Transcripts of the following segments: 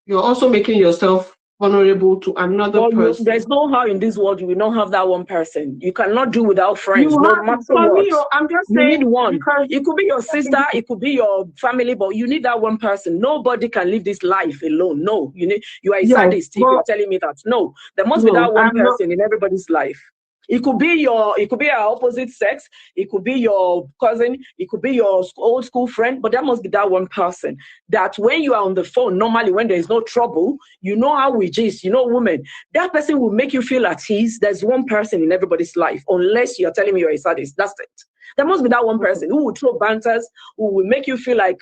you're also making yourself vulnerable to another person. There's no how in this world you will not have that one person. You cannot do without friends, no matter what. Me, I'm just saying, you need one. It could be your sister, it could be your family, but you need that one person. Nobody can live this life alone. No, you are a sadist if you're telling me that. No, there must be that one person in everybody's life. It could be our opposite sex. It could be your cousin. It could be your old school friend. But there must be that one person that when you are on the phone, normally when there is no trouble, you know how we gist, women. That person will make you feel at ease. There's one person in everybody's life, unless you're telling me you're a sadist. That's it. There must be that one person who will throw banters, who will make you feel like,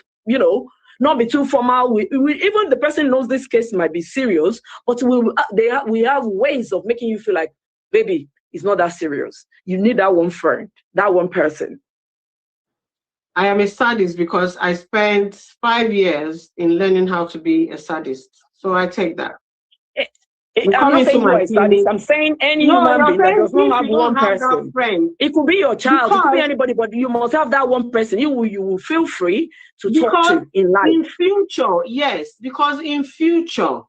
not be too formal. Even the person knows this case might be serious, but we have ways of making you feel like, baby, it's not that serious. You need that one friend, that one person. I am a sadist because I spent 5 years in learning how to be a sadist. So I take that. I'm not saying you're a sadist. I'm saying any human being that does not have one person. It could be your child, it could be anybody, but you must have that one person. You will feel free to talk to in life. In future, yes, because in future,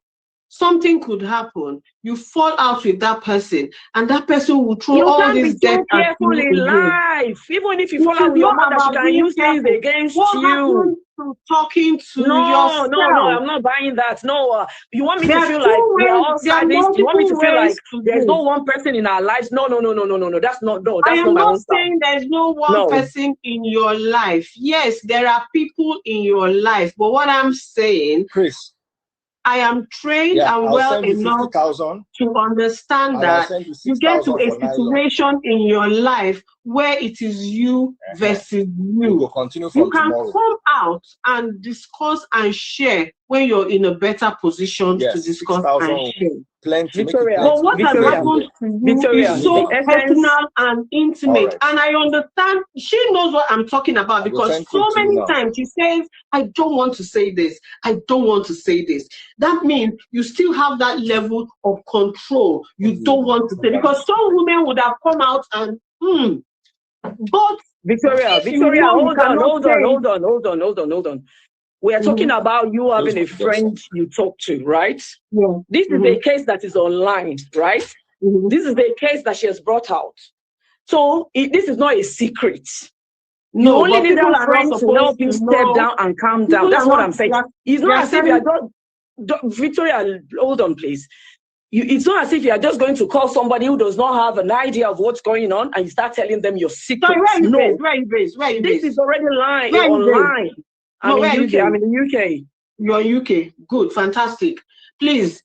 something could happen. You fall out with that person, and that person will throw all this debt. You can't be so careful in life. Even if you fall out with your mother, she can use things against you. Talking to yourself. No, I'm not buying that. No, you want me to feel like we are all sadists? You want me to feel like there's no one person in our lives? No. That's not. No, that's not my own style. I am not saying there's no one person in your life. Yes, there are people in your life, but what I'm saying, Chris, I am trained and well enough to understand that you get to a situation in your life where it is you versus you. You can come out and discuss and share when you're in a better position to discuss and share. Victoria, but what has happened to you is so personal and intimate. And I understand, she knows what I'm talking about, because so many times she says, I don't want to say this. I don't want to say this. That means you still have that level of control. You don't want to say, because some women would have come out and, but Victoria, hold on. We are talking about you having a friend you talk to, right? Yeah. This is a case that is online, right? This is the case that she has brought out. So this is not a secret. You only need a friend to help you step down and calm down. That's what I'm saying. It's not as if you're Victoria, hold on, please. It's not as if you're just going to call somebody who does not have an idea of what's going on and you start telling them your secrets. Sorry, where are you based? This is already online. I'm in the UK. You're in UK. Good, fantastic. Please.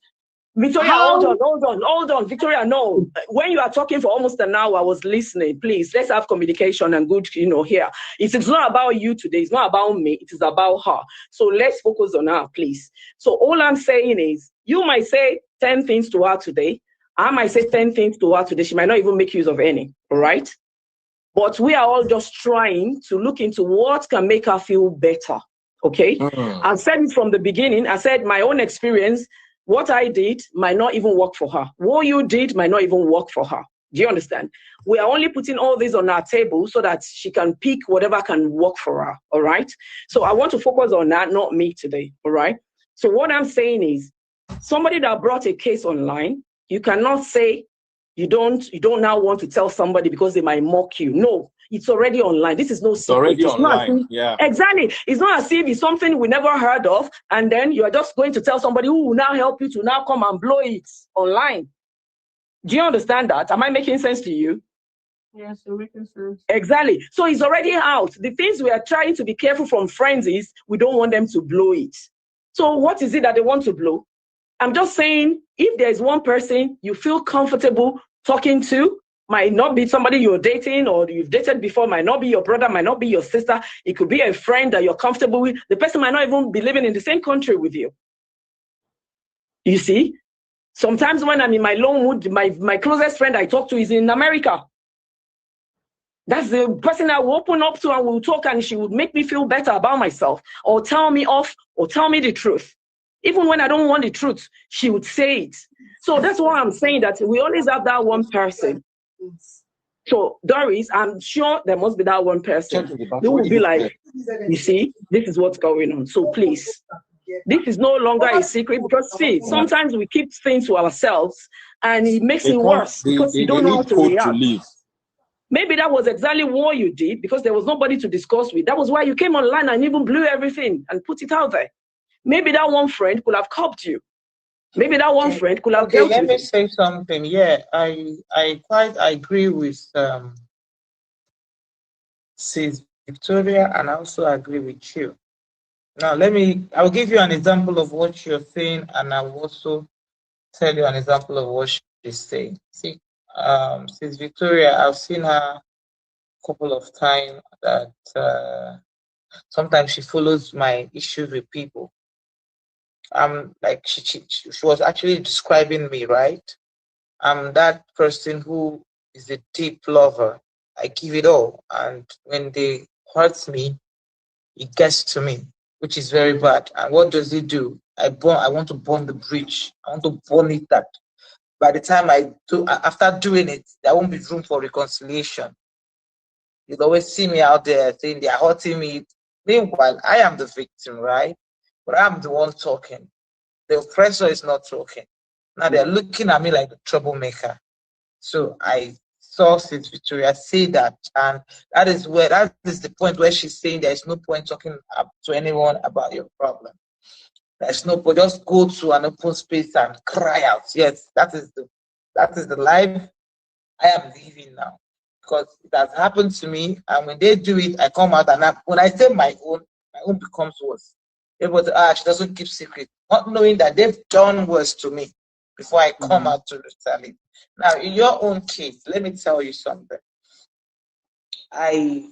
Victoria, hold on. Victoria, no. When you are talking for almost an hour, I was listening. Please, let's have communication and good, here. It's not about you today. It's not about me. It is about her. So let's focus on her, please. So all I'm saying is, you might say 10 things to her today. I might say 10 things to her today. She might not even make use of any, all right? But we are all just trying to look into what can make her feel better, okay? I said it from the beginning. I said my own experience, what I did might not even work for her. What you did might not even work for her. Do you understand? We are only putting all this on our table so that she can pick whatever can work for her, all right? So I want to focus on that, not me today, all right? So what I'm saying is, somebody that brought a case online, you cannot say you don't now want to tell somebody because they might mock you. No, it's already online. This is no secret. It's already online. Yeah. Exactly. It's not as if it's something we never heard of, and then you are just going to tell somebody who will now help you to now come and blow it online. Do you understand that? Am I making sense to you? Yes, you're making sense. Exactly. So it's already out. The things we are trying to be careful from friends is we don't want them to blow it. So what is it that they want to blow? I'm just saying, if there's one person you feel comfortable talking to, might not be somebody you're dating or you've dated before, might not be your brother, might not be your sister. It could be a friend that you're comfortable with. The person might not even be living in the same country with you. You see? Sometimes when I'm in my lone wood, my closest friend I talk to is in America. That's the person I will open up to and we'll talk, and she would make me feel better about myself or tell me off or tell me the truth. Even when I don't want the truth, she would say it. So that's why I'm saying that we always have that one person. So Doris, I'm sure there must be that one person who will be like, you see, this is what's going on. So please, This is no longer a secret because, see, sometimes we keep things to ourselves and it makes it worse because you don't know how to react. Maybe that was exactly what you did because there was nobody to discuss with. That was why you came online and even blew everything and put it out there. Maybe that one friend could have helped you. Maybe that one friend could have dealt with let me say something. Yeah, I quite agree with Sis Victoria, and I also agree with you. Now, I'll give you an example of what you're saying, and I will also tell you an example of what she's saying. See, Sis Victoria, I've seen her a couple of times that sometimes she follows my issues with people. Like she was actually describing me, right? I'm that person who is a deep lover. I give it all, and when they hurt me, it gets to me, which is very bad. And what does it do? I want to burn the bridge. I want to burn it that by the time after doing it, there won't be room for reconciliation. You'd always see me out there saying they're hurting me. Meanwhile, I am the victim, right? But I'm the one talking. The oppressor is not talking. Now they're looking at me like the troublemaker. So I saw Sis Victoria say that, and that is the point where she's saying there's no point talking to anyone about your problem. There's no point. Just go to an open space and cry out. Yes, that is the life I am living now, because it has happened to me. And when they do it, I come out, and when I say my own becomes worse. Everybody, she doesn't keep secret, not knowing that they've done worse to me before I come out to retaliate. Now, in your own case, let me tell you something. I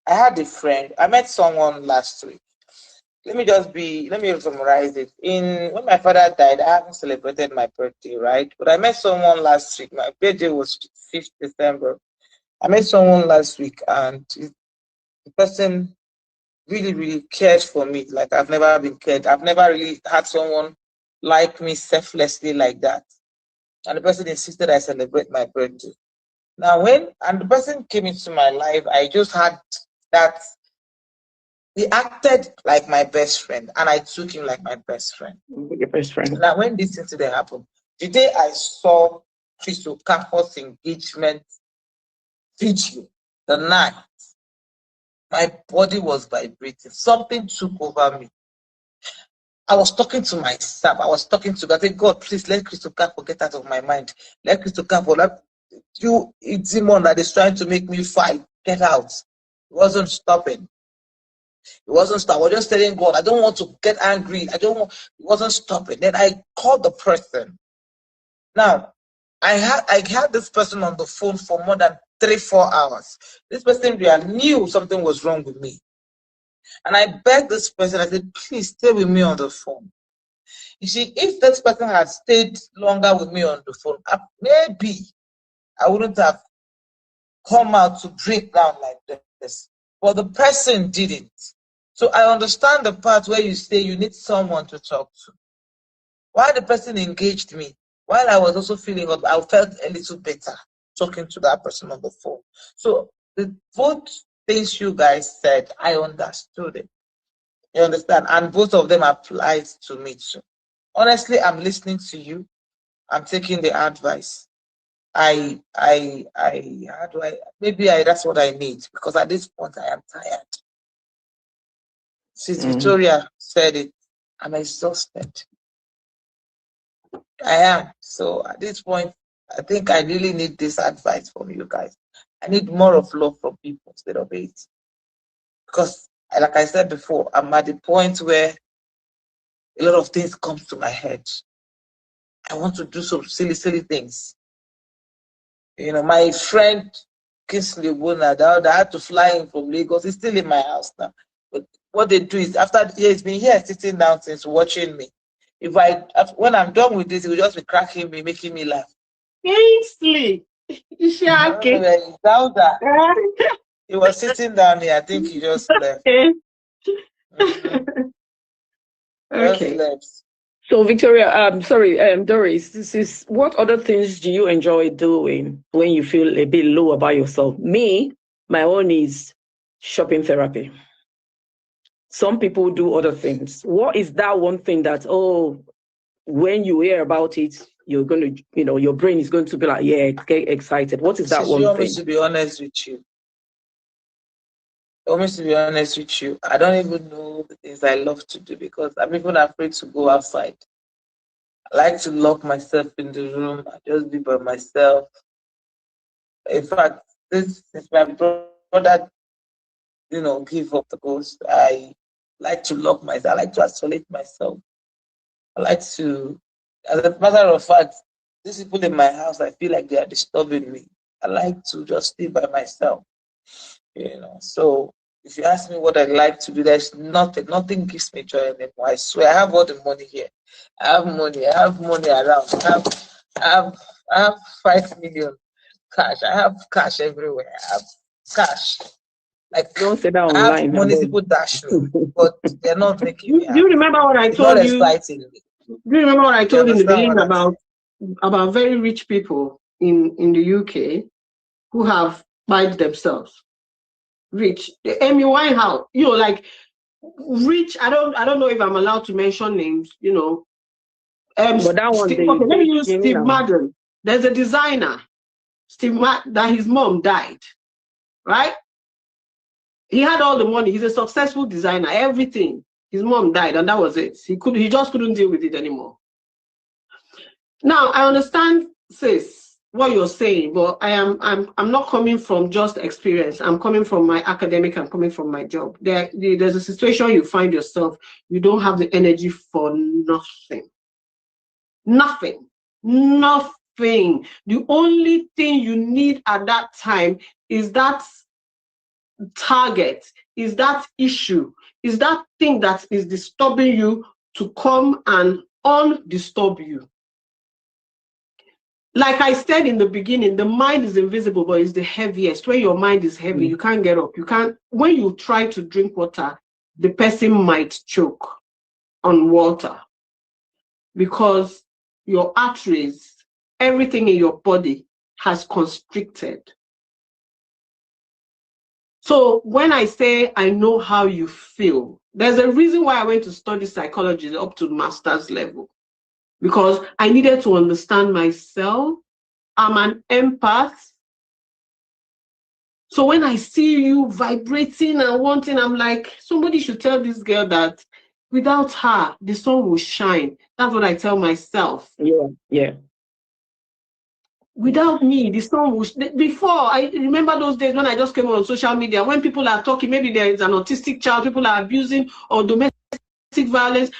had a friend. I met someone last week. Let me summarize it. When my father died, I haven't celebrated my birthday, right? But I met someone last week. My birthday was 5th December. I met someone last week, and the person really, really cared for me like I've never been cared. I've never really had someone like me selflessly like that. And the person insisted I celebrate my birthday. Now, the person came into my life, I just had that. He acted like my best friend, and I took him like my best friend. Your best friend. Now, when this incident happened, the day I saw Crystal Campus engagement video, the night, my body was vibrating. Something took over me. I was talking to myself. I was talking to God. I said, God, please let Crystal Campus get out of my mind. Let Crystal Campus, you demon that is trying to make me fight, get out. It wasn't stopping. It wasn't stopping. I was just telling God, I don't want to get angry. It wasn't stopping. Then I called the person. Now, I had this person on the phone for more than 3-4 hours. This person knew something was wrong with me. And I begged this person, I said, please stay with me on the phone. You see, if this person had stayed longer with me on the phone, maybe I wouldn't have come out to break down like this. But the person didn't. So I understand the part where you say you need someone to talk to. While the person engaged me, while I was also feeling, I felt a little better talking to that person on the phone. So both things you guys said, I understood it. You understand? And both of them applied to me too. Honestly, I'm listening to you. I'm taking the advice. Maybe that's what I need, because at this point I am tired. Since Victoria said it, I'm exhausted. I am. So at this point, I think I really need this advice from you guys. I need more of love from people instead of hate. Because, like I said before, I'm at the point where a lot of things come to my head. I want to do some silly, silly things. You know, my friend Kingsley Wona, I had to fly in from Lagos. He's still in my house now. But what they do is, after he's been here sitting down since watching me. When I'm done with this, he will just be cracking me, making me laugh. Kingsley, is she okay? He was sitting down here. I think he just left. Okay. So Victoria, Doris, what other things do you enjoy doing when you feel a bit low about yourself? Me, my own is shopping therapy. Some people do other things. What is that one thing that, when you hear about it, you're going to, your brain is going to be like, yeah, get excited. What is that one thing? To be honest with you, I don't even know the things I love to do because I'm even afraid to go outside. I like to lock myself in the room. I just be by myself. In fact, since my brother, give up the ghost, I like to lock myself. I like to isolate myself. I like to, as a matter of fact, these people in my house, I feel like they are disturbing me. I like to just stay by myself. So if you ask me what I like to do, there's nothing gives me joy anymore. I swear, I have all the money here. I have money around. I have 5 million cash. I have cash everywhere. I have cash. Like, don't say that online. I have money people dash me, but they're not making me happy. Do you remember what I told you? Exciting. Do you remember what I told you in the beginning about very rich people in the UK who have buyed themselves? Rich, the Amy Winehouse, like rich. I don't know if I'm allowed to mention names. But that one, let me use Steve Madden. There's a designer, that his mom died, right? He had all the money. He's a successful designer, everything. His mom died, and that was it. He just couldn't deal with it anymore. Now I understand, sis, what you're saying, but I'm not coming from just experience. I'm coming from my academic. I'm coming from my job. There's a situation you find yourself. You don't have the energy for nothing. Nothing. The only thing you need at that time is that target, is that issue, is that thing that is disturbing you to come and undisturb you. Like I said in the beginning, the mind is invisible, but it's the heaviest. When your mind is heavy, you can't get up. When you try to drink water, the person might choke on water because your arteries, everything in your body has constricted. So when I say I know how you feel, there's a reason why I went to study psychology up to master's level, because I needed to understand myself. I'm an empath. So when I see you vibrating and wanting, I'm like, somebody should tell this girl that without her, the sun will shine. That's what I tell myself. Yeah. Without me, the sun will. Before, I remember those days when I just came on social media, when people are talking, maybe there is an autistic child, people are abusing or domestic violence.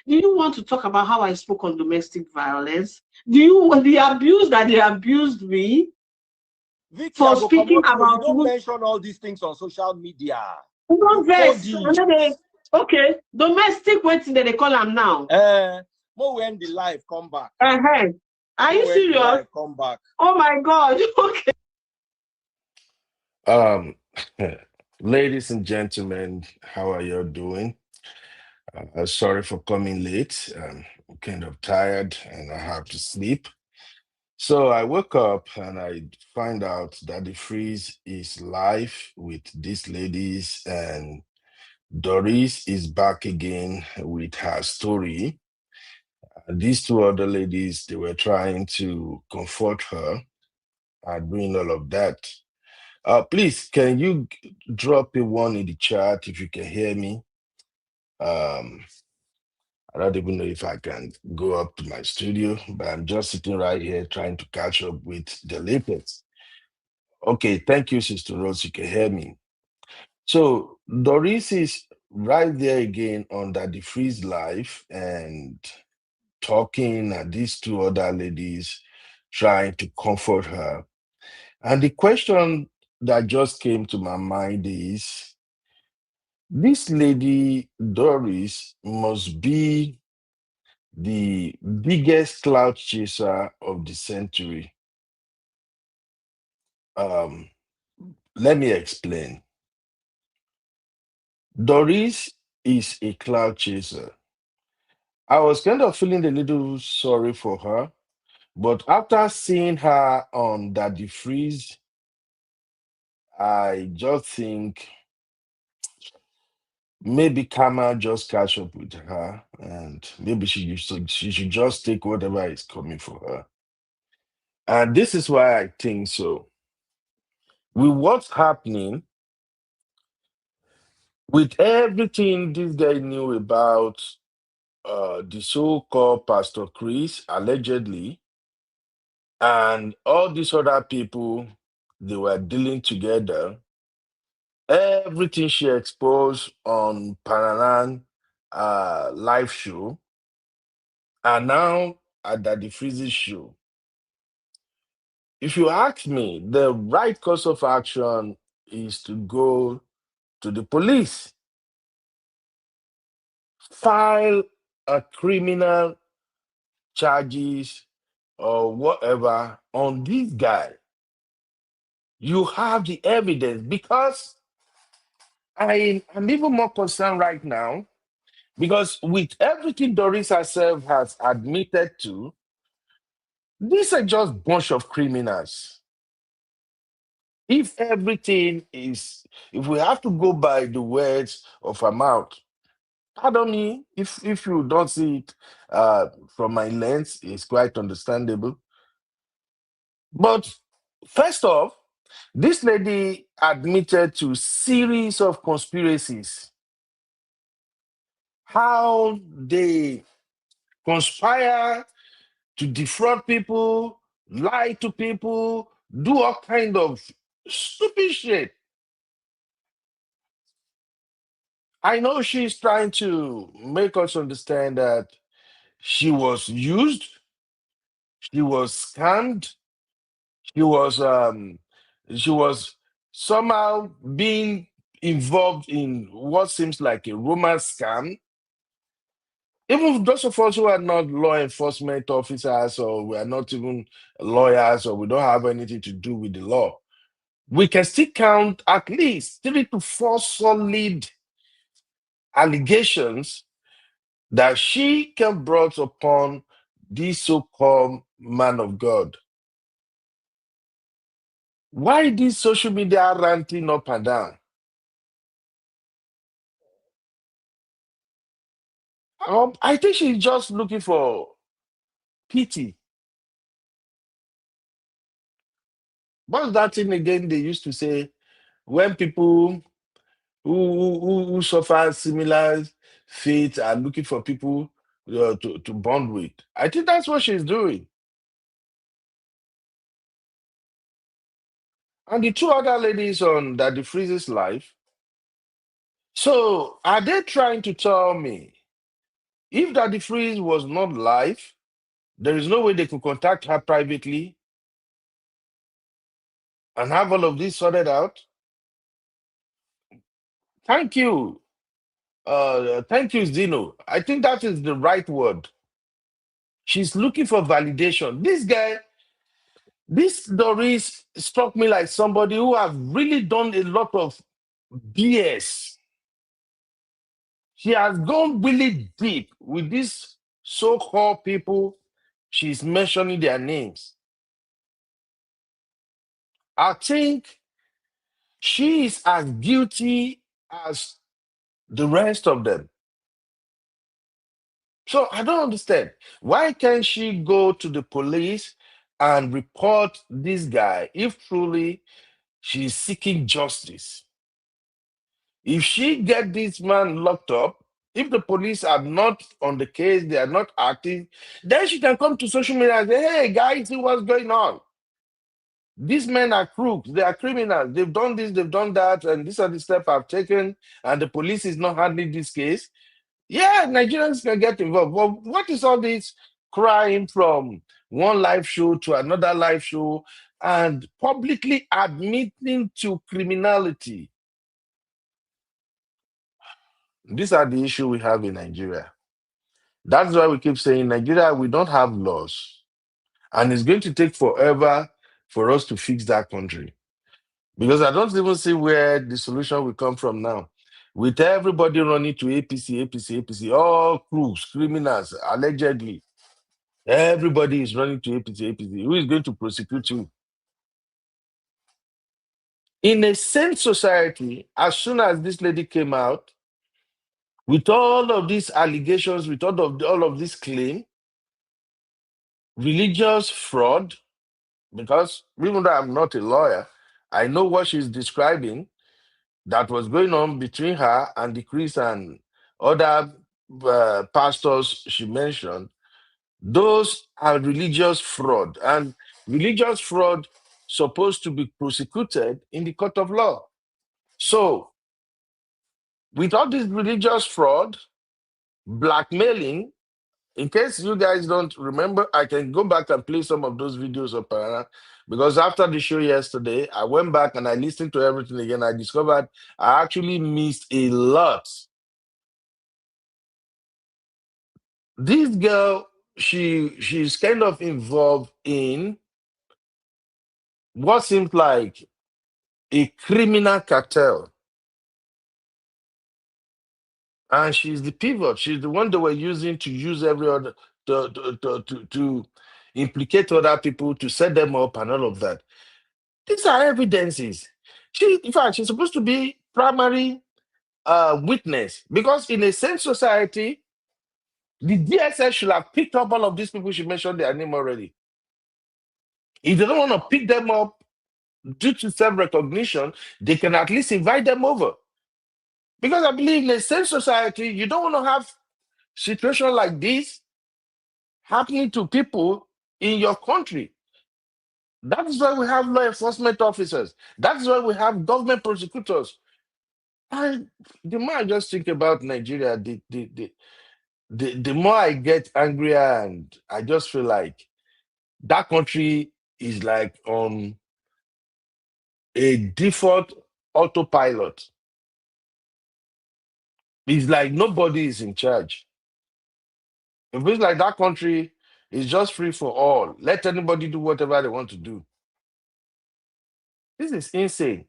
Do you want to talk about how I spoke on domestic violence? The abuse that they abused me? Vicky, for speaking about, you don't mention all these things on social media. Okay, domestic, what did they call them now? More when the life come back. Are you serious? Come back. Oh my God. Okay. Ladies and gentlemen, how are you doing? Sorry for coming late. I'm kind of tired and I have to sleep. So I woke up and I find out that the freeze is live with these ladies, and Doris is back again with her story. These two other ladies, they were trying to comfort her and doing all of that. Please, can you drop a one in the chat if you can hear me? I don't even know if I can go up to my studio, but I'm just sitting right here trying to catch up with the latest. Okay, thank you, Sister Rose. You can hear me. So Doris is right there again on that the freeze life and talking, and these two other ladies trying to comfort her. And the question that just came to my mind is, this lady, Doris, must be the biggest cloud chaser of the century. Let me explain. Doris is a cloud chaser. I was kind of feeling a little sorry for her, but after seeing her on Daddy Freeze, I just think maybe karma just catch up with her, and maybe she should just take whatever is coming for her. And this is why I think so. With what's happening, with everything this guy knew about the so-called Pastor Chris, allegedly, and all these other people they were dealing together, everything she exposed on Pananan live show, and now at Daddy Freeze's show. If you ask me, the right course of action is to go to the police, file a criminal charges or whatever on this guy. You have the evidence, because I'm even more concerned right now, because with everything Doris herself has admitted to, these are just bunch of criminals. If everything is, if we have to go by the words of her mouth, pardon me, if you don't see it from my lens, it's quite understandable. But first off, this lady admitted to series of conspiracies. How they conspire to defraud people, lie to people, do all kind of stupid shit. I know she's trying to make us understand that she was used, she was scammed, she was somehow being involved in what seems like a romance scam. Even those of us who are not law enforcement officers, or we are not even lawyers, or we don't have anything to do with the law, we can still count at least 3 to 4 solid allegations that she can brought upon this so-called man of God. Why this social media ranting up and down? I think she's just looking for pity. What's that thing again they used to say when people who suffer similar fate are looking for people to bond with? I think that's what she's doing. And the 2 other ladies on Daddy Freeze's life. So are they trying to tell me if Daddy Freeze was not live, there is no way they could contact her privately and have all of this sorted out? Thank you. Thank you, Zeno. I think that is the right word. She's looking for validation. This Doris struck me like somebody who have really done a lot of BS. She has gone really deep with these so-called people. She's mentioning their names. I think she is as guilty as the rest of them. So I don't understand. Why can't she go to the police and report this guy if truly she's seeking justice? If she get this man locked up, if the police are not on the case, they are not acting, then she can come to social media and say, hey, guys, see what's going on. These men are crooks, they are criminals, they've done this, they've done that, and these are the steps I've taken, and the police is not handling this case. Yeah, Nigerians can get involved. But what is all this crying from one live show to another live show and publicly admitting to criminality? These are the issue we have in Nigeria. That's why we keep saying Nigeria, we don't have laws. And it's going to take forever for us to fix that country. Because I don't even see where the solution will come from now. with everybody running to APC, all crooks, criminals, allegedly. Everybody is running to APC. Who is going to prosecute you? In a sane society, as soon as this lady came out, with all of these allegations, with all of this claim, religious fraud, because even though I'm not a lawyer, I know what she's describing that was going on between her and the Chris and other pastors she mentioned. Those are religious fraud, and religious fraud supposed to be prosecuted in the court of law. So, with all this religious fraud, blackmailing, in case you guys don't remember, I can go back and play some of those videos of Parana, because after the show yesterday, I went back and I listened to everything again. I discovered I actually missed a lot. This girl, she's kind of involved in what seems like a criminal cartel. And she's the pivot. She's the one they were using to use every other to implicate other people, to set them up and all of that. These are evidences. In fact, she's supposed to be primary witness, because in a sane society, the DSS should have picked up all of these people. She mentioned their name already. If they don't want to pick them up due to self-recognition, they can at least invite them over. Because I believe in a sane society, you don't want to have situations like this happening to people in your country. That is why we have law enforcement officers. That's why we have government prosecutors. And the more I just think about Nigeria, the more I get angrier, and I just feel like that country is like on a default autopilot. It's like nobody is in charge. It feels like that country is just free for all. Let anybody do whatever they want to do. This is insane.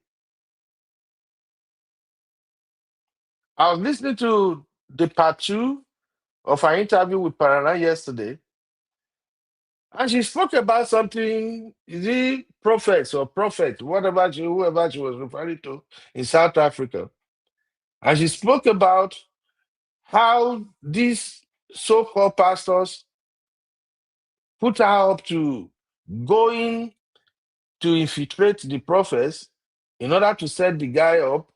I was listening to the part 2 of our interview with Parana yesterday, and she spoke about something, the prophets or prophet, whoever she was referring to in South Africa. And she spoke about how these so-called pastors put her up to going to infiltrate the prophets in order to set the guy up.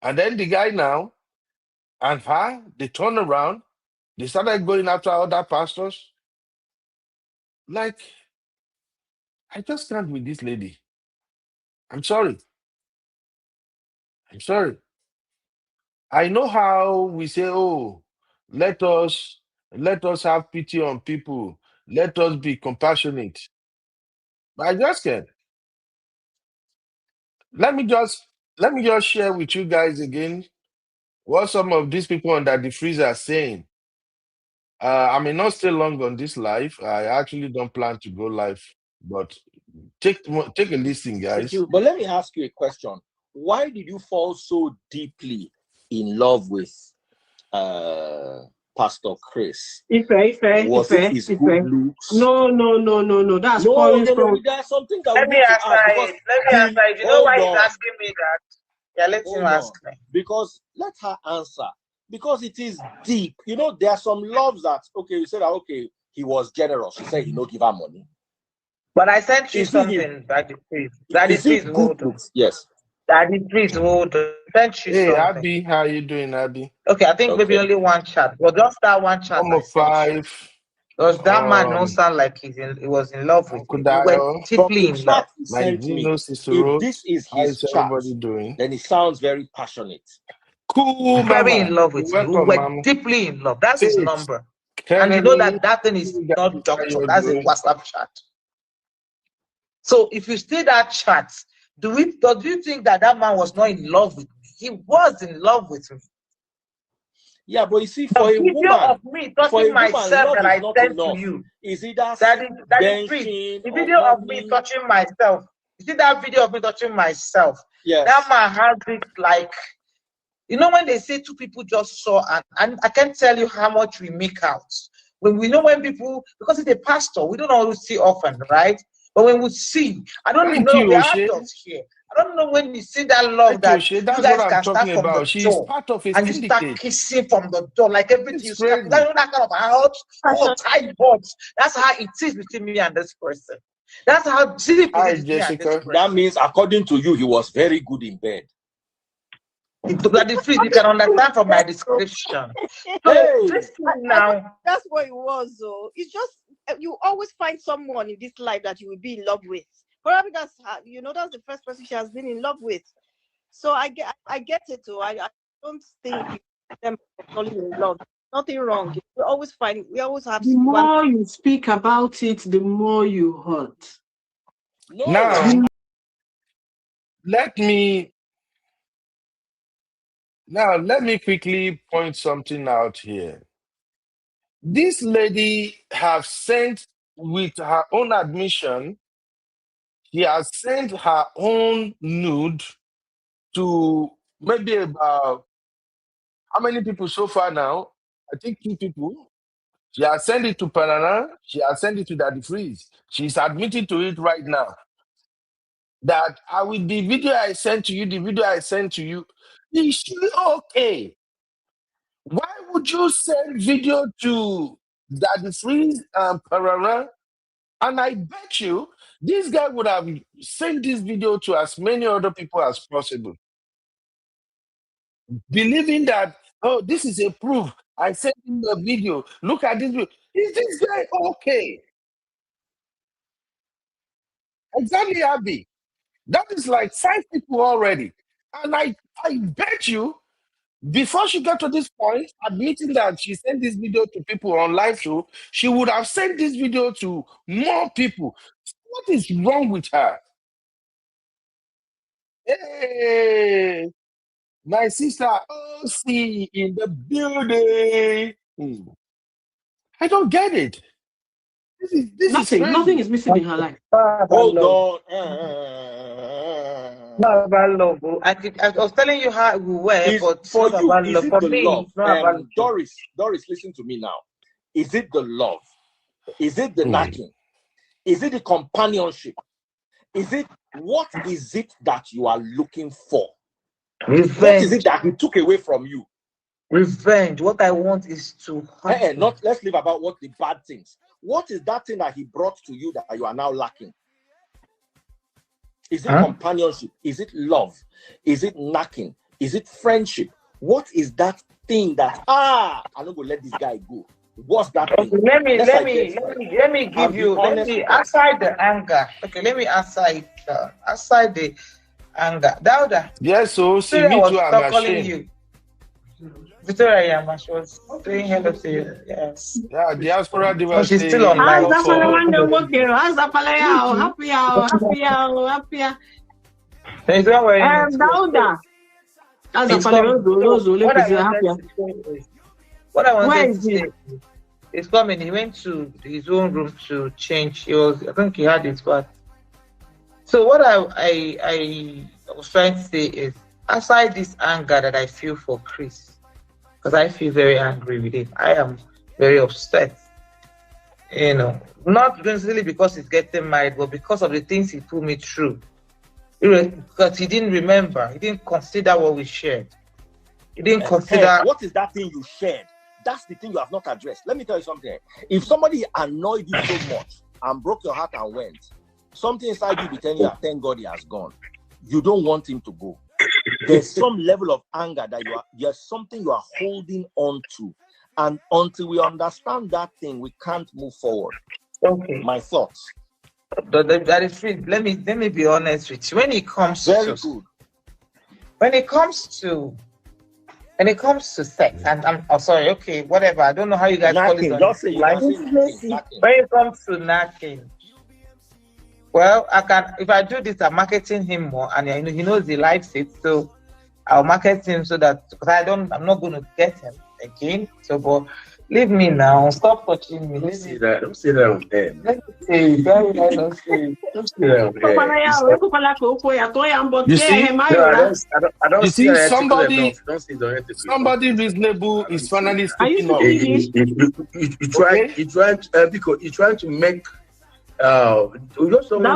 And then the guy now and her, they turn around, they started going after other pastors. Like, I just can't with this lady. I'm sorry. I'm sorry. I know how we say, oh, let us have pity on people. Let us be compassionate. But I just can't. Let me just share with you guys again what some of these people under the freezer are saying. I may not stay long on this live. I actually don't plan to go live, but take a listen, guys. But let me ask you a question. Why did you fall so deeply in love with Pastor Chris? Was it his good looks? No. That's there's something that let me answer. You know why he's asking me that? Yeah, let him ask me. Because let her answer. Because it is deep. You know, there are some loves that, okay, you said that, okay, he was generous. She said he no give her money. But I sent you something that is please. That is please hold. Yes. That is please hold. Sent you hey, something. Abby, how you doing, Abby? Okay, I think maybe only one chat. Well, just that one chat. Number 5. Because that man don't sound like he was in love with you. He went deeply in love. Like, if this is his chat, doing? Then he sounds very passionate. Cool, very in love with you. We were deeply in love. That's his number. And you know that thing is not doctor. That's a WhatsApp chat. So if you see that chat, do you think that man was not in love with me? He was in love with me. Yeah, but you see, for a woman, of me touching myself that I sent to you, is it that is free. The video of me touching myself. You see that video of me touching myself? Yes. That man has it like You know, when they say two people just saw, and I can't tell you how much we make out. When we know when people, because it's a pastor, we don't always see often, right? But when we see, I don't know, we are adults here. I don't know when you see that love that you guys can start from the door, part of and you start kissing from the door, like everything you start, that kind of out, tight box. That's how it is between me and this person. That's how deep it is. Jessica, that means, according to you, he was very good in bed. You can understand from my description. Hey, now that's what it was. Though it's just you always find someone in this life that you will be in love with. Probably that's that's the first person she has been in love with. So I get it. Too. I don't think them falling in love. Nothing wrong. We always have. The more you speak about it, the more you hurt. No. Now, let me quickly point something out here. This lady has sent, with her own admission, she has sent her own nude to maybe about, how many people so far now? I think 2 people. She has sent it to Panana. She has sent it to Daddy Freeze. She's admitting to it right now. That the video I sent to you, is she okay? Why would you send video to Daddy Freeze and Panana? And I bet you this guy would have sent this video to as many other people as possible, believing that, oh, this is a proof. I sent him the video. Look at this video. Is this guy okay? Exactly, Abby. That is like 5 people already. And I bet you, before she got to this point, admitting that she sent this video to people on live show, she would have sent this video to more people. What is wrong with her? Hey, my sister, OC in the building. I don't get it. Nothing is missing in her life. Hold on. I was telling you how we were, but for you, is it the love? Doris, listen to me now. Is it the love? Is it the knocking? Is it the companionship? What is it that you are looking for? Revenge. What is it that he took away from you? Revenge. What I want is to let's leave about what the bad things. What is that thing that he brought to you that you are now lacking? Is it companionship? Is it love? Is it knocking? Is it friendship? What is that thing that I'm not gonna let this guy go? What's that thing? Let me give you aside the anger. Okay, let me aside the anger. Dauda. Yes, so see me too. I'm calling you. Victoria Yamash was saying hello to you. Yes. Yeah, diaspora diva. She's still online. Happy. Dauda. What I wanted to say is coming. He went to his own room to change. I think he had his bath. So what I was trying to say is, aside this anger that I feel for Chris, because I feel very angry with him. I am very upset. Not necessarily because he's getting married, but because of the things he put me through. Because he didn't remember. He didn't consider what we shared. He didn't consider. What is that thing you shared? That's the thing you have not addressed. Let me tell you something. If somebody annoyed you so much and broke your heart and went, something inside you be telling you, thank God he has gone. You don't want him to go. There's some level of anger that there's something you are holding on to. And until we understand that thing, we can't move forward. Okay. My thoughts. That is true. Let me be honest with you. When it comes to sex, and I'm sorry, okay, whatever. I don't know how you guys call it. When it comes to knacking, well, if I do this, I'm marketing him more, and he knows he likes it, so I'll market him so that, because I'm not going to get him again. So, but Leave me now. Stop touching me. Don't say that. Don't say that on air. Let me say it. Don't say Don't say that on air. You see? No, I don't You see see, somebody reasonable is finally Are you speaking up. You're trying to make now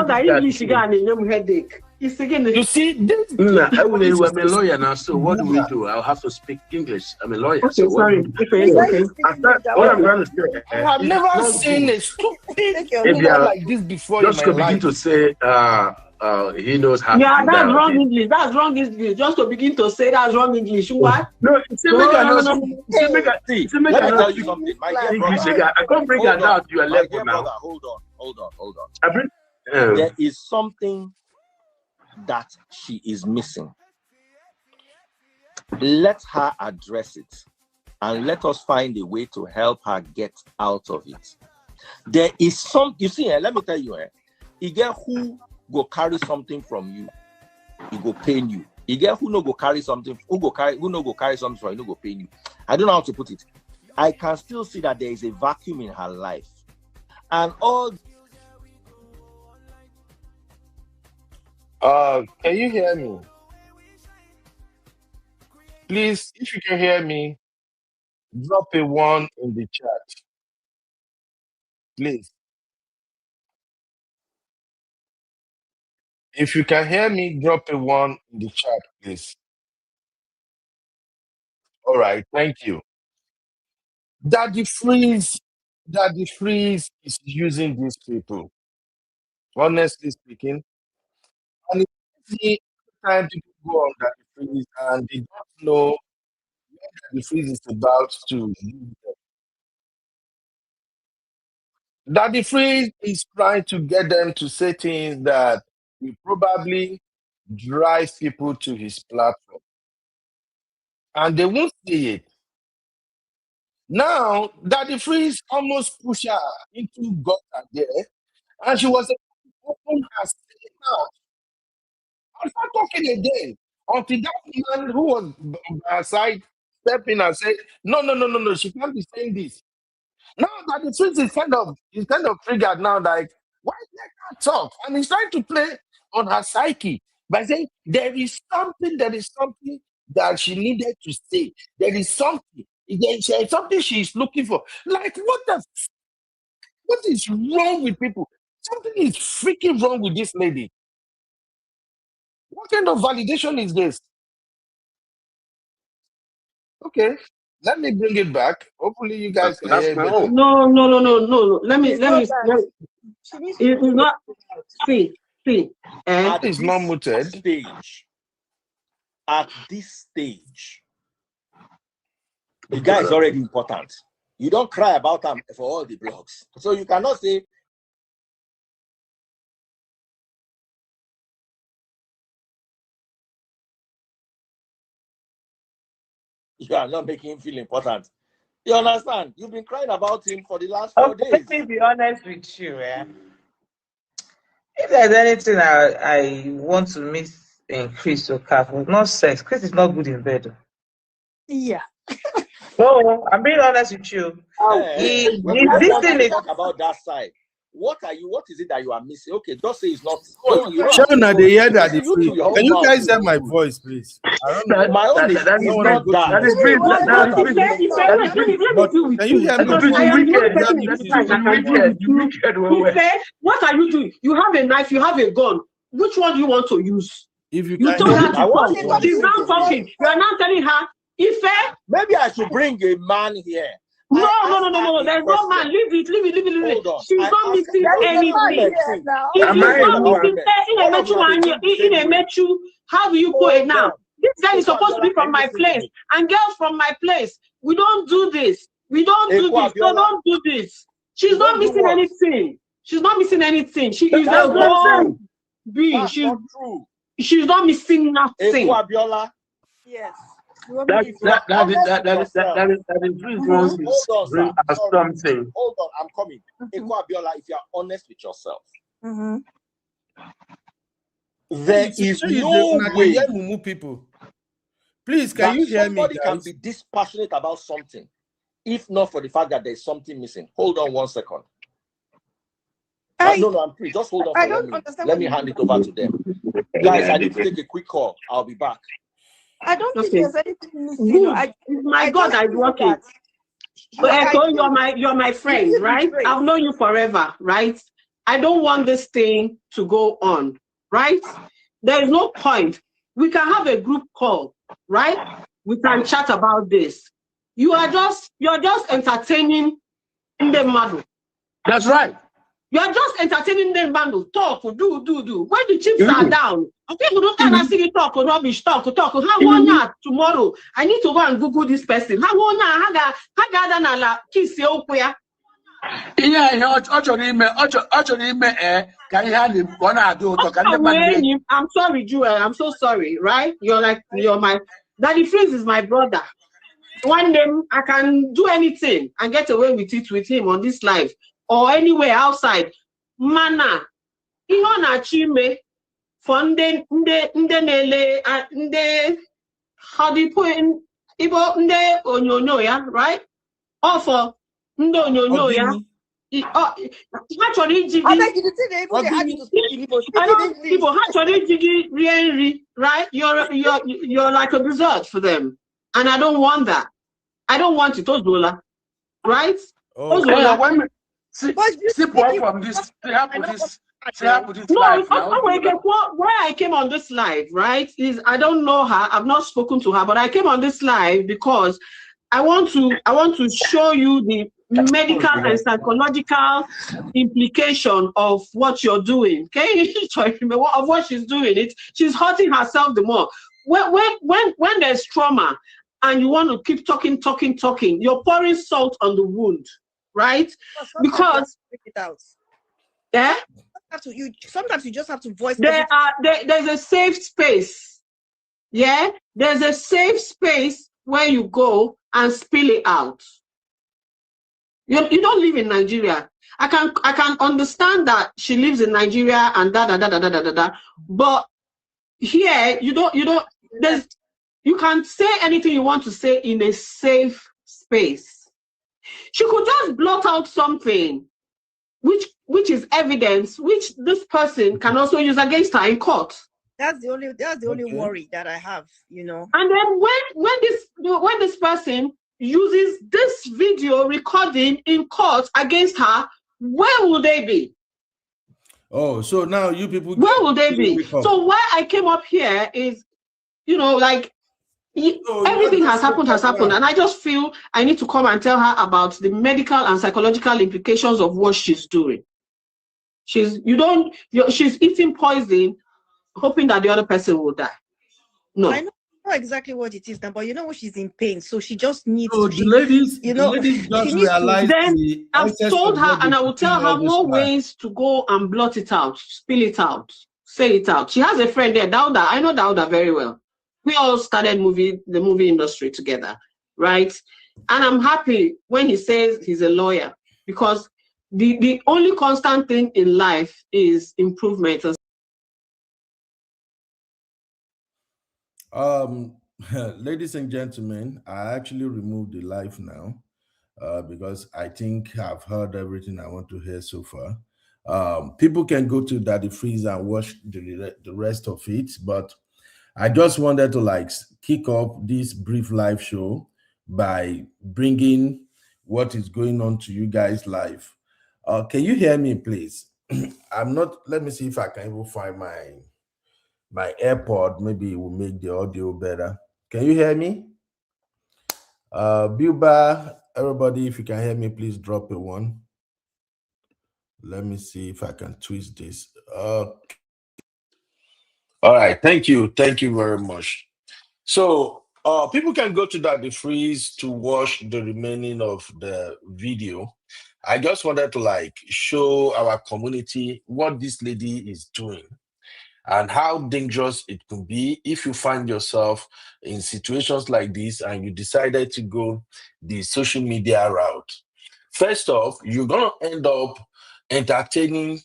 that English got a headache. You see, this I'm a lawyer now, so what do? I'll have to speak English. I'm a lawyer. Okay, so sorry. Okay. What I'm trying to say, I have never seen a stupid woman like this before just in my begin life. to say he knows how Yeah, to do that's that. wrong English. That's wrong English. Just to begin to say that's wrong English. What? No, Let me tell you something. My dear brother, I can't bring her down to your level now. Hold on. Mm. There is something that she is missing. Let her address it, and let us find a way to help her get out of it. There is some, you see, let me tell you, you get who go carry something from you, it go pain you. You get who no go carry something, who no go carry something from you, no go pain you. I don't know how to put it. I can still see that there is a vacuum in her life, and all. Can you hear me? Please, if you can hear me, drop a 1 in the chat. Please. If you can hear me, drop a 1 in the chat, please. All right, thank you. Daddy Freeze is using these people, honestly speaking. And it's easy time people go on Daddy Freeze and they don't know what Daddy Freeze is about to use them. Daddy Freeze is trying to get them to say things that will probably drive people to his platform. And they won't see it. Now, Daddy Freeze almost pushed her into gutter there, and she was able to open her mouth and start talking again until that man who was by her side stepped in and said, No, she can't be saying this. Now Daddy Freeze is kind of triggered now, like, why let her talk? And he's trying to play on her psyche by saying there is something that she needed to say. There is something she's looking for. Like, what is wrong with people? Something is freaking wrong with this lady. What kind of validation is this? Okay, let me bring it back. Hopefully you guys can hear me. No. Let me. It is not. See. At It's not muted. At this stage, the guy is already important. You don't cry about him for all the blogs. So you cannot say, you are not making him feel important. You understand? You've been crying about him for the last 4 days. Let me be honest with you. If there's anything I want to miss in Chris or Cap, not sex. Chris is not good in bed. Yeah. No, I'm being honest with you. Talk about that side. What is it that you are missing? Okay, just say it's not. Shana, they hear that. Can you guys hear my voice, please? I don't know. My own is not that. Can you hear me? What are you doing? You have a knife, you have a gun. Which one do you want to use? If you told her to talk. She's now talking. You are now telling her, Ife. Maybe I should bring a man here. No. There's no man. Leave it. She's not missing anything. How do you put it now? This guy is supposed to be from my place, and girls from my place. We don't do this. So don't do this. She's not missing anything. She is a wrong being. She's not missing nothing. Yes. That is something. Hold on, I'm coming. Eko Abiola, if you are honest with yourself, there is no way people. Please, can you hear me? Somebody can be dispassionate about something. if not for the fact that there's something missing. Hold on 1 second. No, I'm free. Just hold on. I don't understand. Let me hand it over to them. Guys, I need to take a quick call. I'll be back. I don't think there's anything missing. My God, I'm working. You're my friend, right? I've known you forever, right? I don't want this thing to go on, right? There is no point. We can have a group call, right? We can chat about this. You're just entertaining the model. That's right. You're just entertaining them bundle. Talk, do. When the chips are down, people don't see you talk or rubbish, talk. How one tomorrow? I need to go and Google this person. How one kiss your I'm sorry, Jewel. I'm so sorry, right? You're my Daddy Freeze is my brother. One day I can do anything and get away with it with him on this live. Or anywhere outside, mana, ihe na chime for nde how do you put in Ibo nde onyonyo ya, right? Or for nde onyonyo ya. Actually, right? You're like a dessert for them, and I don't want that. I don't want it, Ozola, right? Ozola. See from this. Where I came on this live, right? Is I don't know her. I've not spoken to her, but I came on this live because I want to show you the medical and psychological implication of what you're doing. Okay, of what she's doing. She's hurting herself the more. When there's trauma and you want to keep talking, you're pouring salt on the wound. Right? Because it out. Yeah. Sometimes you just have to voice. There's a safe space. Yeah. There's a safe space where you go and spill it out. You don't live in Nigeria. I can understand that she lives in Nigeria and but here you can't say anything you want to say in a safe space. She could just blot out something which is evidence which this person can also use against her in court. That's the only worry that I have, you know. And then when this person uses this video recording in court against her, where will they be? Oh, so now you people, where will they be? So why I came up here is, like, everything has happened, and I just feel I need to come and tell her about the medical and psychological implications of what she's doing. She's eating poison, hoping that the other person will die. No, I know exactly what it is now, but she's in pain, so she just needs. So the ladies just realize. Then I've told her, and I will tell her more ways to go and blot it out, spill it out, say it out. She has a friend there, Dauda. I know Dauda very well. We all started the movie industry together, right? And I'm happy when he says he's a lawyer, because the only constant thing in life is improvement. Ladies and gentlemen, I actually removed the live now because I think I've heard everything I want to hear so far. People can go to Daddy Freeze and watch the rest of it, but I just wanted to kick off this brief live show by bringing what is going on to you guys live. Can you hear me, please? Let me see if I can even find my AirPod. Maybe it will make the audio better. Can you hear me? Bilba, everybody, if you can hear me, please drop a 1. Let me see if I can twist this. All right, thank you very much. So people can go to Daddy Freeze to watch the remaining of the video. I just wanted to show our community what this lady is doing and how dangerous it can be if you find yourself in situations like this and you decided to go the social media route. First off, you're gonna end up entertaining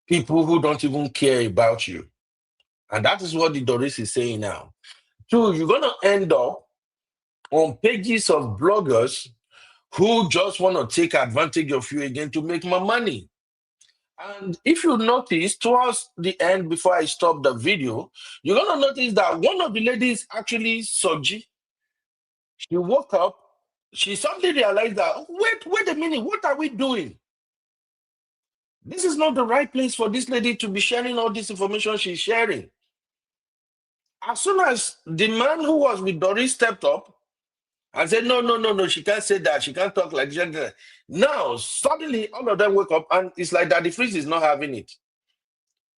people who don't even care about you. And that is what the Doris is saying now. 2, you're going to end up on pages of bloggers who just want to take advantage of you again to make more money. And if you notice, towards the end, before I stop the video, you're going to notice that one of the ladies, actually Soji, she woke up, she suddenly realized that, wait a minute, what are we doing? This is not the right place for this lady to be sharing all this information she's sharing. As soon as the man who was with Doris stepped up and said, no, she can't say that, she can't talk like that. Now, suddenly, all of them wake up, and it's like Daddy Freeze is not having it.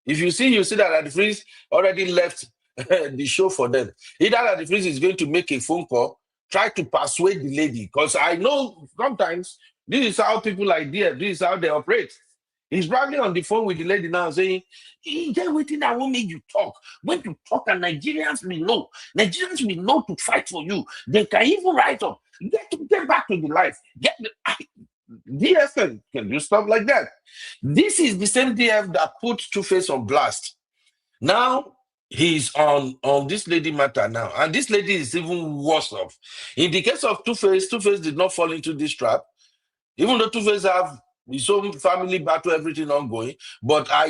If you see that Daddy Freeze already left the show for them. Either Daddy Freeze is going to make a phone call, try to persuade the lady, because I know sometimes this is how people like this is how they operate. He's probably on the phone with the lady now saying, "Get waiting, I won't make you talk. When you talk, and Nigerians will know. Nigerians will know to fight for you. They can even write up. Get back to the life. DF can do stuff like that." This is the same DF that put Two-Face on blast. Now he's on this lady matter now, and this lady is even worse off. In the case of Two-Face did not fall into this trap, even though Two-Face have his own family battle, everything ongoing. But I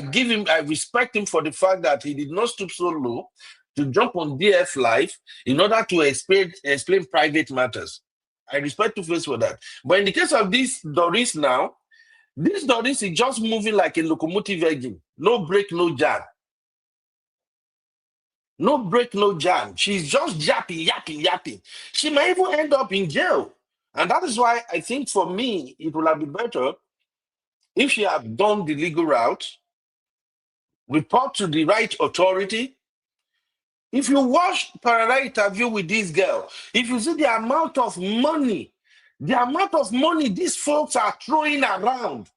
respect him for the fact that he did not stoop so low to jump on DF live in order to explain private matters. I respect Two-Face for that. But in the case of this Doris now, this Doris is just moving like a locomotive engine. No break, no jam. No break, no jam. She's just yapping. She might even end up in jail. And that is why I think for me, it would have been better if she had done the legal route, report to the right authority. If you watch parallel interview with this girl, if you see the amount of money these folks are throwing around,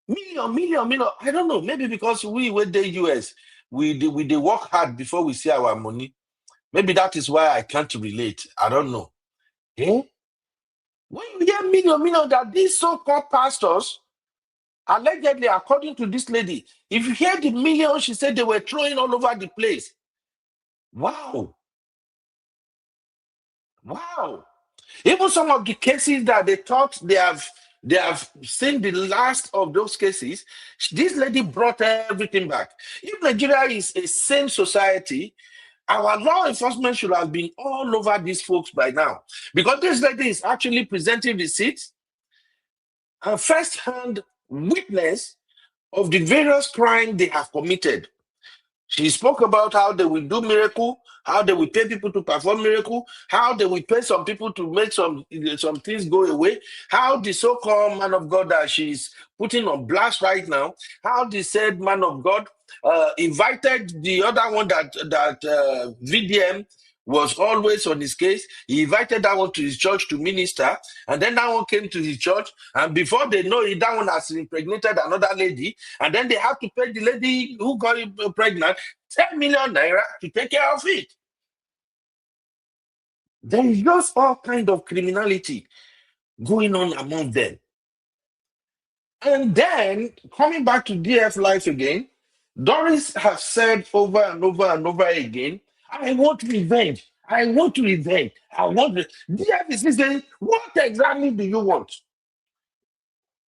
million. I don't know, maybe because we were the US, we work hard before we see our money. Maybe that is why I can't relate. I don't know. Eh? When you hear million that these so-called pastors, allegedly, according to this lady, if you hear the millions she said they were throwing all over the place, wow. Even some of the cases that they thought they have seen the last of those cases, this lady brought everything back. If Nigeria is a sane society, our law enforcement should have been all over these folks by now, because this lady is actually presenting receipts and first-hand witness of the various crimes they have committed. She spoke about how they will do miracle, how they will pay people to perform miracle, how they will pay some people to make some things go away, how the so-called man of God that she's putting on blast right now, how the said man of God invited the other one that VDM was always on his case. He invited that one to his church to minister, and then that one came to his church, and before they know it, that one has impregnated another lady, and then they have to pay the lady who got pregnant 10 million naira to take care of it. There is just all kind of criminality going on among them. And then, coming back to DF life again, Doris has said over and over again, I want revenge. DF is saying, what exactly do you want?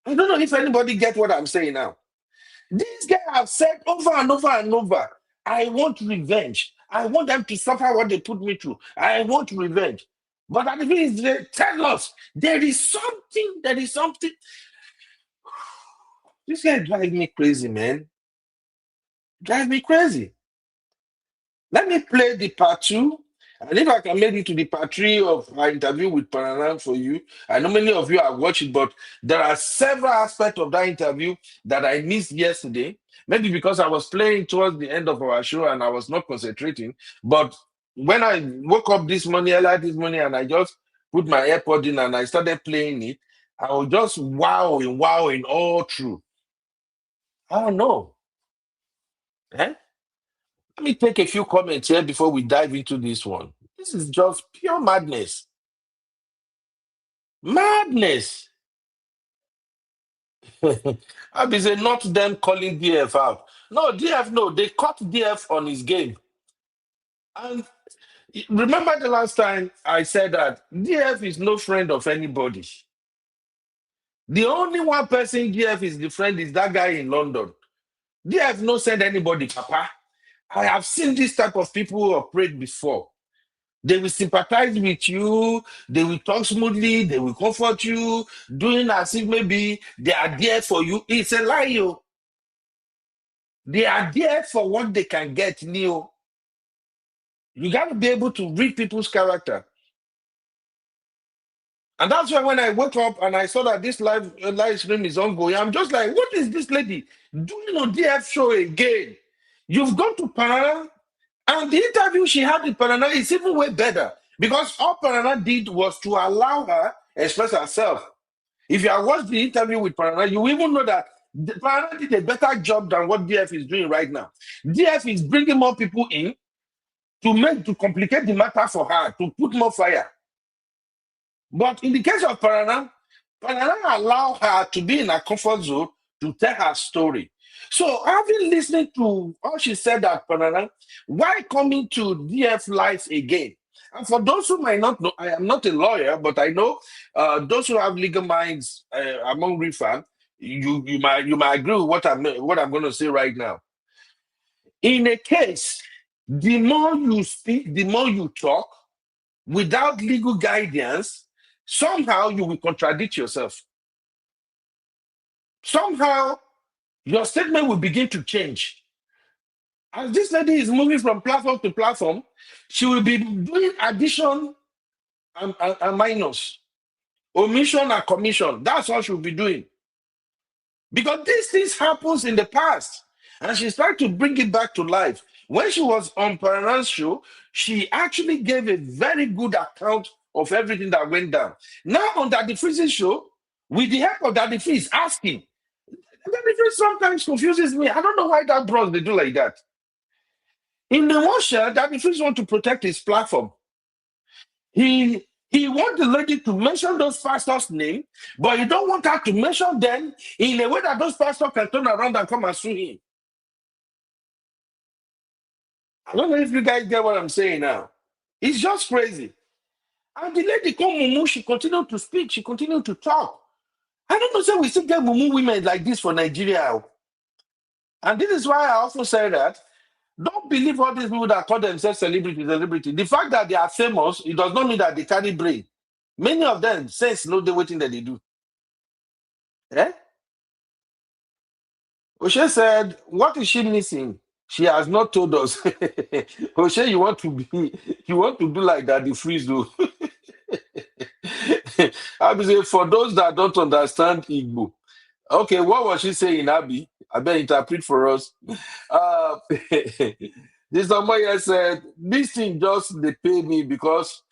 I don't know if anybody gets what I'm saying now. These guys have said over and over, I want revenge. I want them to suffer what they put me through. I want revenge. But at the thing is, they tell us there is something. This guy drives me crazy, man. Drive me crazy. Let me play the part 2. And if I can make it to the part 3 of our interview with Paranam for you, I know many of you have watched it, but there are several aspects of that interview that I missed yesterday. Maybe because I was playing towards the end of our show and I was not concentrating. But when I woke up earlier this morning, and I just put my AirPod in and I started playing it, I was just wowing all through. I don't know. Eh? Let me take a few comments here before we dive into this one. This is just pure madness. Madness. I say not them calling DF out. No, they caught DF on his game. And remember the last time I said that DF is no friend of anybody. The only one person DF is the friend is that guy in London. DF no send anybody, Papa. I have seen this type of people operate before. They will sympathize with you, they will talk smoothly, they will comfort you, doing as if maybe they are there for you. It's a lie, yo. They are there for what they can get, Neo. You got to be able to read people's character. And that's why when I woke up and I saw that this live stream is ongoing, I'm just like, what is this lady doing on DF show again? You've gone to Panama, and the interview she had with Panama is even way better, because all Panama did was to allow her express herself. If you have watched the interview with Panama, you even know that Panama did a better job than what DF is doing right now. DF is bringing more people in to complicate the matter for her, to put more fire. But in the case of Panama allowed her to be in a comfort zone to tell her story. So having listened to all she said at Panama, why coming to DF Live again? And for those who might not know, I am not a lawyer, but I know those who have legal minds among RIFA, you might agree with what I'm going to say right now. In a case, the more you speak, the more you talk, without legal guidance, somehow you will contradict yourself. Somehow your statement will begin to change. As this lady is moving from platform to platform, she will be doing addition and minus, omission and commission. That's what she will be doing. Because these things happens in the past, and she's trying to bring it back to life. When she was on Paran's show, she actually gave a very good account of everything that went down. Now on Daddy Freeze's show, with the help of Daddy Freeze asking, Daddy Freeze sometimes confuses me. I don't know why that bros they do like that. In the motion, Daddy Freeze want to protect his platform. He wants the lady to mention those pastors' name, but he don't want her to mention them in a way that those pastors can turn around and come and sue him. I don't know if you guys get what I'm saying now. It's just crazy. And the lady called Mumu, she continued to speak, she continued to talk. I don't know, so we still get Mumu women like this for Nigeria. And this is why I also say that don't believe all these people that call themselves celebrity. The fact that they are famous, it does not mean that they carry brain. Many of them sense no the waiting that they do. Eh? Oshe said, what is she missing? She has not told us. Oshe, you want to do like that, the freeze though. I would say for those that don't understand Igbo. Okay, what was she saying, Abby? I better interpret for us. This somebody said, this thing just they pay me because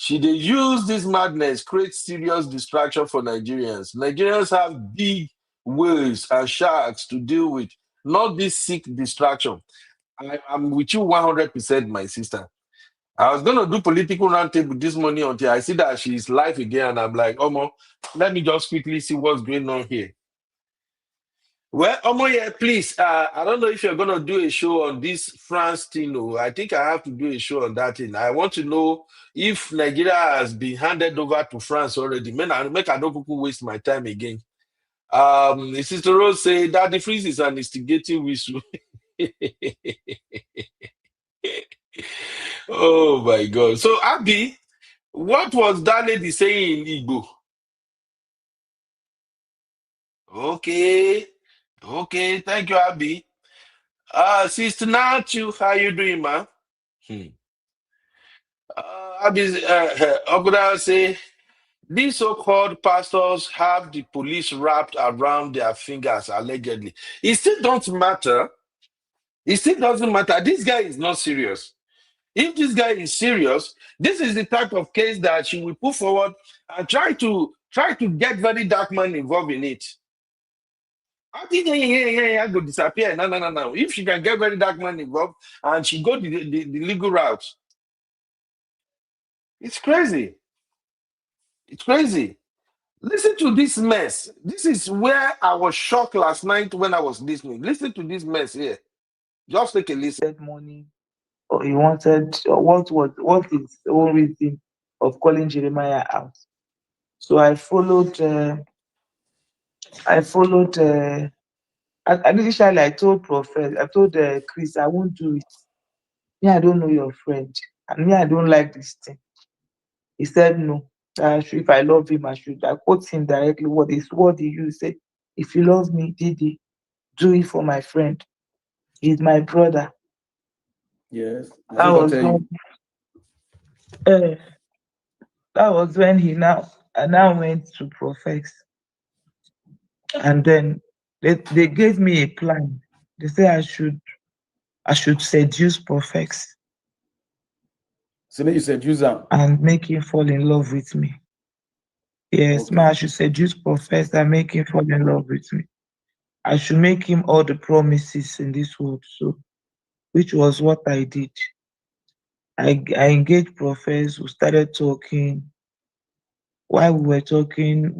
they use this madness, create serious distraction for Nigerians. Nigerians have big whales and sharks to deal with, not this sick distraction. I'm with you 100%, my sister. I was going to do political roundtable this morning until I see that she's live again, and I'm like, Omo, let me just quickly see what's going on here. Well, Omo, yeah, please, I don't know if you're going to do a show on this France thing. I think I have to do a show on that thing. I want to know if Nigeria has been handed over to France already. I don't waste my time again. Sister Rose say that the freeze is an instigating whistle. Oh my God. So Abby, what was that lady saying in Igbo? Okay, thank you, Abby. Sister Nachu, how you doing, man? Abby, Oguda say, these so-called pastors have the police wrapped around their fingers, allegedly. It still don't matter. It still doesn't matter. This guy is not serious. If this guy is serious, this is the type of case that she will put forward and try to get very dark man involved in it. I think I go disappear. No. If she can get very dark man involved and she go the legal route, it's crazy. It's crazy. Listen to this mess. This is where I was shocked last night when I was listening. Listen to this mess here. Just take a listen. Money, or he wanted, or what is the whole reason of calling Jeremiah out? So I followed I followed. Initially, I told Chris, I won't do it. Me, I don't know your friend, and me, I don't like this thing. He said no. If I love him, I should. I quote him directly. What he used? He said, "If you love me, Didi, do it for my friend. He's my brother." Yes. That was when, uh, that was when I now went to profess, and then they gave me a plan. They say I should seduce profess. So then you seduce him and make him fall in love with me. Yes, Okay. man, I should seduce profess and make him fall in love with me. I should make him all the promises in this world. So, which was what I did. I engaged profess. We started talking. While we were talking,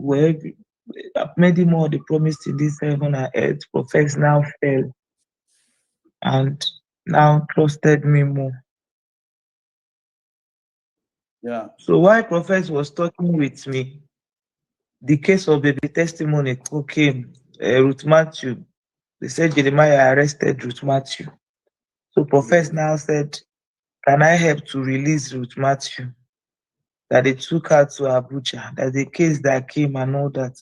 I've made him all the promises in this heaven and earth. Profess now fell and now trusted me more. Yeah. So while profess was talking with me, the case of baby testimony came. Ruth Matthew, they said Jeremiah arrested Ruth Matthew. So Professor now said, can I help to release Ruth Matthew? That they took her to Abuja, that the case that came and all that.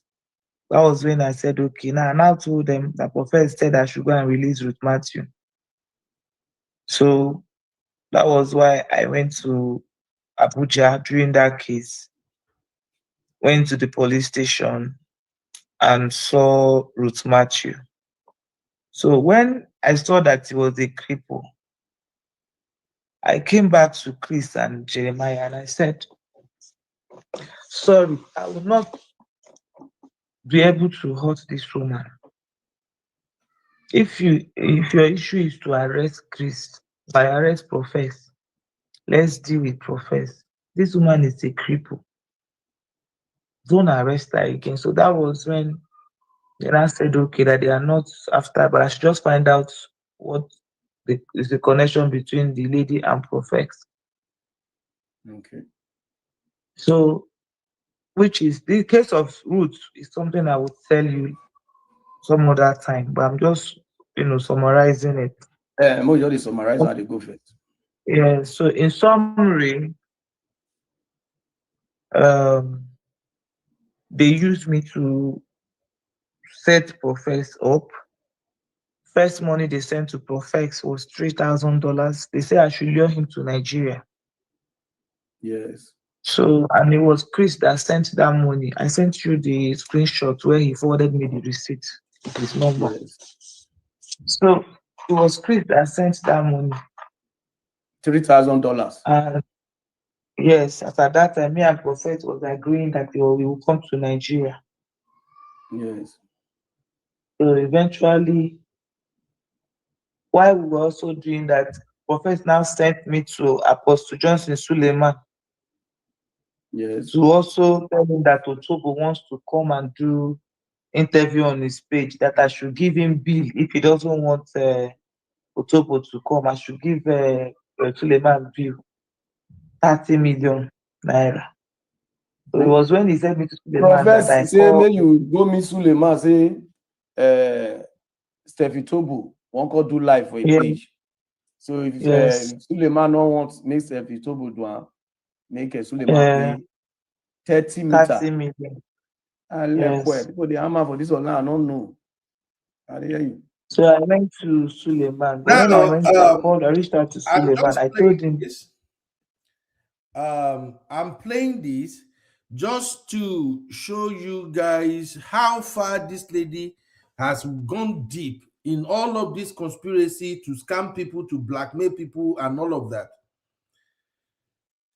That was when I said, okay. Now I now told them that Professor said I should go and release Ruth Matthew. So that was why I went to Abuja during that case. Went to the police station and saw Ruth Matthew. So when I saw that he was a cripple, I came back to Chris and Jeremiah and I said, sorry, I will not be able to hurt this woman. If your issue is to arrest Chris, by arrest Profess, let's deal with Profess. This woman is a cripple. Don't arrest her again. So that was when they now said, okay, that they are not after, but I should just find out what is the connection between the lady and Profess. Okay. So, which is the case of Ruth is something I would tell you some other time, but I'm just summarizing it. More just summarize how they go first. Yeah, so in summary, they used me to set Profess up. First money they sent to Profess was $3,000. They said I should lure him to Nigeria. Yes. So, and it was Chris that sent that money. I sent you the screenshot where he forwarded me the receipt, his number. Yes. So it was Chris that sent that money. $3,000. Yes, at that time, me and Prophet was agreeing that we will come to Nigeria. Yes. So eventually, while we were also doing that, Prophet now sent me to Apostle Johnson Suleiman. Yes. To also tell him that Otobo wants to come and do interview on his page, that I should give him bill if he doesn't want Otobo to come. I should give Suleiman bill 30 million naira. So it was when he said me to Suleiman that I say when you go meet Suleiman, say Steffi Tobo won't go do live for a page. So if Suleiman no wants make Steffi Tobo do make Suleiman pay 30 million. And people they hammer for this one now, I don't know. I hear you. So I went to Suleiman. When I reached out to Suleiman, I told him this. I'm playing this just to show you guys how far this lady has gone deep in all of this conspiracy to scam people, to blackmail people, and all of that.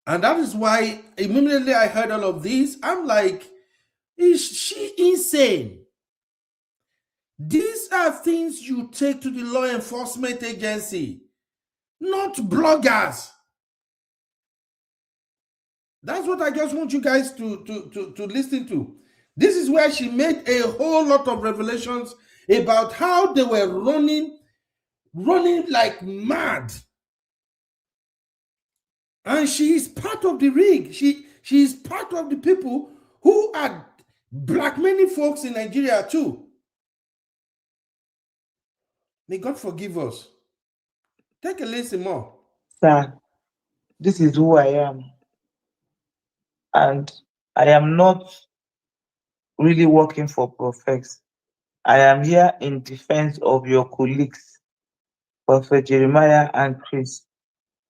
And that is why immediately I heard all of this, I'm like, is she insane? These are things you take to the law enforcement agency, not bloggers. That's what I just want you guys to listen to. This is where she made a whole lot of revelations about how they were running like mad. And she is part of the rig. She is part of the people who are Black many folks in Nigeria too. May God forgive us. Take a listen more. Sir, this is who I am. And I am not really working for Prophet. I am here in defense of your colleagues, Prophet Jeremiah and Chris.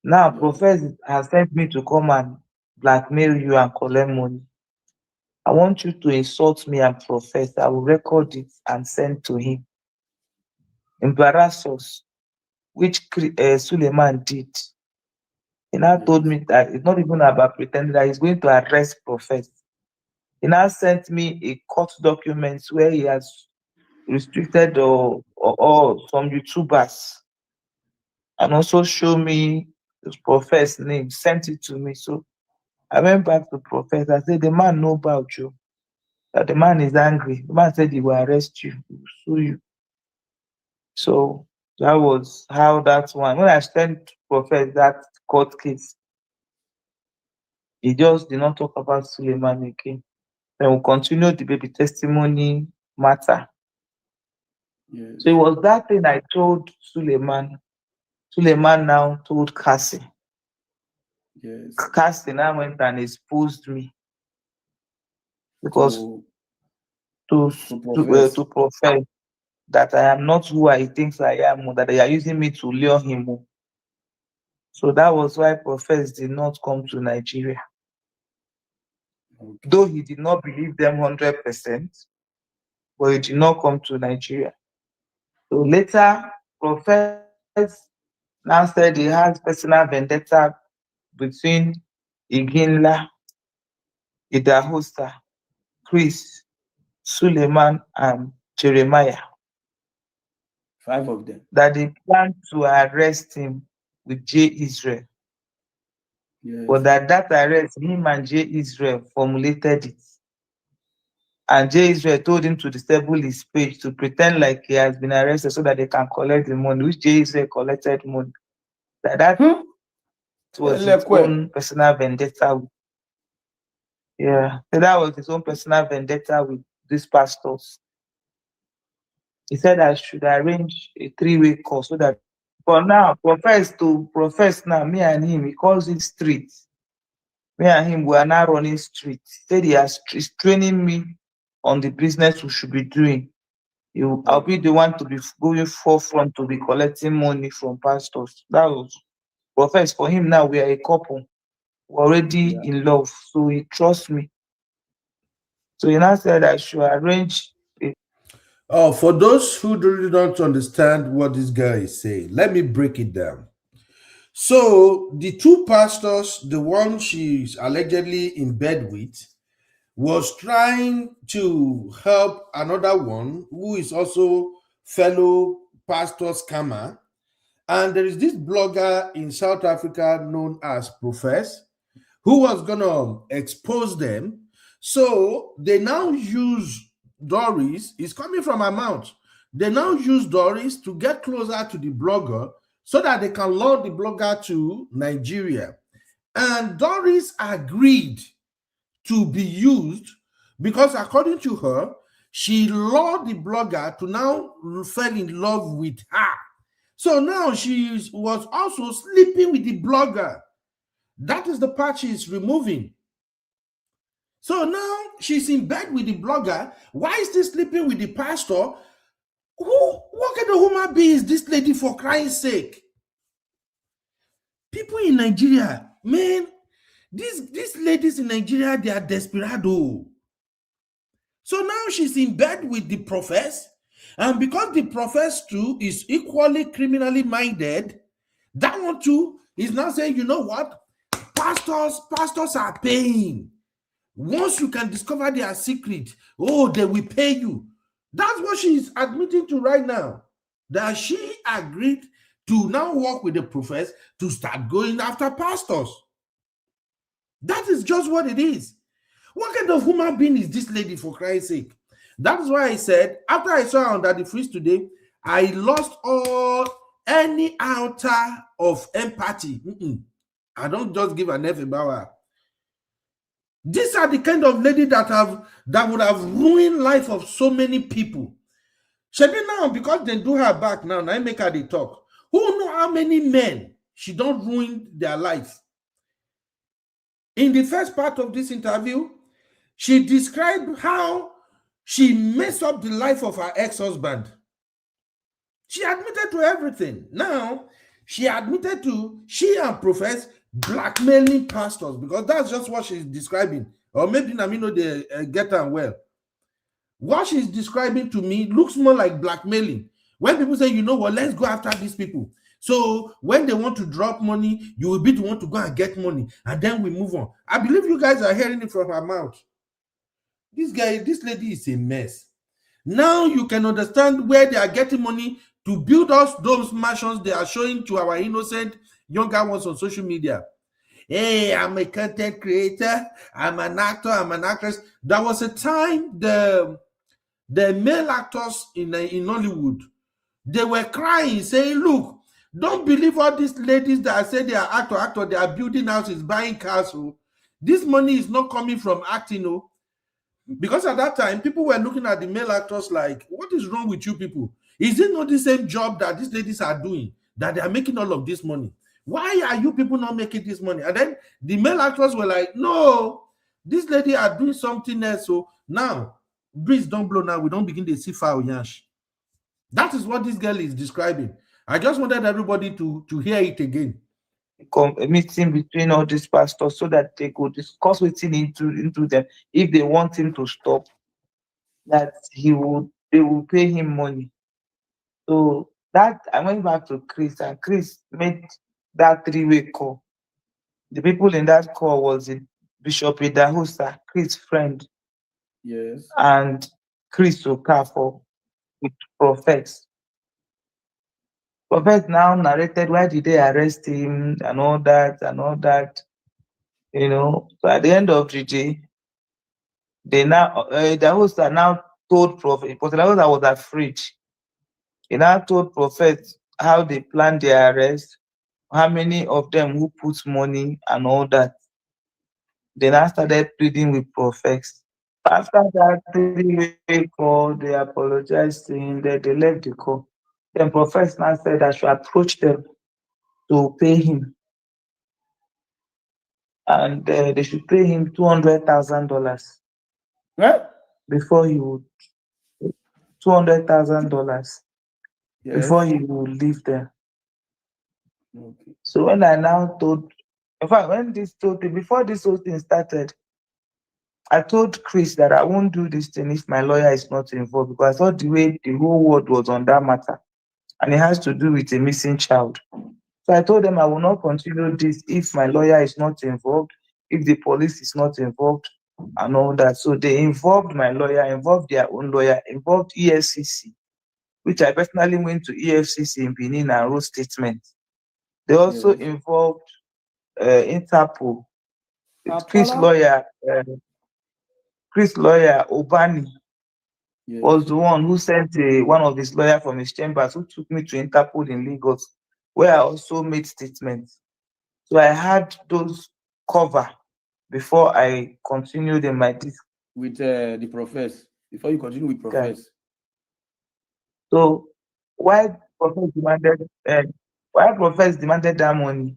Now, Prophet has sent me to come and blackmail you and collect money. I want you to insult me and Prophet. I will record it and send to him. Embarrass us, which Suleiman did. He now told me that it's not even about pretending that he's going to arrest Prophet. He now sent me a court document where he has restricted or some YouTubers, and also show me the Prophet's name, sent it to me. So I went back to Prophet. I said, the man know about you. That the man is angry. The man said he will arrest you, he will sue you. So that was how that one. When I sent Prophet that court case, he just did not talk about Suleiman again. Then we'll continue the baby testimony matter. Yes. So it was that thing I told Suleiman. Suleiman now told Cassie. Yes. Cassie now went and exposed me because to profess that I am not who I think I am, that they are using me to lure him. So that was why Prophet did not come to Nigeria. Okay. Though he did not believe them 100%, but he did not come to Nigeria. So later, Prophet now said he has personal vendetta between Iginla, Idahosa, Chris, Suleiman, and Jeremiah. 5 of them. That they plan to arrest him with J. Israel. Yes. But that arrest, him and J. Israel formulated it. And J. Israel told him to disable his page to pretend like he has been arrested so that they can collect the money, which J. Israel collected money. That was his own personal vendetta. Yeah, so that was his own personal vendetta with these pastors. He said I should arrange a 3-way call so that for now, profess now, me and him, he calls it street. Me and him, we are now running street. He said he's training me on the business we should be doing. I'll be the one to be going forefront to be collecting money from pastors. That was Prophet. For him now, we are a couple. We're already in love, so he trusts me. So he now said I should arrange. For those who really don't understand what this guy is saying, let me break it down. So the 2 pastors, the one she's allegedly in bed with, was trying to help another one who is also fellow pastor scammer. And there is this blogger in South Africa known as Profess, who was going to expose them. So they now use Doris, is coming from her mouth. They now use Doris to get closer to the blogger so that they can lure the blogger to Nigeria. And Doris agreed to be used because, according to her, she lured the blogger to now fall in love with her. So now she was also sleeping with the blogger. That is the part she's removing. So now she's in bed with the blogger. Why is she sleeping with the pastor? What kind of human being is this lady, for crying sake? People in Nigeria, man, these ladies in Nigeria, they are desperado. So now she's in bed with the professor, and because the professor too is equally criminally minded, that one too is now saying, you know what? Pastors are paying. Once you can discover their secret, they will pay you. That's what she's admitting to right now. That she agreed to now work with the professor to start going after pastors. That is just what it is. What kind of human being is this lady, for Christ's sake? That's why I said, after I saw her under the freeze today, I lost any iota of empathy. I don't just give an F about her. These are the kind of lady that would have ruined life of so many people. Shebi now, because they do her back now, I make her the talk. Who know how many men she don't ruin their life? In the first part of this interview, she described how she messed up the life of her ex-husband. She admitted to everything. Now, she admitted to she and Profess blackmailing pastors, because that's just what she's describing. Or maybe Namino they get her well. What she's describing to me looks more like blackmailing. When people say, you know what, let's go after these people. So when they want to drop money, you will be the one to go and get money, and then we move on. I believe you guys are hearing it from her mouth. This lady is a mess. Now you can understand where they are getting money to build us those mansions they are showing to our innocent younger ones on social media. Hey, I'm a content creator, I'm an actor, I'm an actress. There was a time the male actors in Hollywood, they were crying, saying, look, don't believe all these ladies that say they are actor, they are building houses, buying cars. This money is not coming from acting, because at that time, people were looking at the male actors like, what is wrong with you people? Is it not the same job that these ladies are doing, that they are making all of this money? Why are you people not making this money? And then the male actors were like, no, these ladies are doing something else. So now, breeze don't blow now, we don't begin to see foul yash. That is what this girl is describing. I just wanted everybody to hear it again. A meeting between all these pastors so that they could discuss what's into them. If they want him to stop, that they will pay him money. So that I went back to Chris, and Chris made that three-way call. The people in that call was Bishop Idahosa, Chris' friend. Yes. And Chris Okafor with prophets. Prophet now narrated why did they arrest him and all that. So at the end of the day, they now the host now told Prophet, because the host was afraid. He now told Prophet how they planned their arrest, how many of them who put money and all that. They now started pleading with prophets. After that three-way call, they apologized to him, that they left the call. Then prophets now said I should approach them to pay him. And they should pay him $200,000. Right? Before he would $200,000 before he would leave there. Okay. So when I now told, in fact, before this whole thing started, I told Chris that I won't do this thing if my lawyer is not involved, because I thought the way the whole world was on that matter, and it has to do with a missing child. So I told them I will not continue this if my lawyer is not involved, if the police is not involved, and all that. So they involved my lawyer, involved their own lawyer, involved EFCC, which I personally went to EFCC in Benin and wrote statements. They also involved Interpol. Chris' lawyer, Obani, was the one who sent one of his lawyers from his chambers who took me to Interpol in Lagos, where I also made statements. So I had those cover before I continued in my disc. With the profess, before you continue with profess. Okay. So why profess demanded that money,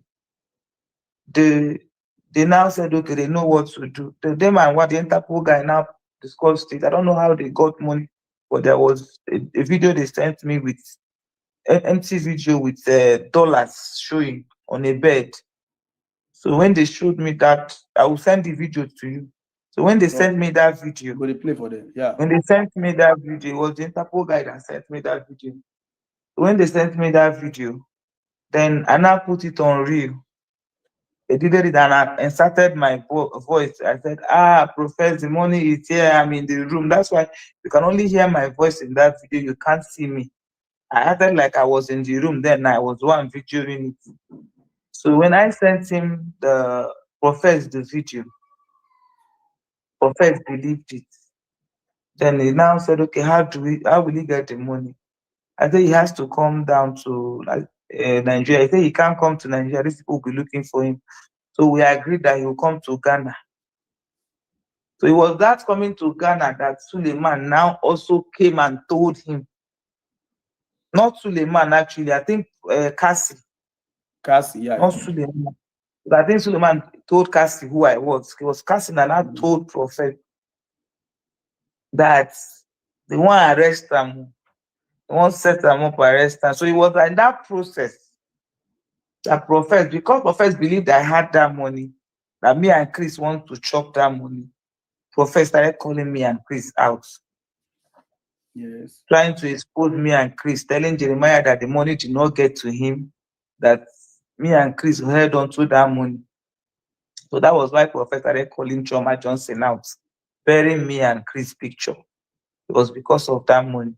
they now said, okay, they know what to do. Them and what the Interpol guy now discussed it. I don't know how they got money, but there was a video they sent me with an empty video with dollars showing on a bed. So when they showed me that, I will send the video to you. So when they sent me that video, go to play for them. Yeah. When they sent me that video, it was the Interpol guy that sent me that video. When they sent me that video, then I now put it on reel. They did it and I inserted my voice. I said, Professor, the money is here, I'm in the room. That's why you can only hear my voice in that video. You can't see me. I acted like I was in the room then. I was one videoing it. So when I sent him the Professor the video, Professor believed it. Then he now said, okay, how will he get the money? I said he has to come down to Nigeria. I said he can't come to Nigeria. These people will be looking for him. So we agreed that he will come to Ghana. So it was that coming to Ghana that Suleiman now also came and told him. Not Suleiman, actually, I think Cassie. Cassie, yeah. Not Suleiman. But I think Suleiman told Cassie who I was. It was Cassie that I told Prophet that they want to arrest them. They want to set them up, arrest them. So it was like that process that Prophet, because Prophet believed I had that money, that me and Chris want to chop that money, Prophet started calling me and Chris out. Yes. Trying to expose me and Chris, telling Jeremiah that the money did not get to him, that me and Chris held on to that money. So that was why Prophet started calling Choma Johnson out, burying me and Chris' picture. It was because of that money.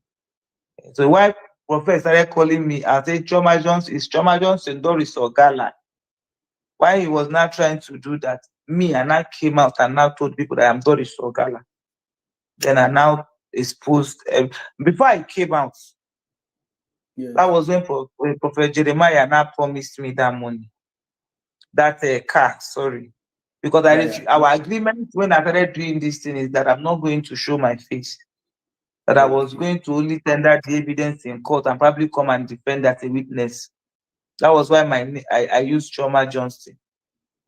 So why Prophet started calling me, I said, Choma Johnson, is Choma Johnson, Doris, or Ohala? Why he was not trying to do that, me and I came out and now told people that I'm Doris or Ohala. Then I now exposed, before I came out, yes. That was when Prophet Jeremiah now promised me that money, that car, sorry. Because our agreement when I started doing this thing is that I'm not going to show my face. That I was going to only tender the evidence in court and probably come and defend as a witness. That was why I used Choma Johnson.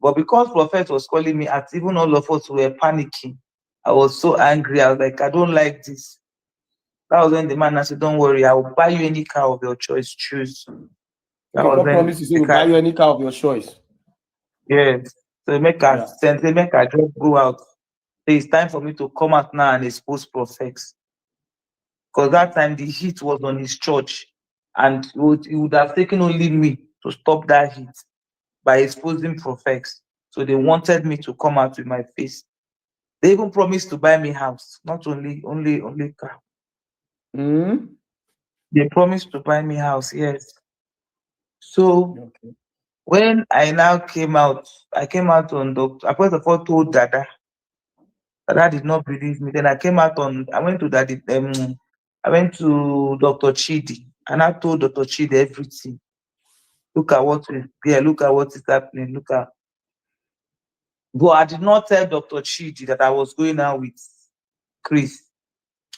But because Prophet was calling me out, even all of us were panicking. I was so angry. I was like, I don't like this. That was when the man said, don't worry, I will buy you any car of your choice. Choose. That was promise you will buy you any car of your choice. Yes. So make a sense, make a job go out. So it's time for me to come out now and expose Prophets. Because that time the heat was on his church. And it would have taken only me to stop that heat by exposing Prophets. So they wanted me to come out with my face. They even promised to buy me house, not only car. Mm-hmm. They promised to buy me house, yes. So when I now came out, I came out on Doctor. I first of all told Dada. Dada did not believe me. Then I came out on. I went to Daddy. I went to Dr. Chidi, and I told Dr. Chidi everything. Look at what is there. Look at what is happening. Look at. But I did not tell Dr. Chidi that I was going out with Chris.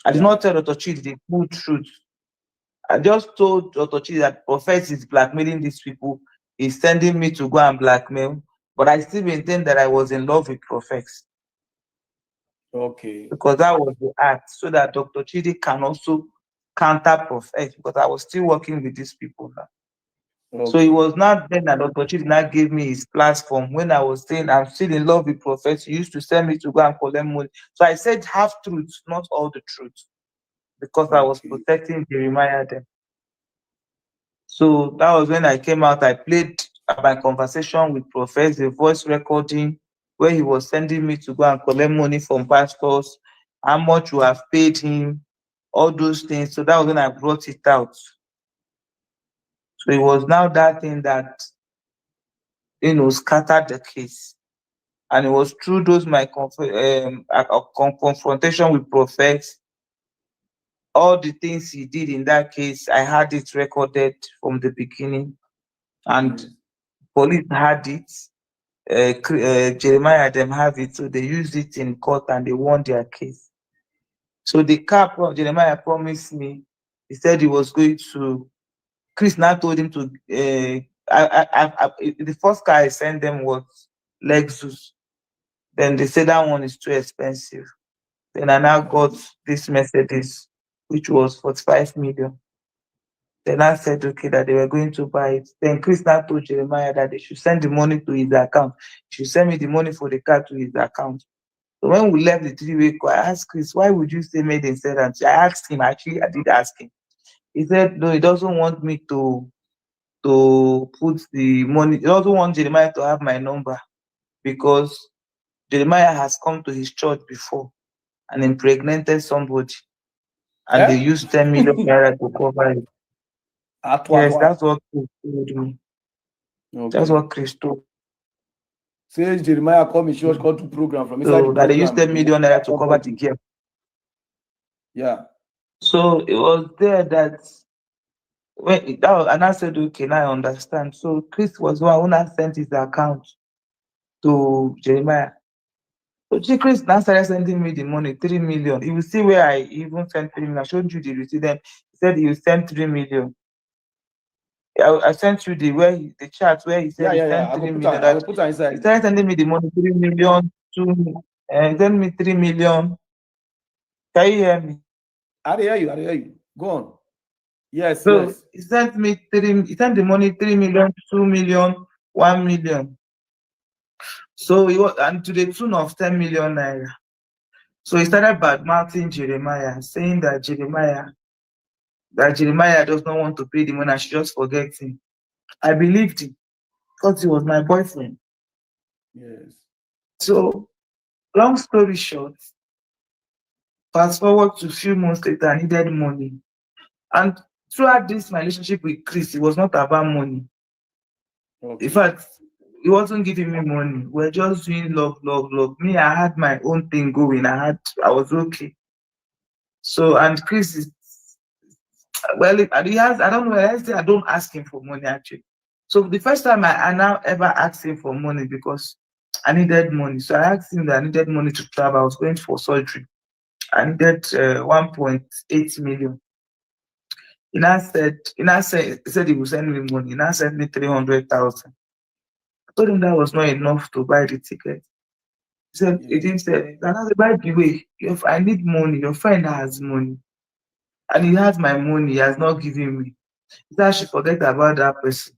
I did not tell Dr. Chidi the full truth. I just told Dr. Chidi that Prophet is blackmailing these people. He's sending me to go and blackmail. But I still maintain that I was in love with Prophet. Okay. Because that was the act, so that Dr. Chidi can also counter Prophet, because I was still working with these people now. Okay. So it was not then that Dr. Chidi now gave me his platform when I was saying I'm still in love with Prophet. He used to send me to go and collect money. So I said half truth, not all the truth, because I was protecting Jeremiah then. So that was when I came out. I played my conversation with Prophet, the voice recording, where he was sending me to go and collect money from pastors, how much you have paid him, all those things. So that was when I brought it out. So it was now that thing that, scattered the case. And it was through those my confrontation with Prophet, all the things he did in that case, I had it recorded from the beginning. And police had it. Jeremiah them have it, so they used it in court and they won their case. So the car Jeremiah promised me, he said he was going to. Chris now told him to. The first car I sent them was Lexus. Then they said that one is too expensive. Then I now got this Mercedes, which was 45 million. Then I said, okay, that they were going to buy it. Then Chris now told Jeremiah that they should send the money to his account. He should send me the money for the car to his account. So when we left the 3-way call, I asked Chris, why would you say made in sentence? I asked him, actually, I did ask him. He said, no, he doesn't want me to put the money. He doesn't want Jeremiah to have my number because Jeremiah has come to his church before and impregnated somebody. And they used 10 million naira to cover it. Yes, that's what Chris told me. Okay. That's what Chris told. Says Jeremiah come in church, come to program from inside so that they used 10 million naira to cover the gap. Yeah. So it was there that and I said, okay, now I understand. So Chris was one who sent his account to Jeremiah. So Chris now started sending me the money, 3 million. You will see where I even sent 3 million. I showed you the receipt. Then he said he will send 3 million. I sent you the chart where he said he sent 3 million. I will put her inside. He started sending me the money, 3 million, 2 send me 3 million. Can you hear me? I hear you. Go on. Yes, so yes. He sent the money 3 million, 2 million, 1 million. So he was, and to the tune of 10 million naira. So he started badmouthing Jeremiah, saying that Jeremiah does not want to pay the money, I should just forget him. I believed him because he was my boyfriend. Yes. So, long story short, fast forward to a few months later, I needed money. And throughout this my relationship with Chris, it was not about money. Okay. In fact, he wasn't giving me money. We're just doing love. Me, I had my own thing going. I was okay. So, and Chris is, well, he has, I don't know, I don't ask him for money actually. So the first time I now ever asked him for money because I needed money. So I asked him that I needed money to travel. I was going for surgery. I needed 1.8 million. He said he would send me money. He now sent me 300,000. I told him that was not enough to buy the ticket. He said, he didn't say, by the way, if I need money, your friend has money. And he has my money, he has not given me. He said I should forget about that person.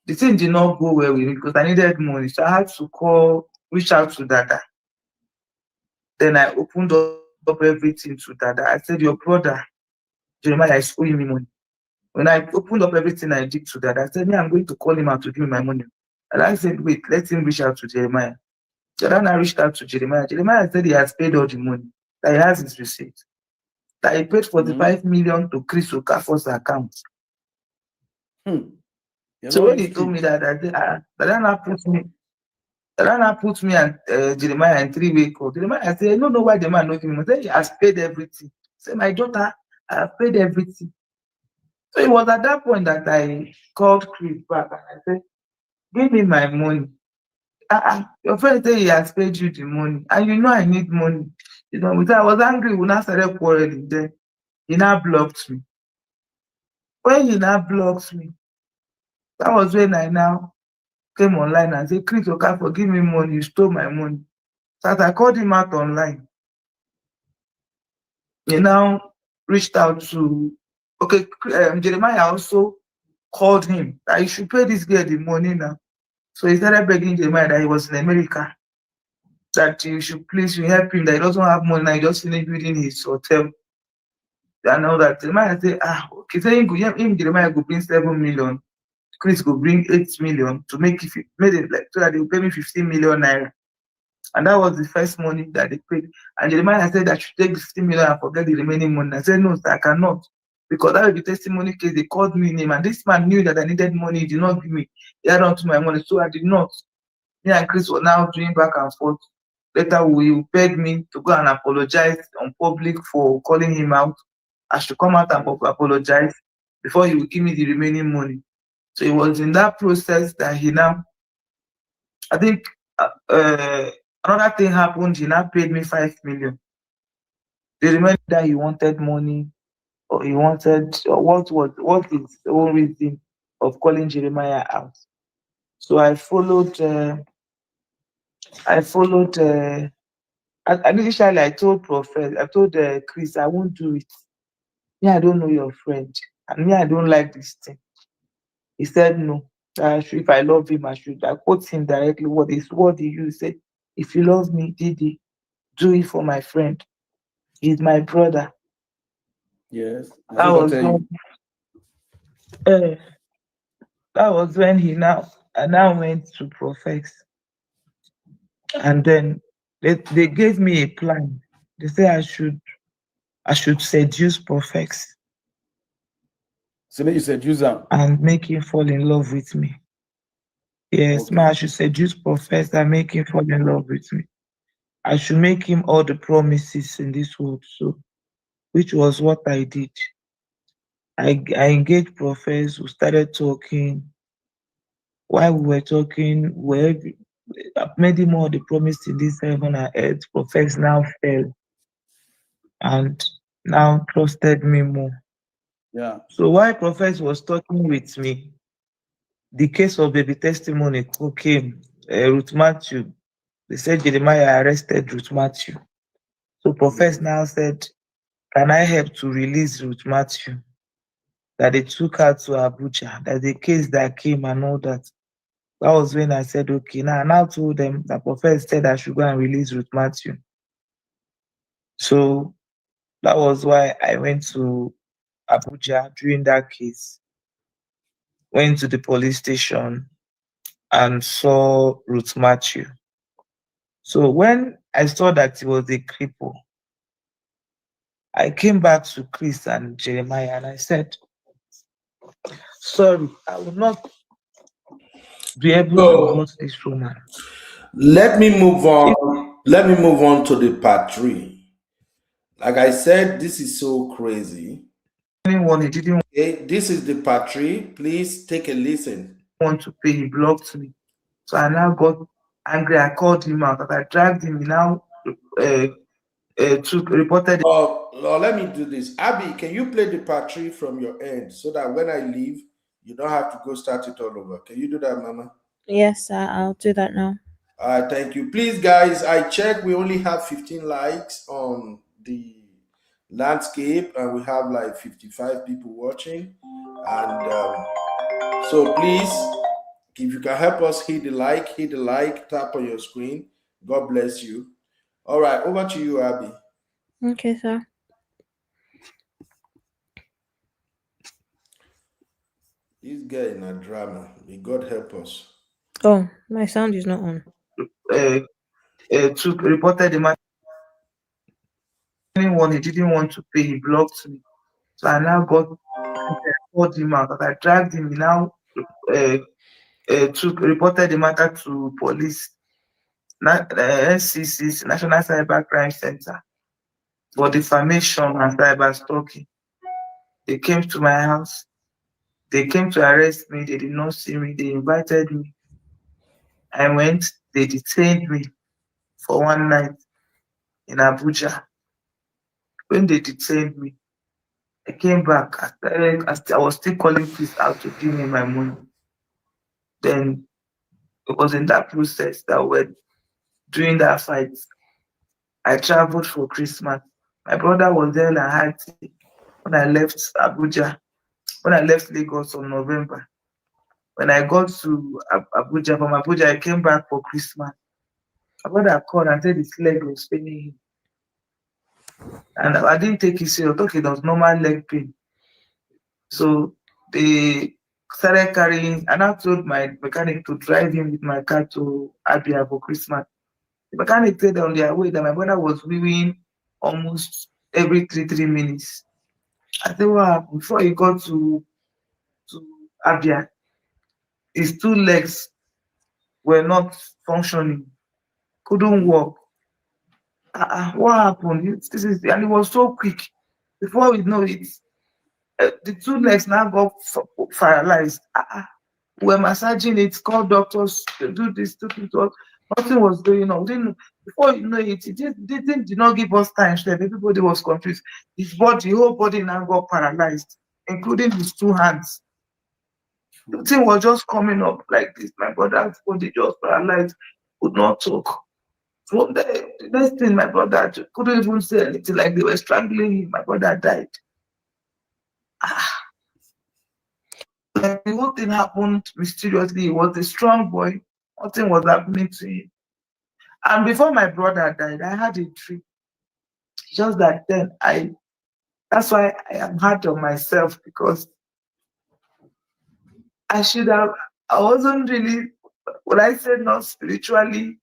The thing did not go well with me because I needed money. So I had to reach out to Dada. Then I opened up everything to Dada. I said, your brother, Jeremiah, is owing me money. When I opened up everything I did to Dada, I said, I'm going to call him out to give me my money. And I said, wait, let him reach out to Jeremiah. So then I reached out to Jeremiah. Jeremiah said he has paid all the money, that he has his receipt. That he paid 45 million to Chris Okafor's account. So when he told me that Dada put me and Jeremiah in three-way call. Jeremiah said, I don't know why the man not giving me. He has paid everything. Say, my daughter, I have paid everything. So it was at that point that I called Chris back and I said, give me my money. Your friend said he has paid you the money, and you know I need money. You know, I was angry when I started quarreling. Then he now blocked me. When he now blocked me, that was when I now came online and said, Chris Okafor, give me money, you stole my money. So as I called him out online, he now reached out to, Jeremiah also called him that you should pay this girl the money now. So he started begging Jeremiah that he was in America, that you should please help him, that he doesn't have money now, he just finished building his hotel. And all that. Jeremiah said, okay, so him Jeremiah go bring 7 million, Chris go bring 8 million to make it like so that they will pay me 15 million naira. And that was the first money that they paid. And Jeremiah said I should take the 15 million and forget the remaining money. I said, no, sir, I cannot. Because that will be testimony case. They called me name, and this man knew that I needed money. He did not give me. He had on to my money, so I did not. Me and Chris were now doing back and forth. Later, he begged me to go and apologize on public for calling him out. I should come out and apologize before he would give me the remaining money. So it was in that process that he now, I think, another thing happened. He now paid me 5 million. They remember that he wanted money, or he wanted, or what is the whole reason of calling Jeremiah out. So I followed. Initially, I told Chris, I won't do it. Me, I don't know your friend, and me, I don't like this thing. He said no. If I love him, I quote him directly. What he used? He said, if you love me, Didi, do it for my friend. He's my brother. Yes. That was when I now went to profess. And then they gave me a plan. They say I should seduce Profex. So you seduce him and make him fall in love with me. Yes, okay. I should seduce Profex and make him fall in love with me. I should make him all the promises in this world. So, which was what I did. I engaged Profex. We started talking. While we were talking, we many more they promised in this heaven and earth. Prophets now fell and now trusted me more. Yeah. So while prophets was talking with me, the case of baby testimony came. Ruth Matthew, they said Jeremiah arrested Ruth Matthew. So prophets now said, can I help to release Ruth Matthew? That they took her to Abuja, that the case that came and all that. That was when I said, okay, now I now told them that prophet said I should go and release Ruth Matthew. So that was why I went to Abuja during that case. Went to the police station and saw Ruth Matthew. So when I saw that he was a cripple, I came back to Chris and Jeremiah and I said, sorry, I will not be able to hurt this woman. Let me move on. Let me move on to the part 3. Like I said, this is so crazy. Okay, this is the part 3. Please take a listen. Want to pay, he blocked me. So I now got angry. I called him out. I dragged him. He now reported. Let me do this. Abby, can you play the part 3 from your end so that when I leave, you don't have to go start it all over? Can you do that, Mama? Yes, I'll do that now. Thank you. Please, guys, I checked. We only have 15 likes on the landscape, and we have like 55 people watching. And so please, if you can help us hit the like, tap on your screen. God bless you. All right, over to you, Abby. Okay, sir. This guy in a drama. May God help us. Oh, my sound is not on. Reported the man. Anyone he didn't want to pay, he blocked me. So I now called him out. I dragged him. He now reported the matter to police, NCC, National Cyber Crime Center, for defamation and cyber stalking. They came to my house. They came to arrest me. They did not see me. They invited me. I went. They detained me for one night in Abuja. When they detained me, I came back. I was still calling police out to give me my money. Then it was in that process that during that fight, I traveled for Christmas. My brother was there in Haiti when I left Abuja, when I left Lagos on November. When I got to Abuja, from Abuja, I came back for Christmas. My brother called and said his leg was paining him. And I didn't take it serious. I thought it was normal leg pain. So they started carrying, and I told my mechanic to drive him with my car to Abia for Christmas. The mechanic said on their way that my brother was weeing almost every 3 minutes. I said, well, before he got to Abia, his 2 legs were not functioning, couldn't walk. What happened? And it was so quick. Before we know it, the 2 legs now got paralyzed. We were massaging it, called doctors to do this, to do that. Nothing was going on. Before you know it, did not give us time. Everybody was confused. His whole body now got paralyzed, including his 2 hands. The thing was just coming up like this. My brother's body just paralyzed, could not talk. From the next thing, my brother couldn't even say anything, like they were strangling him. My brother died. The whole thing happened mysteriously. He was a strong boy. Nothing was happening to him. And before my brother died, I had a dream. Just that then, that's why I am hard on myself, because I wasn't really, would I say, not spiritually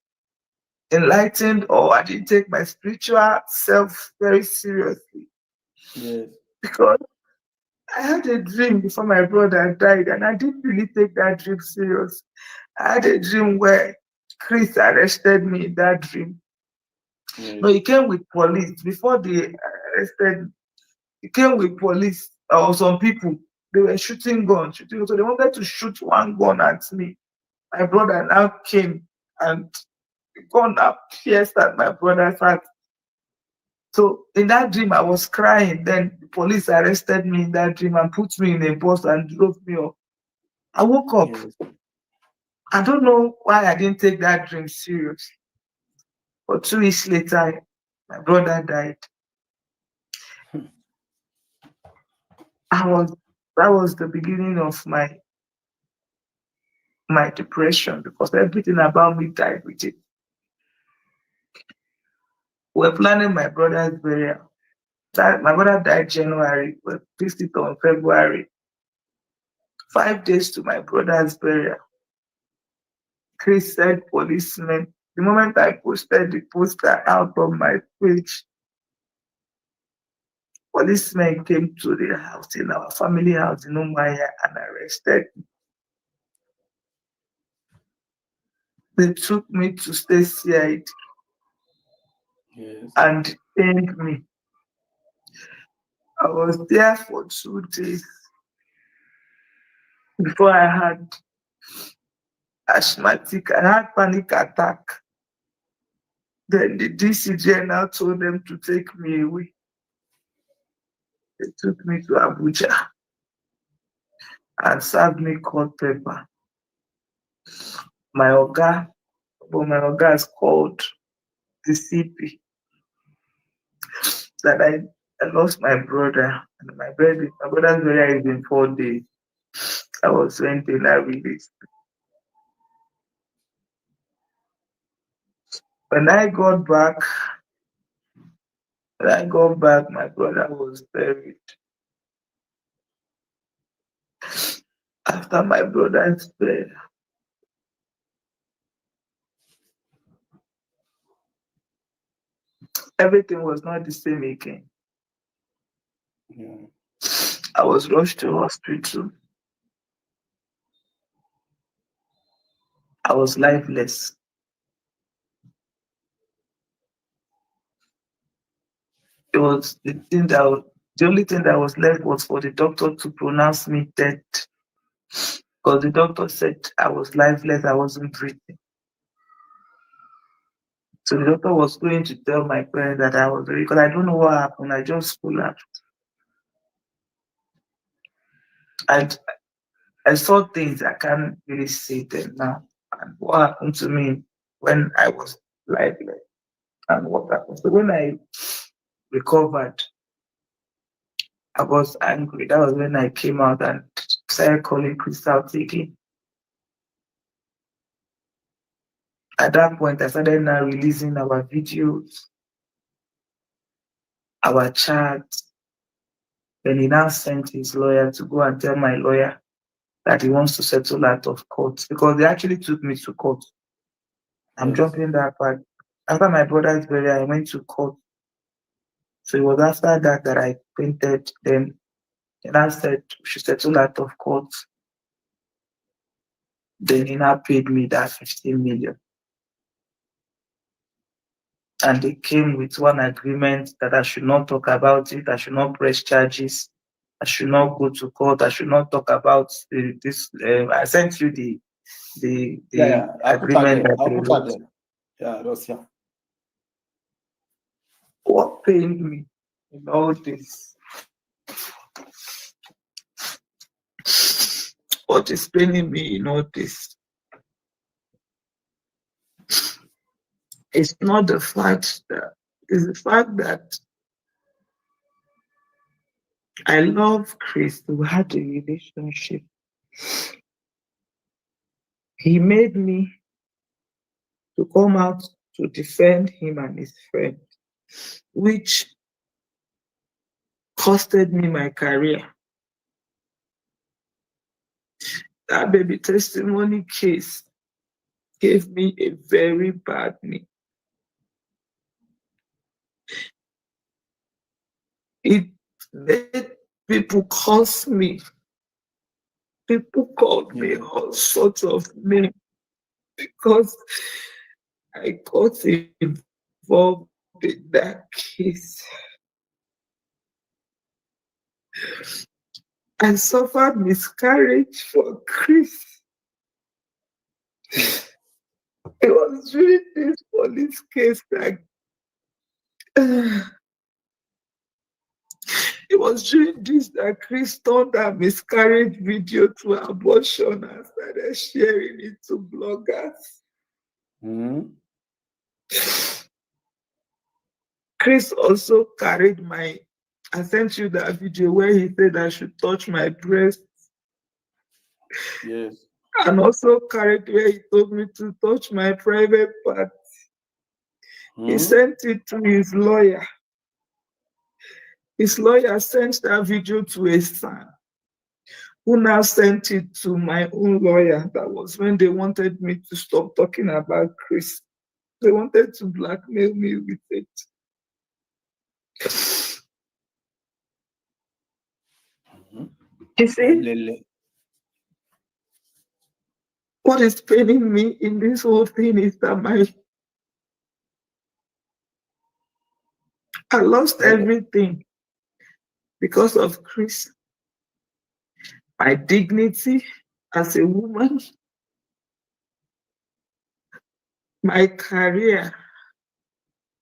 enlightened, or I didn't take my spiritual self very seriously. Yes. Because I had a dream before my brother died, and I didn't really take that dream serious. I had a dream where Chris arrested me in that dream. Yes. No, he came with police. Before they arrested me, he came with police or some people. They were shooting guns. So they wanted to shoot one gun at me. My brother now came and gone up pierced at my brother's heart. So in that dream, I was crying. Then the police arrested me in that dream and put me in a bus and drove me up. I woke up. Yes. I don't know why I didn't take that dream serious. But 2 weeks later, my brother died. That was the beginning of my depression, because everything about me died with it. We're planning my brother's burial. My brother died January, we fixed it on February. 5 days to my brother's burial. Chris said policemen. The moment I posted the poster out on my page, policemen came to the house, in our family house in Umaya, and arrested me. They took me to state CID. Yes. And detained me. I was there for 2 days before I had asthmatic. I had panic attack. Then the DCJ now told them to take me away. They took me to Abuja and served me court paper. My oga is called the CP that I lost my brother, and my brother's burial is in 4 days. I was went in that release. When I got back, my brother was buried. After my brother's burial, everything was not the same again. Yeah. I was rushed to hospital. I was lifeless. It was the only thing that was left was for the doctor to pronounce me dead. Because the doctor said I was lifeless, I wasn't breathing. So the doctor was going to tell my parents that I was ready, because I don't know what happened. I just collapsed. I saw things I can't really see them now. And what happened to me when I was lifeless, and what happened. So when I recovered, I was angry. That was when I came out and started calling Crystal taking. At that point, I started now releasing our videos, our chats. Then he now sent his lawyer to go and tell my lawyer that he wants to settle out of court, because they actually took me to court. I'm jumping that part. After my brother's burial, I went to court. So it was after that I printed. Then he now said we should settle out of court. Then he now paid me that 15 million. And they came with one agreement that I should not talk about it, I should not press charges, I should not go to court, I should not talk about this. I sent you the agreement that they wrote. Yeah. What pained me in all this? What is paining me in all this? It's not the fact that, it's the fact that I love Chris. We had a relationship. He made me to come out to defend him and his friend, which costed me my career. That baby testimony case gave me a very bad name. It made people curse me. People called me all sorts of names because I got involved in that case. I suffered miscarriage for Chris. It was during this police case that it was during this that Chris turned that miscarriage video to abortion and started sharing it to bloggers. Chris also carried I sent you that video where he said I should touch my breast. Yes. And also carried where he told me to touch my private part. He sent it to his lawyer. His lawyer sent that video to his son, who now sent it to my own lawyer. That was when they wanted me to stop talking about Chris. They wanted to blackmail me with it. You see? What is paining me in this whole thing is that I lost everything because of Chris. My dignity as a woman, my career.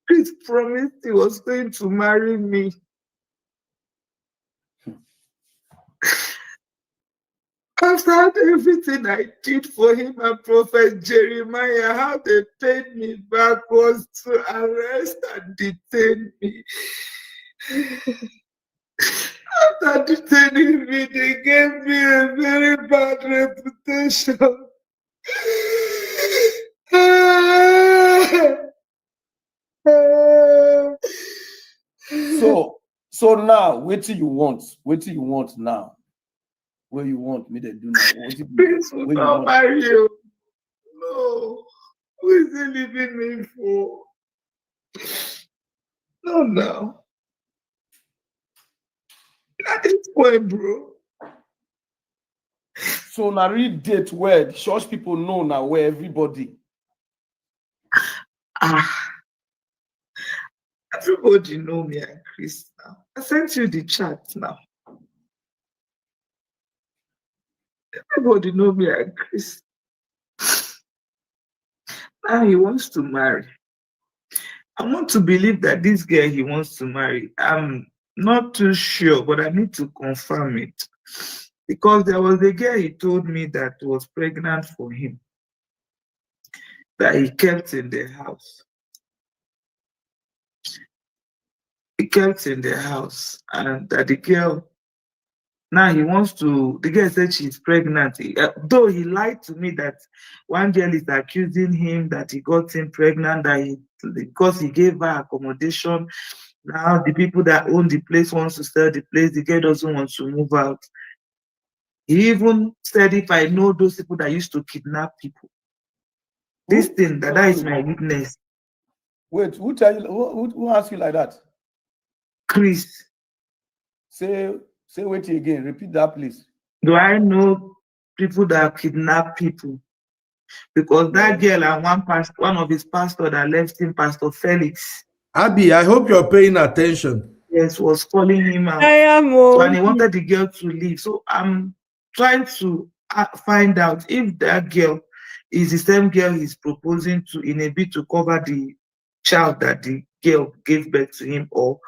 Chris promised he was going to marry me. After everything I did for him and Prophet Jeremiah, how they paid me back was to arrest and detain me. After detaining me, they gave me a very bad reputation. So now, what do you want? What do you want now? What you want me to do now? Please will not marry you. No. Who is he leaving me for? No, no. At this point, bro. So now read date where the church people know now where everybody. Everybody know me and Chris now. I sent you the chat now. Everybody know me and Chris. Now he wants to marry. I want to believe that this girl he wants to marry. I'm not too sure, but I need to confirm it. Because there was a girl he told me that was pregnant for him, that he kept in the house. He kept in the house, and that the girl, now he wants to, the girl said she's pregnant. Though he lied to me that one girl is accusing him that he got him pregnant, because he gave her accommodation. Now the people that own the place wants to sell the place, the girl doesn't want to move out. He even said, if I know those people that used to kidnap people, this thing, that is my witness. Wait, who tell you? Who asked you like that? Chris. Say wait again. Repeat that, please. Do I know people that kidnap people? Because that girl and one of his pastors that left him, Pastor Felix. Abby, I hope you're paying attention. Yes, was calling him out. I am. So, and he wanted the girl to leave. So I'm trying to find out if that girl is the same girl he's proposing to in a bid to cover the child that the girl gave birth to him, or.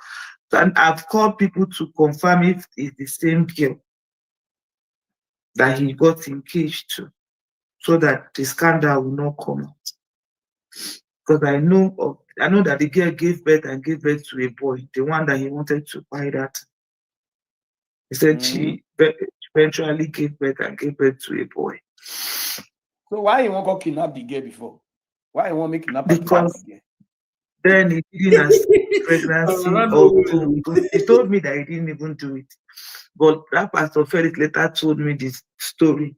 And I've called people to confirm if it's the same girl that he got engaged to, so that the scandal will not come out. Because I know that the girl gave birth to a boy, the one that he wanted to buy that. He said she eventually gave birth to a boy. So why you won't go kidnap the girl before? Why you won't make kidnap? Because then he didn't accept pregnancy. He told me that he didn't even do it. But that Pastor Felix later told me this story.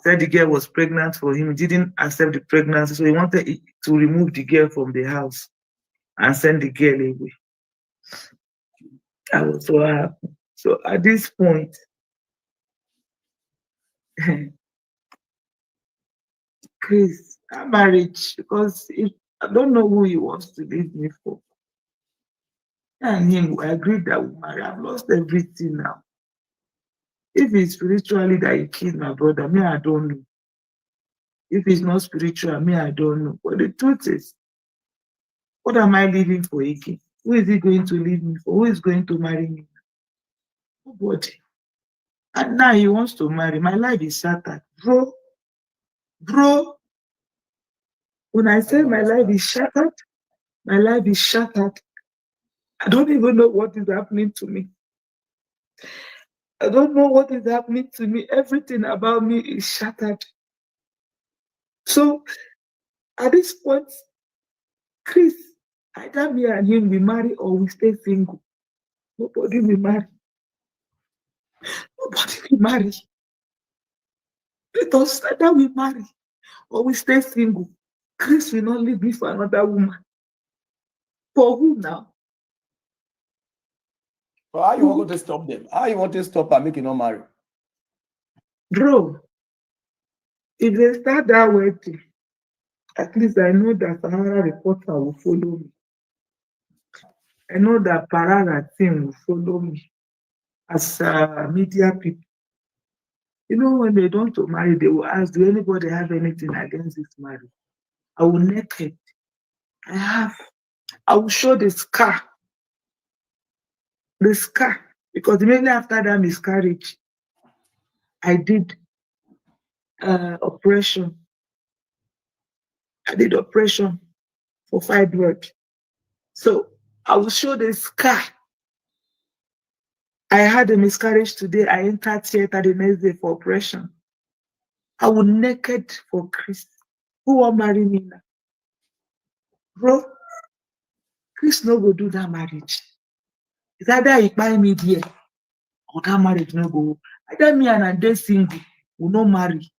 Said the girl was pregnant for him. He didn't accept the pregnancy, so he wanted to remove the girl from the house and send the girl away. I was so happy. So at this point, Chris, I'm married because I don't know who he wants to leave me for. And him, I agreed that we marry. I've lost everything now. If it's spiritually that he killed my brother, me, I don't know. If it's not spiritual, me, I don't know. But the truth is, what am I living for again? Who is he going to leave me for? Who is going to marry me? Nobody. And now he wants to marry. My life is shattered. Bro, when I say my life is shattered, my life is shattered. I don't even know what is happening to me. I don't know what is happening to me. Everything about me is shattered. So at this point, Chris, either me and him we marry or we stay single. Nobody will marry. Nobody will marry. Let us either we marry or we stay single. Chris will not leave me for another woman. For who now? So how you want to stop them? How you want to stop and make you not marry? Bro, if they start that wedding, at least I know that Sahara reporter will follow me. I know that Parara team will follow me as media people. You know, when they don't to marry, they will ask, do anybody have anything against this marriage? I will naked. I will show the scar. The scar. Because immediately after that miscarriage, I did operation. I did operation for fibroid. So I will show the scar. I had a miscarriage today. I entered theater the next day for operation. I will naked for Chris. Who will marry me now? Bro, Chris no go do that marriage. It's either he buy me there or that marriage no go. Either me and Ade single will not marry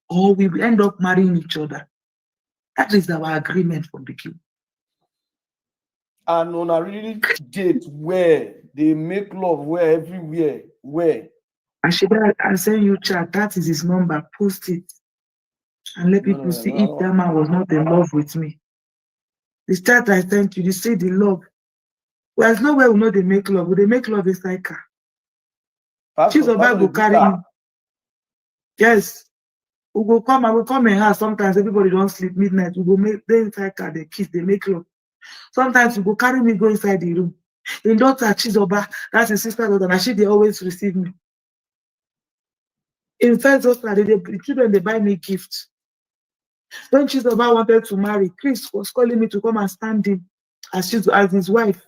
or we will end up marrying each other. That is our agreement from the beginning. And on a really date where they make love, where everywhere, where. I send you chat, that is his number, post it. And let people see if that man was not in love with me. The chat I sent you, you say the love. Well, there's nowhere we know they make love. Will they make love inside car? She's about to carry me. Yes. We will come, I will come in house. Sometimes everybody don't sleep midnight. We go make them inside car, they kiss, they make love. Sometimes you go carry me, go inside the room. In daughter, Chizoba, that's his sister daughter, and she they always receive me. In first daughter, the children they buy me gifts. When Chizoba wanted to marry, Chris was calling me to come and stand in as his wife.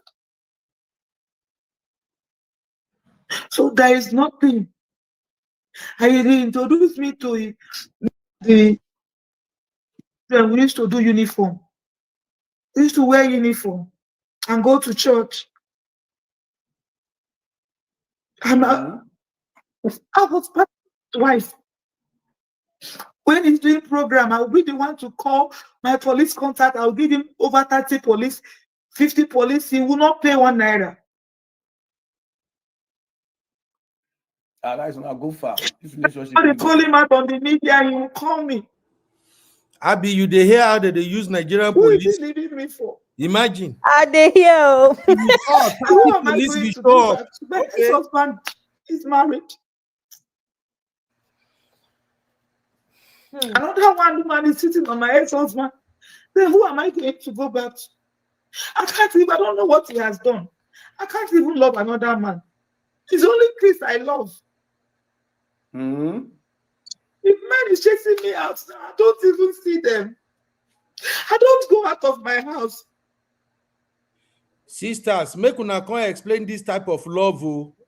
So there is nothing. He introduced me to the when we used to do uniform. We used to wear uniform and go to church. And I was part of his wife. When he's doing program, I'll be the one to call my police contact. I'll give him over 30 police, 50 police. He will not pay 1 naira. That's not go far. They call him out on the media, he will call me. Abi, you they hear how they use Nigerian police? Who is he leaving me for? Imagine. They hear. Who am I going to do that? But his husband is married. Another woman is sitting on my ex-husband. Then who am I going to go back to? I don't know what he has done. I can't even love another man. It's only Chris I love. If man is chasing me out, I don't even see them. I don't go out of my house. Sisters, make una come explain this type of love.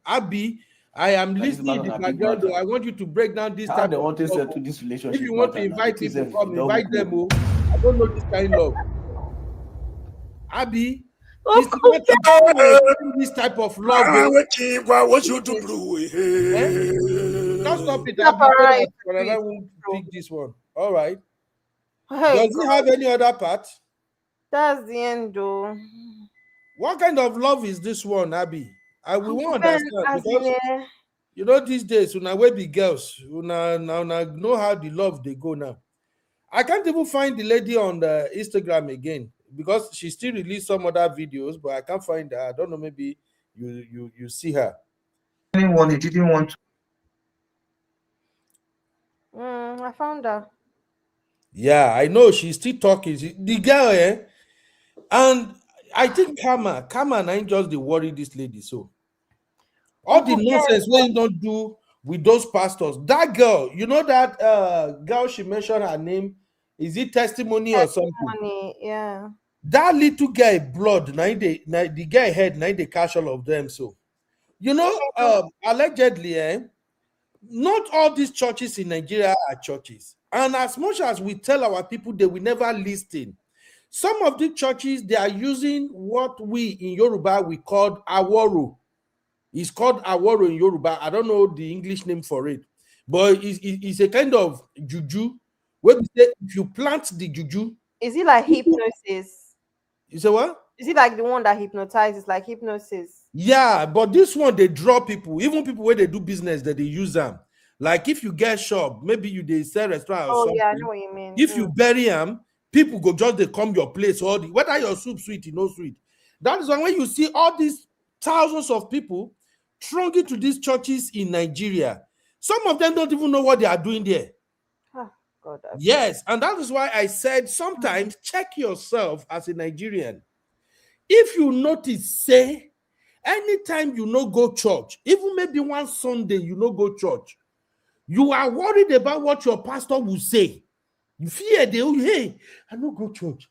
Abi, I am listening in the background. I want you to break down this type of love. This relationship. If you want to invite people, come invite them. I don't know this kind of love. Abi, this type of love. What you do, blue? Don't stop it. I won't pick this one. All right. Does he have any other part? That's the end, though. What kind of love is this one, Abi? We won't understand because you know these days, when I will be girls, now know how the love they go now. I can't even find the lady on the Instagram again because she still released some other videos, but I can't find her. I don't know. Maybe you see her. Anyone he didn't want to. I found her. Yeah, I know she's still talking. The girl, and I think Karma and I just the worry this lady. So all the nonsense we don't do with those pastors. That girl, you know that girl, she mentioned her name. Is it testimony or something? Yeah. That little guy blood, the guy head, now they catch all of them. So you know, allegedly, not all these churches in Nigeria are churches. And as much as we tell our people they will never listen, some of the churches, they are using what we in Yoruba we called aworo. It's called aworo in Yoruba. I don't know the English name for it, but it's a kind of juju where we say if you plant the juju. Is it like hypnosis? You say what? Is it like the one that hypnotizes, like hypnosis? Yeah, but this one they draw people, even people where they do business that they use them. Like if you get shop, maybe you they sell restaurant or something. Yeah, I know what you mean. If you bury them, people go just they come your place or whether your soup sweet, you know sweet. That is why when you see all these thousands of people thronging to these churches in Nigeria, some of them don't even know what they are doing there. God, yes, and that is why I said sometimes check yourself as a Nigerian. If you notice, say, anytime you no go church, even maybe one Sunday you no go church, you are worried about what your pastor will say. You fear hey, I no go church.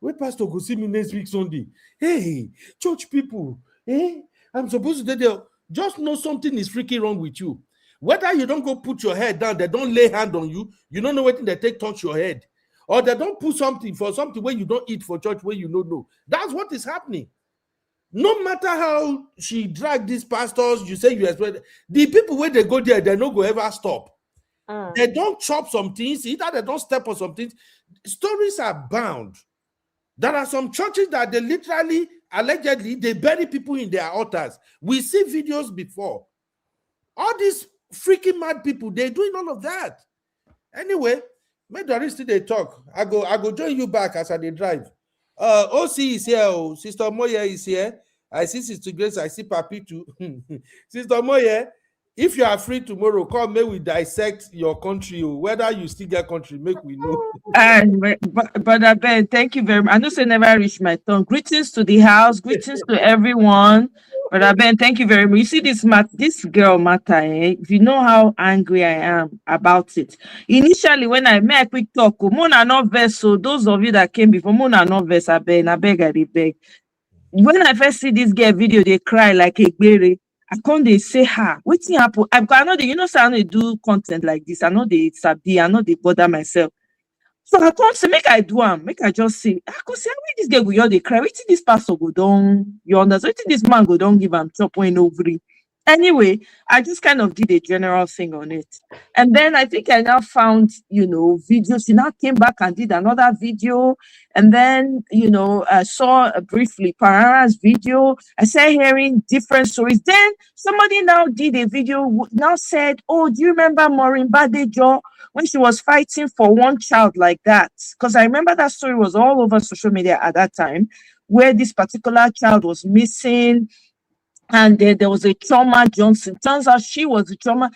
When pastor go see me next week Sunday. Hey, church people, I'm supposed to do there. Just know something is freaking wrong with you. Whether you don't go put your head down, they don't lay hand on you, you don't know what they take touch your head. Or they don't put something for something where you don't eat for church where you don't know. That's what is happening. No matter how she dragged these pastors, you say you expect the people where they go there, they no go ever stop. They don't chop some things, either they don't step on some things. Stories are bound. There are some churches that they literally, allegedly, they bury people in their altars. We see videos before. All these freaking mad people, they're doing all of that. Anyway, may Doris still they talk. I go join you back as I they drive. OC is here. Sister Moya is here. I see Sister Grace. I see Papi too. Sister Moya, if you are free tomorrow, come. May we dissect your country. Whether you still get country, make we know. Brother Ben, thank you very much. I know say never reach my tongue. Greetings to the house. Greetings to everyone. Brother Ben, thank you very much. You see this girl matter. If you know how angry I am about it. Initially, when I made a quick talk, Mona not verse. So those of you that came before, Mona not verse. I beg. When I first see this girl video, they cry like a baby. I can't they say her. What's happen? I know they, I know they do content like this. I know they sabi. I know they bother myself. So I can't say make I do am. Make I just say I could say when this girl go they cry. Wait till this pastor go down. You understand? Wait till this man go down give him chop when over. Anyway, I just kind of did a general thing on it. And then I think I now found, videos. She now came back and did another video. And then, I saw briefly Parara's video. I started hearing different stories. Then somebody now did a video, now said, oh, do you remember Maureen Badejo when she was fighting for one child like that? Because I remember that story was all over social media at that time, where this particular child was missing. And there was a Trauma Johnson. Turns out she was a trauma.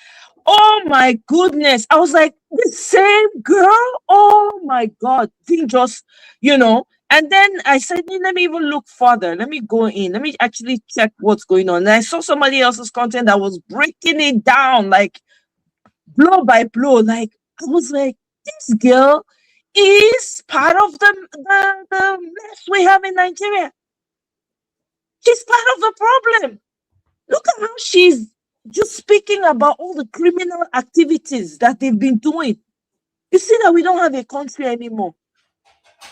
Oh my goodness. I was like, the same girl? Oh my God. Thing just, And then I said, let me even look further. Let me go in. Let me actually check what's going on. And I saw somebody else's content that was breaking it down, like blow by blow. Like, I was like, this girl is part of the mess we have in Nigeria. She's part of the problem. Look at how she's just speaking about all the criminal activities that they've been doing. You see that we don't have a country anymore.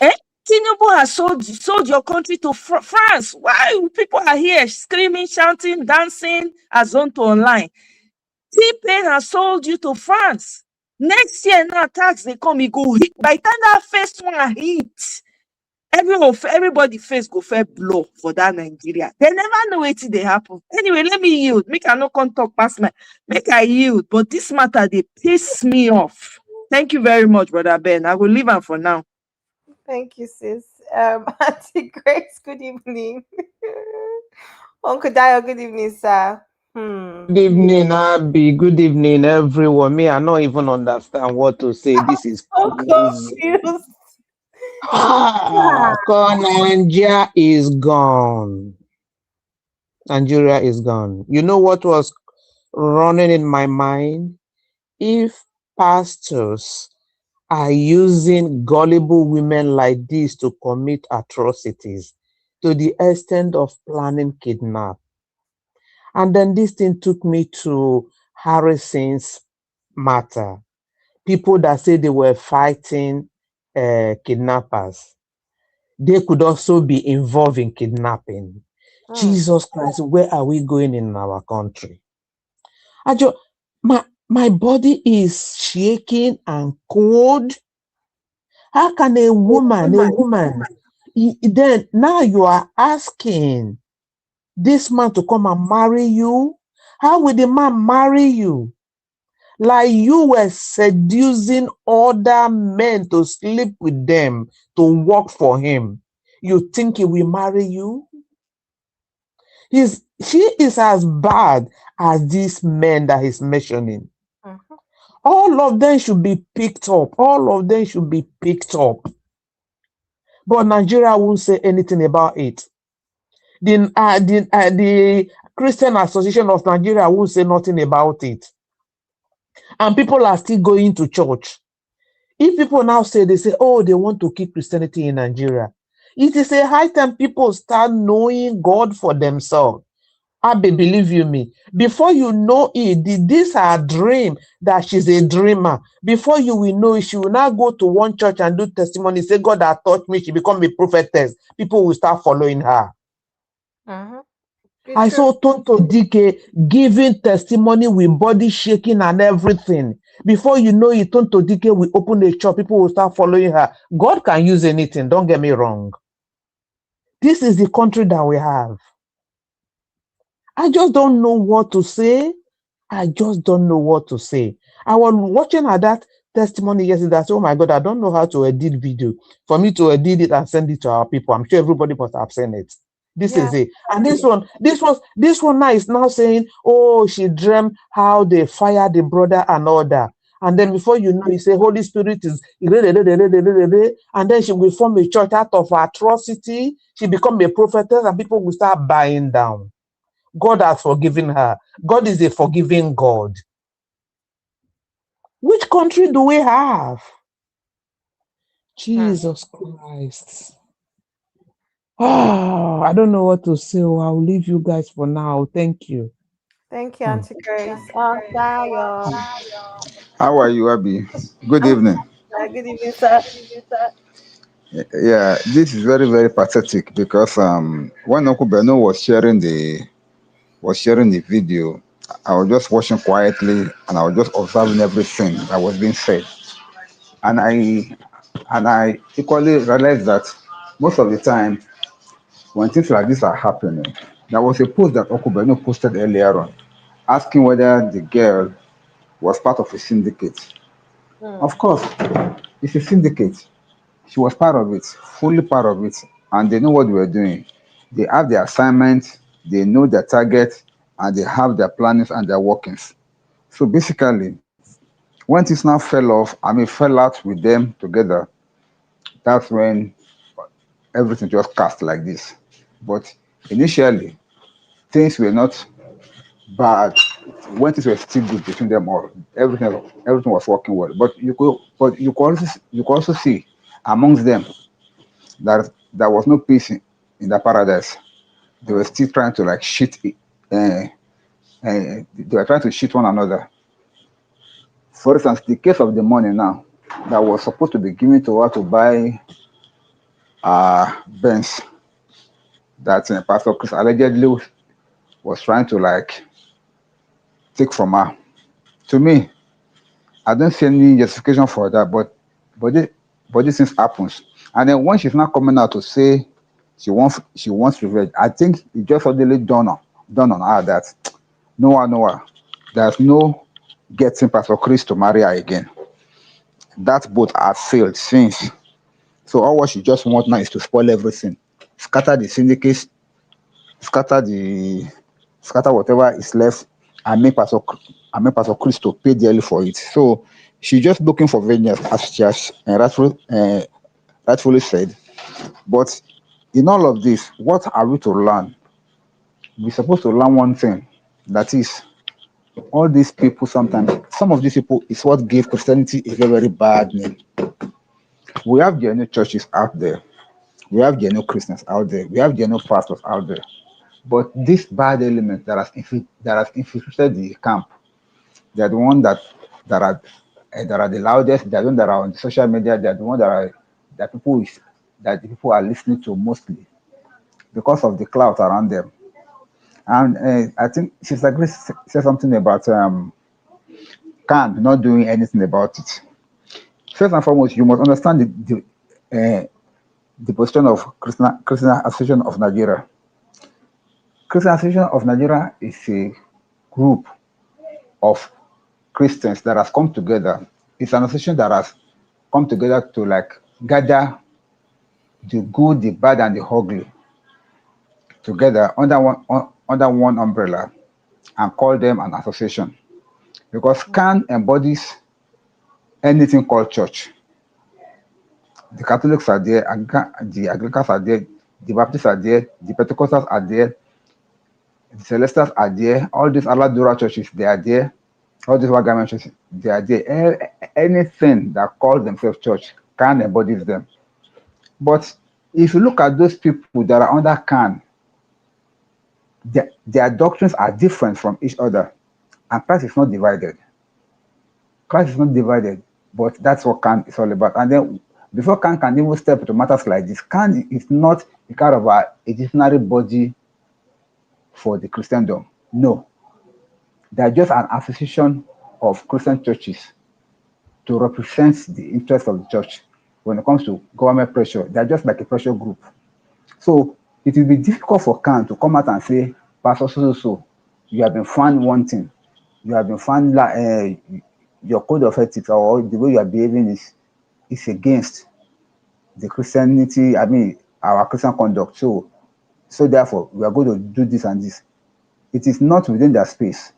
Tinubu has sold your country to France. Why people are here screaming, shouting, dancing as on to online? T-Pain has sold you to France. Next year, now tax they come, it go hit. By the time that first one hit, everybody face go fair blow for that Nigeria. They never know what they happen. Anyway, let me yield. Make I no come talk past make I yield. But this matter, they piss me off. Thank you very much, Brother Ben. I will leave him for now. Thank you, sis. Auntie Grace, good evening. Uncle Dio, good evening, sir. Good evening, Abby. Good evening, everyone. Me, I don't even understand what to say. This is So crazy. confused. Nigeria is gone. Nigeria is gone. You know what was running in my mind? If pastors are using gullible women like this to commit atrocities to the extent of planning kidnap. And then this thing took me to Harrison's matter. People that say they were fighting kidnappers, they could also be involved in kidnapping. Jesus Christ, where are we going in our country? My body is shaking and cold. How can a woman, then now you are asking this man to come and marry you? How will the man marry you? Like you were seducing other men to sleep with them, to work for him. You think he will marry you? She is as bad as these men that he's mentioning. All of them should be picked up. All of them should be picked up. But Nigeria won't say anything about it. The Christian Association of Nigeria won't say nothing about it. And people are still going to church. If people now say, they say, oh, they want to keep Christianity in Nigeria. It is a high time people start knowing God for themselves. Abby, believe you me, before you know it, this her dream that she's a dreamer. Before you will know it, she will now go to one church and do testimony, say, God has taught me, she become a prophetess. People will start following her. I saw Tonto Dike giving testimony with body shaking and everything. Before you know it, Tonto Dike will open a church, people will start following her. God can use anything, don't get me wrong. This is the country that we have. I just don't know what to say. I just don't know what to say. I was watching her that testimony yesterday. I said, oh my God, I don't know how to edit video. For me to edit it and send it to our people, I'm sure everybody must have seen it. This is it. And this one now is now saying, oh, she dreamt how they fired the brother and all that. And then before you know, you say, Holy Spirit is, and then she will form a church out of atrocity. She become a prophetess and people will start buying down. God has forgiven her. God is a forgiving God. Which country do we have? Jesus Christ. Oh, I don't know what to say. I'll leave you guys for now. Thank you. Thank you, Auntie Grace. How are you, Abby? Good evening. Good evening, sir. Yeah, this is very, very pathetic because when Uncle Beno was sharing the video, I was just watching quietly and I was just observing everything that was being said. And I equally realized that most of the time when things like this are happening, there was a post that Uncle Beno posted earlier on asking whether the girl was part of a syndicate. Of course, it's a syndicate. She was part of it, fully part of it, and they know what they were doing. They have their assignments, they know their target, and they have their plannings and their workings. So basically, when things now fell out with them together, that's when everything just cast like this. But initially, things were not bad. When things were still good between them all, everything was working well. But you could also see amongst them that there was no peace in the paradise. They were still trying to like they were trying to cheat one another. For instance, the case of the money now that was supposed to be given to her to buy Benz that Pastor Chris allegedly was trying to like take from her. To me, I don't see any justification for that, but this things happens. And then when she's not coming out to say she wants revenge, I think it just suddenly dawned on her that Noah, there's no getting Pastor Chris to marry her again. That boat has failed since. So all what she just wants now is to spoil everything, scatter the syndicates, scatter the scatter whatever is left, and make Pastor Chris to pay dearly for it. So she's just looking for vengeance, as she has rightfully said. But in all of this, what are we to learn? We're supposed to learn one thing, that is, all these people sometimes, some of these people is what gave Christianity a very, very bad name. We have genuine churches out there. We have genuine Christians out there. We have genuine pastors out there. But this bad element that has infiltrated the camp, they're the one that are the loudest. They're the ones that are on social media. They're the ones that the people are listening to mostly because of the clout around them. And I think Sister Grace said something about Khan not doing anything about it. First and foremost, you must understand the position of Christian Association of Nigeria. Christian Association of Nigeria is a group of Christians that has come together. It's an association that has come together to like gather the good, the bad, and the ugly together under one umbrella and call them an association. Because CAN embodies anything called church. The Catholics are there, the Anglicans are there, the Baptists are there, the Pentecostals are there, the Celestials are there, all these Aladura churches, they are there, all these Wagaman churches, they are there. Anything that calls themselves church, CAN embodies them. But if you look at those people that are under CAN, their doctrines are different from each other, and Christ is not divided. Christ is not divided, but that's what CAN is all about. And then before CAN can even step into matters like this, CAN is not a kind of a dictionary body for the Christendom. No. They're just an association of Christian churches to represent the interests of the church. When it comes to government pressure, they're just like a pressure group. So it will be difficult for CAN to come out and say, Pastor so, you have been found wanting. You have been found your code of ethics or the way you are behaving is against the Christianity, our Christian conduct. So therefore, we are going to do this and this. It is not within their space.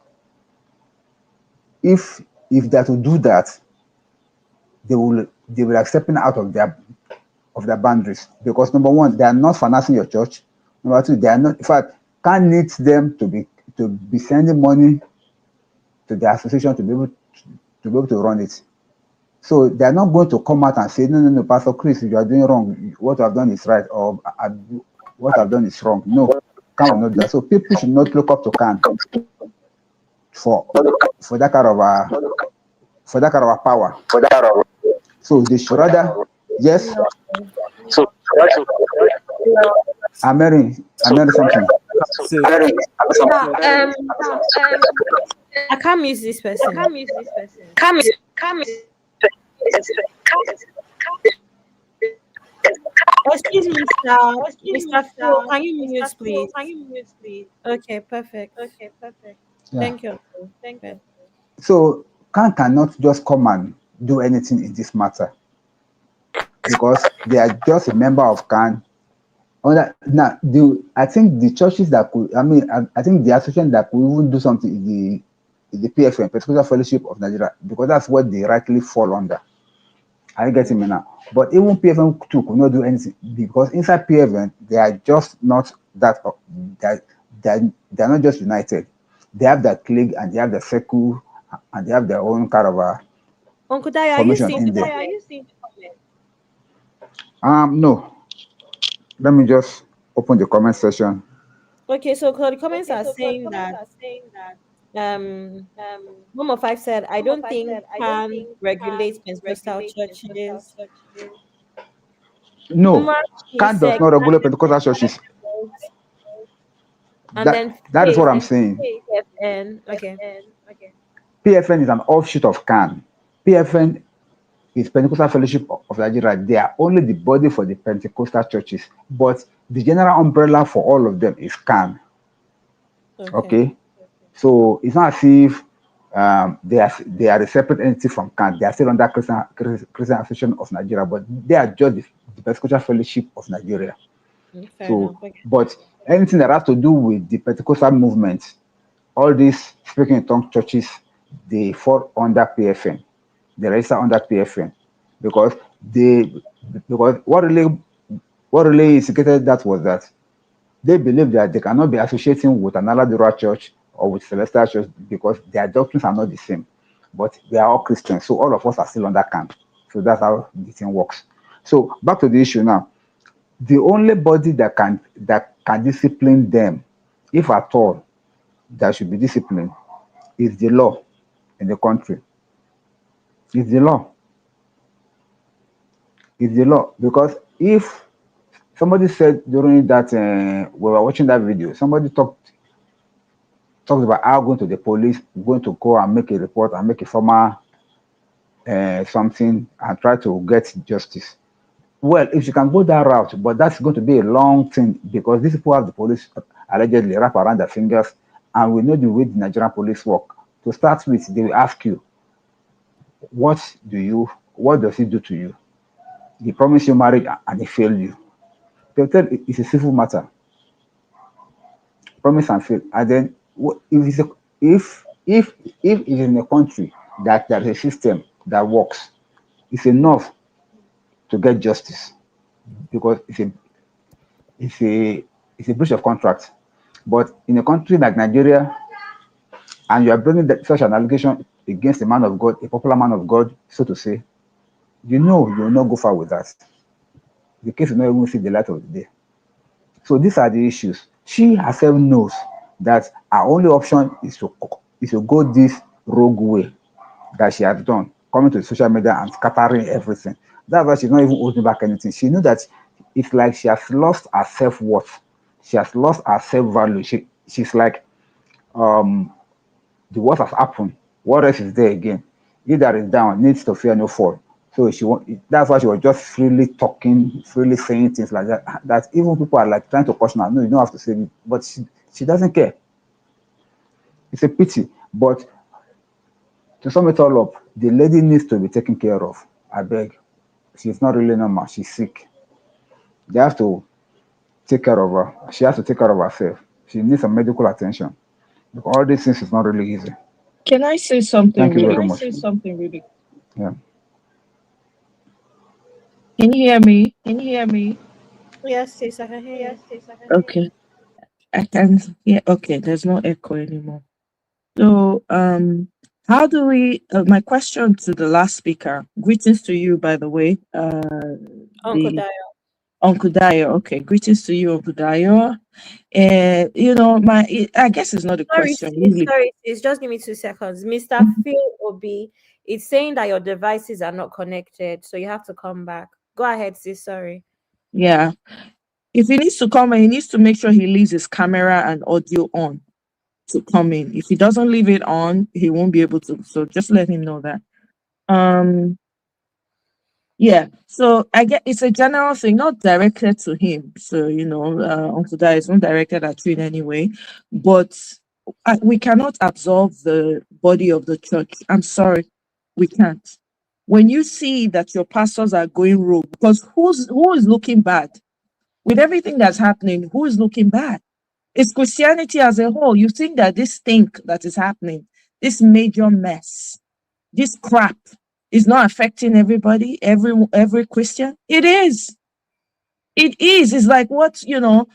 If they are to do that, they will be stepping out of their boundaries. Because number one, they are not financing your church. Number two, they are not. In fact, CAN needs them to be sending money to the association to be able to run it. So they are not going to come out and say, no, Pastor Chris, you are doing wrong. What I've done is right, or what I've done is wrong. No, CAN will not do that. So people should not look up to CAN for that kind of power. So they should rather, yes. So I'm hearing something. I can't use this person. Excuse me, Mr. Phil, can you mute, please? Okay, perfect. Yeah. Thank you. So CAN cannot just come and do anything in this matter because they are just a member of CAN. Now, I think the churches that could, I think the association that could even do something is the PFN, Pentecostal Fellowship of Nigeria, because that's what they rightly fall under. Are you getting me now? But even PFN too could not do anything because inside PFN, they are just not that, they're not just united. They have their clique and they have their circle and they have their own kind of a Uncle Daya, formation in there. No. Let me just open the comment section. Okay, so the comments are saying that Mom of Five said, I don't think CAN regulates Pentecostal churches. No, CAN does not regulate Pentecostal churches. And then that is what I'm saying. PFN is an offshoot of CAN. PFN is Pentecostal Fellowship of Nigeria. They are only the body for the Pentecostal churches, but the general umbrella for all of them is CAN. Okay? So it's not as if they are a separate entity from CAN. They are still under Christian Association of Nigeria, but they are just the Pentecostal Fellowship of Nigeria. Fair So, enough. Okay. but anything that has to do with the Pentecostal movement, all these speaking in tongue churches, they fall under PFN. They register under PFN because what really instigated that was that they believe that they cannot be associating with another Dura church or with Celestial church because their doctrines are not the same. But they are all Christians, so all of us are still under camp. So that's how the thing works. So back to the issue now. The only body that can discipline them, if at all, that should be disciplined, is the law in the country. It's the law. It's the law. Because if somebody said during that we were watching that video, somebody talked about how going to the police, going to go and make a report and make a formal something and try to get justice. Well, if you can go that route, but that's going to be a long thing because these people have the police allegedly wrap around their fingers, and we know the way the Nigerian police work. To start with, they will ask you, what does he do to you? He promised you marriage and he failed you. They'll tell you it's a civil matter. Promise and fail. And then if it's in a country that there is a system that works, it's enough to get justice because it's a breach of contract. But in a country like Nigeria, and you are bringing such an allegation against a man of God, a popular man of God, so to say, you will not go far with that. The case will not even see the light of the day. So these are the issues. She herself knows that her only option is to go this rogue way that she has done, coming to social media and scattering everything. That's why she's not even holding back anything. She knew that it's like she has lost her self-worth. She has lost her self-value. She's like, the worst has happened. What else is there again? He that is down needs to fear no fall. So that's why she was just freely talking, freely saying things like that. That even people are like trying to question her. No, you don't have to say it. But she doesn't care. It's a pity. But to sum it all up, the lady needs to be taken care of. I beg. She's not really normal. She's sick. They have to take care of her. She has to take care of herself. She needs some medical attention. Because all these things is not really easy. Can I say something? Thank you very much. Yeah. Can you hear me? Can you hear me? Yes, sis, I can hear you. Okay. I can hear. Okay, there's no echo anymore. So, how do we? My question to the last speaker. Greetings to you, by the way. Uncle Dio. Uncle Dio. Okay, greetings to you, Uncle Dio. I guess it's not a question. Sorry, it's just give me 2 seconds. Mr. Phil Obi, it's saying that your devices are not connected, so you have to come back. Go ahead, sis. Sorry. Yeah. If he needs to come in, he needs to make sure he leaves his camera and audio on to come in. If he doesn't leave it on, he won't be able to. So just let him know that. Yeah, so I get it's a general thing, not directed to him. So, Uncle Dai is not directed at you in any way, but we cannot absolve the body of the church. I'm sorry, we can't. When you see that your pastors are going rogue, because who is looking bad? With everything that's happening, who is looking bad? It's Christianity as a whole. You think that this stink that is happening, this major mess, this crap, is not affecting everybody, every Christian? It is. It is. It's like what the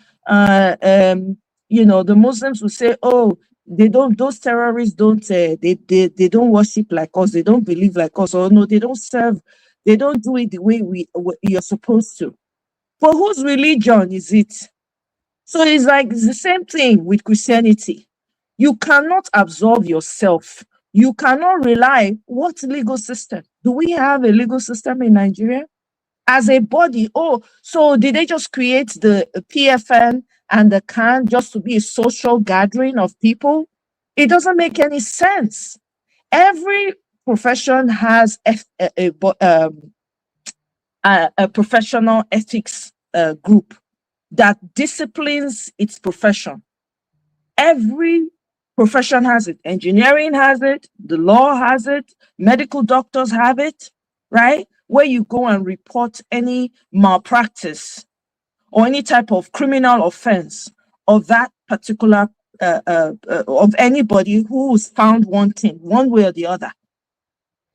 Muslims will say, oh, those terrorists don't they don't worship like us, they don't believe like us, or no, they don't serve, they don't do it the way you're supposed to. For whose religion is it? So it's the same thing with Christianity. You cannot absolve yourself. You cannot rely. What legal system? Do we have a legal system in Nigeria? As a body, so did they just create the PFN and the CAN just to be a social gathering of people? It doesn't make any sense. Every profession has a professional ethics group that disciplines its profession. Every profession has it. Engineering has it. The law has it. Medical doctors have it, right? Where you go and report any malpractice or any type of criminal offense of that particular of anybody who is found wanting one way or the other.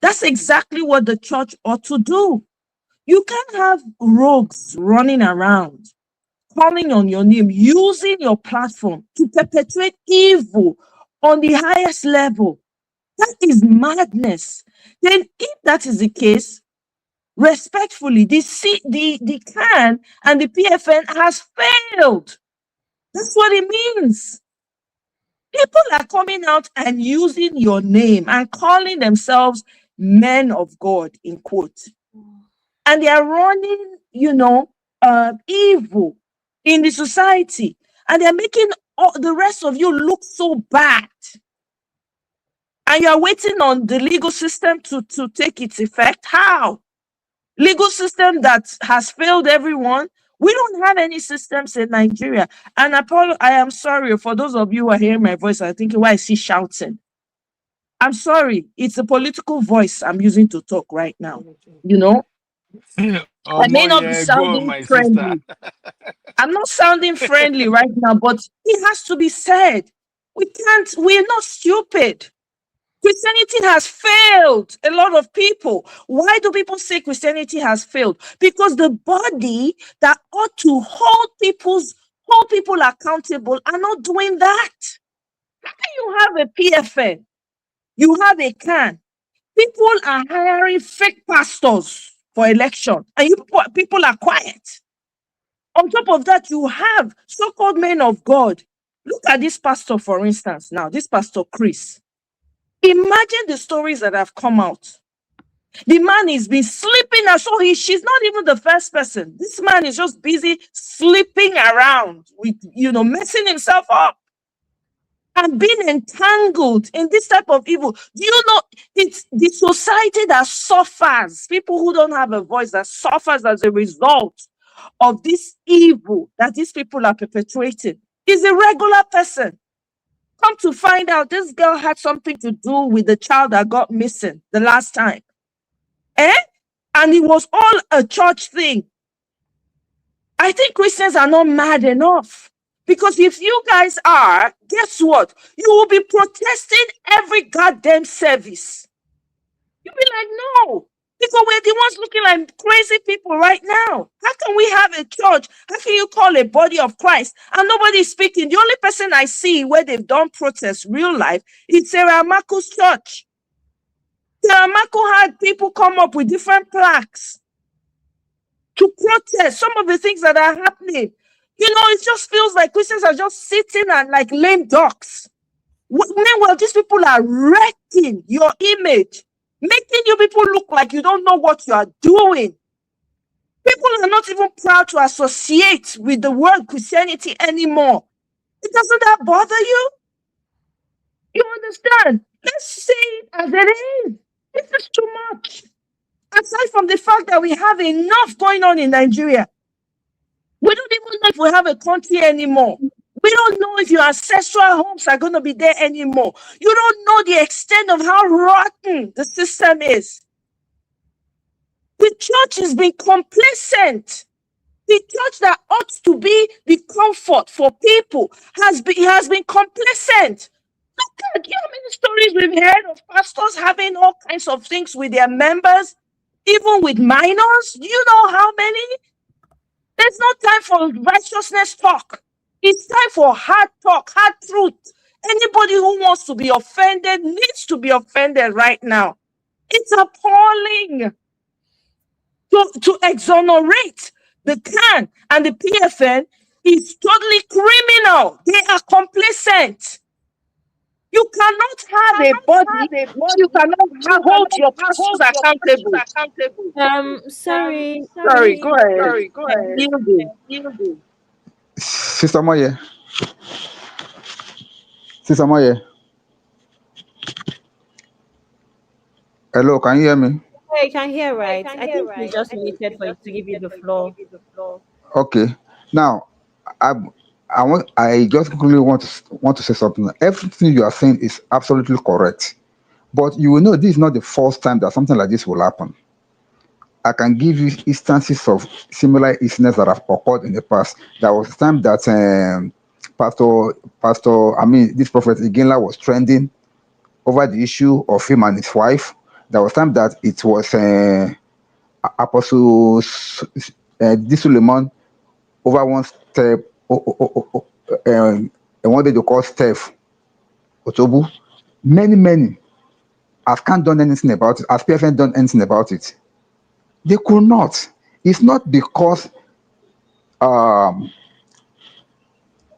That's exactly what the church ought to do. You can't have rogues running around, calling on your name, using your platform to perpetrate evil on the highest level. That is madness. Then if that is the case, respectfully, the CAN and the PFN has failed. That's what it means. People are coming out and using your name and calling themselves men of God, in quote. And they are running, evil in the society. And they're making the rest of you look so bad. And you're waiting on the legal system to take its effect. How? Legal system that has failed everyone. We don't have any systems in Nigeria. And I am sorry for those of you who are hearing my voice and thinking, why is he shouting? I'm sorry. It's a political voice I'm using to talk right now. I may not be sounding friendly. I'm not sounding friendly right now, but it has to be said. We're not stupid. Christianity has failed a lot of people. Why do people say Christianity has failed? Because the body that ought to hold people accountable are not doing that. How can you have a PFN? You have a CAN. People are hiring fake pastors for election, and people are quiet. On top of that, you have so-called men of God. Look at this pastor, for instance, now, this Pastor Chris. Imagine the stories that have come out. The man is been sleeping, and so she's not even the first person. This man is just busy sleeping around with, messing himself up and being entangled in this type of evil. Do you know it's the society that suffers, people who don't have a voice, that suffers as a result of this evil that these people are perpetrating is a regular person. Come to find out, this girl had something to do with the child that got missing the last time. And it was all a church thing. I think Christians are not mad enough. Because if you guys are, guess what? You will be protesting every goddamn service. You'll be like, no. Because we're the ones looking like crazy people right now. How can we have a church? How can you call a body of Christ and nobody's speaking? The only person I see where they've done protests real life is Sarah Amako's church. Sarah Amako had people come up with different plaques to protest some of the things that are happening. It just feels like Christians are just sitting and like lame ducks. Meanwhile, these people are wrecking your image, making you people look like you don't know what you are doing. People are not even proud to associate with the word Christianity anymore. Doesn't that bother you? You understand? Let's say it as it is. This is too much. Aside from the fact that we have enough going on in Nigeria, we don't even know if we have a country anymore. We don't know if your ancestral homes are going to be there anymore. You don't know the extent of how rotten the system is. The church has been complacent. The church that ought to be the comfort for people has been complacent. Look at how many stories we've heard of pastors having all kinds of things with their members, even with minors. Do you know how many? There's no time for righteousness talk. It's time for hard talk, hard truth. Anybody who wants to be offended needs to be offended right now. It's appalling. To exonerate the CAN and the PFN is totally criminal. They are complacent. You cannot have a body, you cannot hold your pastors accountable. Sorry, go ahead. Sister Moye. Hello, can you hear me? I can hear right. I think we just waited for you to give you the floor. Okay. Now, I just quickly want to say something. Everything you are saying is absolutely correct, but you will know this is not the first time that something like this will happen. I can give you instances of similar incidents that have occurred in the past. There was a time that this prophet Iginla was trending over the issue of him and his wife. There was time that it was Apostle Suleiman over one step, one day they call Steph Otobu. Many have can't done anything about it. Has PFN done anything about it? They could not. It's not because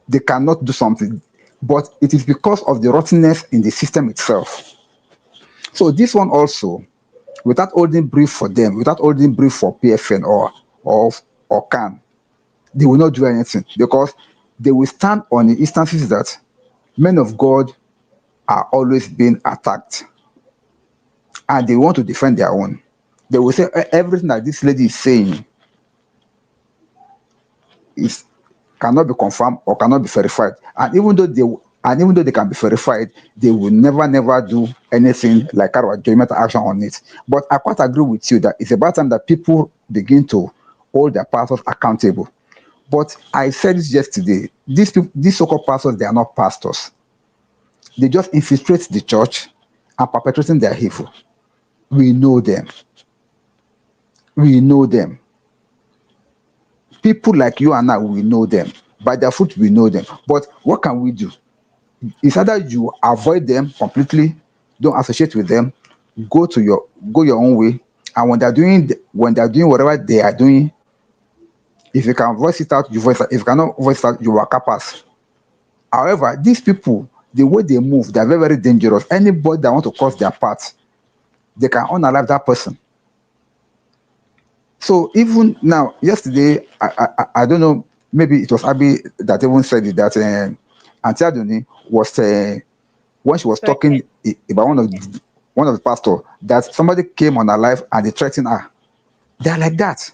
they cannot do something, but it is because of the rottenness in the system itself. So this one also, without holding brief for them, without holding brief for PFN or CAN, they will not do anything because they will stand on the instances that men of God are always being attacked and they want to defend their own. They will say everything that this lady is saying cannot be confirmed or cannot be verified. And even though they can be verified, they will never do anything like our judgment action on it. But I quite agree with you that it's about time that people begin to hold their pastors accountable. But I said this yesterday, these so-called pastors, they are not pastors. They just infiltrate the church and perpetrating their evil. We know them. People like you and I, we know them. By their fruit, we know them. But what can we do? It's either you avoid them completely, don't associate with them, go your own way, and when they're doing whatever they are doing, if you can voice it out, you voice it. If you cannot voice it out, you are capable. However, these people, the way they move, they're very dangerous. Anybody that wants to cross their path, they can unalive that person. So even now, yesterday, I don't know, maybe it was Abby that even said it, that Auntie Adoni was when she was talking about one of the pastors, that somebody came on her life and they threatened her. They're like that.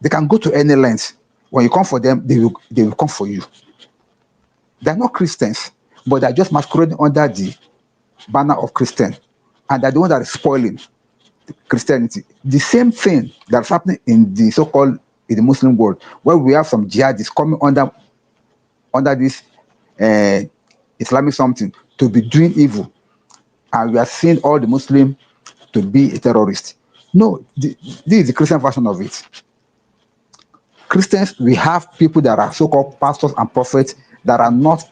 They can go to any length. When you come for them, they will come for you. They're not Christians, but they're just masquerading under the banner of Christian, and they're the one that is spoiling Christianity. The same thing that's happening in the so-called in the Muslim world, where we have some jihadists coming under this Islamic something to be doing evil, and we are seeing all the Muslims to be a terrorist. No, this is the Christian version of it. Christians, we have people that are so-called pastors and prophets that are not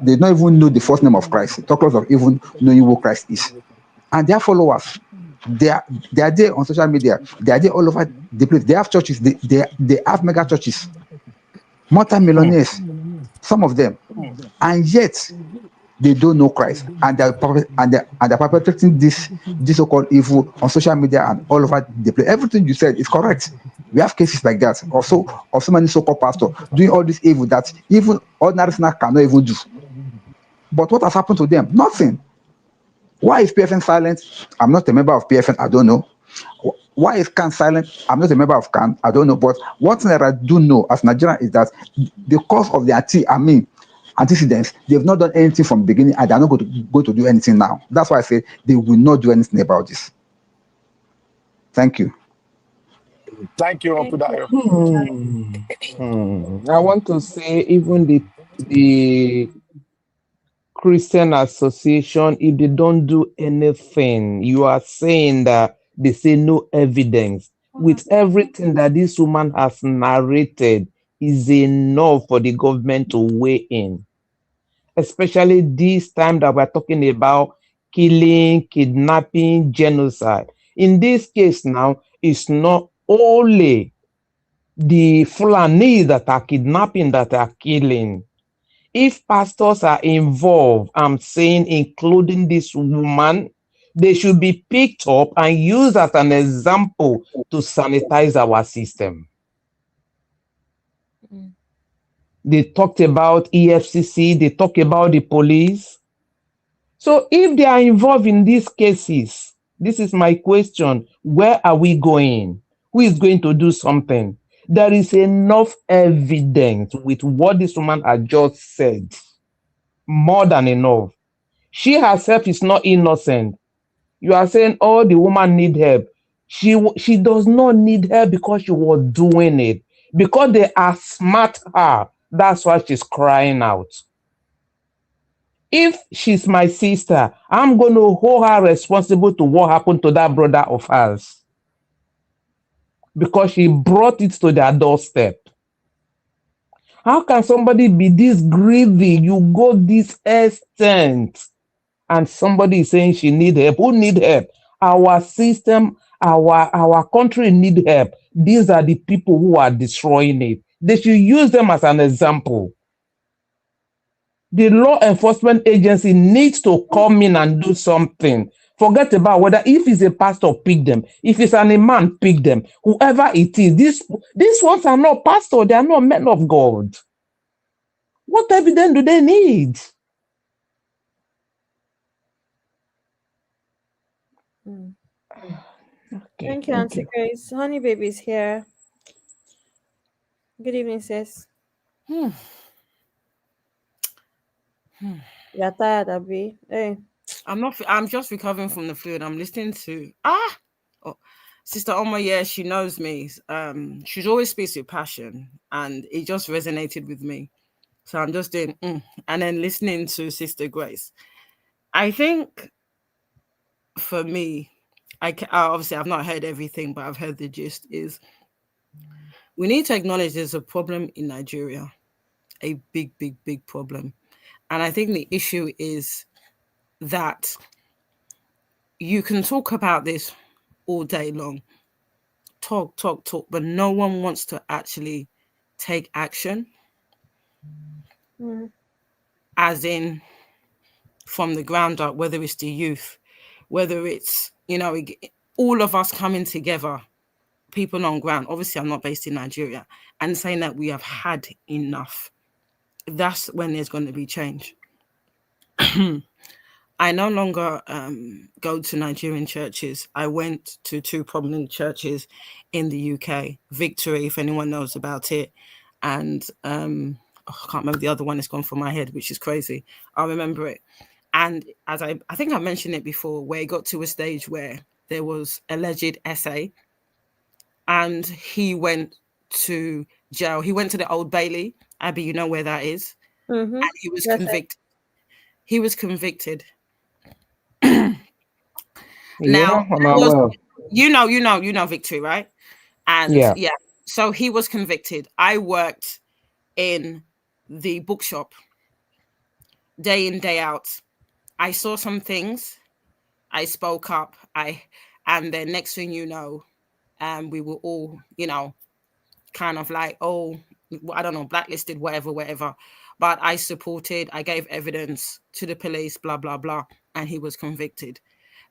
they don't even know the first name of Christ. Talk less of even knowing who Christ is, and their followers. They are there on social media. They are there all over the place. They have churches. They have mega churches, multi-millionaires, some of them, and yet they don't know Christ, and they're perpetrating this so-called evil on social media and all over the place. Everything you said is correct. We have cases like that. Also, of so many so-called pastors doing all this evil that even ordinary sinners cannot even do. But what has happened to them? Nothing. Why is PFN silent? I'm not a member of PFN. I don't know. Why is CAN silent? I'm not a member of CAN. I don't know. But one thing that I do know as Nigerian is that because of the antecedents, they've not done anything from the beginning, and they're not going to do anything now. That's why I say they will not do anything about this. Thank you. Thank you, Okudayo. I want to say even the Christian Association, if they don't do anything, you are saying that they say no evidence. With everything that this woman has narrated, is enough for the government to weigh in. Especially this time that we're talking about killing, kidnapping, genocide. In this case now, it's not only the Fulani that are kidnapping, that are killing. If pastors are involved, I'm saying including this woman, they should be picked up and used as an example to sanitize our system. They talked about EFCC, they talk about the police. So if they are involved in these cases, this is my question, where are we going? Who is going to do something? There is enough evidence with what this woman has just said. More than enough. She herself is not innocent. You are saying, oh, the woman need help. She does not need help because she was doing it. Because they are smart her. That's why she's crying out. If she's my sister, I'm going to hold her responsible to what happened to that brother of hers. Because she brought it to their doorstep. How can somebody be this greedy? You go this extent. And somebody is saying she need help. Who need help? Our system, our country need help. These are the people who are destroying it. They should use them as an example. The law enforcement agency needs to come in and do something. Forget about whether if it's a pastor, pick them. If it's an imam, pick them. Whoever it is, these ones are not pastors. They are not men of God. What evidence do they need? Okay, thank you, Auntie Grace. Honey Baby's here. Good evening, sis. You're tired, Abby. Hey. I'm just recovering from the flu and I'm listening to Sister Oma, yeah, she knows me. She's always speaks with passion and it just resonated with me. So I'm just doing and then listening to Sister Grace. I think for me, obviously I've not heard everything, but I've heard the gist is we need to acknowledge there's a problem in Nigeria, a big, big, big problem. And I think the issue is that you can talk about this all day long, talk, but no one wants to actually take action. As in from the ground up, whether it's the youth, whether it's, all of us coming together, people on ground. Obviously, I'm not based in Nigeria, and saying that we have had enough. That's when there's going to be change. I no longer go to Nigerian churches. I went to 2 prominent churches in the UK, Victory, if anyone knows about it, and I can't remember the other one. It's gone from my head, which is crazy. I'll remember it. And as I think I mentioned it before, where it got to a stage where there was alleged SA, and he went to jail. He went to the Old Bailey. Abby, you know where that is. And he was convicted. He was convicted. Now, you know Victory, right? And yeah, so he was convicted. I worked in the bookshop day in, day out. I saw some things. I spoke up. And then next thing you know, we were all, kind of like, I don't know, blacklisted, whatever. But I supported, I gave evidence to the police, blah, blah, blah. And he was convicted.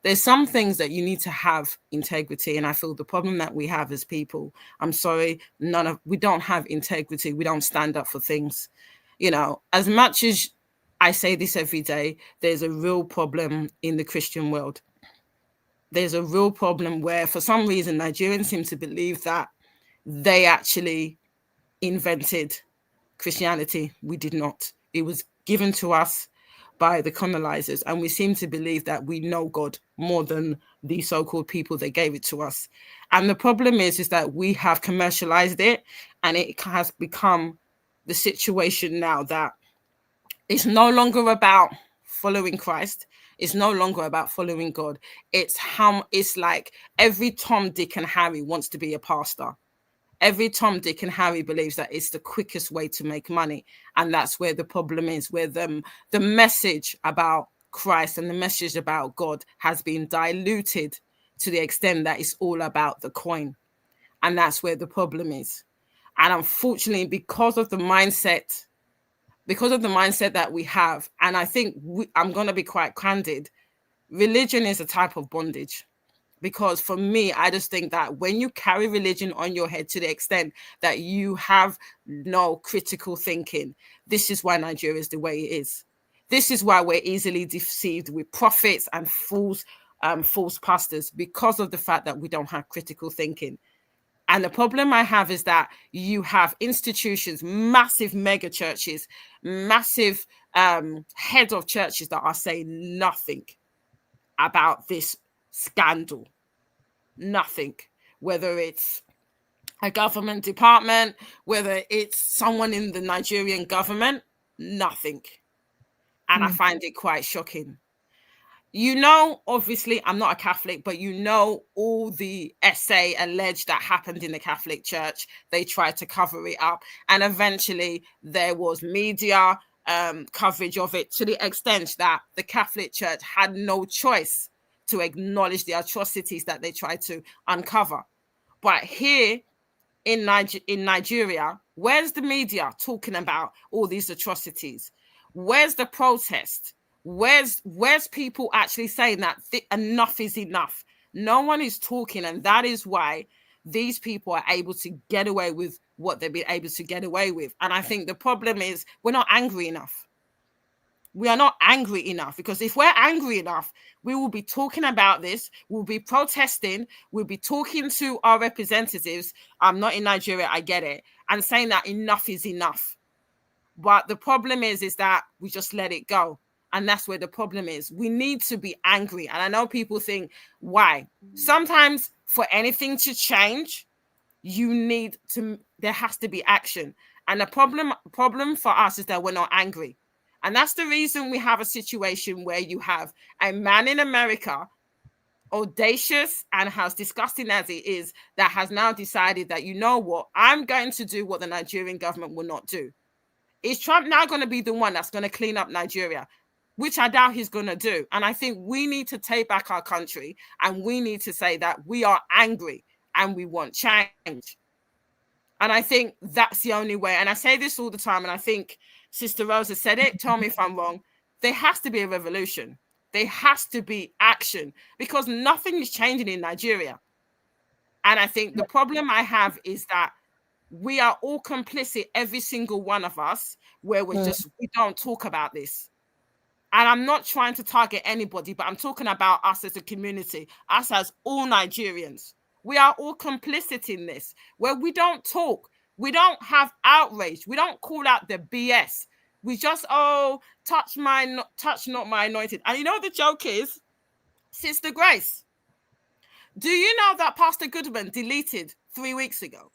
There's some things that you need to have integrity. And I feel the problem that we have as people, I'm sorry, we don't have integrity. We don't stand up for things. As much as I say this every day, there's a real problem in the Christian world. There's a real problem where for some reason, Nigerians seem to believe that they actually invented Christianity. We did not. It was given to us by the colonizers, and we seem to believe that we know God more than the so-called people that gave it to us. And the problem is that we have commercialized it, and it has become the situation now that it's no longer about following Christ. It's no longer about following God. It's like every Tom, Dick, and Harry wants to be a pastor. Every Tom, Dick, and Harry believes that it's the quickest way to make money. And that's where the problem is, where the message about Christ and the message about God has been diluted to the extent that it's all about the coin. And that's where the problem is. And unfortunately, because of the mindset that we have, and I think I'm going to be quite candid, religion is a type of bondage. Because for me, I just think that when you carry religion on your head to the extent that you have no critical thinking, this is why Nigeria is the way it is. This is why we're easily deceived with prophets and false pastors, because of the fact that we don't have critical thinking. And the problem I have is that you have institutions, massive mega churches, massive heads of churches that are saying nothing about this scandal. Nothing. Whether it's a government department, whether it's someone in the Nigerian government, nothing. And I find it quite shocking. You know, obviously, I'm not a Catholic, but you know all the essay alleged that happened in the Catholic Church. They tried to cover it up. And eventually there was media coverage of it to the extent that the Catholic Church had no choice to acknowledge the atrocities that they tried to uncover. But here in Nigeria, where's the media talking about all these atrocities? Where's the protest? Where's people actually saying that enough is enough? No one is talking, and that is why these people are able to get away with what they've been able to get away with. And I think the problem is we're not angry enough. We are not angry enough, because if we're angry enough, we will be talking about this, we'll be protesting, we'll be talking to our representatives. I'm not in Nigeria, I get it, and saying that enough is enough. But the problem is that we just let it go. And that's where the problem is. We need to be angry. And I know people think, why? Sometimes for anything to change, there has to be action. And the problem for us is that we're not angry. And that's the reason we have a situation where you have a man in America, audacious and as disgusting as it is, that has now decided that, you know what, I'm going to do what the Nigerian government will not do. Is Trump now going to be the one that's going to clean up Nigeria? Which I doubt he's going to do. And I think we need to take back our country, and we need to say that we are angry and we want change. And I think that's the only way. And I say this all the time, and I think Sister Rosa said it, tell me if I'm wrong. There has to be a revolution. There has to be action, because nothing is changing in Nigeria. And I think the problem I have is that we are all complicit, every single one of us, where we don't talk about this. And I'm not trying to target anybody, but I'm talking about us as a community, us as all Nigerians. We are all complicit in this, where we don't talk. We don't have outrage. We don't call out the BS. We just, touch not my anointed. And you know the joke is, Sister Grace, do you know that Pastor Goodman deleted 3 weeks ago?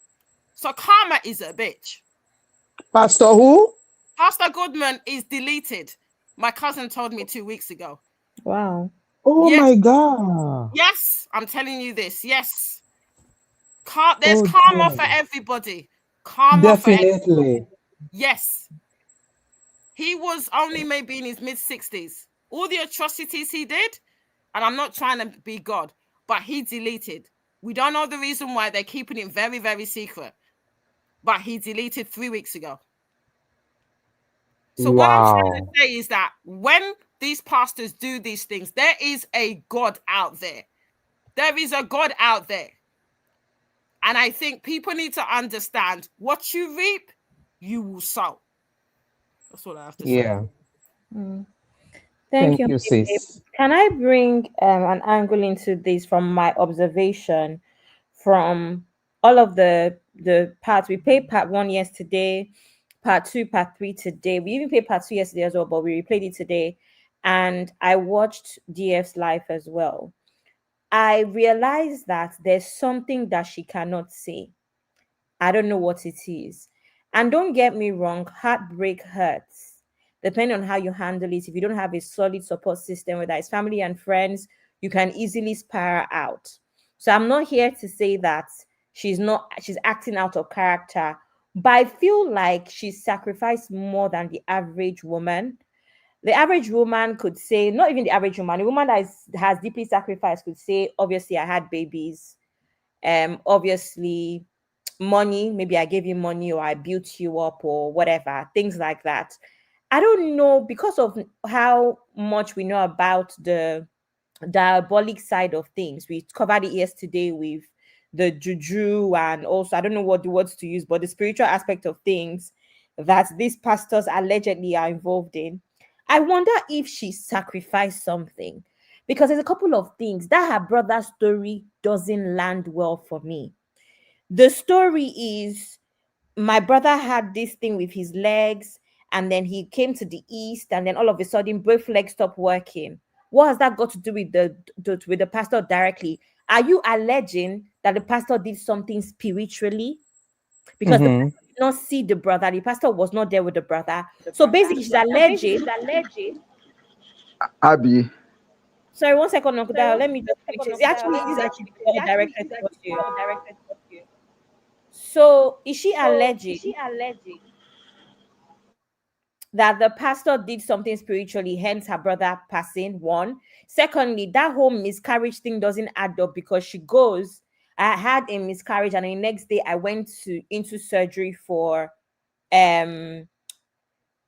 So karma is a bitch. Pastor who? Pastor Goodman is deleted. My cousin told me 2 weeks ago. Wow. Oh my God. Yes, I'm telling you this. Yes. There's karma for everybody. Karma Definitely. For everybody. Yes. He was only maybe in his mid-60s. All the atrocities he did, and I'm not trying to be God, but he deleted. We don't know the reason why. They're keeping it very, very secret. But he deleted 3 weeks ago. So what I'm trying to say is that when these pastors do these things, there is a God out there. There is a God out there. And I think people need to understand, what you reap, you will sow. That's what I have to say. Yeah. Thank you, sis. Can I bring an angle into this from my observation from all of the parts? We played part 1 yesterday, part 2, part 3 today. We even played part 2 yesterday as well, but we replayed it today. And I watched DF's life as well. I realized that there's something that she cannot say. I don't know what it is. And don't get me wrong, heartbreak hurts. Depending on how you handle it, if you don't have a solid support system, whether it's family and friends, you can easily spiral out. So I'm not here to say that she's acting out of character, but I feel like she's sacrificed more than the average woman. The average woman could say, not even the average woman, a woman that has deeply sacrificed could say, obviously I had babies, obviously money, maybe I gave you money or I built you up or whatever, things like that. I don't know, because of how much we know about the diabolic side of things. We covered it yesterday with the juju, and also, I don't know what the words to use, but the spiritual aspect of things that these pastors allegedly are involved in. I wonder if she sacrificed something, because there's a couple of things that her brother's story doesn't land well for me. The story is, my brother had this thing with his legs, and then he came to the east, and then all of a sudden both legs stopped working. What has that got to do with the pastor directly? Are you alleging that the pastor did something spiritually? Because the pastor did not see the brother, the pastor was not there with the brother. So basically, she's alleging. Abby. Sorry, 1 second, Uncle Dio. Let me just fix it. Actually, this is actually directed towards you. So is she alleging that the pastor did something spiritually, hence her brother passing? One. Secondly, that whole miscarriage thing doesn't add up, because she goes, I had a miscarriage, and the next day I went into surgery for fibroid.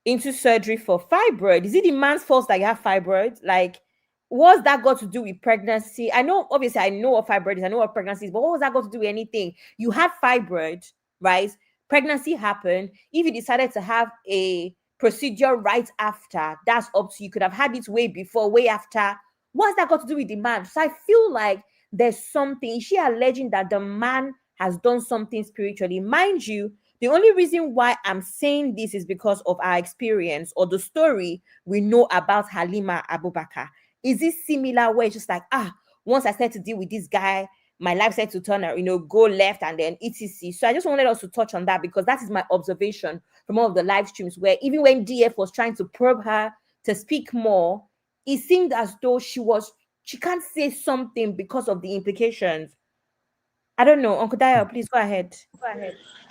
Is it the man's fault that you have fibroid? Like, what's that got to do with pregnancy? I know, obviously, I know what fibroid is, I know what pregnancy is, but what was that got to do with anything? You had fibroid, right? Pregnancy happened. If you decided to have a procedure right after, that's up to you. You could have had it way before, way after. What's that got to do with the man? So I feel like there's something. Is she alleging that the man has done something spiritually? Mind you, the only reason why I'm saying this is because of our experience or the story we know about Halima Abubakar. Is it similar where it's just like, once I started to deal with this guy, my life started to turn, go left and then etc. So I just wanted us to touch on that, because that is my observation from all of the live streams, where even when DF was trying to probe her to speak more, it seemed as though she can't say something because of the implications. I don't know. Uncle Dio, please go ahead.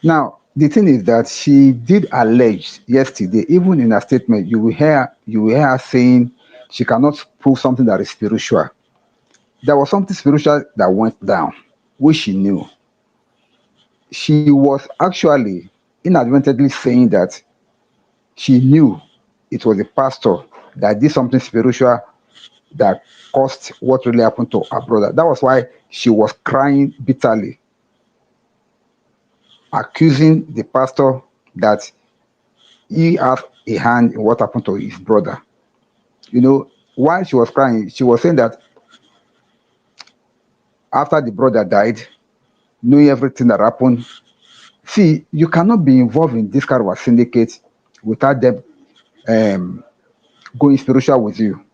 Now, the thing is that she did allege yesterday, even in her statement, you will hear her saying she cannot prove something that is spiritual. There was something spiritual that went down, which she knew. She was actually inadvertently saying that she knew it was a pastor that did something spiritual that caused what really happened to her brother. That was why she was crying bitterly, accusing the pastor that he had a hand in what happened to his brother. While she was crying, she was saying that after the brother died, knowing everything that happened, see, you cannot be involved in this kind of a syndicate without them going spiritual with you.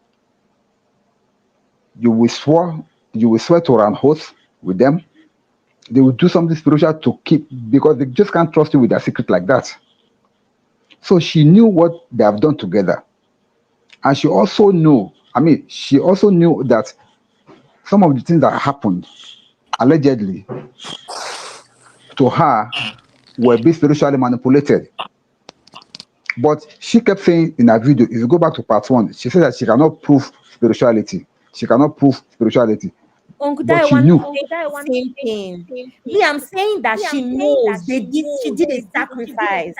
You will swear to an oath with them. They will do something spiritual to keep, because they just can't trust you with their secret like that. So she knew what they have done together. And she also knew that some of the things that happened allegedly to her were being spiritually manipulated. But she kept saying in her video, if you go back to part 1, she said that she cannot prove spirituality. She cannot prove spirituality. Uncle But Dio, she knew. same thing. Me, I'm saying that she knows she did a sacrifice.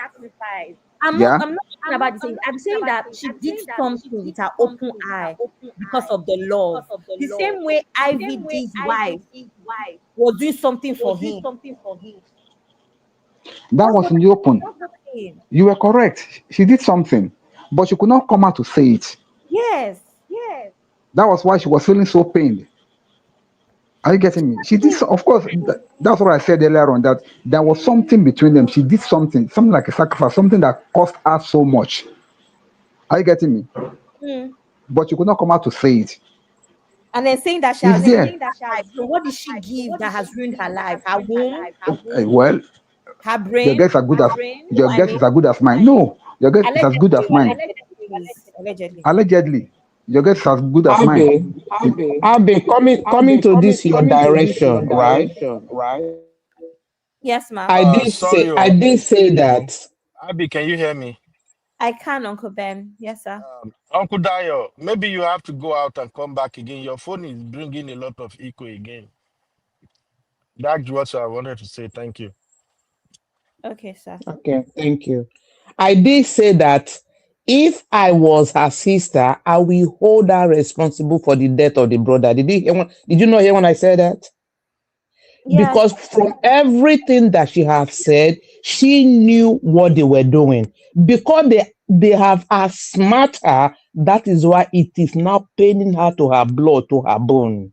I'm not talking about the same. I'm saying that she did something with her open eye because of the love. The same way Ivy D's wife was doing something for him. That was in the open. You were correct. She did something, but she could not come out to say it. Yes. That was why she was feeling so pained. Are you getting me? She did, of course, that's what I said earlier on, that there was something between them. She did something like a sacrifice, something that cost her so much. Are you getting me? But you could not come out to say it. And then saying that she has ruined her life. So what did she give that has ruined her life? Her womb? Well, her brain? Your guess is as good as mine. No, your guess is as good as mine. Allegedly. Your guess is as good as mine. I've been coming to this your direction, right? Yes, ma'am. I did say that. Abby, can you hear me? I can, Uncle Ben. Yes, sir. Uncle Dio, maybe you have to go out and come back again. Your phone is bringing a lot of echo again. That's what I wanted to say. Thank you. Okay, sir. Okay, thank you. I did say that if I was her sister, I will hold her responsible for the death of the brother. Did you not hear when I said that? Yes. Because from everything that she have said, she knew what they were doing. Because they have smart her, that is why it is now paining her to her blood, to her bone.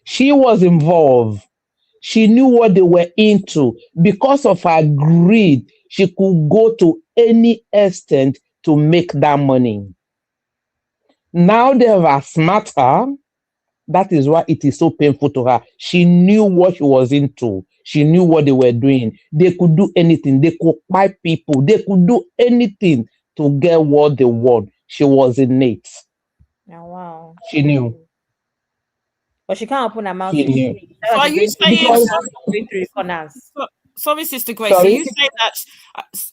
She was involved. She knew what they were into. Because of her greed, she could go to any extent to make that money. Now they have smart her. That is why it is so painful to her. She knew what she was into. She knew what they were doing. They could do anything. They could buy people. They could do anything to get what they want. She was innate. Oh, wow. She knew. But she can't open her mouth She to knew. speak. So are you saying Going through corners. Sorry, Sister Grace. Sorry? So you say that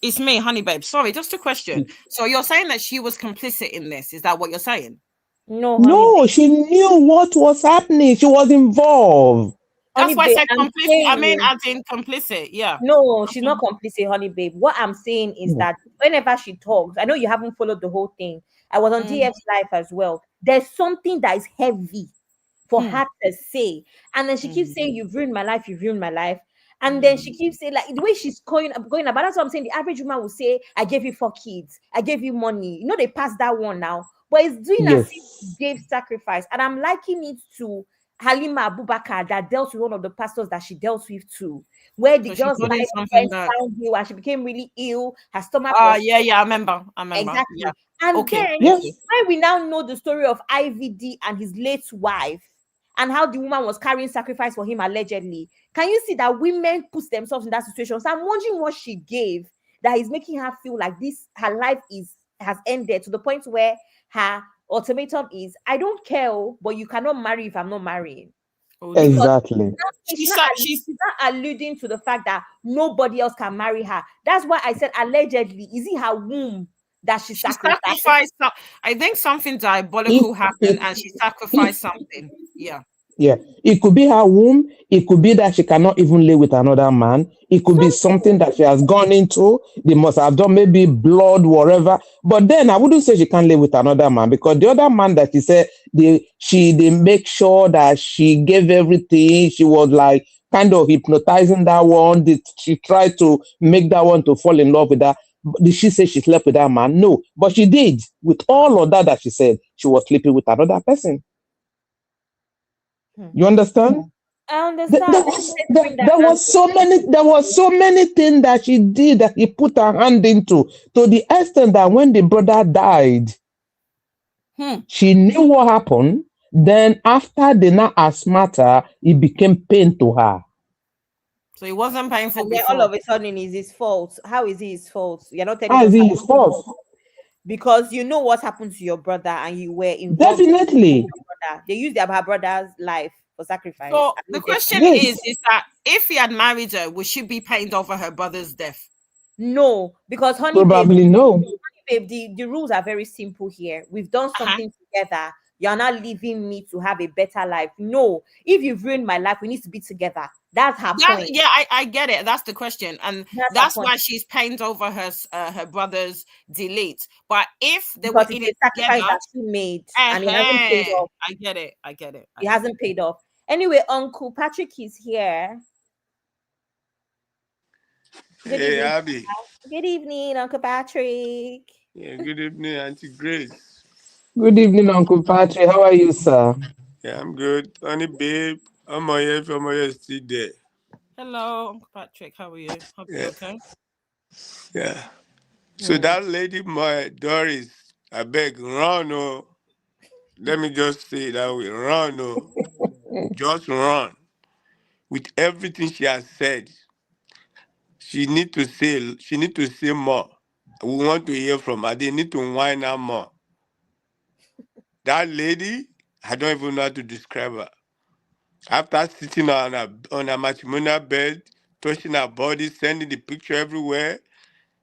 it's me, honey babe. Sorry, just a question. So you're saying that she was complicit in this? Is that what you're saying? No, she knew what was happening. She was involved. That's why I said complicit. I mean, as in complicit. Yeah. No, she's not complicit, honey babe. What I'm saying is that whenever she talks, I know you haven't followed the whole thing. I was on DF's live as well. There's something that is heavy for her to say, and then she keeps saying, "You've ruined my life. You've ruined my life." And then she keeps saying, like, the way she's going about. That's what I'm saying. The average woman will say, "I gave you 4 kids. I gave you money." You know, they passed that one now, but it's doing as if she gave sacrifice. And I'm liking it to Halima Abubakar that dealt with one of the pastors that she dealt with too, where the girl's life went downhill and she became really ill. Her stomach. I remember. Exactly. Yeah. And then when we now know the story of IVD and his late wife, and how the woman was carrying sacrifice for him allegedly. Can you see that women put themselves in that situation? So I'm wondering what she gave that is making her feel like her life has ended to the point where her ultimatum is, I don't care, but you cannot marry if I'm not marrying. Exactly. She's not alluding to the fact that nobody else can marry her. That's why I said allegedly. Is it her womb that she sacrificed? I think something diabolical happened and she sacrificed something. Yeah, it could be her womb. It could be that she cannot even live with another man. It could be something that she has gone into. They must have done maybe blood, whatever. But then I wouldn't say she can't live with another man, because the other man that she said they make sure that she gave everything. She was like kind of hypnotizing that one. She tried to make that one to fall in love with her. Did she say she slept with that man? No, but she did. With all of that she said, she was sleeping with another person. You understand? I understand. There was so many things that she did that he put her hand into, to the extent that when the brother died, she knew what happened. Then after they now asked her, it became pain to her. So it wasn't painful and then before. all of a sudden it's his fault. How is it his fault? You're not telling How is it his fault? Because you know what happened to your brother and you were involved. Definitely. With your brother. They used her brother's life for sacrifice. So the question is that if he had married her, would she be pained over her brother's death? No, because probably no. Babe, the rules are very simple here. We've done something together. You're not leaving me to have a better life. No, if you've ruined my life, we need to be together. That's her point. Yeah, I get it. That's the question, and that's why she's pained over her brother's delete. But if they were in it sacrifice together, that she made, and it hasn't paid off. I get it. It hasn't paid off. Anyway, Uncle Patrick is here. Good hey, evening, Abby. Good evening, Uncle Patrick. Yeah, good evening, Auntie Grace. Good evening, Uncle Patrick. How are you, sir? Yeah, I'm good. Honey, babe, I'm still there. Hello, Uncle Patrick. How are you? Hope you're okay. Yeah. So that lady, my Doris, I beg, run, oh. Let me just say that way, run, oh. Just run. With everything she has said, she need to say more. We want to hear from her. They need to whine her more. That lady, I don't even know how to describe her. After sitting on a matrimonial bed, touching her body, sending the picture everywhere,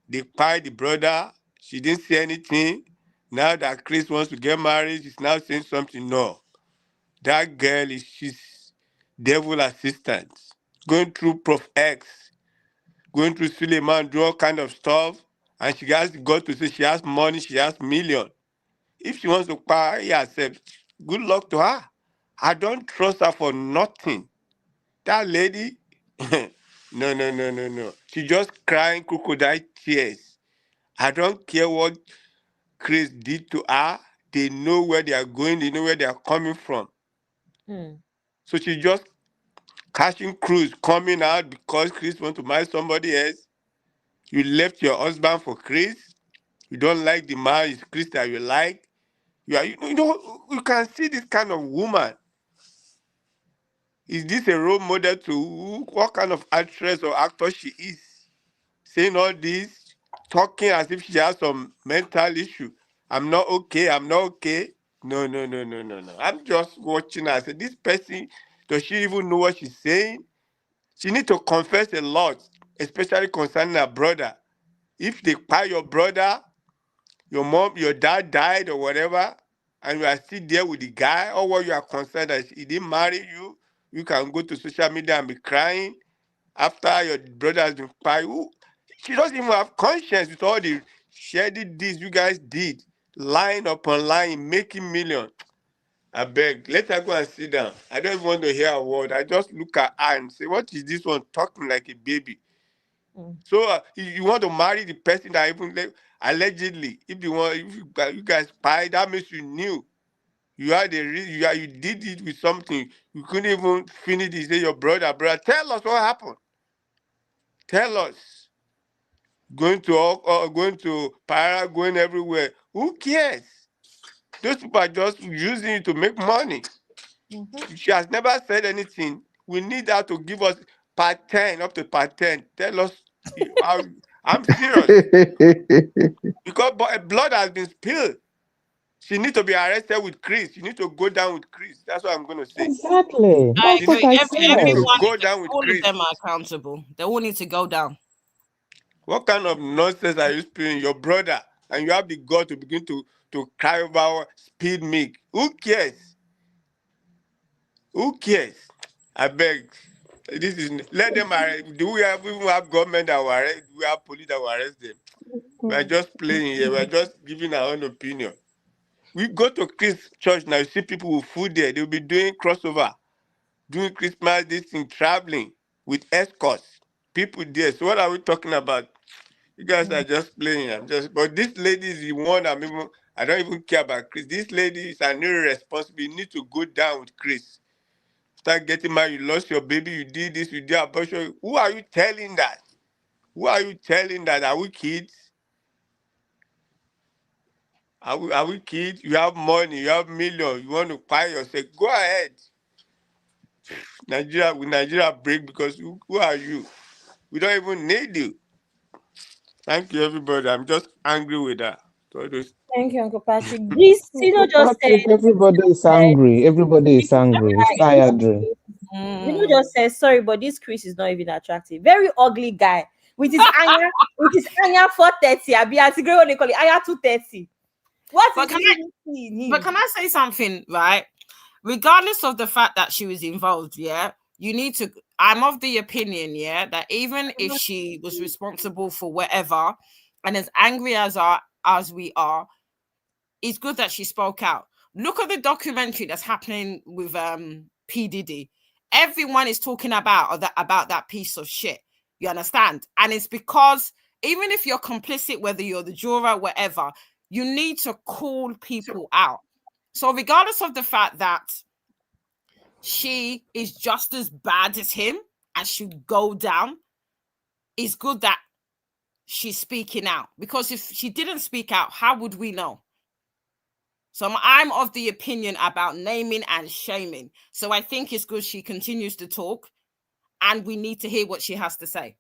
they fired the brother. She didn't say anything. Now that Chris wants to get married, she's now saying something. No. That girl she's devil assistant. Going through Prof X, going through Suleiman, do all kind of stuff. And she has got to say she has money, she has million. If she wants to pay herself, good luck to her. I don't trust her for nothing. That lady, no. She just crying crocodile tears. I don't care what Chris did to her. They know where they are going. They know where they are coming from. So she just catching cruise, coming out because Chris wants to marry somebody else. You left your husband for Chris. You don't like the man, it's Chris that you like. You can see this kind of woman. Is this a role model to what kind of actress or actor she is? Saying all this, talking as if she has some mental issue. I'm not okay. I'm not okay. No. I'm just watching her. I said, this person, does she even know what she's saying? She need to confess a lot, especially concerning her brother. If they buy your brother, your mom, your dad died or whatever, and you are still there with the guy, or what you are concerned that he didn't marry you, you can go to social media and be crying after your brother has been fired. She doesn't even have conscience with all the shady deeds you guys did, line upon line, making millions. I beg, let her go and sit down. I don't even want to hear a word. I just look at her and say, what is this one talking like a baby? So you want to marry the person that even allegedly, if you guys spy, that means you knew. You had a reason. You did it with something. You couldn't even finish it. Say your brother. Tell us what happened. Tell us. Going to Para, going everywhere. Who cares? Those people are just using it to make money. She has never said anything. We need her to give us part 10, up to part 10. Tell us how. I'm serious. Because blood has been spilled. She needs to be arrested with Chris. She needs to go down with Chris. That's what I'm going to say. Exactly. That's what I said. Everyone, go down with all Chris. of them are accountable. They all need to go down. What kind of nonsense are you spewing? Your brother, and you have the God to begin to cry over speed milk. Who cares? Who cares? I beg. This is let them arrest. Do we even have government that will arrest? Do we have police that will arrest them? We are just playing here. We are just giving our own opinion. We go to Chris church now. You see people with food there. They'll be doing crossover, doing Christmas, this thing, traveling with escorts. People there. So what are we talking about? You guys are just playing. But this lady is the one I don't even care about Chris. This lady is an irresponsible. You need to go down with Chris. Start getting married. You lost your baby. You did this. You did abortion. Who are you telling that? Who are you telling that? Are we kids? Are we kids? You have money. You have millions. You want to buy yourself. Go ahead. Nigeria break because who are you? We don't even need you. Thank you, everybody. I'm just angry with that. Thank you, Uncle Patrick. This, just said. Everybody is angry. Everybody is angry. It's tiring. Just said sorry, but this Chris is not even attractive. Very ugly guy with his anya 430. I be what they call it anya 230. But can I say something, right? Regardless of the fact that she was involved, yeah, you need to. I'm of the opinion, yeah, that even if she was responsible for whatever, and as angry as we are, it's good that she spoke out. Look at the documentary that's happening with P. Diddy. Everyone is talking about that piece of shit. You understand? And it's because even if you're complicit, whether you're the juror, whatever, you need to call people out. So regardless of the fact that she is just as bad as him and should go down, it's good that she's speaking out. Because if she didn't speak out, how would we know? So I'm of the opinion about naming and shaming. So I think it's good she continues to talk and we need to hear what she has to say.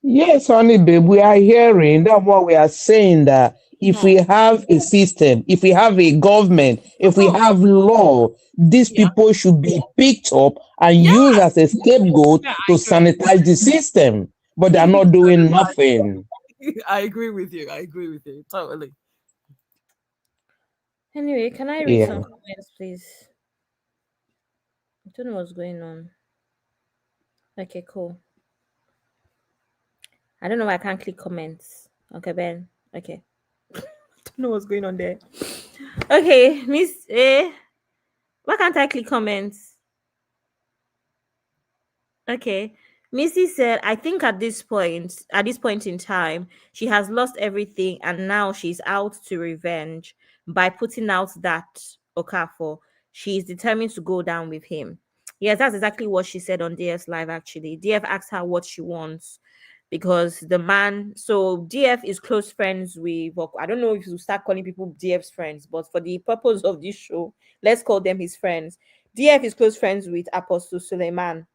Yes, honey, babe, we are hearing that what we are saying, that if we have a system, if we have a government, if we have law, these people should be picked up and used as a scapegoat to sanitize the system. But they're not doing nothing. I agree with you. Totally. Anyway, can I read some comments, please? I don't know what's going on. Okay, cool. I don't know why I can't click comments. Okay, Ben. Okay. Don't know what's going on there. Okay, Miss A. Why can't I click comments? Okay. Missy said, I think at this point in time, she has lost everything and now she's out to revenge by putting out that Okafor. She is determined to go down with him. Yes, that's exactly what she said on DF's live, actually. DF asked her what she wants because the man, so DF is close friends with, I don't know if you start calling people DF's friends, but for the purpose of this show, let's call them his friends. DF is close friends with Apostle Suleiman.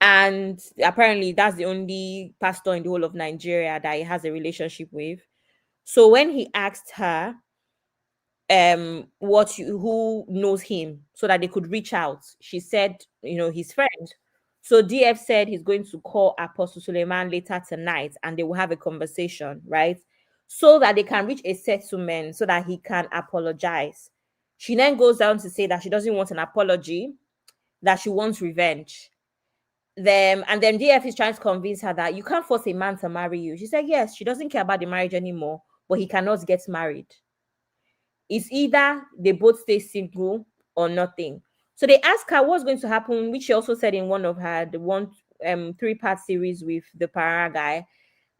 And apparently that's the only pastor in the whole of Nigeria that he has a relationship with. So when he asked her who knows him so that they could reach out, she said, his friend. So DF said he's going to call Apostle Suleiman later tonight and they will have a conversation, right? So that they can reach a settlement so that he can apologize. She then goes down to say that she doesn't want an apology, that she wants revenge. And then DF is trying to convince her that you can't force a man to marry you. She said, yes, she doesn't care about the marriage anymore, but he cannot get married. It's either they both stay single or nothing. So they asked her what's going to happen, which she also said in one of her, the 3-part series with the para guy.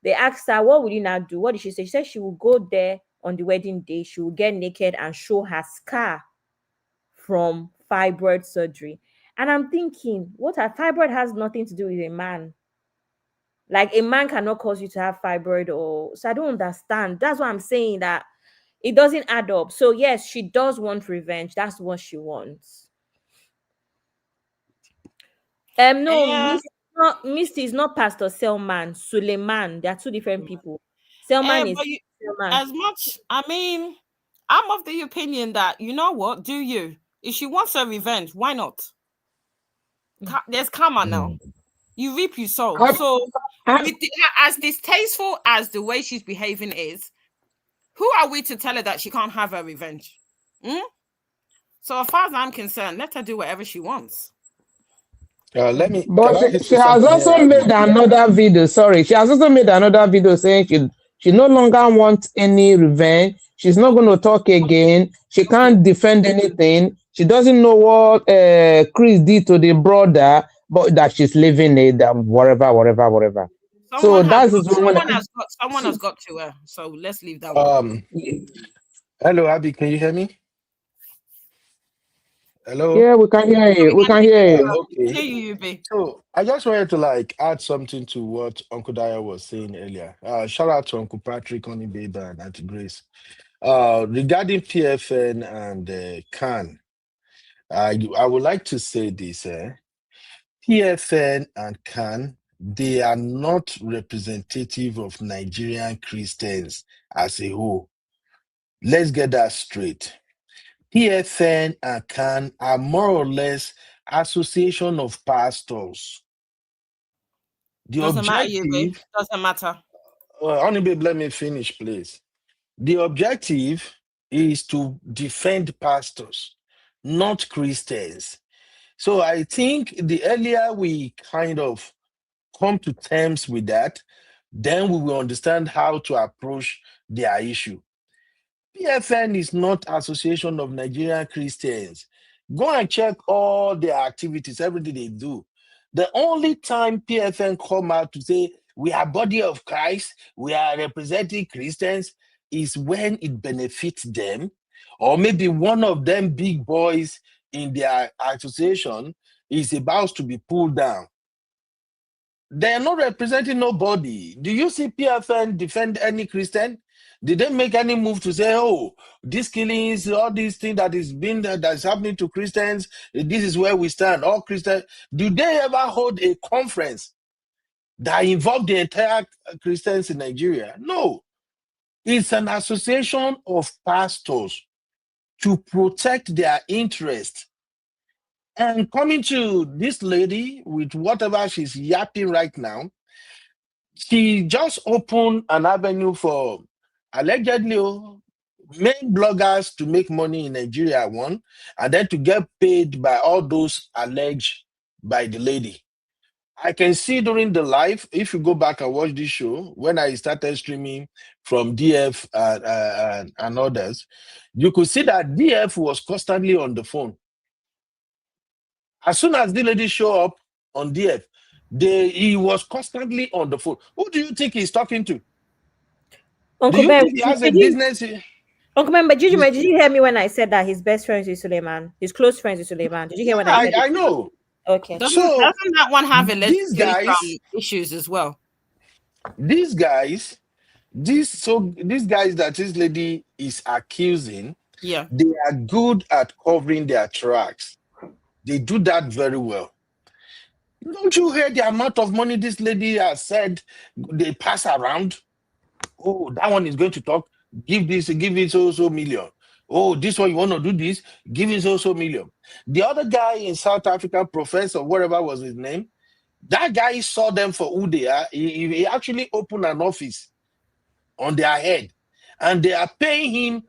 They asked her, what would you now do? What did she say? She said she will go there on the wedding day. She will get naked and show her scar from fibroid surgery. And I'm thinking, fibroid has nothing to do with a man. Like, a man cannot cause you to have fibroid, so I don't understand. That's why I'm saying that it doesn't add up. So yes, she does want revenge. That's what she wants. Misty is not Pastor Selman. Suleiman. They are two different people. Selman is Selman. As much, I'm of the opinion that, you know what, do you? If she wants her revenge, why not? There's karma now. You reap, you sow. So, as distasteful as the way she's behaving is, who are we to tell her that she can't have her revenge? So, as far as I'm concerned, let her do whatever she wants. But she has also made another video. Sorry, she has also made another video saying she no longer wants any revenge. She's not going to talk again. She can't defend anything. She doesn't know what Chris did to the brother, but that she's living it, whatever. Someone has got to her. So let's leave that one. Hello, Abby, can you hear me? Hello? Yeah, we can hear you. We can hear you. Okay. So I just wanted to add something to what Uncle Daya was saying earlier. Shout out to Uncle Patrick, Honey Baby, and Auntie Grace. Regarding PFN and Khan, I would like to say this. PFN and Khan, they are not representative of Nigerian Christians as a whole. Let's get that straight. PFN and Khan are more or less association of pastors. Doesn't matter. Honey babe, let me finish, please. The objective is to defend pastors, not Christians. So I think the earlier we kind of come to terms with that, then we will understand how to approach their issue. PFN is not Association of Nigerian Christians. Go and check all their activities, everything they do. The only time PFN come out to say, we are body of Christ, we are representing Christians, is when it benefits them, or maybe one of them big boys in their association is about to be pulled down. They're not representing nobody. Do you see PFN defend any Christian? Did they make any move to say, oh, these killings, all these things that's happening to Christians, this is where we stand, all Christians? Do they ever hold a conference that involved the entire Christians in Nigeria? No. It's an association of pastors to protect their interest. And coming to this lady with whatever she's yapping right now, she just opened an avenue for allegedly main bloggers to make money in Nigeria, one, and then to get paid by all those alleged by the lady. I can see during the live, if you go back and watch this show, when I started streaming from DF and others, you could see that DF was constantly on the phone. As soon as the lady show up on DF, he was constantly on the phone. Who do you think he's talking to? Uncle do you think he has a business? Uncle Ben, did you hear me when I said that his best friend is Suleiman? His close friends is Suleiman. Did you hear when I said I know. Okay. Doesn't that one have issues as well? These guys that this lady is accusing, Yeah. They are good at covering their tracks. They do that very well. Don't you hear the amount of money this lady has said they pass around? Oh, that one is going to talk. Give it so million. Oh, this one you want to do this, give it so million. The other guy in South Africa, Professor, whatever was his name, that guy saw them for who they are. He actually opened an office on their head, and they are paying him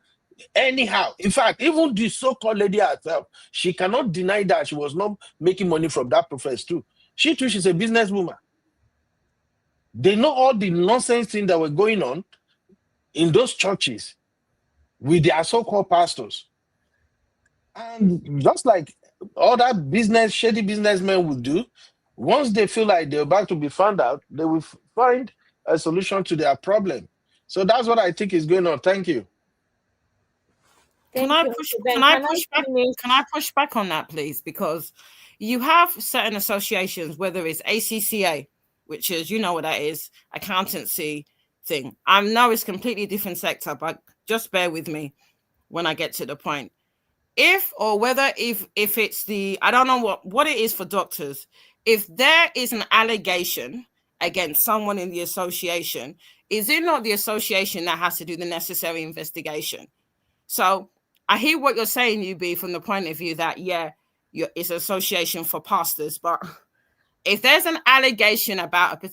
anyhow. In fact, even the so-called lady herself, she cannot deny that she was not making money from that professor too. She too, she's a businesswoman. They know all the nonsense things that were going on in those churches with their so-called pastors. And just like other shady businessmen would do, once they feel like they're about to be found out, they will find a solution to their problem. So that's what I think is going on. Thank you. Can I push back on that, please? Because you have certain associations, whether it's ACCA, which is, you know what that is, accountancy thing. I know it's completely different sector, but just bear with me when I get to the point. If it's the, I don't know what it is for doctors, if there is an allegation against someone in the association, is it not the association that has to do the necessary investigation? So I hear what you're saying, UB, from the point of view that, it's an association for pastors. But if there's an allegation about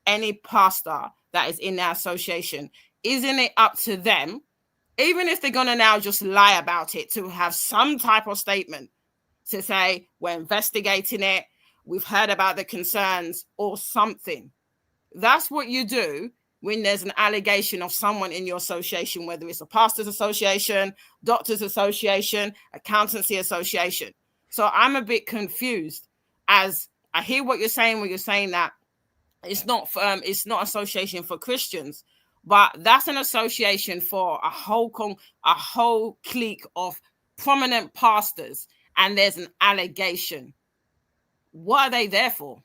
any pastor that is in that association, isn't it up to them, even if they're going to now just lie about it, to have some type of statement to say, we're investigating it, we've heard about the concerns or something? That's what you do when there's an allegation of someone in your association, whether it's a pastors association, doctors association, accountancy association. So I'm a bit confused, as I hear what you're saying when you're saying that it's not association for Christians, but that's an association for a whole clique of prominent pastors, and there's an allegation. What are they there for?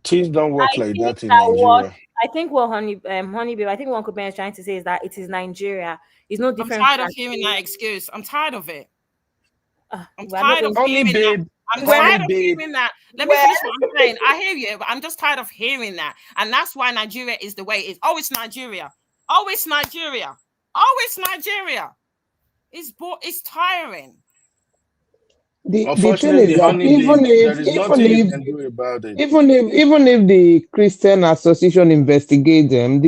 Things don't work like that in Nigeria. I think what Honeybee, I think what Uncle Ben is trying to say is that it is Nigeria. It's no different. I'm tired of hearing that excuse. I'm tired of it. I'm tired of hearing that. I'm tired of hearing that. Let me finish what I'm saying. I hear you, but I'm just tired of hearing that. And that's why Nigeria is the way it is. Oh, it's Nigeria. Oh, it's Nigeria. Oh, it's Nigeria. It's tiring. The thing is that even if the Christian Association investigate them,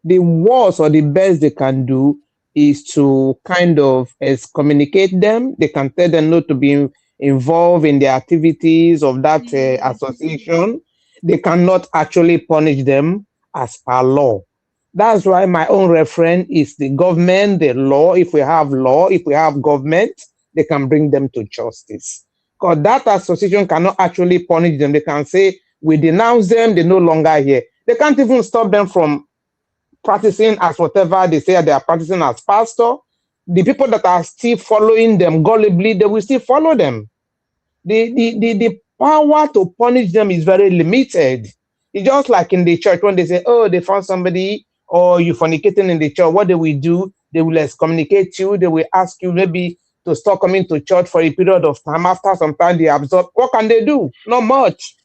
the worst or the best they can do is to kind of excommunicate them. They can tell them not to be involved in the activities of that association. They cannot actually punish them as per law. That's why my own reference is the government, the law. If we have law, if we have government, they can bring them to justice. Because that association cannot actually punish them. They can say, we denounce them, they're no longer here. They can't even stop them from practicing as whatever they say they are practicing as pastor. The people that are still following them gullibly, they will still follow them. The power to punish them is very limited. It's just like in the church when they say, oh, they found somebody or you fornicating in the church, what they will do, they will excommunicate you, they will ask you maybe to stop coming to church for a period of time. After some time, they absorb. What can they do? Not much.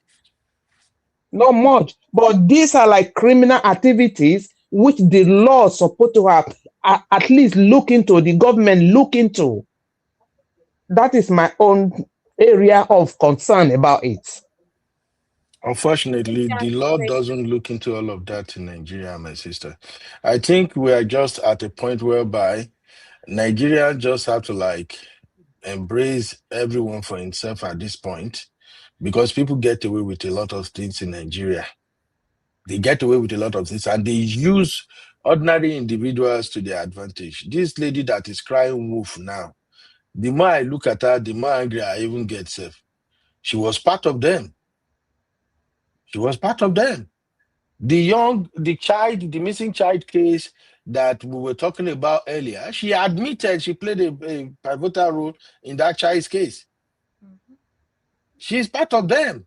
Not much. But these are like criminal activities which the law is supposed to have at least look into, the government look into. That is my own area of concern about it. Unfortunately, the law doesn't look into all of that in Nigeria, my sister. I think we are just at a point whereby Nigeria just have to embrace everyone for himself at this point, because people get away with a lot of things in Nigeria. They get away with a lot of things and they use ordinary individuals to their advantage. This lady that is crying wolf now, the more I look at her, the more angry I even get self. She was part of them. She was part of them. The missing child case that we were talking about earlier, she admitted she played a pivotal role in that child's case. She's part of them.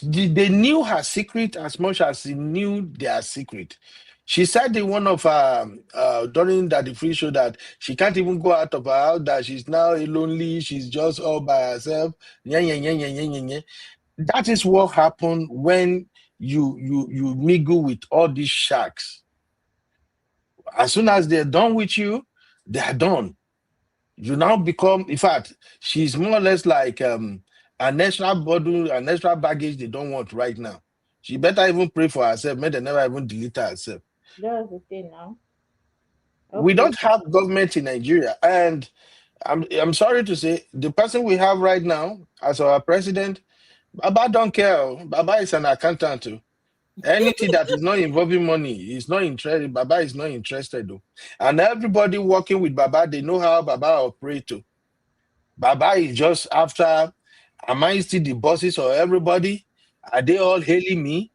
They knew her secret as much as she knew their secret. She said in one of during the free show that she can't even go out of her house, that she's now lonely, she's just all by herself. That is what happened when you mingle with all these sharks. As soon as they're done with you, they are done. You now become, in fact, she's more or less like an extra burden, an extra baggage they don't want right now. She better even pray for herself, may they never even delete herself. That's the thing now. Okay. We don't have government in Nigeria, and I'm sorry to say, the person we have right now as our president, Baba don't care. Baba is an accountant too. Anything that is not involving money is not interested. Baba is not interested though. And everybody working with Baba, they know how Baba operates too. Baba is just after, am I still the bosses of everybody? Are they all hailing me?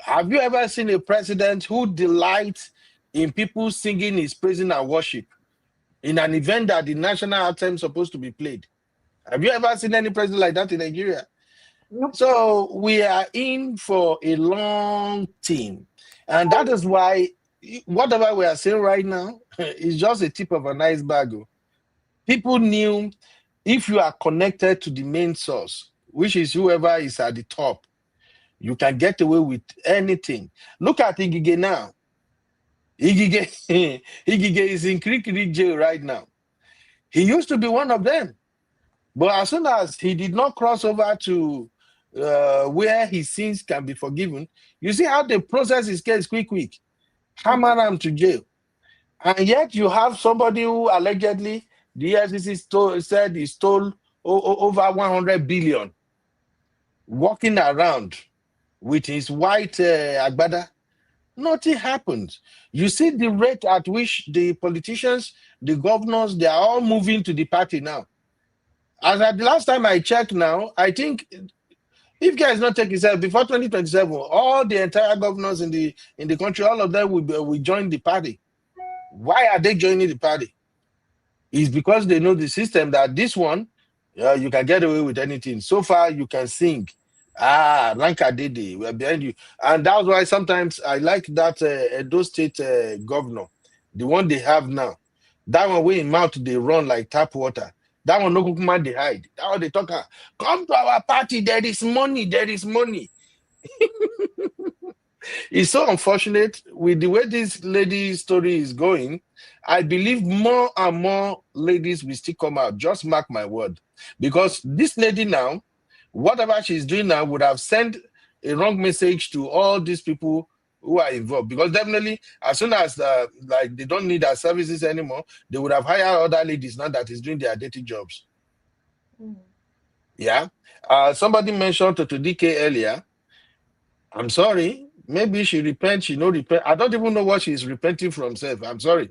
Have you ever seen a president who delights in people singing his praise and worship in an event that the national anthem is supposed to be played? Have you ever seen any president like that in Nigeria? Nope. So we are in for a long team. And that is why whatever we are saying right now is just a tip of an iceberg. People knew if you are connected to the main source, which is whoever is at the top, you can get away with anything. Look at Igige now. Igige is in Kirikiri jail right now. He used to be one of them. But as soon as he did not cross over to where his sins can be forgiven, you see how they process his case quick. Hammer him to jail. And yet you have somebody who allegedly, the EFCC said he stole over 100 billion, walking around with his white agbada. Nothing happens. You see the rate at which the politicians, the governors, they are all moving to the party now. As at the last time I checked now, I think if guys not take himself before 2027, all the entire governors in the country, all of them will join the party. Why are they joining the party? It's because they know the system that this one, you can get away with anything. So far, you can sing. Ranka Dede, we're behind you. And that's why sometimes I like that Edo State governor, the one they have now. That one way in mouth, they run like tap water. That one no kukuma they hide. That one they talk. Come to our party. There is money. There is money. It's so unfortunate with the way this lady's story is going. I believe more and more ladies will still come out. Just mark my word, because this lady now, whatever she's doing now, would have sent a wrong message to all these people who are involved. Because definitely, as soon as like they don't need our services anymore, they would have hired other ladies now that is doing their dirty jobs. Yeah. Somebody mentioned to DK earlier. I'm sorry. Maybe she repent. She no repent. I don't even know what she's repenting from. Self. I'm sorry.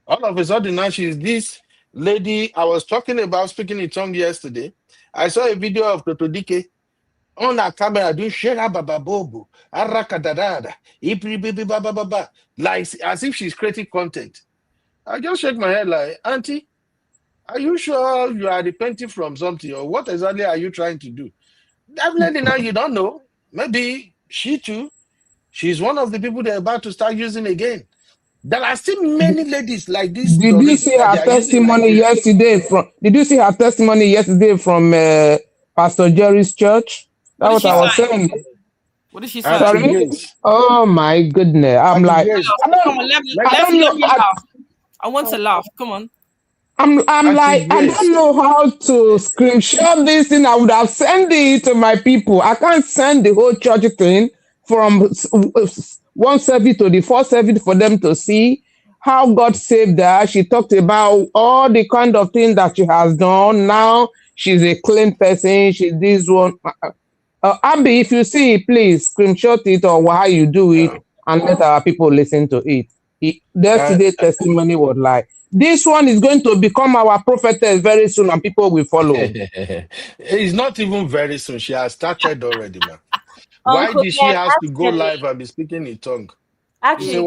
All of a sudden now she's this lady I was talking about speaking in tongue yesterday. I saw a video of Toto Dike on her camera doing shera baba bobo, arakadadada, like as if she's creating content. I just shake my head like, Auntie, are you sure you are repenting from something, or what exactly are you trying to do? Definitely now you don't know. Maybe she too, she's one of the people they're about to start using again. There are still many ladies like this. Did you see her testimony yesterday from? Did you see her testimony yesterday from Pastor Jerry's church? That's what I was saying. What did she say? Sorry? Oh my goodness! I'm like, come on, let me laugh. I want to laugh. Come on. I'm like, I don't know how to screenshot this thing. I would have sent it to my people. I can't send the whole church thing from one service to the fourth service for them to see how God saved her. She talked about all the kind of things that she has done. Now she's a clean person. She this one. Abby, if you see it, please screenshot it or how you do it and let our people listen to it. Yesterday's testimony was like, this one is going to become our prophetess very soon and people will follow. It's not even very soon. She has started already, man. Why did she have to go live and be speaking in tongue? Actually,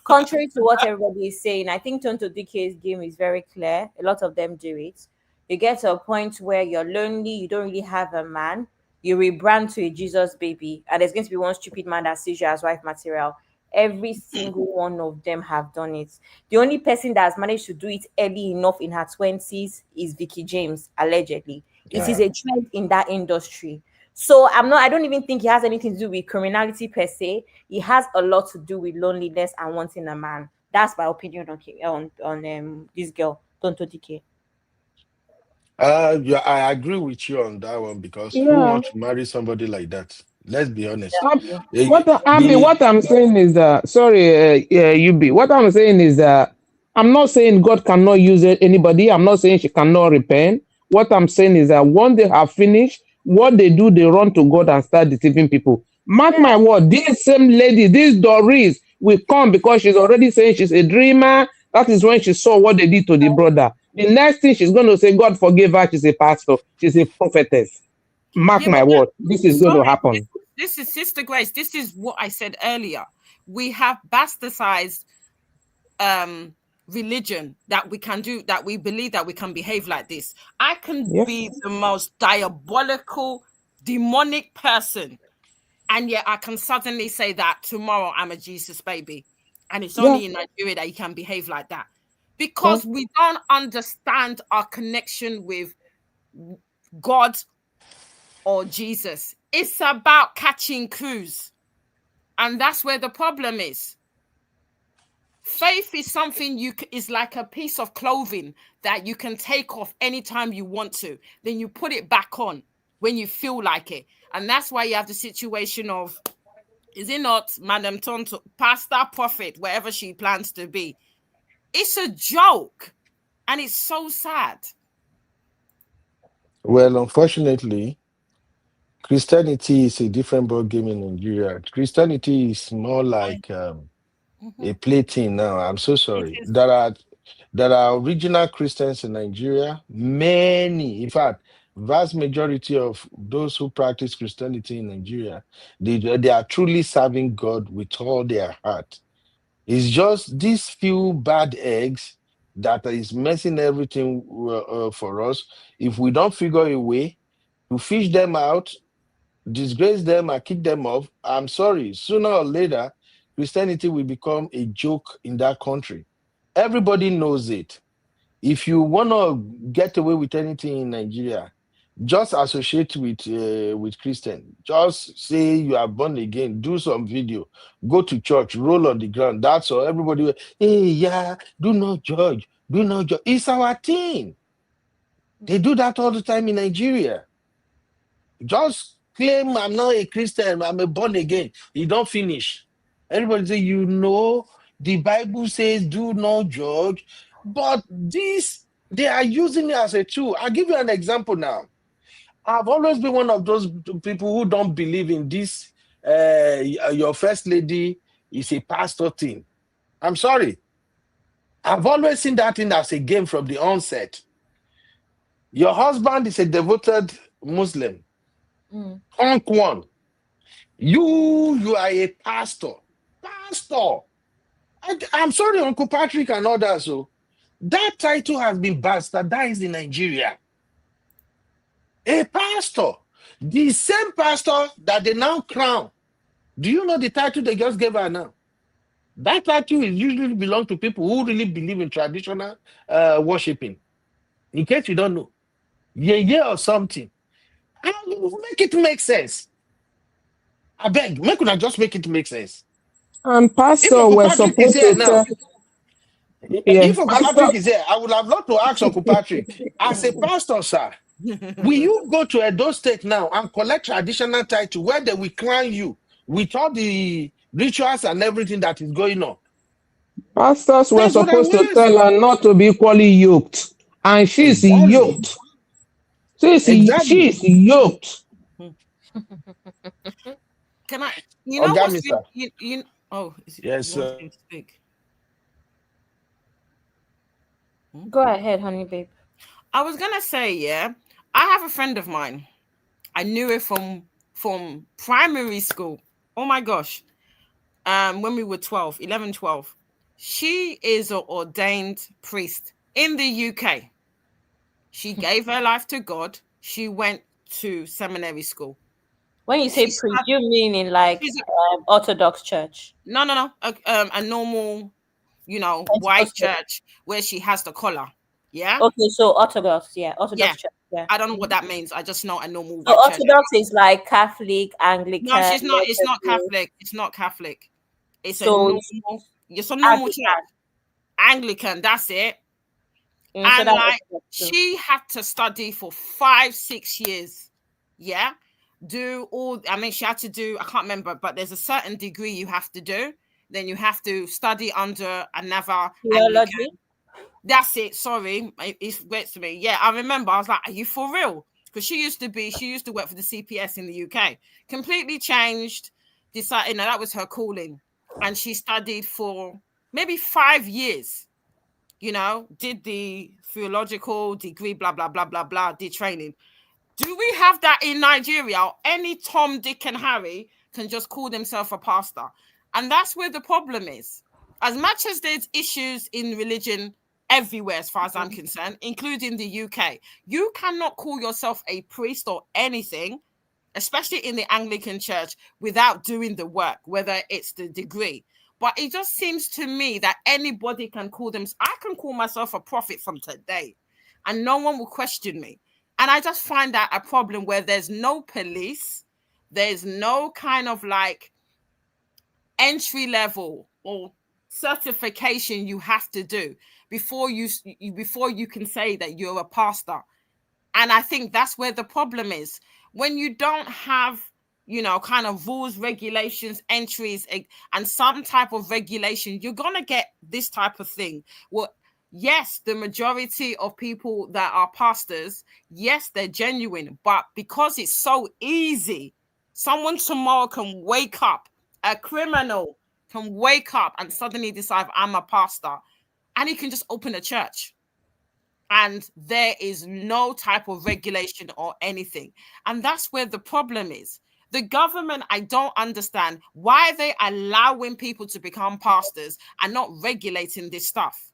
contrary to what everybody is saying, I think Tonto DK's game is very clear. A lot of them do it. You get to a point where you're lonely, you don't really have a man. you rebrand to a Jesus baby, and there's going to be one stupid man that sees you as wife material. Every single one of them have done it. The only person that has managed to do it early enough in her 20s is Vicky James, allegedly. It is a trend in that industry. So I don't even think it has anything to do with criminality per se. It has a lot to do with loneliness and wanting a man. That's my opinion on this girl, Tonto Dike. Yeah, I agree with you on that one because who wants to marry somebody like that? Let's be honest. What I'm saying is that, sorry, UB, what I'm saying is that I'm not saying God cannot use anybody. I'm not saying she cannot repent. What I'm saying is that once they have finished, what they do, they run to God and start deceiving people. Mark my word, this same lady, this Doris, will come because she's already saying she's a dreamer. That is when she saw what they did to the brother. The next thing she's going to say, God forgive her, she's a pastor, she's a prophetess. Mark my word, this is going to happen. This is Sister Grace. This is what I said earlier. We have bastardized religion that we can do, that we believe that we can behave like this. I can be the most diabolical, demonic person, and yet I can suddenly say that tomorrow I'm a Jesus baby. And it's only in Nigeria that you can behave like that. Because we don't understand our connection with God or Jesus. It's about catching clues. And that's where the problem is. Faith is something is like a piece of clothing that you can take off anytime you want to. Then you put it back on when you feel like it. And that's why you have the situation of, is it not Madam Tonto, pastor, prophet, wherever she plans to be? It's a joke. And it's so sad. Well, unfortunately, Christianity is a different ballgame in Nigeria. Christianity is more like a plaything now. I'm so sorry. There are original Christians in Nigeria. Many, in fact, vast majority of those who practice Christianity in Nigeria, they are truly serving God with all their heart. It's just these few bad eggs that is messing everything for us. If we don't figure a way to fish them out, disgrace them and kick them off, I'm sorry, sooner or later, Christianity will become a joke in that country. Everybody knows it. If you want to get away with anything in Nigeria, just associate with Christian. Just say you are born again, do some video, go to church, roll on the ground. That's all. Everybody, do not judge. Do not judge. It's our thing. They do that all the time in Nigeria. Just claim I'm not a Christian, I'm a born again. You don't finish. Everybody say, the Bible says do not judge. But they are using it as a tool. I'll give you an example now. I've always been one of those people who don't believe in this. Your first lady is a pastor thing. I'm sorry. I've always seen that thing as a game from the onset. Your husband is a devoted Muslim. One. You are a pastor. Pastor. I'm sorry, Uncle Patrick and others. So that title has been bastardized in Nigeria. A pastor. The same pastor that they now crown. Do you know the title they just gave her now? That title usually belongs to people who really believe in traditional worshiping. In case you don't know. Yeah or something. Make it make sense. I beg, just make it make sense. And Pastor, we're supposed to tell. If Uncle Patrick is here, I would have loved to ask Uncle Patrick, as a pastor, sir, will you go to Edo State now and collect traditional title where they will crown you with all the rituals and everything that is going on? Pastors were supposed to tell her not to be equally yoked. And she's yoked. She's yoked. Can I? You know what's yes, sir. Go ahead, honey babe. I was gonna say, I have a friend of mine. I knew her from primary school. Oh my gosh. When we were 11, 12. She is an ordained priest in the UK. She gave her life to God. She went to seminary school. When you say priest, you mean in like Orthodox church? No. A normal, white church where she has the collar. Yeah. Okay, so Orthodox, Orthodox church. Yeah. I don't know what that means. I just know a normal So white church. Orthodox is like Catholic, Anglican. No, she's not. It's not Catholic. It's not Catholic. It's a normal. It's a normal church. Anglican. That's it. And like she had to study for 5-6 years. Yeah. She had to do, I can't remember, but there's a certain degree you have to do. Then you have to study under another theology. Anglican. That's it. Sorry. It gets to me. Yeah, I remember. I was like, are you for real? Because she used to work for the CPS in the UK. Completely changed. Decided, that was her calling. And she studied for maybe 5 years. Did the theological degree, blah, blah, blah, blah, blah, did training. Do we have that in Nigeria? Any Tom, Dick, and Harry can just call themselves a pastor. And that's where the problem is. As much as there's issues in religion everywhere, as far as I'm concerned, including the UK, you cannot call yourself a priest or anything, especially in the Anglican church, without doing the work, whether it's the degree. But it just seems to me that anybody can call them. I can call myself a prophet from today, and no one will question me. And I just find that a problem where there's no police, there's no kind of like entry level or certification you have to do before you can say that you're a pastor. And I think that's where the problem is. When you don't have, kind of rules, regulations, entries, and some type of regulation, you're going to get this type of thing. Well, yes, the majority of people that are pastors, yes, they're genuine. But because it's so easy, someone tomorrow can wake up, a criminal can wake up and suddenly decide, I'm a pastor, and he can just open a church. And there is no type of regulation or anything. And that's where the problem is. The government, I don't understand why they allowing people to become pastors and not regulating this stuff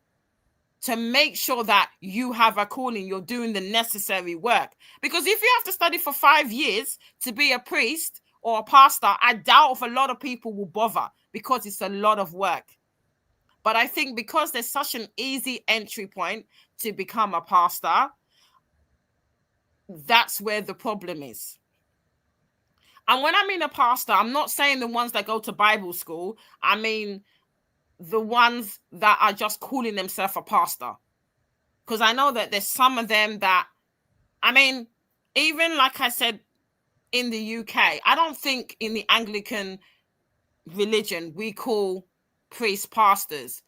to make sure that you have a calling, you're doing the necessary work. Because if you have to study for 5 years to be a priest or a pastor, I doubt if a lot of people will bother because it's a lot of work. But I think because there's such an easy entry point to become a pastor, that's where the problem is. And when I mean a pastor, I'm not saying the ones that go to Bible school. I mean the ones that are just calling themselves a pastor. Because I know that there's some of them that, even like I said, in the UK, I don't think in the Anglican religion we call priests pastors.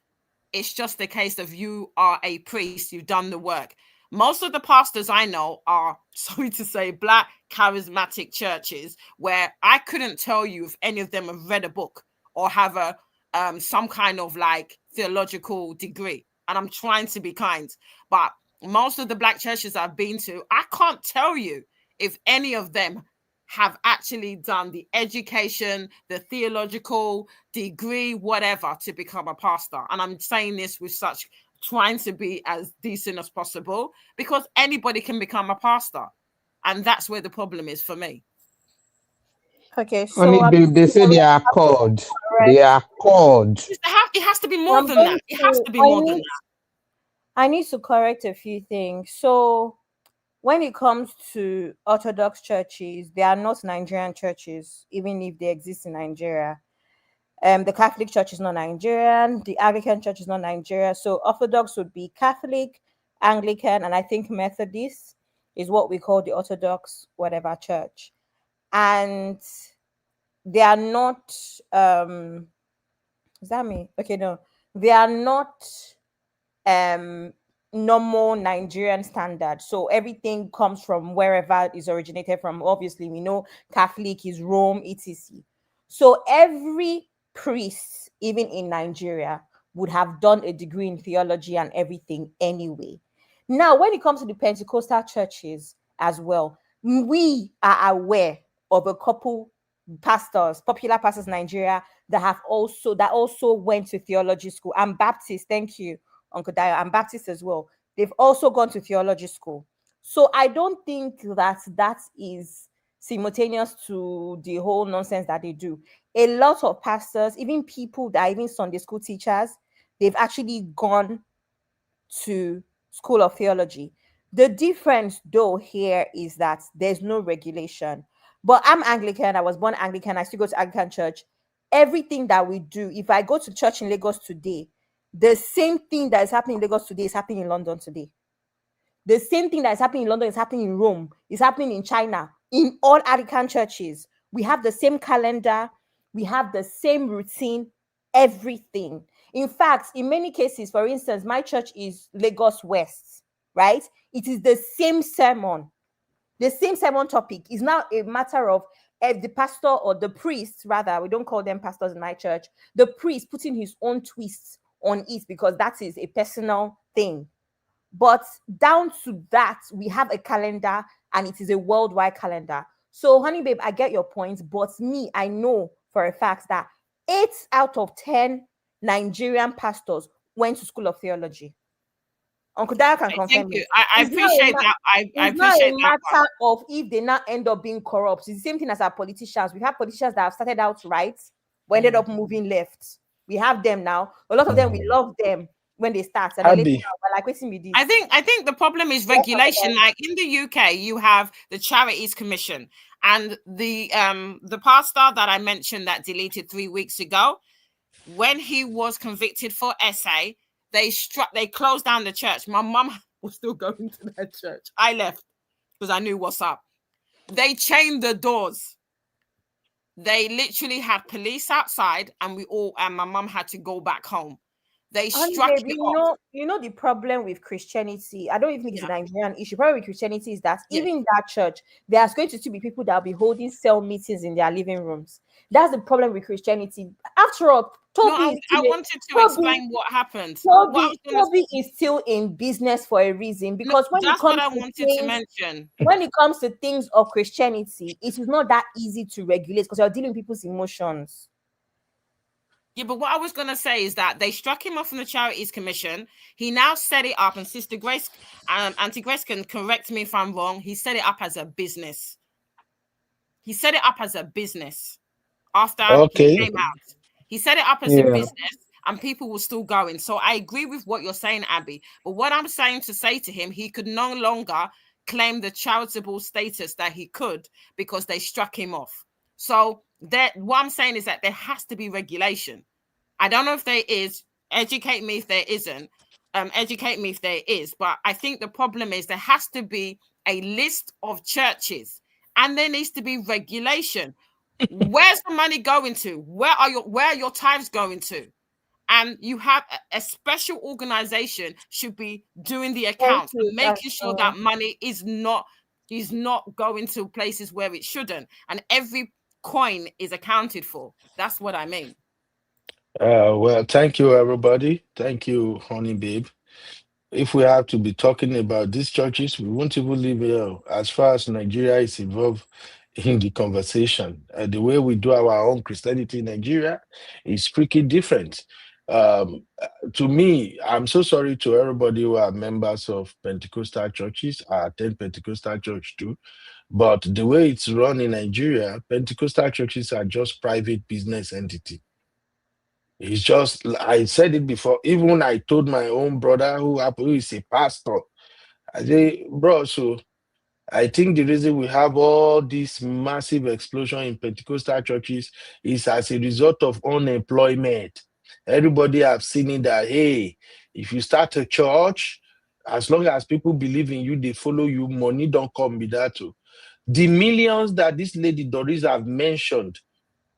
It's just a case of you are a priest, you've done the work. Most of the pastors I know are, sorry to say, Black charismatic churches where I couldn't tell you if any of them have read a book or have a some kind of like theological degree. And I'm trying to be kind, but most of the Black churches I've been to, I can't tell you if any of them have actually done the education, the theological degree, whatever, to become a pastor. And I'm saying this with such trying to be as decent as possible because anybody can become a pastor. And that's where the problem is for me. Okay, so they say they are called. They are called. It has to be more than that. It has to be more than that. I need to correct a few things. So when it comes to Orthodox churches, they are not Nigerian churches, even if they exist in Nigeria. The Catholic Church is not Nigerian. The Anglican Church is not Nigeria. So Orthodox would be Catholic, Anglican, and I think Methodist is what we call the Orthodox whatever church. And they are not, is that me? Okay, no. They are not normal Nigerian standard. So everything comes from wherever it is originated from. Obviously, we know Catholic is Rome, etc. So every priest, even in Nigeria, would have done a degree in theology and everything anyway. Now, when it comes to the Pentecostal churches as well, we are aware of a couple pastors, popular pastors in Nigeria that also went to theology school. I'm Baptist, thank you, Uncle Dio. I'm Baptist as well. They've also gone to theology school. So I don't think that is simultaneous to the whole nonsense that they do. A lot of pastors, even people that are even Sunday school teachers, they've actually gone to School of Theology. The difference though here is that there's no regulation. But I'm Anglican. I was born Anglican. I still go to Anglican church. Everything that we do, if I go to church in Lagos today, the same thing that is happening in Lagos today is happening in London today. The same thing that is happening in London is happening in Rome, is happening in China, in all Anglican churches. We have the same calendar, we have the same routine, everything. In fact, in many cases, for instance, my church is Lagos West, right? It is the same sermon. The same sermon topic is now a matter of the pastor or the priest, rather, we don't call them pastors in my church, the priest putting his own twists on it because that is a personal thing. But down to that, we have a calendar and it is a worldwide calendar. So, honey babe, I get your point, but me, I know for a fact that 8 out of 10 Nigerian pastors went to School of Theology. Uncle Dara can confirm it. I appreciate that. I appreciate that. It's not a matter of if they now end up being corrupt. It's the same thing as our politicians. We have politicians that have started out right, but ended up moving left. We have them now. A lot of them, we love them when they start. And later, like, waiting with this. I think the problem is regulation. Like in the UK, you have the Charities Commission, and the pastor that I mentioned that deleted 3 weeks ago, when he was convicted for SA, they closed down the church. My mum was still going to that church. I left because I knew what's up. They chained the doors. They literally had police outside, and my mum had to go back home. They struck it off. You know the problem with Christianity. I don't even think it's a Nigerian issue. Problem with Christianity is that even in that church, there's going to still be people that will be holding cell meetings in their living rooms. That's the problem with Christianity. After all, Toby, I wanted to explain what happened. Toby is still in business for a reason, because when it comes to things of Christianity, it is not that easy to regulate because you're dealing with people's emotions. Yeah, but what I was going to say is that they struck him off from the Charities Commission. He now set it up, and Sister Grace, Auntie Grace can correct me if I'm wrong. He set it up as a business. He set it up as a business after he came out. He set it up as a business, and people were still going. So I agree with what you're saying, Abby. But what I'm saying to say to him, he could no longer claim the charitable status that he could because they struck him off. So what I'm saying is that there has to be regulation. I don't know if there is. Educate me if there isn't. Educate me if there is. But I think the problem is there has to be a list of churches, and there needs to be regulation. Where's the money going to? Where are your tithes going to? And you have a special organization should be doing the accounts and making sure that money is not going to places where it shouldn't, and every coin is accounted for. That's what I mean. Well, thank you, everybody. Thank you, honey babe. If we have to be talking about these churches, we won't even leave here. As far as Nigeria is involved in the conversation, the way we do our own Christianity in Nigeria is freaking different. To me, I'm so sorry to everybody who are members of Pentecostal churches. I attend Pentecostal church too. But the way it's run in Nigeria, Pentecostal churches are just private business entity. It's just, I said it before, even when I told my own brother who is a pastor, I say, bro, so I think the reason we have all this massive explosion in Pentecostal churches is as a result of unemployment. Everybody have seen it that, hey, if you start a church, as long as people believe in you, they follow you, money don't come with that too. The millions that this lady Doris have mentioned,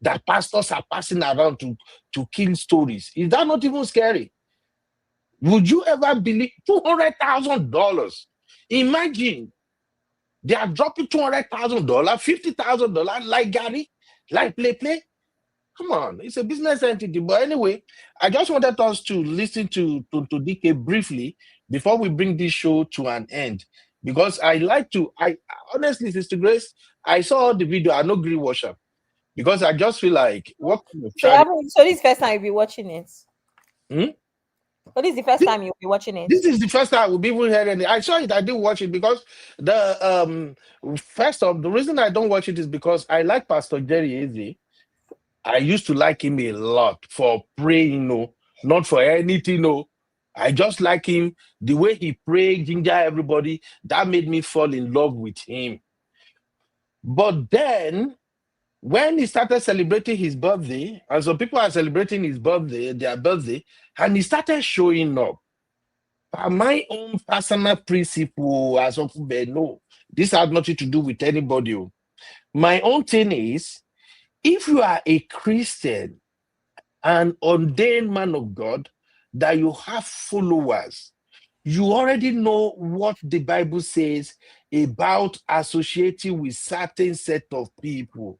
that pastors are passing around to kill stories. Is that not even scary? Would you ever believe $200,000? Imagine they are dropping $200,000, $50,000 like Gary, like play. Come on, it's a business entity. But anyway, I just wanted us to listen to DK briefly before we bring this show to an end. Because I honestly, Sister Grace, I saw the video, I no agree worship. Because I just feel like, what kind of so this first time you'll be watching it? But this is the first time you'll be watching it. This is the first time I will be even hearing it. I saw it, I didn't watch it because the first of the reason I don't watch it is because I like Pastor Jerry Eze. I used to like him a lot for praying, not for anything, I just like him, the way he prayed, ginger everybody, that made me fall in love with him. But then, when he started celebrating his birthday, and so people are celebrating their birthday, and he started showing up. My own personal principle as of no, this has nothing to do with anybody. My own thing is, if you are a Christian, an ordained man of God, that you have followers, you already know what the Bible says about associating with certain set of people.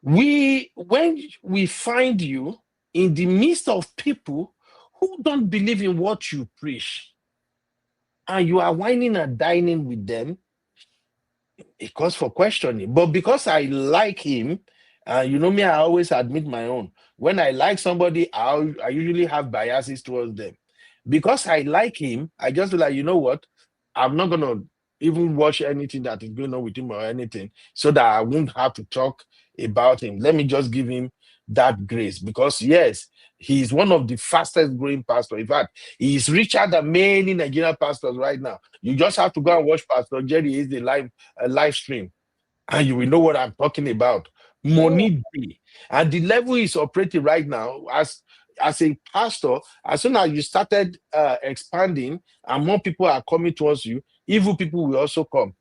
When we find you in the midst of people who don't believe in what you preach, and you are whining and dining with them, it calls for questioning. But because I like him, you know me, I always admit my own. When I like somebody, I usually have biases towards them. Because I like him, I just feel like, you know what? I'm not going to even watch anything that is going on with him or anything so that I won't have to talk about him. Let me just give him that grace. Because, yes, he's one of the fastest growing pastors. In fact, he's richer than many Nigerian pastors right now. You just have to go and watch Pastor Jerry is the live stream, and you will know what I'm talking about. Money day. And the level is operating right now as a pastor. As soon as you started expanding and more people are coming towards you, evil people will also come.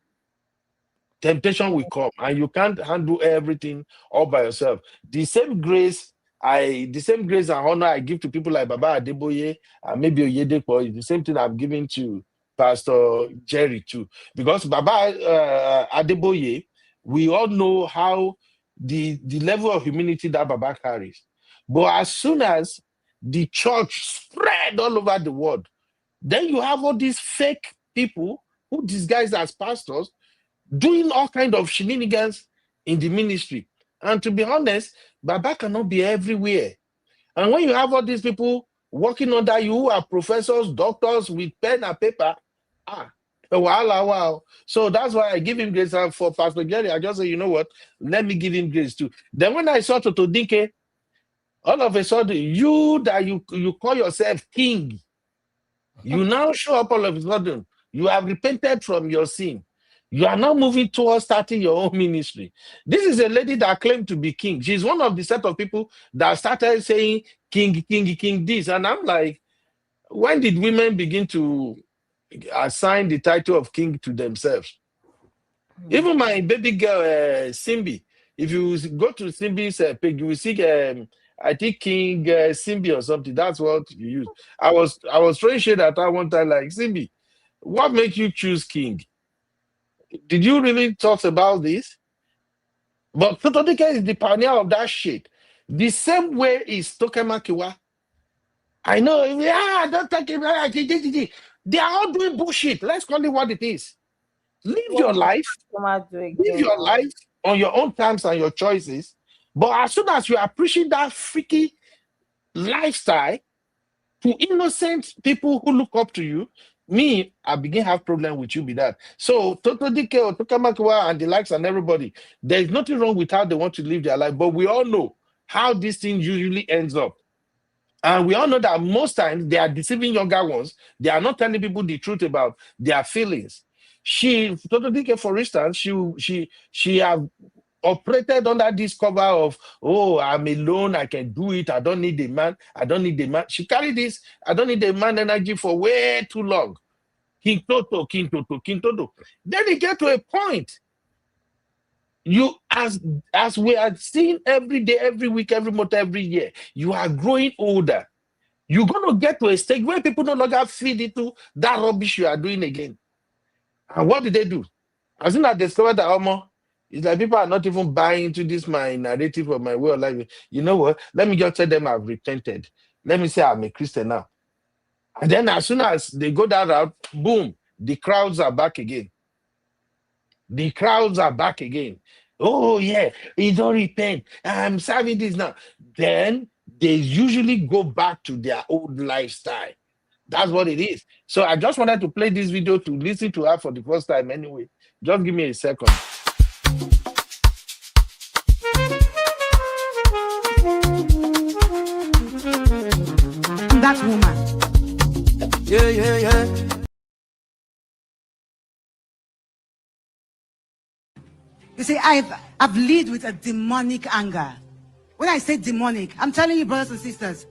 Temptation will come, and you can't handle everything all by yourself. The same grace and honor I give to people like Baba Adeboye and maybe Oyedepo is the same thing I'm giving to Pastor Jerry too. Because Baba Adeboye, we all know how the level of humility that Baba carries. But as soon as the church spread all over the world, then you have all these fake people who disguise as pastors doing all kind of shenanigans in the ministry. And to be honest, Baba cannot be everywhere. And when you have all these people working under you who are professors, doctors with pen and paper, wow. So that's why I give him grace. And for Pastor Jerry, I just say, you know what? Let me give him grace too. Then when I saw Toto Dike, all of a sudden, you call yourself king, you now show up all of a sudden. You have repented from your sin. You are now moving towards starting your own ministry. This is a lady that claimed to be king. She's one of the set of people that started saying king this. And I'm like, when did women begin to assign the title of king to themselves? Even my baby girl, Simbi, if you go to Simbi's page, you will see, I think King Simbi or something. That's what you use. I was throwing shade at her one time, like, Simbi, what makes you choose king? Did you really talk about this? But Totodike is the pioneer of that shit. The same way is Tokemakiwa. I know, don't take it. They are all doing bullshit. Let's call it what it is. Live your life on your own terms and your choices. But as soon as you are preaching that freaky lifestyle to innocent people who look up to you, I begin to have problem with you with that. So Toto Dike or Tokamakiwa and the likes and everybody, there's nothing wrong with how they want to live their life, but we all know how this thing usually ends up. And we all know that most times they are deceiving younger ones. They are not telling people the truth about their feelings. Toto Dike, for instance, she have operated under this cover of, I'm alone, I can do it, I don't need a man. She carried this, I don't need a man energy for way too long. King Toto. Then it get to a point. You, as we are seeing every day, every week, every month, every year, you are growing older. You're going to get to a stage where people no longer feed into that rubbish you are doing again. And what did they do? As soon as I discovered that, it's like people are not even buying into this, my narrative or my way of life. You know what? Let me just tell them I've repented. Let me say I'm a Christian now. And then as soon as they go that route, boom, the crowds are back again. Oh, yeah, you don't repent. I'm serving this now. Then they usually go back to their old lifestyle. That's what it is. So I just wanted to play this video to listen to her for the first time anyway. Just give me a second. That woman. Yeah, yeah, yeah. You see, I've lived with a demonic anger. When I say demonic, I'm telling you, brothers and sisters,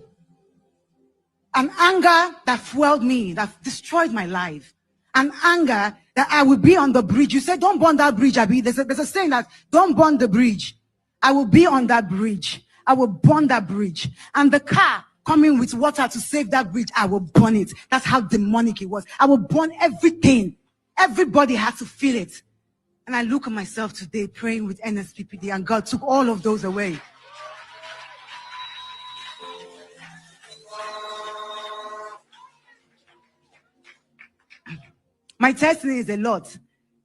an anger that fueled me, that destroyed my life. An anger that I will be on the bridge. You said, don't burn that bridge, Abi. There's a saying that, don't burn the bridge. I will be on that bridge. I will burn that bridge. And the car coming with water to save that bridge, I will burn it. That's how demonic it was. I will burn everything. Everybody had to feel it. And I look at myself today praying with NSPPD, and God took all of those away. My testimony is a lot,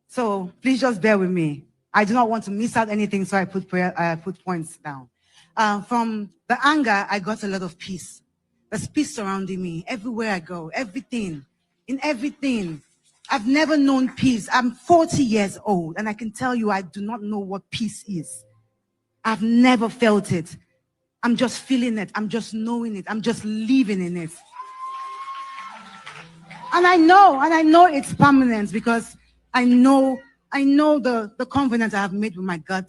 so please just bear with me. I do not want to miss out anything, so I put points down. From the anger, I got a lot of peace. There's peace surrounding me everywhere I go, everything, in everything. I've never known peace. I'm 40 years old, and I can tell you I do not know what peace is. I've never felt it. I'm just feeling it. I'm just knowing it. I'm just living in it. And I know it's permanent, because I know the covenant I have made with my God.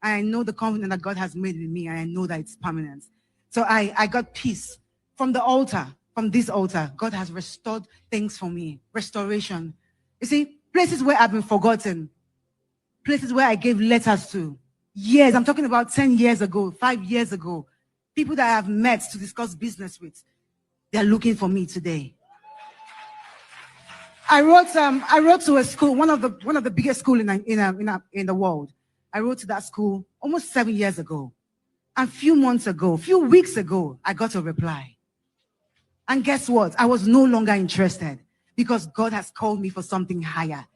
I know the covenant that God has made with me, and I know that it's permanent. So I got peace from the altar, from this altar. God has restored things for me, restoration. You see, places where I've been forgotten, places where I gave letters to, years, I'm talking about 10 years ago, 5 years ago, people that I have met to discuss business with, they're looking for me today. I wrote to a school, one of the biggest schools in the world. I wrote to that school almost 7 years ago. And a few weeks ago, I got a reply. And guess what? I was no longer interested, because God has called me for something higher.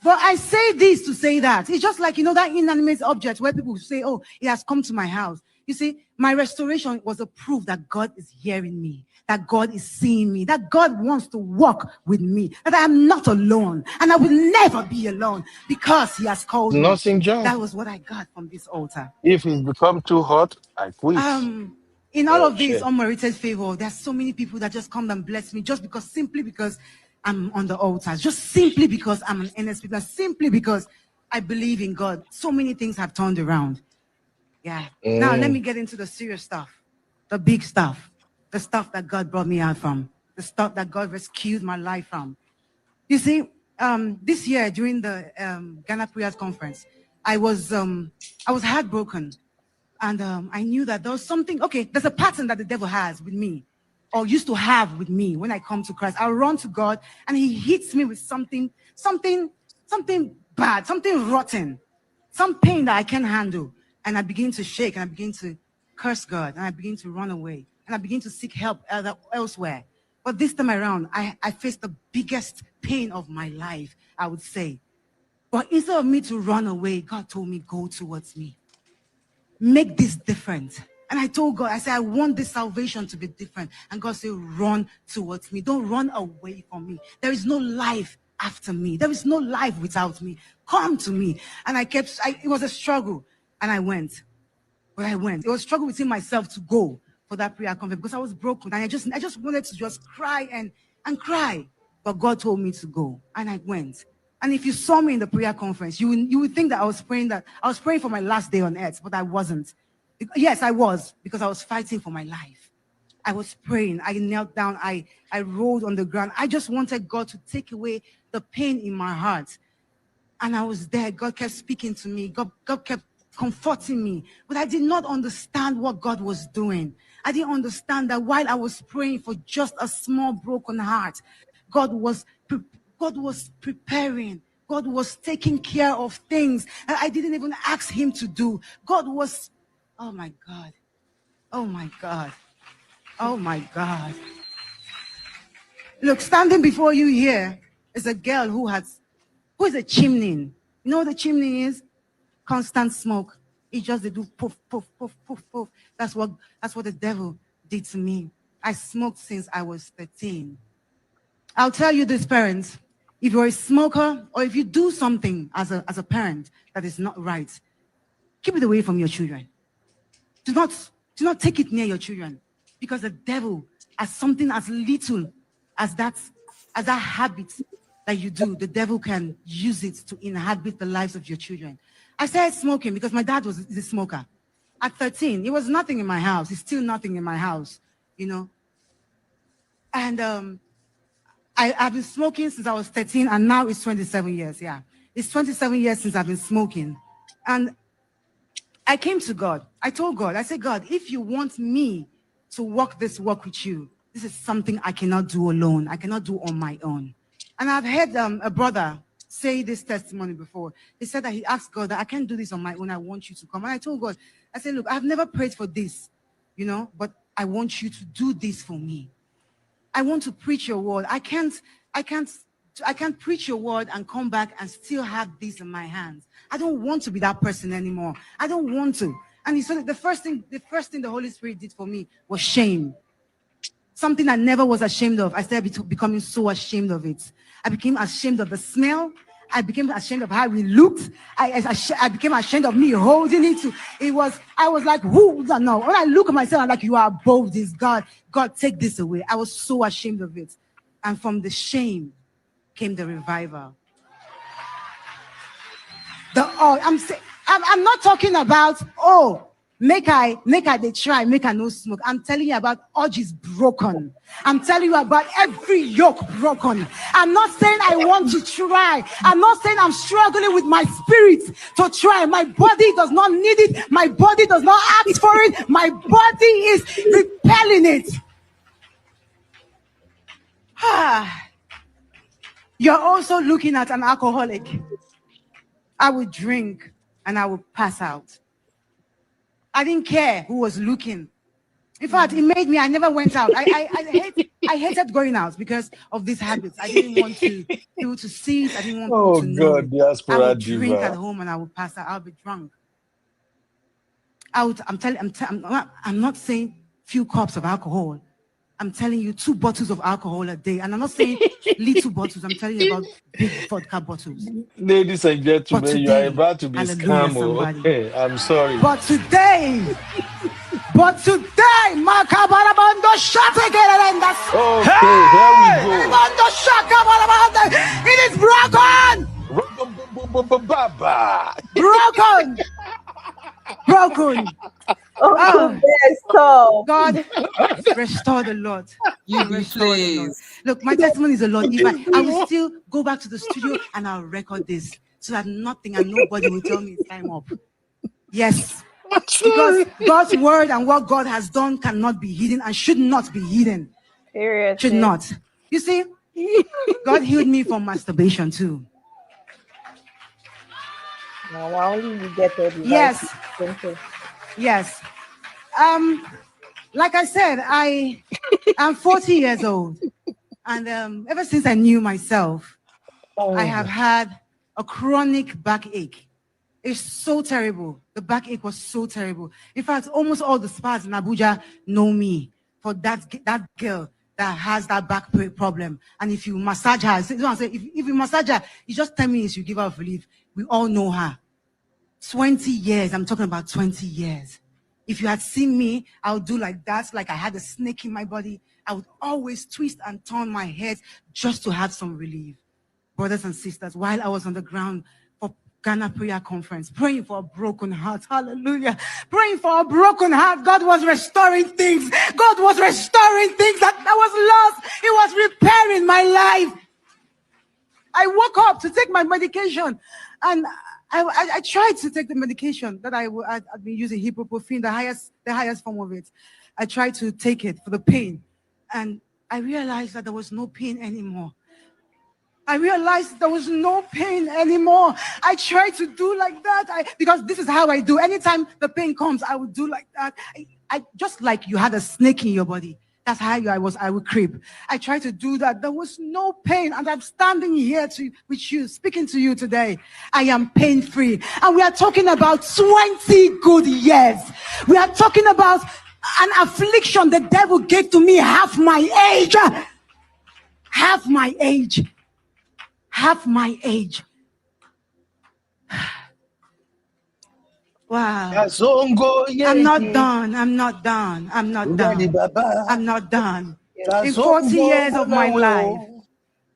But I say this to say that. It's just like, that inanimate object where people say, oh, it has come to my house. You see, my restoration was a proof that God is hearing me, that God is seeing me, that God wants to walk with me, that I am not alone, and I will never be alone, because he has called me. That was what I got from this altar. If it becomes too hot, I quit. In all of this unmerited favor, there's so many people that just come and bless me simply because I'm on the altar, just simply because I'm an NSP, simply because I believe in God. So many things have turned around. Yeah. Now let me get into the serious stuff, the big stuff, the stuff that God brought me out from, the stuff that God rescued my life from. You see, this year during the Ghana Prayers Conference, I was heartbroken, and I knew that there was something. Okay, there's a pattern that the devil has with me, or used to have with me when I come to Christ. I run to God, and he hits me with something bad, something rotten, some pain that I can't handle. And I begin to shake, and I begin to curse God, and I begin to run away, and I begin to seek help elsewhere. But this time around, I faced the biggest pain of my life, I would say. But instead of me to run away, God told me, go towards me. Make this different. And I told God, I said, I want this salvation to be different. And God said, run towards me. Don't run away from me. There is no life after me. There is no life without me. Come to me. And it was a struggle. And I went. But I went. It was a struggle within myself to go for that prayer conference, because I was broken. And I just wanted to just cry and cry. But God told me to go. And I went. And if you saw me in the prayer conference, you would think that I was praying for my last day on earth, but I wasn't. Yes, I was, because I was fighting for my life. I was praying. I knelt down. I rolled on the ground. I just wanted God to take away the pain in my heart. And I was there. God kept speaking to me. God kept comforting me. But I did not understand what God was doing. I didn't understand that while I was praying for just a small broken heart, God was preparing. God was taking care of things that I didn't even ask him to do. God was, oh my God. Oh my God. Oh my God. Look, standing before you here is a girl who is a chimney. You know what a chimney is? Constant smoke. It just they do poof, poof, poof, poof, poof. That's what the devil did to me. I smoked since I was 13. I'll tell you this, parents. If you're a smoker or if you do something as a parent that is not right, keep it away from your children. Do not take it near your children, because the devil, as something as little as that habit that you do, the devil can use it to inhabit the lives of your children. I started smoking because my dad was a smoker. At 13, it was nothing in my house. It's still nothing in my house, you know. And I've been smoking since I was 13, and now it's 27 years. Yeah, it's 27 years since I've been smoking. And I came to God. I told God, I said, God, if you want me to walk this walk with you, this is something I cannot do alone. I cannot do on my own. And I've heard a brother say this testimony before. He said that he asked God that I can't do this on my own. I want you to come. And I told God, I said, look, I've never prayed for this, you know, but I want you to do this for me. I want to preach your word. I can't preach your word and come back and still have this in my hands. I don't want to be that person anymore. I don't want to. And he said the first thing the Holy Spirit did for me was shame. Something I never was ashamed of. I started becoming so ashamed of it. I became ashamed of the smell. I became ashamed of how it looked. I became ashamed of me holding it. I was like, who? No. When I look at myself, I'm like, you are above this. God, take this away. I was so ashamed of it. And from the shame came the revival. I'm not talking about, make I they try, make I no smoke. I'm telling you about urges broken. I'm telling you about every yoke broken. I'm not saying I want to try. I'm not saying I'm struggling with my spirit to try. My body does not need it. My body does not ask for it. My body is repelling it. You're also looking at an alcoholic. I would drink and I would pass out. I didn't care who was looking. In fact, it made me, I never went out. I hated going out because of these habits. I didn't want people to see it. I didn't want people to know it. I would drink at home and I would pass out. I would be drunk. I'm not saying few cups of alcohol. I'm telling you 2 bottles of alcohol a day. And I'm not saying little bottles. I'm telling you about big vodka bottles. Ladies and gentlemen, today, you are about to be scammed. Hey, I'm sorry. But today, Makabarabando Shatagerenda. Okay, here we go. It is broken. Broken. God, restore the Lord. Look, my testimony is a lot. I will still go back to the studio and I'll record this so that nothing and nobody will tell me it's time up. Yes. Because God's word and what God has done cannot be hidden and should not be hidden. Seriously. Should not. You see, God healed me from masturbation too. Now, only you get it. Yes. Yes. Like I said, I'm 40 years old. And ever since I knew myself, I have had a chronic backache. It's so terrible. The backache was so terrible. In fact, almost all the spas in Abuja know me for that girl that has that back problem. And if you massage her, if you massage her, it's just 10 minutes, you give her relief. We all know her. 20 years. I'm talking about 20 years. If you had seen me, I would do like that, like I had a snake in my body. I would always twist and turn my head just to have some relief. Brothers and sisters, while I was on the ground for Ghana prayer conference, praying for a broken heart, hallelujah, praying for a broken heart, God was restoring things. God was restoring things that was lost. He was repairing my life. I woke up to take my medication and I tried to take the medication that I've been using, ibuprofen, the highest form of it. I tried to take it for the pain, and I realized that there was no pain anymore. I tried to do like that because this is how I do. Anytime the pain comes, I would do like that. I just like you had a snake in your body. That's how I would creep. I tried to do that. There was no pain. And I'm standing here with you, speaking to you today. I am pain-free. And we are talking about 20 good years. We are talking about an affliction the devil gave to me half my age. Half my age. Half my age. Wow. I'm not done. I'm not done. I'm not done. I'm not done. In 40 years of my life,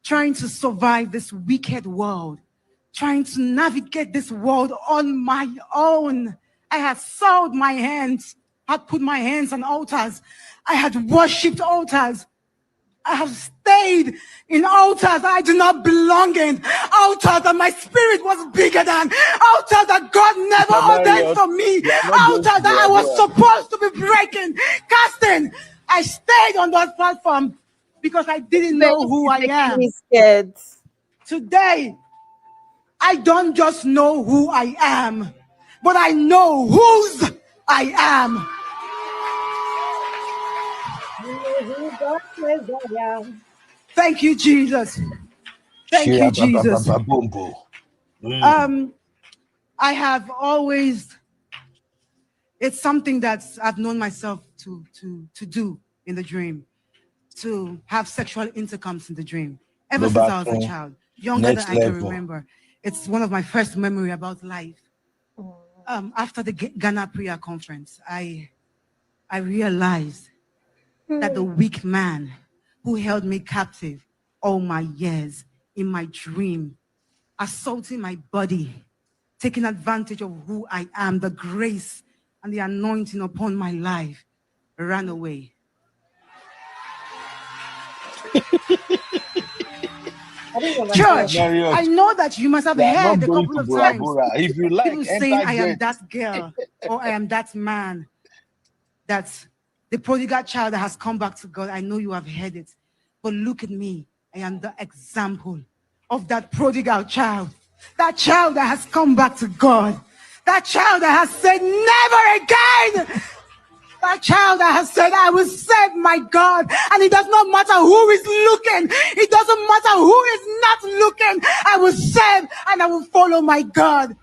trying to survive this wicked world, trying to navigate this world on my own, I had soiled my hands, had put my hands on altars. I had worshipped altars. I have stayed in altars I do not belong in. Altars that my spirit was bigger than. Altars that God never ordained for me. Altars that I was supposed to be breaking, casting. I stayed on that platform because I didn't know who I am. Today, I don't just know who I am, but I know whose I am. Thank you, Jesus. Thank you, Jesus. I have always, it's something that I've known myself to do in the dream, to have sexual intercourse in the dream. Ever since I was a child, younger than I can remember. It's one of my first memory about life. After the Ghana prayer conference, I realized that the weak man who held me captive all my years in my dream, assaulting my body, taking advantage of who I am, the grace and the anointing upon my life, ran away. Church, I know that you must have heard a couple of times If you like, people saying I am that girl or I am that man, that's the prodigal child that has come back to God. I know you have heard it, but look at me. I am the example of that prodigal child, that child that has come back to God, that child that has said never again. That child that has said, I will serve my God. And it does not matter who is looking. It doesn't matter who is not looking. I will serve and I will follow my God.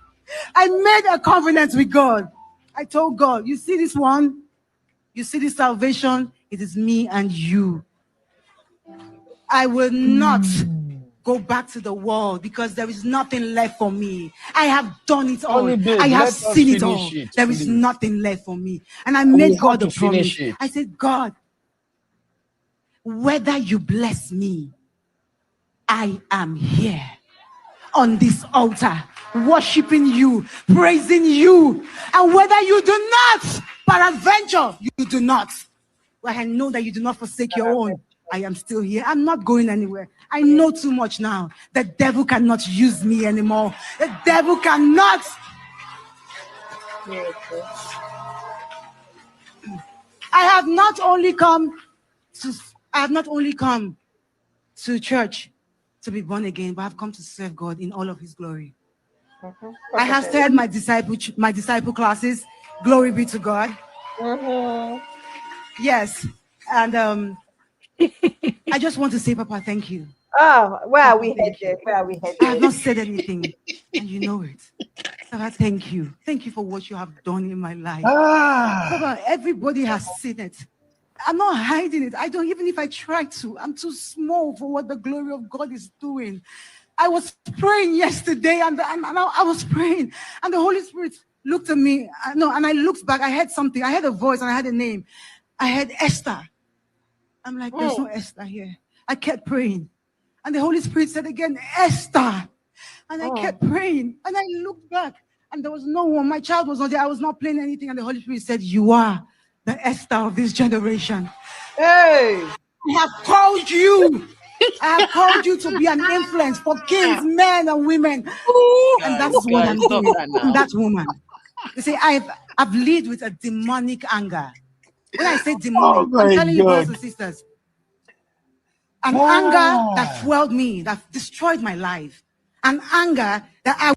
I made a covenant with God. I told God, you see this one? You see this salvation? It is me and you. I will not go back to the world because there is nothing left for me. I have done it all. I have seen it all. There is nothing left for me. And I made God a promise. I said, God, whether you bless me, I am here on this altar, worshiping you, praising you. And whether you do not, peradventure, you do not. Well, I know that you do not forsake your own. I am still here. I'm not going anywhere. I know too much now. The devil cannot use me anymore. The devil cannot. I have not only come to church to be born again, but I've come to serve God in all of his glory. I have started my disciple classes. Glory be to God. Yes. And I just want to say, Papa, thank you. Oh, where are we headed? Where are we headed? I have not said anything, and you know it. Papa, thank you. Thank you for what you have done in my life. Papa, everybody has seen it. I'm not hiding it. I don't, even if I try to, I'm too small for what the glory of God is doing. I was praying yesterday, and I was praying, and the Holy Spirit looked at me. And I looked back. I heard something. I heard a voice, and I had a name. I heard Esther. I'm like, there's no Esther here. I kept praying. And the Holy Spirit said again, Esther. And I kept praying. And I looked back, and there was no one. My child was not there. I was not playing anything. And the Holy Spirit said, you are the Esther of this generation. Hey, I have called you. I have called you to be an influence for kings, men, and women. And that's what I'm doing. I'm that woman. You see, I've lived with a demonic anger. When I say demonic, I'm telling you, brothers and sisters, an anger that fueled me, that destroyed my life. An anger that I...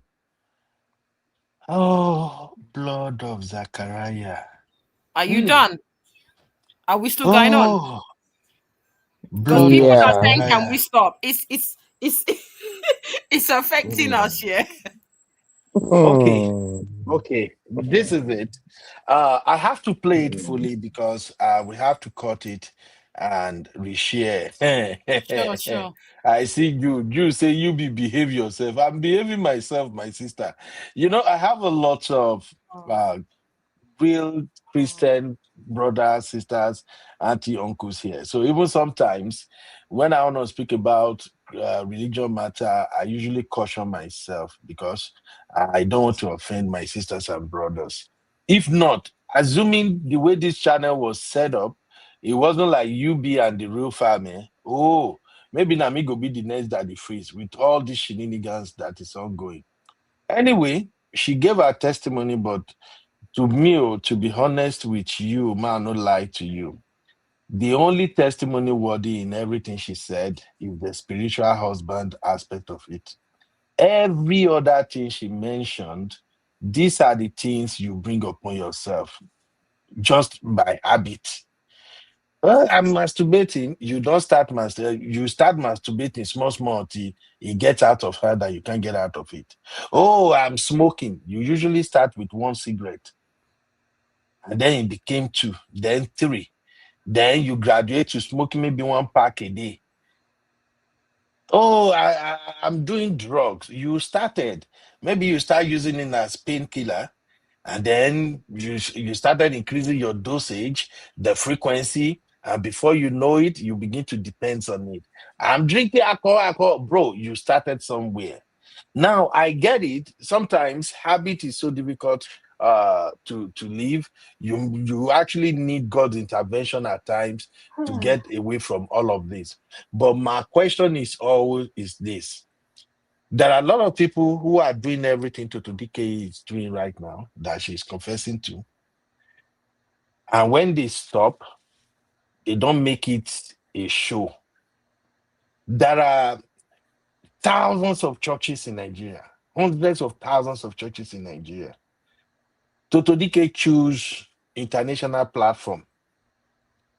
Oh, blood of Zachariah. Are you done? Are we still going on? Because people are saying, "Can we stop?" It's it's affecting us, yeah. Okay, this is it. I have to play it fully because we have to cut it and reshare. Sure. I see you say you behave yourself. I'm behaving myself, my sister. You know, I have a lot of real Christian brothers, sisters, auntie, uncles here. So even sometimes when I want to speak about religion matter, I usually caution myself because I don't want to offend my sisters and brothers. If not, assuming the way this channel was set up, it wasn't like UB and the real family. Oh, maybe Nami go be the next Daddy Freeze with all these shenanigans that is ongoing. Anyway, she gave her testimony, but to me, to be honest with you, man, no lie to you. The only testimony worthy in everything she said is the spiritual husband aspect of it. Every other thing she mentioned, these are the things you bring upon yourself just by habit. Well, I'm masturbating. You don't start masturbating. You start masturbating small till it gets out of her that you can't get out of it. Oh, I'm smoking. You usually start with one cigarette. And then it became 2, then 3. Then you graduate to smoking maybe 1 pack a day. Oh, I'm doing drugs. You started. Maybe you start using it as painkiller, and then you started increasing your dosage, the frequency, and before you know it, you begin to depend on it. I'm drinking alcohol. Bro, you started somewhere. Now I get it. Sometimes habit is so difficult to leave. You actually need God's intervention at times to get away from all of this. But my question is always this. There are a lot of people who are doing everything DK is doing right now that she's confessing to. And when they stop, they don't make it a show. There are thousands of churches in Nigeria, hundreds of thousands of churches in Nigeria. DK choose international platform,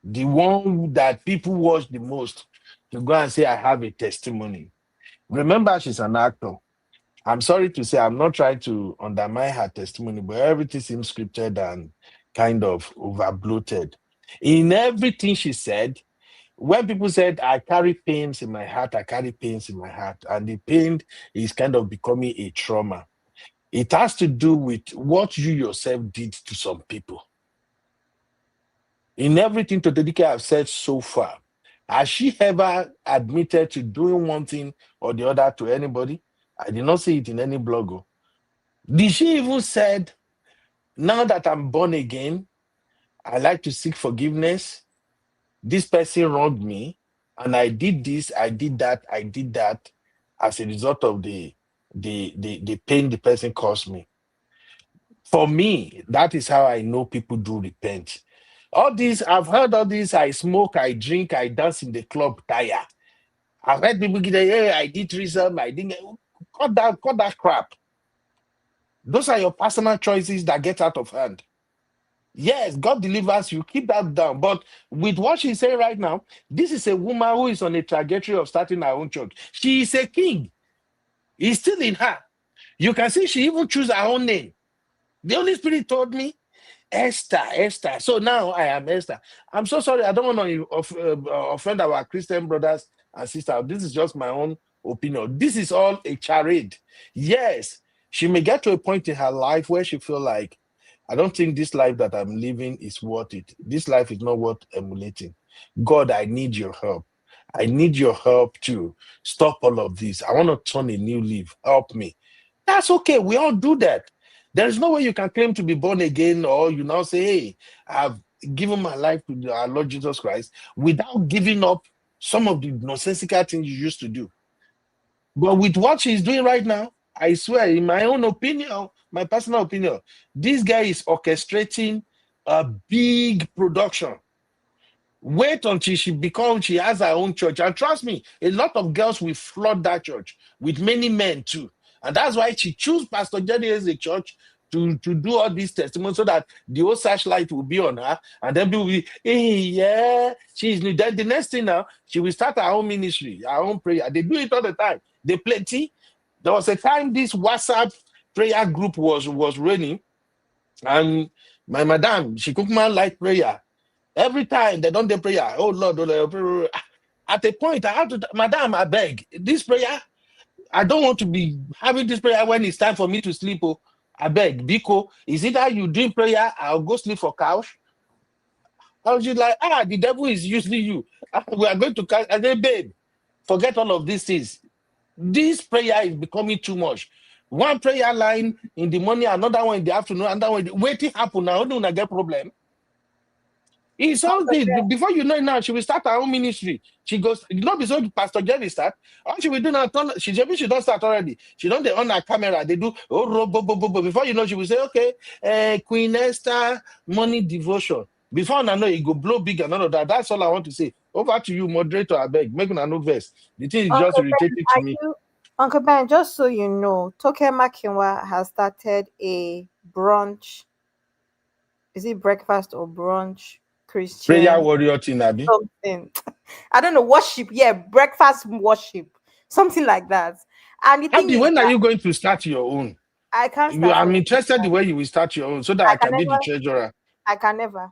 the one that people watch the most, to go and say, I have a testimony. Remember, she's an actor. I'm sorry to say, I'm not trying to undermine her testimony, but everything seems scripted and kind of over bloated. In everything she said, when people said, I carry pains in my heart, and the pain is kind of becoming a trauma, it has to do with what you yourself did to some people. In everything Totodike have said so far, has she ever admitted to doing one thing or the other to anybody? I did not see it in any blog. Did she even said, now that I'm born again, I like to seek forgiveness. This person wronged me, and I did this, I did that as a result of the pain the person caused me. For me, that is how I know people do repent. All this, I've heard all this, I smoke, I drink, I dance in the club, tire. I've heard people get, hey, I did threesome, I didn't. Cut that crap. Those are your personal choices that get out of hand. Yes, God delivers you, keep that down. But with what she's saying right now, this is a woman who is on a trajectory of starting her own church. She is a king. He's still in her. You can see she even chose her own name. The Holy Spirit told me, Esther. So now I am Esther. I'm so sorry. I don't want to offend our Christian brothers and sisters. This is just my own opinion. This is all a charade. Yes, she may get to a point in her life where she feel like, I don't think this life that I'm living is worth it. This life is not worth emulating. God, I need your help. I need your help to stop all of this. I want to turn a new leaf. Help me. That's okay. We all do that. There is no way you can claim to be born again or you now say, hey, I've given my life to our Lord Jesus Christ without giving up some of the nonsensical things you used to do. But with what she's doing right now, I swear, in my own opinion, my personal opinion, this guy is orchestrating a big production. Wait until she has her own church. And trust me, a lot of girls will flood that church with many men too. And that's why she chose Pastor Jerry as a church to do all these testimonies so that the whole searchlight will be on her, and then people will be, hey, yeah, she's new. Then the next thing now, she will start her own ministry, her own prayer. They do it all the time. They plenty. There was a time this WhatsApp prayer group was running, and my madam, she cooked my light prayer. Every time they don't do prayer, oh Lord, oh Lord. At a point, I have to, madam, I beg, this prayer, I don't want to be having this prayer when it's time for me to sleep. Oh, I beg, Biko, is it that you drink prayer, I'll go sleep for couch? I was just like, the devil is usually you. We are going to couch. I said, babe, forget all of these things. This prayer is becoming too much. One prayer line in the morning, another one in the afternoon, another one. Waiting happen now. Don't I get problem? It's all this. Before you know it now, she will start her own ministry. She goes, not be so Pastor Jerry start. All she will do now, she don't start already. She don't on her camera. They do before you know, she will say, okay, Queen Esther morning devotion. Before I know it go blow big and all of that. That's all I want to say. Over to you, moderator. I beg, make no verse. The thing is just irritating to me. Uncle Ben, just so you know, Toke Makinwa has started a brunch. Is it breakfast or brunch? Christian prayer warrior thing, Abby. Something. I don't know, worship. Yeah, breakfast worship, something like that. And the thing Abby, when are you going to start your own? I can't start. I'm interested the way you will start your own so that I can be the treasurer. I can never,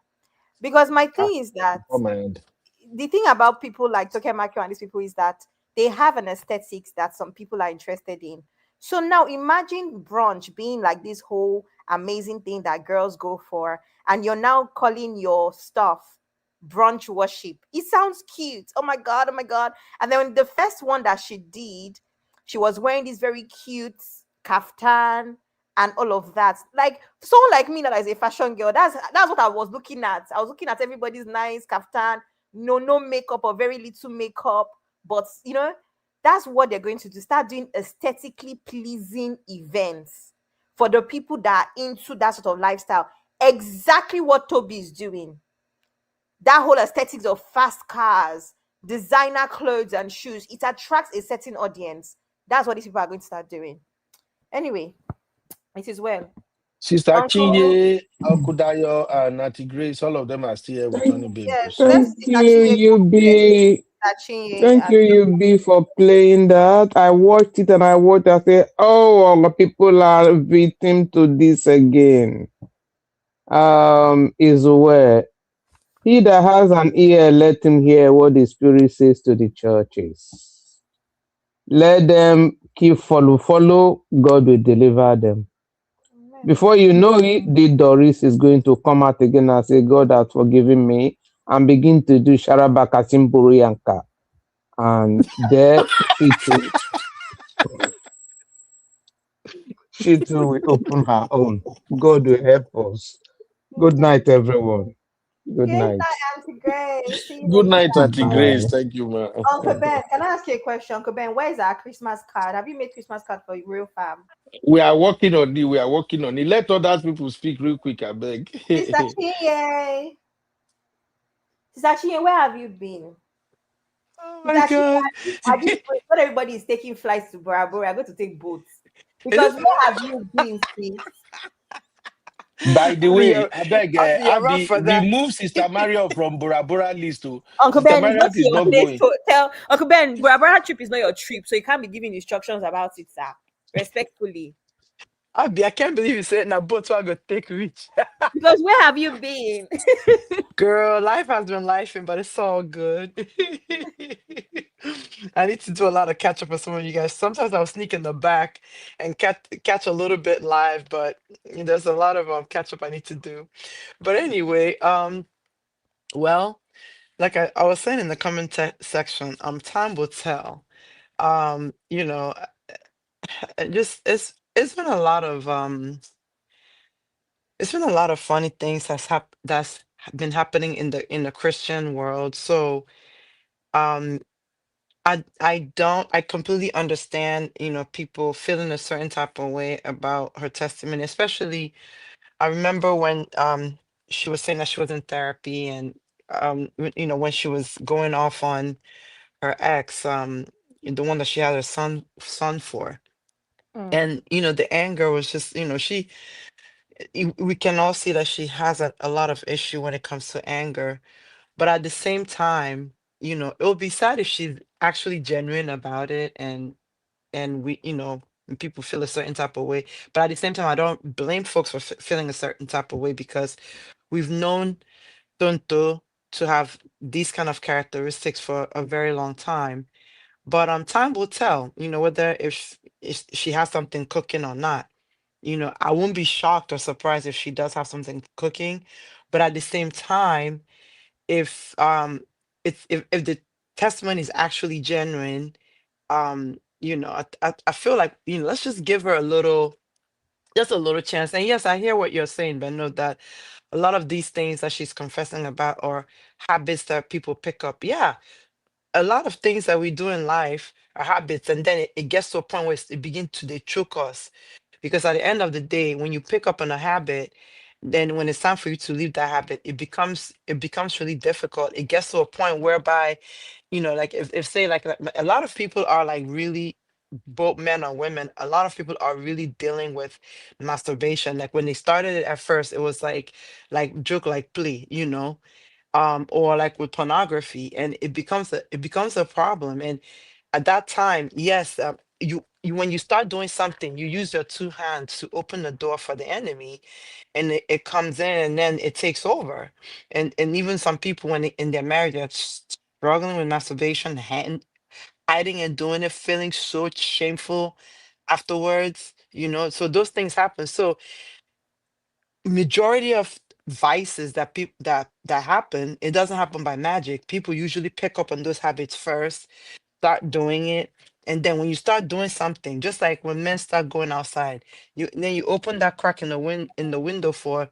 because my thing is that the thing about people like Toke Makio and these people is that they have an aesthetics that some people are interested in. So now imagine brunch being like this whole amazing thing that girls go for, and you're now calling your stuff brunch worship. It sounds cute. Oh my god, oh my god. And then the first one that she did, she was wearing this very cute kaftan and all of that. Like someone like me that is a fashion girl, that's what I was looking at. I was looking at everybody's nice kaftan, no makeup or very little makeup, but you know, that's what they're going to do. Start doing aesthetically pleasing events for the people that are into that sort of lifestyle. Exactly what Toby is doing. That whole aesthetics of fast cars, designer clothes and shoes, it attracts a certain audience. That's what these people are going to start doing. Anyway, it is well. Sister Chinye, Akudayo, and Natty Grace, all of them are still here with Tony Baby. Yes, thank you, UB. Thank you, UB, for playing that. I watched it and I said, oh, people are victim to this again. Is where he that has an ear, let him hear what the Spirit says to the churches. Let them keep follow, God will deliver them. Before you know it, the Doris is going to come out again and say, God has forgiven me, and begin to do Sharabaka Simburianka. And there she too will open her own. God will help us. Good night, everyone. Good night. Auntie Grace. Good night, Auntie Grace. Thank you, man. Uncle Ben, can I ask you a question? Uncle Ben, where is our Christmas card? Have you made Christmas card for real fam? We are working on it. We are working on it. Let other people speak real quick, I beg. Sister Chinye. Sister Chinye, where have you been? Oh my God. Not everybody is taking flights to Bora Bora. I'm going to take boats. Because where have you been, sis? By the way, I beg, remove Sister Mario from Bora Bora list. Uncle Ben, it's not your place to tell. Uncle Ben, Bora Bora trip is not your trip, so you can't be giving instructions about it, sir. Respectfully. Abby, I can't believe you said now boats are gonna take reach. Because where have you been? Girl, life has been lifing, but it's all good. I need to do a lot of catch up with some of you guys. Sometimes I'll sneak in the back and catch a little bit live, but there's a lot of catch up I need to do. But anyway, well, like I was saying in the comment section, time will tell. You know, just it's been a lot of funny things that's been happening in the Christian world. So I completely understand, people feeling a certain type of way about her testimony, especially I remember when she was saying that she was in therapy, and when she was going off on her ex, the one that she had her son for. And the anger was just, we can all see that she has a lot of issue when it comes to anger. But at the same time, it would be sad if she's actually genuine about it, and we, and people feel a certain type of way. But at the same time, I don't blame folks for feeling a certain type of way, because we've known Tonto to have these kind of characteristics for a very long time. But time will tell, whether if she has something cooking or not. I won't be shocked or surprised if she does have something cooking. But at the same time, if if the testimony is actually genuine, I feel like, let's just give her just a little chance. And yes, I hear what you're saying, but know that a lot of these things that she's confessing about are habits that people pick up. Yeah, a lot of things that we do in life are habits, and then it gets to a point where it begins to they choke us. Because at the end of the day, when you pick up on a habit, then when it's time for you to leave that habit, it becomes really difficult. It gets to a point whereby, like if say like a lot of people are like really, both men or women, a lot of people are really dealing with masturbation. Like when they started it at first, it was like joke, like play, or like with pornography, and it becomes a problem. And at that time, yes, you when you start doing something, you use your two hands to open the door for the enemy, and it comes in, and then it takes over. And even some people, when in their marriage, are struggling with masturbation, hiding and doing it, feeling so shameful afterwards. So those things happen. So majority of vices that people that happen, it doesn't happen by magic. People usually pick up on those habits first, start doing it, and then when you start doing something, just like when men start going outside, you open that crack in the window for,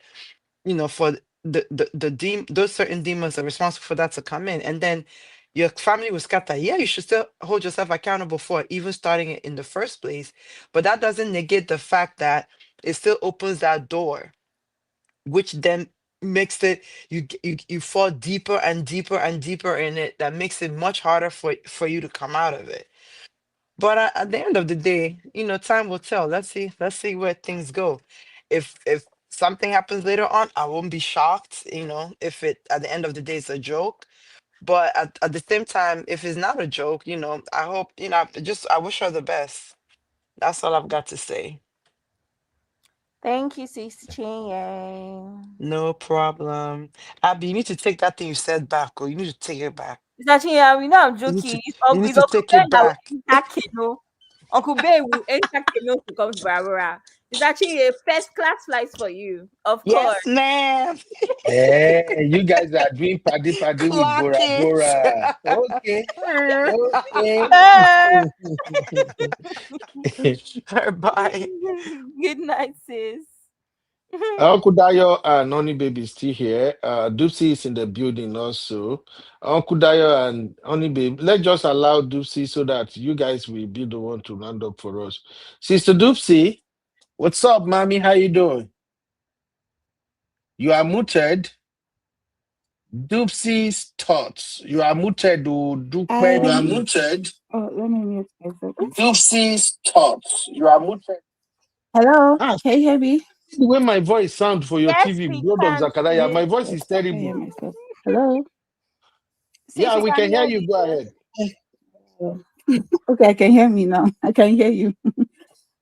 for those certain demons that are responsible for that to come in, and then your family will scatter. Yeah, you should still hold yourself accountable for even starting it in the first place, but that doesn't negate the fact that it still opens that door, which then makes it, you fall deeper and deeper and deeper in it. That makes it much harder for you to come out of it. But at the end of the day, time will tell. Let's see where things go. If something happens later on, I won't be shocked, if it at the end of the day it's a joke. But at the same time, if it's not a joke, I hope, I wish her the best. That's all I've got to say. Thank you, Sister Chinye. No problem. Abby, you need to take that thing you said back, or you need to take it back. Sister Chinye, we know I'm You need joking. to It's you need It's to Uncle take Ben it that will back. enter Keno. Uncle Ben will enter Keno to come to Barbara. It's actually a first class flight for you, of course. Yes, ma'am. Hey, you guys are doing paddy with Clock Bora it. Bora. Okay. Okay. Bye. Good night, sis. Uncle Dayo and Honey Baby is still here. Dupsy is in the building also. Uncle Dayo and Honey Baby, let's just allow Dupsy so that you guys will be the one to round up for us. Sister Dupsy, what's up, mommy? How you doing? You are muted. Dupsy's thoughts. You are muted. You are muted. Oh, let me mute myself. Dupsy's thoughts. You are muted. Hello, Ah, can you hear me? the way my voice sounds for your Yes, TV, we blood of can. Zachariah, my voice Yes, is I can hear terrible. myself. Hello. Sis, Yeah, we we can can hear hear you. you. Go ahead. Okay, I can hear me now. I can hear you.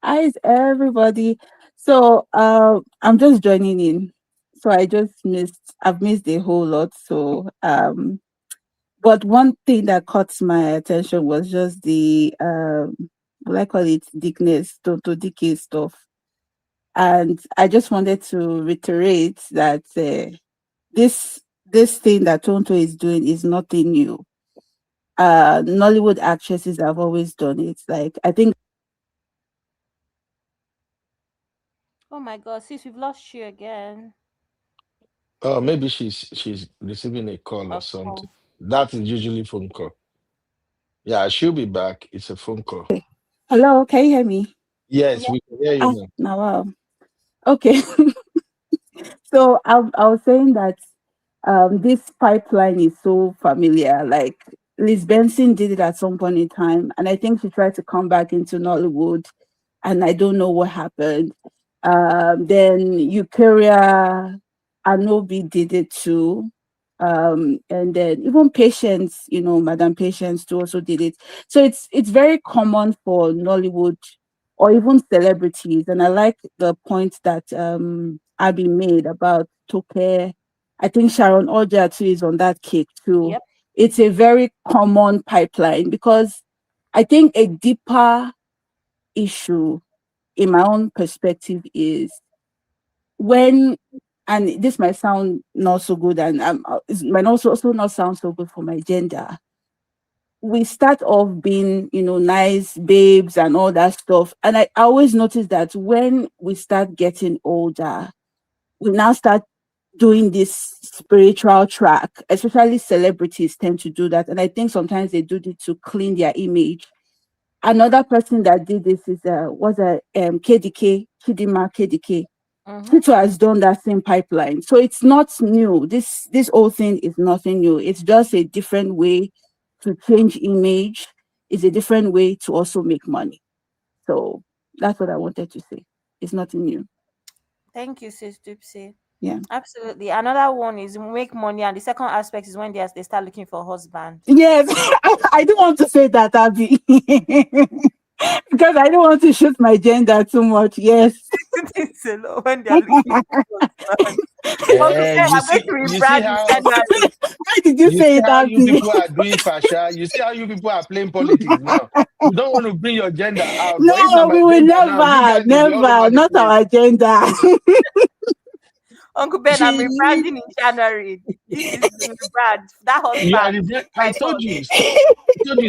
Hi, everybody. So, I'm just joining in. So I've missed a whole lot. So, but one thing that caught my attention was just the, what I call it, dickness, to DK stuff. And I just wanted to reiterate that this thing that Tonto is doing is nothing new. Nollywood actresses have always done it. Like, I think. Oh my God, sis, we've lost you again. Oh, maybe she's receiving a call or Of something. course. That is usually phone call. Yeah, she'll be back. It's a phone call. Hello, can you hear me? Yes, we can hear you now. Now, wow. Okay. So I was saying that this pipeline is so familiar. Like Liz Benson did it at some point in time, and I think she tried to come back into Nollywood, and I don't know what happened. Then Eukarya, Anobi did it too. And then even Patience, Madam Patience too also did it. So it's very common for Nollywood or even celebrities. And I like the point that Abby made about Toke. I think Sharon Oja too is on that cake too. Yep. It's a very common pipeline because I think a deeper issue in my own perspective is when, and this might sound not so good, and it might also not sound so good for my gender. We start off being, nice babes and all that stuff. And I always notice that when we start getting older, we now start doing this spiritual track, especially celebrities tend to do that. And I think sometimes they do it to clean their image. Another person that did this is KDK, Chidima KDK. Tito has done that same pipeline. So it's not new. This whole thing is nothing new. It's just a different way to change image. It's a different way to also make money. So that's what I wanted to say. It's nothing new. Thank you, Sis Dupsy. Yeah. Absolutely. Another one is make money, and the second aspect is when they start looking for a husband. Yes, I do want to say that, Abby. Because I don't want to shoot my gender too much. Yes. When they are looking for Why did you say how that? You people are doing fashion. You see how you people are playing politics now. You don't want to bring your gender out. No, we will never, not our agenda. Uncle Ben, I'm rebranding in January. This is the rebrand. That husband. I told you,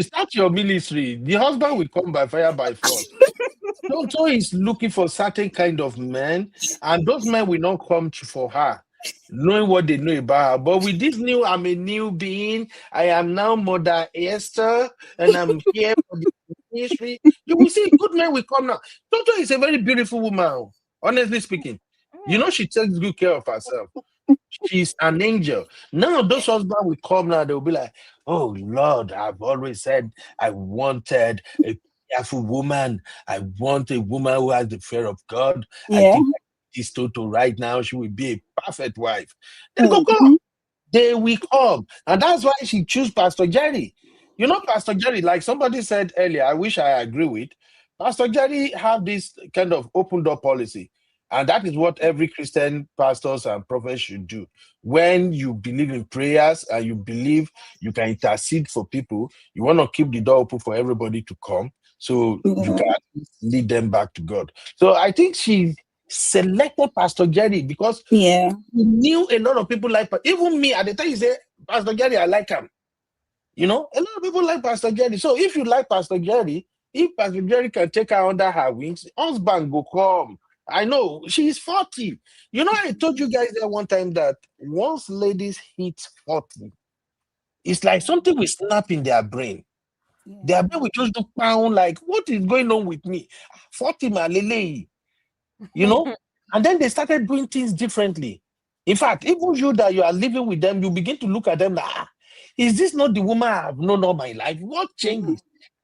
start your ministry. The husband will come by fire by force. Tonto is looking for certain kind of men, and those men will not come for her, knowing what they know about her. But with this new, I'm a new being. I am now Mother Esther, and I'm here for the ministry. You will see good men will come now. Tonto is a very beautiful woman, honestly speaking. She takes good care of herself. She's an angel. Now those husbands will come now, they'll be like, oh Lord, I've always said I wanted a careful woman. I want a woman who has the fear of God. Yeah. I think this Toto right now, she will be a perfect wife. They go come. They will come. And that's why she choose Pastor Jerry. Pastor Jerry, like somebody said earlier, I wish I agree with, Pastor Jerry have this kind of open door policy. And that is what every Christian pastors and prophets should do. When you believe in prayers and you believe you can intercede for people, you want to keep the door open for everybody to come so you can lead them back to God. So I think she selected Pastor Jerry because he knew a lot of people like, even me at the time, he said, Pastor Jerry, I like him. A lot of people like Pastor Jerry. So if you like Pastor Jerry, if Pastor Jerry can take her under her wings, husband go come. I know she's 40. I told you guys there one time that once ladies hit 40, it's like something will snap in their brain. Their brain will just look down like, what is going on with me? 40 malele. And then they started doing things differently. In fact, even you that you are living with them, you begin to look at them like, is this not the woman I have known all my life? What changes?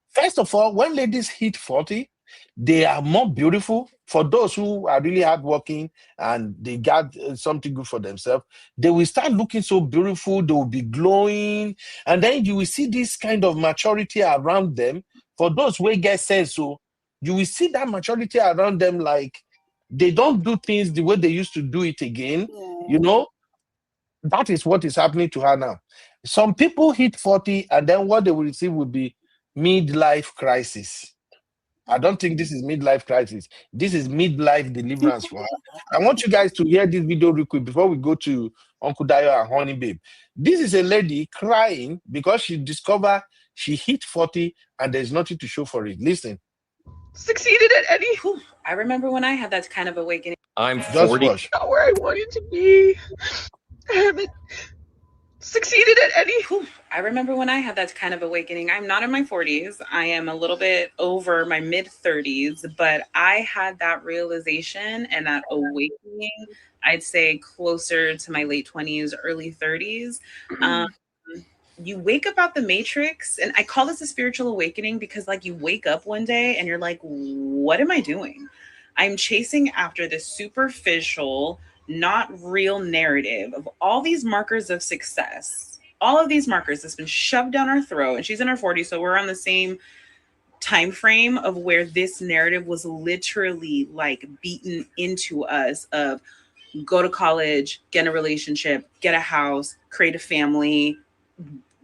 First of all, when ladies hit 40, they are more beautiful. For those who are really hardworking and they got something good for themselves, they will start looking so beautiful. They will be glowing. And then you will see this kind of maturity around them. For those who get sense, so you will see that maturity around them, like they don't do things the way they used to do it again. That is what is happening to her now. Some people hit 40 and then what they will receive will be midlife crisis. I don't think this is midlife crisis. This is midlife deliverance for her. I want you guys to hear this video real quick before we go to Uncle Dayo and Honey Babe. This is a lady crying because she discovered she hit 40 and there's nothing to show for it. Listen. Succeeded at any. I remember when I had that kind of awakening. I'm 40. Not where I wanted to be. I haven't succeeded at any. I remember when I had that kind of awakening. I'm not in my 40s. I am a little bit over my mid 30s, but I had that realization and that awakening, I'd say closer to my late 20s, early 30s. You wake up out the matrix, and I call this a spiritual awakening because like you wake up one day and you're like, what am I doing? I'm chasing after this superficial, not real narrative of all these markers of success. All of these markers that's been shoved down our throat, and she's in her 40s, so we're on the same time frame of where this narrative was literally like beaten into us of go to college, get in a relationship, get a house, create a family,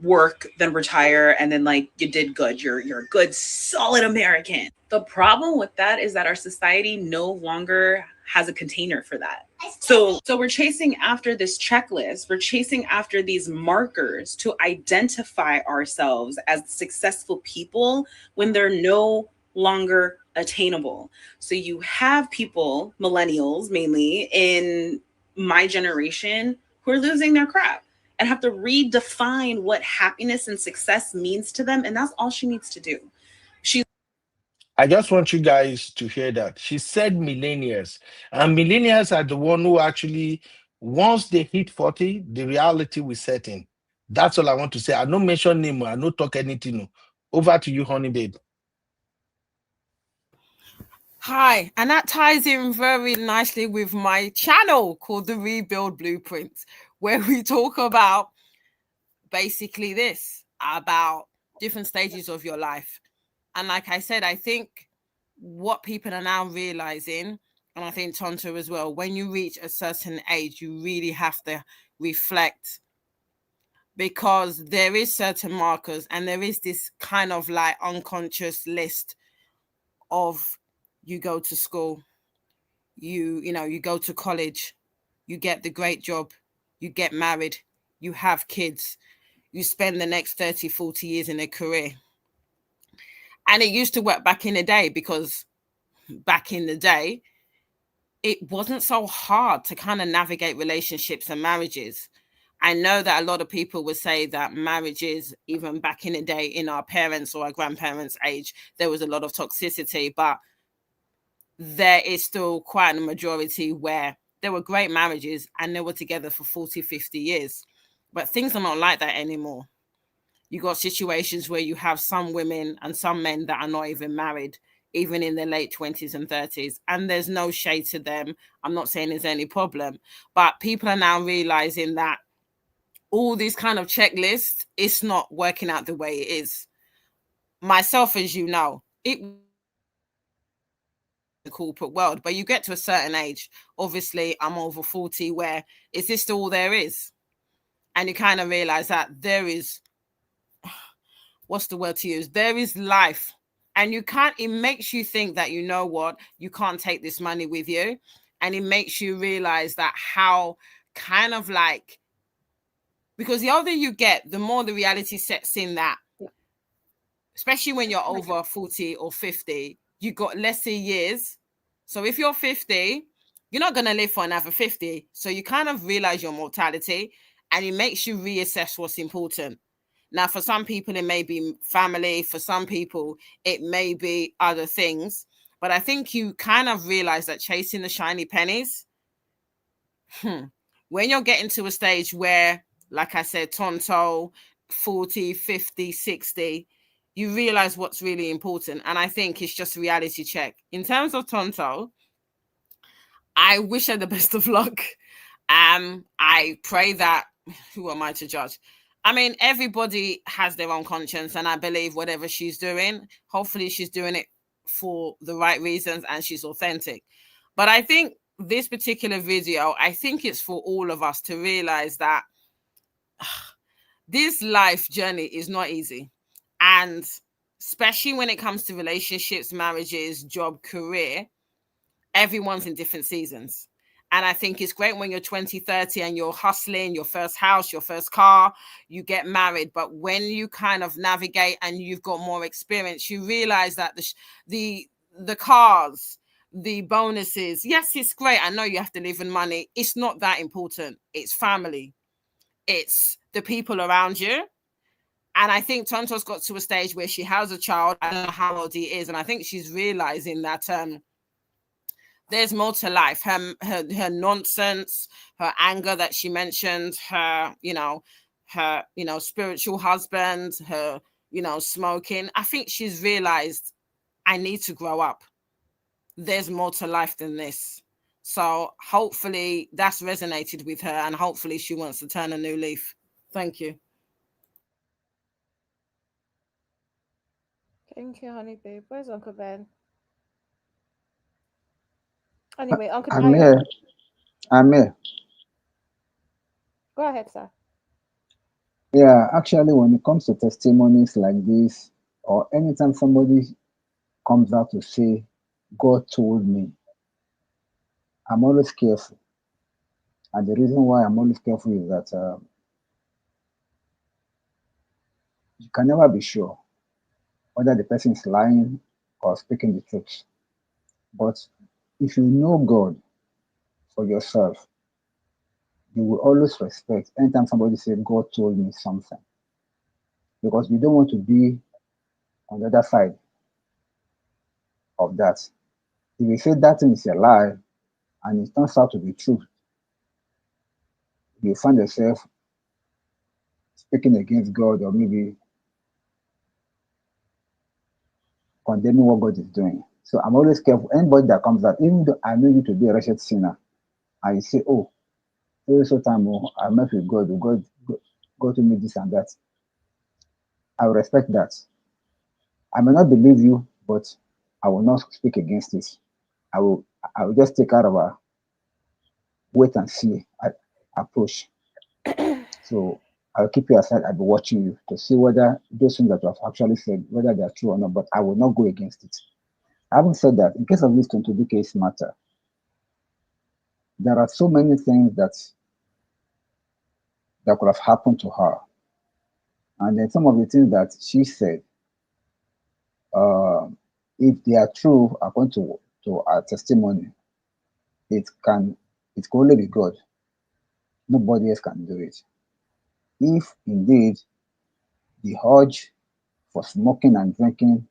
work, then retire, and then like you did good. You're a good, solid American. The problem with that is that our society no longer has a container for that. So we're chasing after this checklist. We're chasing after these markers to identify ourselves as successful people when they're no longer attainable. So you have people, millennials mainly, in my generation who are losing their crap and have to redefine what happiness and success means to them. And that's all she needs to do. I just want you guys to hear that. She said millennials. And millennials are the one who actually, once they hit 40, the reality will set in. That's all I want to say. I don't mention name, I don't talk anything. Over to you, honey babe. Hi, and that ties in very nicely with my channel called The Rebuild Blueprint, where we talk about basically this, about different stages of your life. And like I said, I think what people are now realizing, and I think Tonto as well, when you reach a certain age, you really have to reflect, because there is certain markers and there is this kind of like unconscious list of you go to school, you go to college, you get the great job, you get married, you have kids, you spend the next 30, 40 years in a career. And it used to work back in the day, because back in the day, it wasn't so hard to kind of navigate relationships and marriages. I know that a lot of people would say that marriages, even back in the day, in our parents' or our grandparents' age, there was a lot of toxicity, but there is still quite a majority where there were great marriages and they were together for 40, 50 years. But things are not like that anymore. You got situations where you have some women and some men that are not even married, even in their late 20s and 30s. And there's no shade to them. I'm not saying there's any problem, but people are now realizing that all these kind of checklists, it's not working out the way it is. Myself, as you know, it the corporate world, but you get to a certain age, obviously I'm over 40, where is this all there is? And you kind of realize that there is, what's the word to use? There is life. And you can't, it makes you think that, you know what, you can't take this money with you. And it makes you realize that how kind of like, because the older you get, the more the reality sets in that, especially when you're over 40 or 50, you got lesser years. So if you're 50, you're not going to live for another 50. So you kind of realize your mortality, and it makes you reassess what's important. Now, for some people, it may be family. For some people, it may be other things. But I think you kind of realize that chasing the shiny pennies, when you're getting to a stage where, like I said, Tonto, 40, 50, 60, you realize what's really important. And I think it's just a reality check. In terms of Tonto, I wish her the best of luck. I pray that, who am I to judge? I mean, everybody has their own conscience, and I believe whatever she's doing, hopefully she's doing it for the right reasons and she's authentic. But I think this particular video, I think it's for all of us to realize that this life journey is not easy. And especially when it comes to relationships, marriages, job, career, everyone's in different seasons. And I think it's great when you're 20, 30 and you're hustling, your first house, your first car, you get married. But when you kind of navigate and you've got more experience, you realize that the cars, the bonuses, yes, it's great. I know you have to live in money. It's not that important. It's family. It's the people around you. And I think Tonto's got to a stage where she has a child. I don't know how old he is. And I think she's realizing that there's more to life. Her nonsense, her anger that she mentioned, her spiritual husband, her, smoking. I think she's realized I need to grow up. there's more to life than this. So hopefully that's resonated with her, and hopefully she wants to turn a new leaf. Thank you. Thank you, honey babe. Where's Uncle Ben? Anyway, Uncle I'm Dayo. here. I'm here. Go ahead, sir. Yeah, actually, when it comes to testimonies like this, or anytime somebody comes out to say, God told me, I'm always careful. And the reason why I'm always careful is that you can never be sure whether the person is lying or speaking the truth. But if you know God for yourself, you will always respect anytime somebody says, God told me something. Because you don't want to be on the other side of that. If you say that thing is a lie and it turns out to be true, you find yourself speaking against God, or maybe condemning what God is doing. So I'm always careful. Anybody that comes out, even though I know you to be a wretched sinner, and you say, oh, so time I met with God, God told me this and that, I will respect that. I may not believe you, but I will not speak against it. I will just take out of a wait and see approach. So I'll keep you aside. I'll be watching you to see whether those things that you have actually said, whether they are true or not, but I will not go against it. Having said that, in case of this 22 case matter, there are so many things that could have happened to her. And then some of the things that she said, if they are true according to our testimony, it can only be God. Nobody else can do it. If indeed the urge for smoking and drinking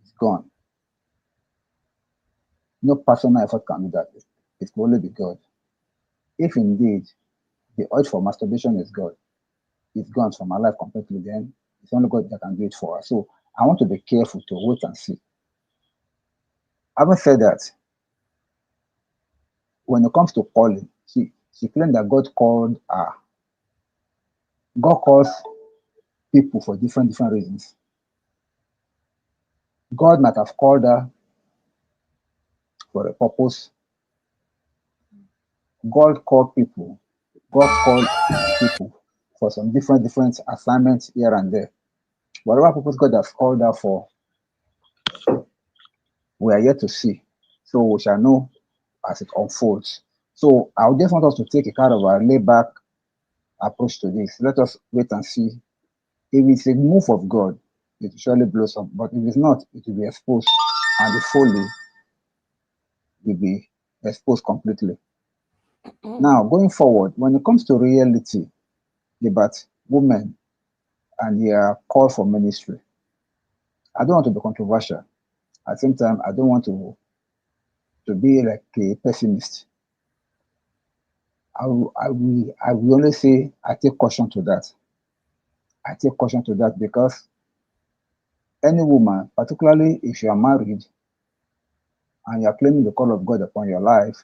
is gone, no personal effort can do that. It can only be God. If indeed the urge for masturbation is God, it's gone from our life completely, then it's only God that can do it for us. So I want to be careful to wait and see. Having said that, when it comes to calling, she claimed that God called her. God calls people for different reasons. God might have called her for a purpose. God called people for some different assignments here and there. Whatever purpose God has called her for, we are yet to see. So we shall know as it unfolds. So I would just want us to take a kind of a laid-back approach to this. Let us wait and see. If it's a move of God, it will surely blossom. But if it's not, it will be exposed, and the folly will be exposed completely. Now, going forward, when it comes to reality about women and their call for ministry, I don't want to be controversial. At the same time, I don't want to be like a pessimist. I will only say I take caution to that. I take caution to that because any woman, particularly if you are married and you are claiming the call of God upon your life,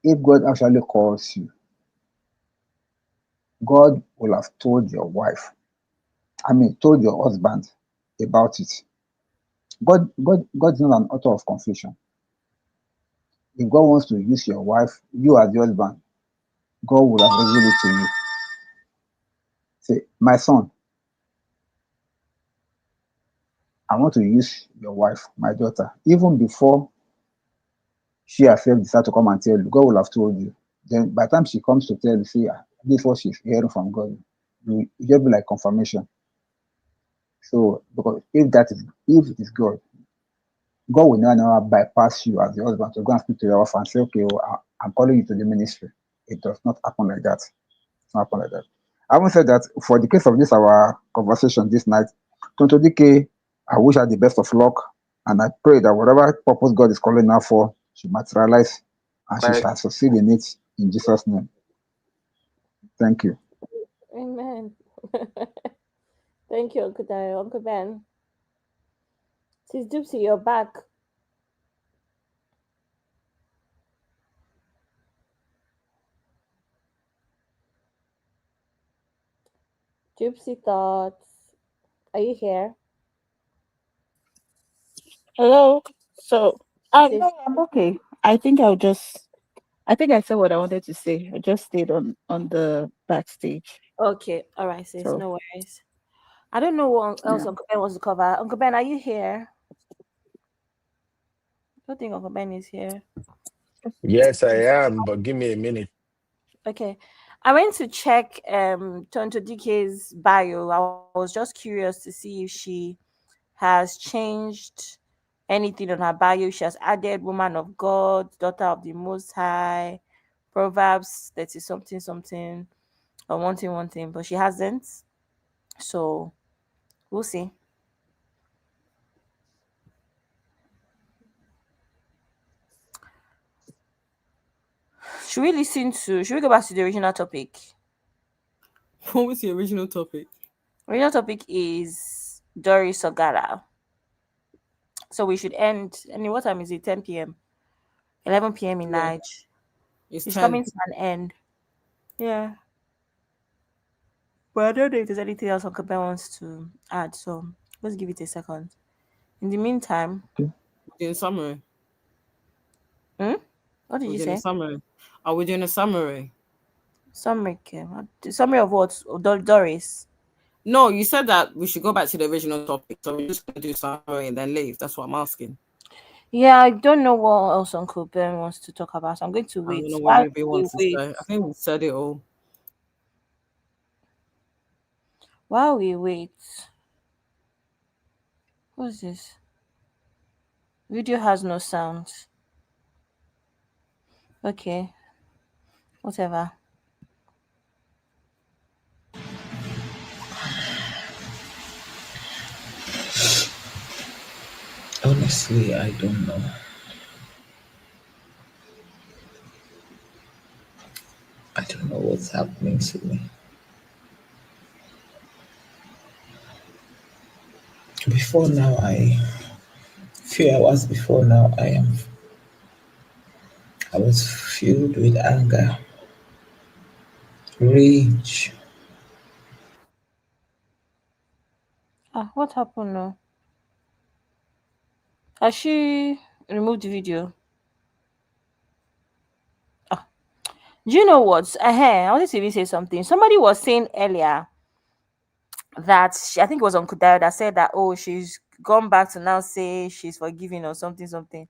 if God actually calls you, God will have told your wife, told your husband about it. God is not an author of confusion. If God wants to use your wife, you as the husband, God will have revealed it to you. Say, my son, I want to use your wife, my daughter, even before she herself decides to come and tell you. God will have told you. Then by the time she comes to tell you, see, this is what she's hearing from God, you just be like confirmation. So because if it is God, God will never bypass you as the husband to go and speak to your wife and say, okay, well, I'm calling you to the ministry. It does not happen like that. It's not happen like that. I haven't said that for the case of this, our conversation this night, Tonto DK, I wish her the best of luck. And I pray that whatever purpose God is calling her for, she materialize and she shall succeed in it in Jesus' name. Thank you. Amen. Thank you, Uncle Dayo. Uncle Ben. Sis Dupsy, you're back. Gypsy Thoughts. Are you here? Hello. So, no, I'm okay. I think I think I said what I wanted to say. I just stayed on the backstage. Okay. All right, sis. So, No worries. I don't know what else yeah. Uncle Ben wants to cover. Uncle Ben, are you here? I don't think Uncle Ben is here. Yes, I am, but give me a minute. Okay. I went to check Tonto DK's bio. I was just curious to see if she has changed anything on her bio. She has added woman of God, daughter of the Most High, Proverbs 30 something something, or one thing, but she hasn't. So we'll see. Should we go back to the original topic? What was the original topic? Original topic is Doris Ogala. So we should end. What time is it? 10 p.m. 11 p.m. in Yeah. night. It's coming to an end. Yeah. But I don't know if there's anything else Uncle Ben wants to add. So let's give it a second. In the meantime, in summary. What did you say? Summary. Are we doing a summary? Summary. Summary of what? Doris. No, you said that we should go back to the original topic. So we're just going to do summary and then leave. That's what I'm asking. Yeah, I don't know what else Uncle Ben wants to talk about. So I'm going to wait. I don't know what he wants to say. I think we said it all. While we wait. What's this? Video has no sound. Okay. Whatever. Honestly, I don't know. I don't know what's happening to me. Before now, few hours before now, I was filled with anger, rage. What happened now? Has she removed the video? Do you know what? I wanted to even say something. Somebody was saying earlier that I think it was Uncle Dayo that said that she's gone back to now say she's forgiving or something.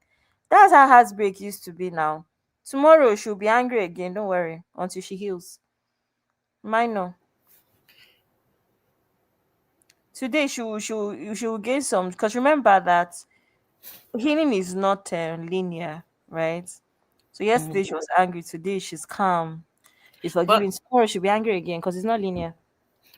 That's how heartbreak used to be now. Tomorrow she'll be angry again. Don't worry until she heals. Minor. Today she will gain some, because remember that healing is not linear, right? So yesterday she was angry. Today she's calm. She's forgiving. Tomorrow she'll be angry again because it's not linear.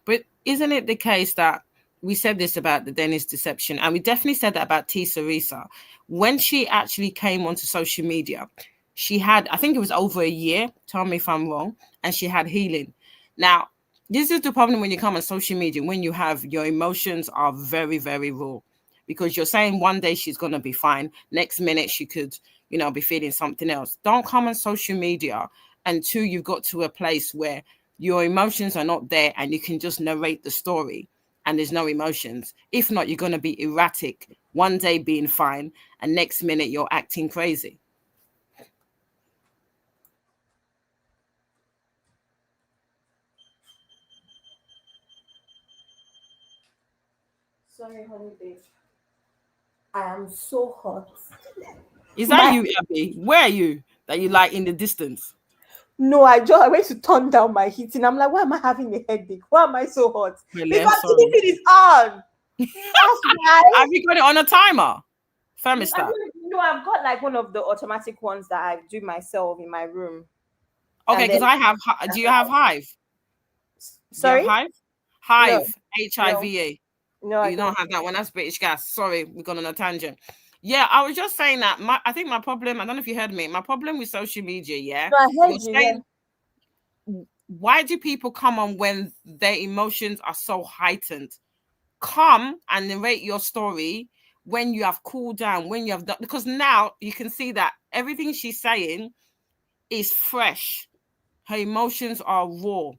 But isn't it the case that we said this about the Dennis deception, and we definitely said that about T. Sarisa, when she actually came onto social media, she had, I think it was over a year, tell me if I'm wrong, and she had healing. Now, this is the problem when you come on social media, when you have your emotions are very, very raw, because you're saying one day she's going to be fine. Next minute she could, be feeling something else. Don't come on social media until you've got to a place where your emotions are not there and you can just narrate the story and there's no emotions. If not, you're going to be erratic. One day being fine and next minute you're acting crazy. Sorry, honey babe. I am so hot. Is that you, Abby? Where are you? That you like in the distance? No, I went to turn down my heating. I'm like, why am I having a headache? Why am I so hot? Because the heating is on. Have you got it on a timer? Thermostat? No, I've got like one of the automatic ones that I do myself in my room. Okay, because I have. Do you have Hive? Sorry, you have Hive. HIVA. No, you don't have that one. That's British Gas. Sorry, we got on a tangent. Yeah, I was just saying that. I think my problem. I don't know if you heard me. My problem with social media. Yeah, no, I heard you. Saying, why do people come on when their emotions are so heightened? Come and narrate your story when you have cooled down, when you have done, because now you can see that everything she's saying is fresh. Her emotions are raw.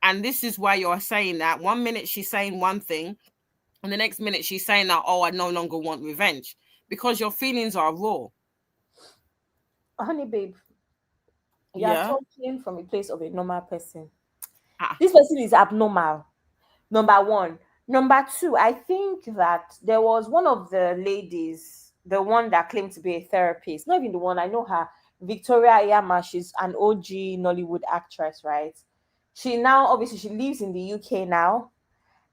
And this is why you're saying that. 1 minute she's saying one thing, and the next minute she's saying that, oh, I no longer want revenge, because your feelings are raw. Honey, babe, you are talking from a place of a normal person. This person is abnormal. Number one. Number two, I think that there was one of the ladies, the one that claimed to be a therapist, not even the one, I know her, Victoria Ayama. She's an OG Nollywood actress, right? She now, obviously, she lives in the UK now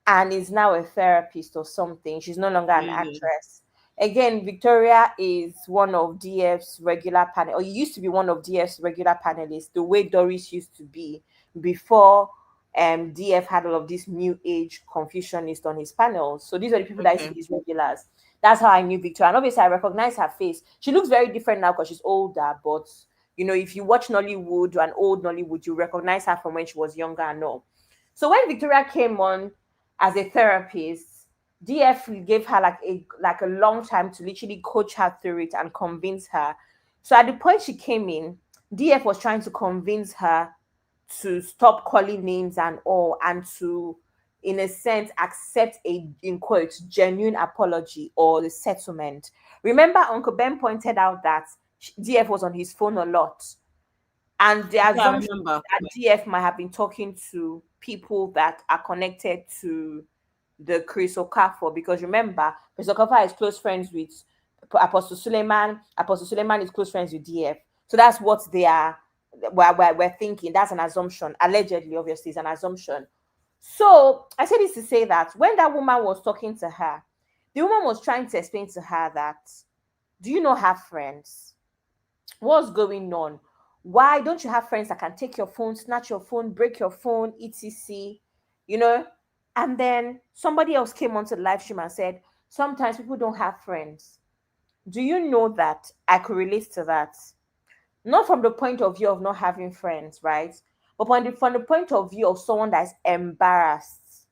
and is now a therapist or something. She's no longer an actress. Again, Victoria is one of DF's regular panel, or used to be one of DF's regular panelists, the way Doris used to be before DF had all of these new age Confucianists on his panels. So these are the people that used to be his regulars. That's how I knew Victoria. And obviously I recognize her face. She looks very different now because she's older, but you know, if you watch Nollywood, an old Nollywood, you recognize her from when she was younger and all. So when Victoria came on as a therapist, DF gave her like a long time to literally coach her through it and convince her. So at the point she came in, DF was trying to convince her to stop calling names and all, and to, in a sense, accept a, in quotes, genuine apology or the settlement. Remember, Uncle Ben pointed out that DF was on his phone a lot, and the assumption that DF might have been talking to people that are connected to the Chris Okafor, because remember, Chris Okafor is close friends with Apostle Suleiman. Apostle Suleiman is close friends with DF. So that's what they are. We're thinking. That's an assumption. Allegedly, obviously, it's an assumption. So I said this to say that when that woman was talking to her, the woman was trying to explain to her that, do you not have friends? What's going on? Why don't you have friends that can take your phone, snatch your phone, break your phone, etc.? You know? And then somebody else came onto the live stream and said, sometimes people don't have friends. Do you know that I could relate to that? Not from the point of view of not having friends, right? But from the point of view of someone that's embarrassed.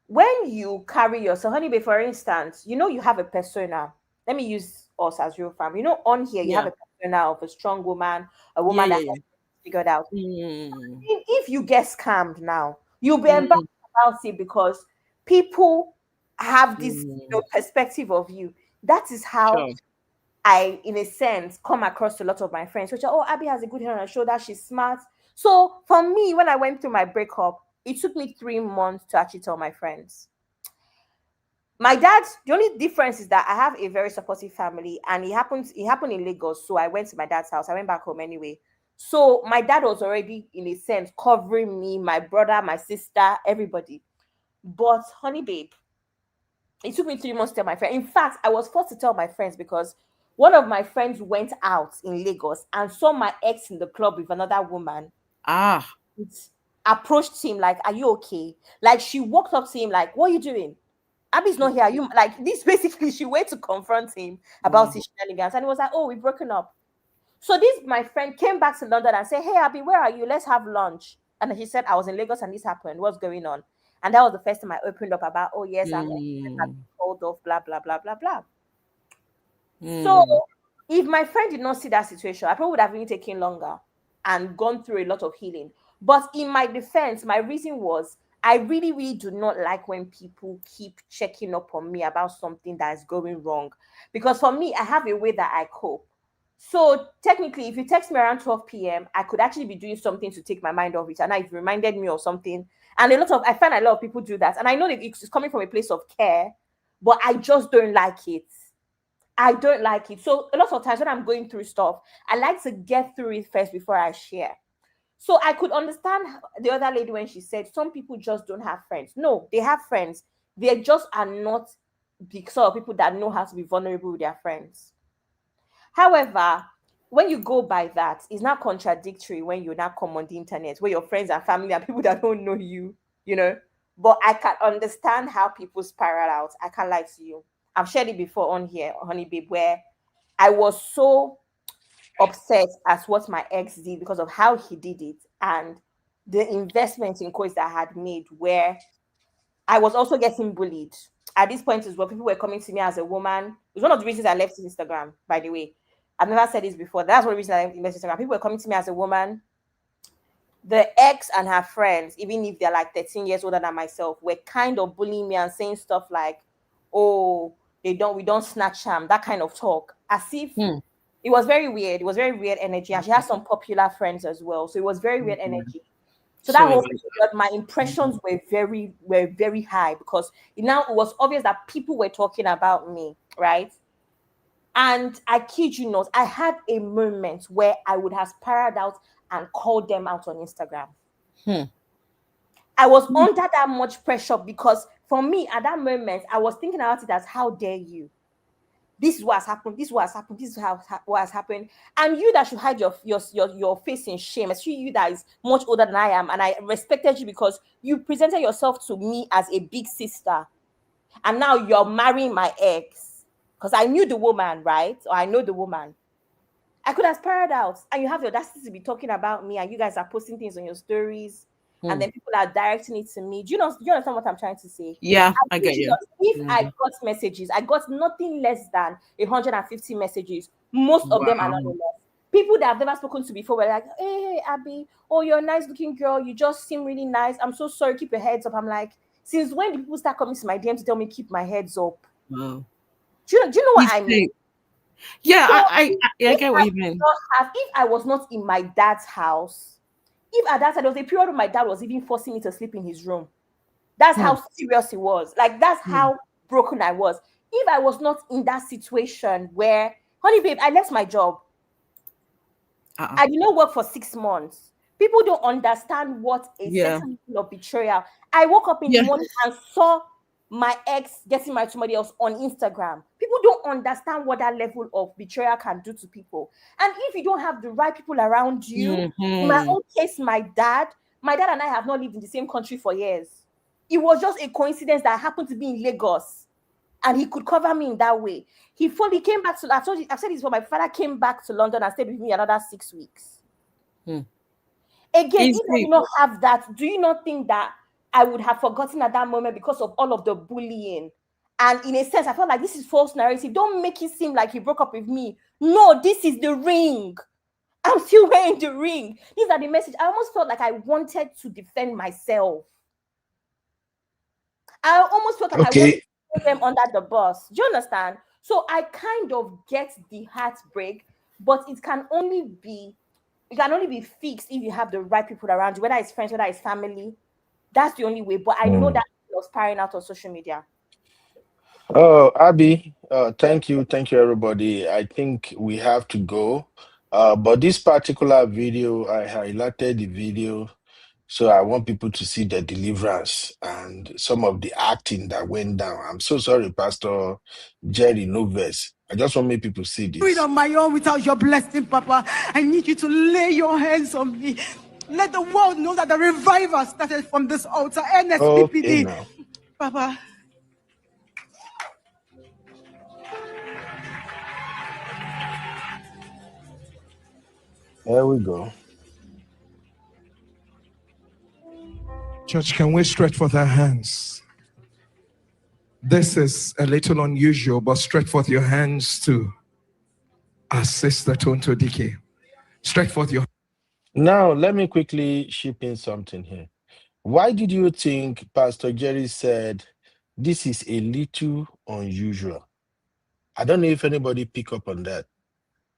When you carry yourself, honey, for instance, you know you have a persona. Let me use us as real family. You know, on here, you have a persona of a strong woman, a woman that has figured out. If you get scammed now, you'll be embarrassed about it because people have this perspective of you. That is how I, in a sense, come across to a lot of my friends, which are, oh, Abby has a good head on her shoulder, she's smart. So for me, when I went through my breakup, it took me 3 months to actually tell my friends. My dad, the only difference is that I have a very supportive family, and it happened in Lagos. So I went to my dad's house. I went back home anyway. So my dad was already, in a sense, covering me, my brother, my sister, everybody. But honey, babe, it took me 3 months to tell my friend. In fact, I was forced to tell my friends because one of my friends went out in Lagos and saw my ex in the club with another woman. It approached him like, are you okay? Like, she walked up to him like, what are you doing? Abby's not here. You like this? Basically, she went to confront him about his shenanigans, and he was like, oh, we've broken up. So this, my friend, came back to London and said, hey, Abby, where are you? Let's have lunch. And he said, I was in Lagos and this happened. What's going on? And that was the first time I opened up about, oh, yes, I'm called off, blah, blah, blah, blah, blah. So if my friend did not see that situation, I probably would have been taking longer and gone through a lot of healing. But in my defense, my reason was, I really, really do not like when people keep checking up on me about something that is going wrong. Because for me, I have a way that I cope. So technically, if you text me around 12 p.m., I could actually be doing something to take my mind off it. And it reminded me of something. And I find a lot of people do that. And I know that it's coming from a place of care, but I just don't like it. I don't like it. So a lot of times when I'm going through stuff, I like to get through it first before I share. So I could understand the other lady when she said some people just don't have friends. No, they have friends. They just are not the sort of people that know how to be vulnerable with their friends. However, when you go by that, it's not contradictory when you now come on the internet where your friends and family are people that don't know you, you know. But I can understand how people spiral out. I can't lie to you. I've shared it before on here, honey babe, where I was so upset at what my ex did because of how he did it and the investment in quotes that I had made, where I was also getting bullied. At this point as well, people were coming to me as a woman. It was one of the reasons I left Instagram, by the way. I've never said this before. That's one reason I left Instagram. People were coming to me as a woman. the ex and her friends, even if they're like 13 years older than myself, were kind of bullying me and saying stuff like, oh, we don't snatch them, that kind of talk, as if it was very weird. It was very weird energy. And she has some popular friends as well. So it was very weird energy. So that whole period, my impressions were very high, because it was obvious that people were talking about me, right? And I kid you not, I had a moment where I would have spiraled out and called them out on Instagram. I was under that much pressure, because for me at that moment, I was thinking about it as, how dare you? This is what has happened. This is what has happened. This is what has happened. And you that should hide your face in shame, especially you that is much older than I am, and I respected you because you presented yourself to me as a big sister, and now you're marrying my ex, because I knew the woman, right? Or I know the woman. I could have spiraled out, and you have the audacity to be talking about me, and you guys are posting things on your stories, and then people are directing it to me. Do you understand what I'm trying to say? Yeah, I get you. If I got messages, I got nothing less than 150 messages. Most of them anonymous. People that I've never spoken to before were like, hey, Abby, oh, you're a nice looking girl. You just seem really nice. I'm so sorry. Keep your heads up. I'm like, since when do people start coming to my DM to tell me keep my heads up? Do you know what I mean? Yeah, So I get what you mean. If I was not in my dad's house, if at that time there was a period where my dad was even forcing me to sleep in his room. That's how serious it was. Like, that's how broken I was. If I was not in that situation where, honey babe, I left my job. I did not work for 6 months. People don't understand what a certain level of betrayal. I woke up in the morning and saw my ex getting married to somebody else on Instagram. People don't understand what that level of betrayal can do to people. And if you don't have the right people around you, in my own case, my dad and I have not lived in the same country for years. It was just a coincidence that I happened to be in Lagos, and he could cover me in that way. He fully came back to, I've said this before, my father came back to London and stayed with me another 6 weeks. Again, if I did not have that, do you not think that I would have forgotten at that moment because of all of the bullying? And in a sense, I felt like this is false narrative. Don't make it seem like he broke up with me. No, this is the ring. I'm still wearing the ring. These are the message. I almost felt like I wanted to defend myself. I almost felt like I wanted to put them under the bus. Do you understand? So I kind of get the heartbreak, but it can only be fixed if you have the right people around you, whether it's friends, whether it's family. That's the only way. But I know that I was spiraling out on social media. Oh, Abby, thank you, everybody. I think we have to go. But this particular video, I highlighted the video, so I want people to see the deliverance and some of the acting that went down. I'm so sorry, Pastor Jerry Noves. I just want me people to see this. Do it on my own without your blessing, Papa. I need you to lay your hands on me. Let the world know that the revival started from this altar. NSPPD. Okay, Papa. There we go. Church, can we stretch forth our hands? This is a little unusual, but stretch forth your hands to our sister Tonto Dike. Stretch forth your. Now, let me quickly chip in something here. Why did you think Pastor Jerry said this is a little unusual? I don't know if anybody pick up on that.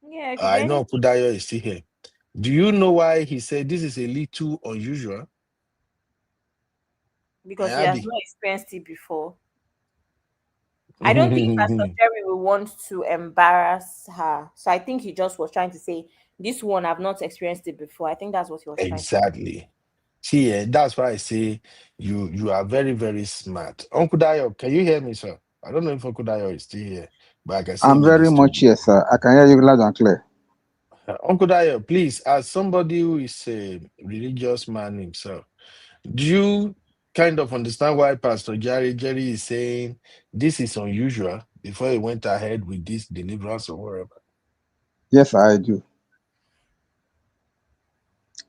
Yeah, I know Kudayo is still here. Do you know why he said this is a little unusual? Because he has not experienced it before. I don't think Pastor Jerry will want to embarrass her. So I think he just was trying to say, this one, I've not experienced it before. I think that's what he was trying to say. Exactly. See, that's why I say you are very, very smart. Uncle Dayo, can you hear me, sir? I don't know if Uncle Dayo is still here, but I can see I'm very much here, sir. I can hear you loud and clear. Uncle Dayo, please, as somebody who is a religious man himself, do you kind of understand why Pastor Jerry is saying this is unusual before he went ahead with this deliverance or whatever? Yes, I do.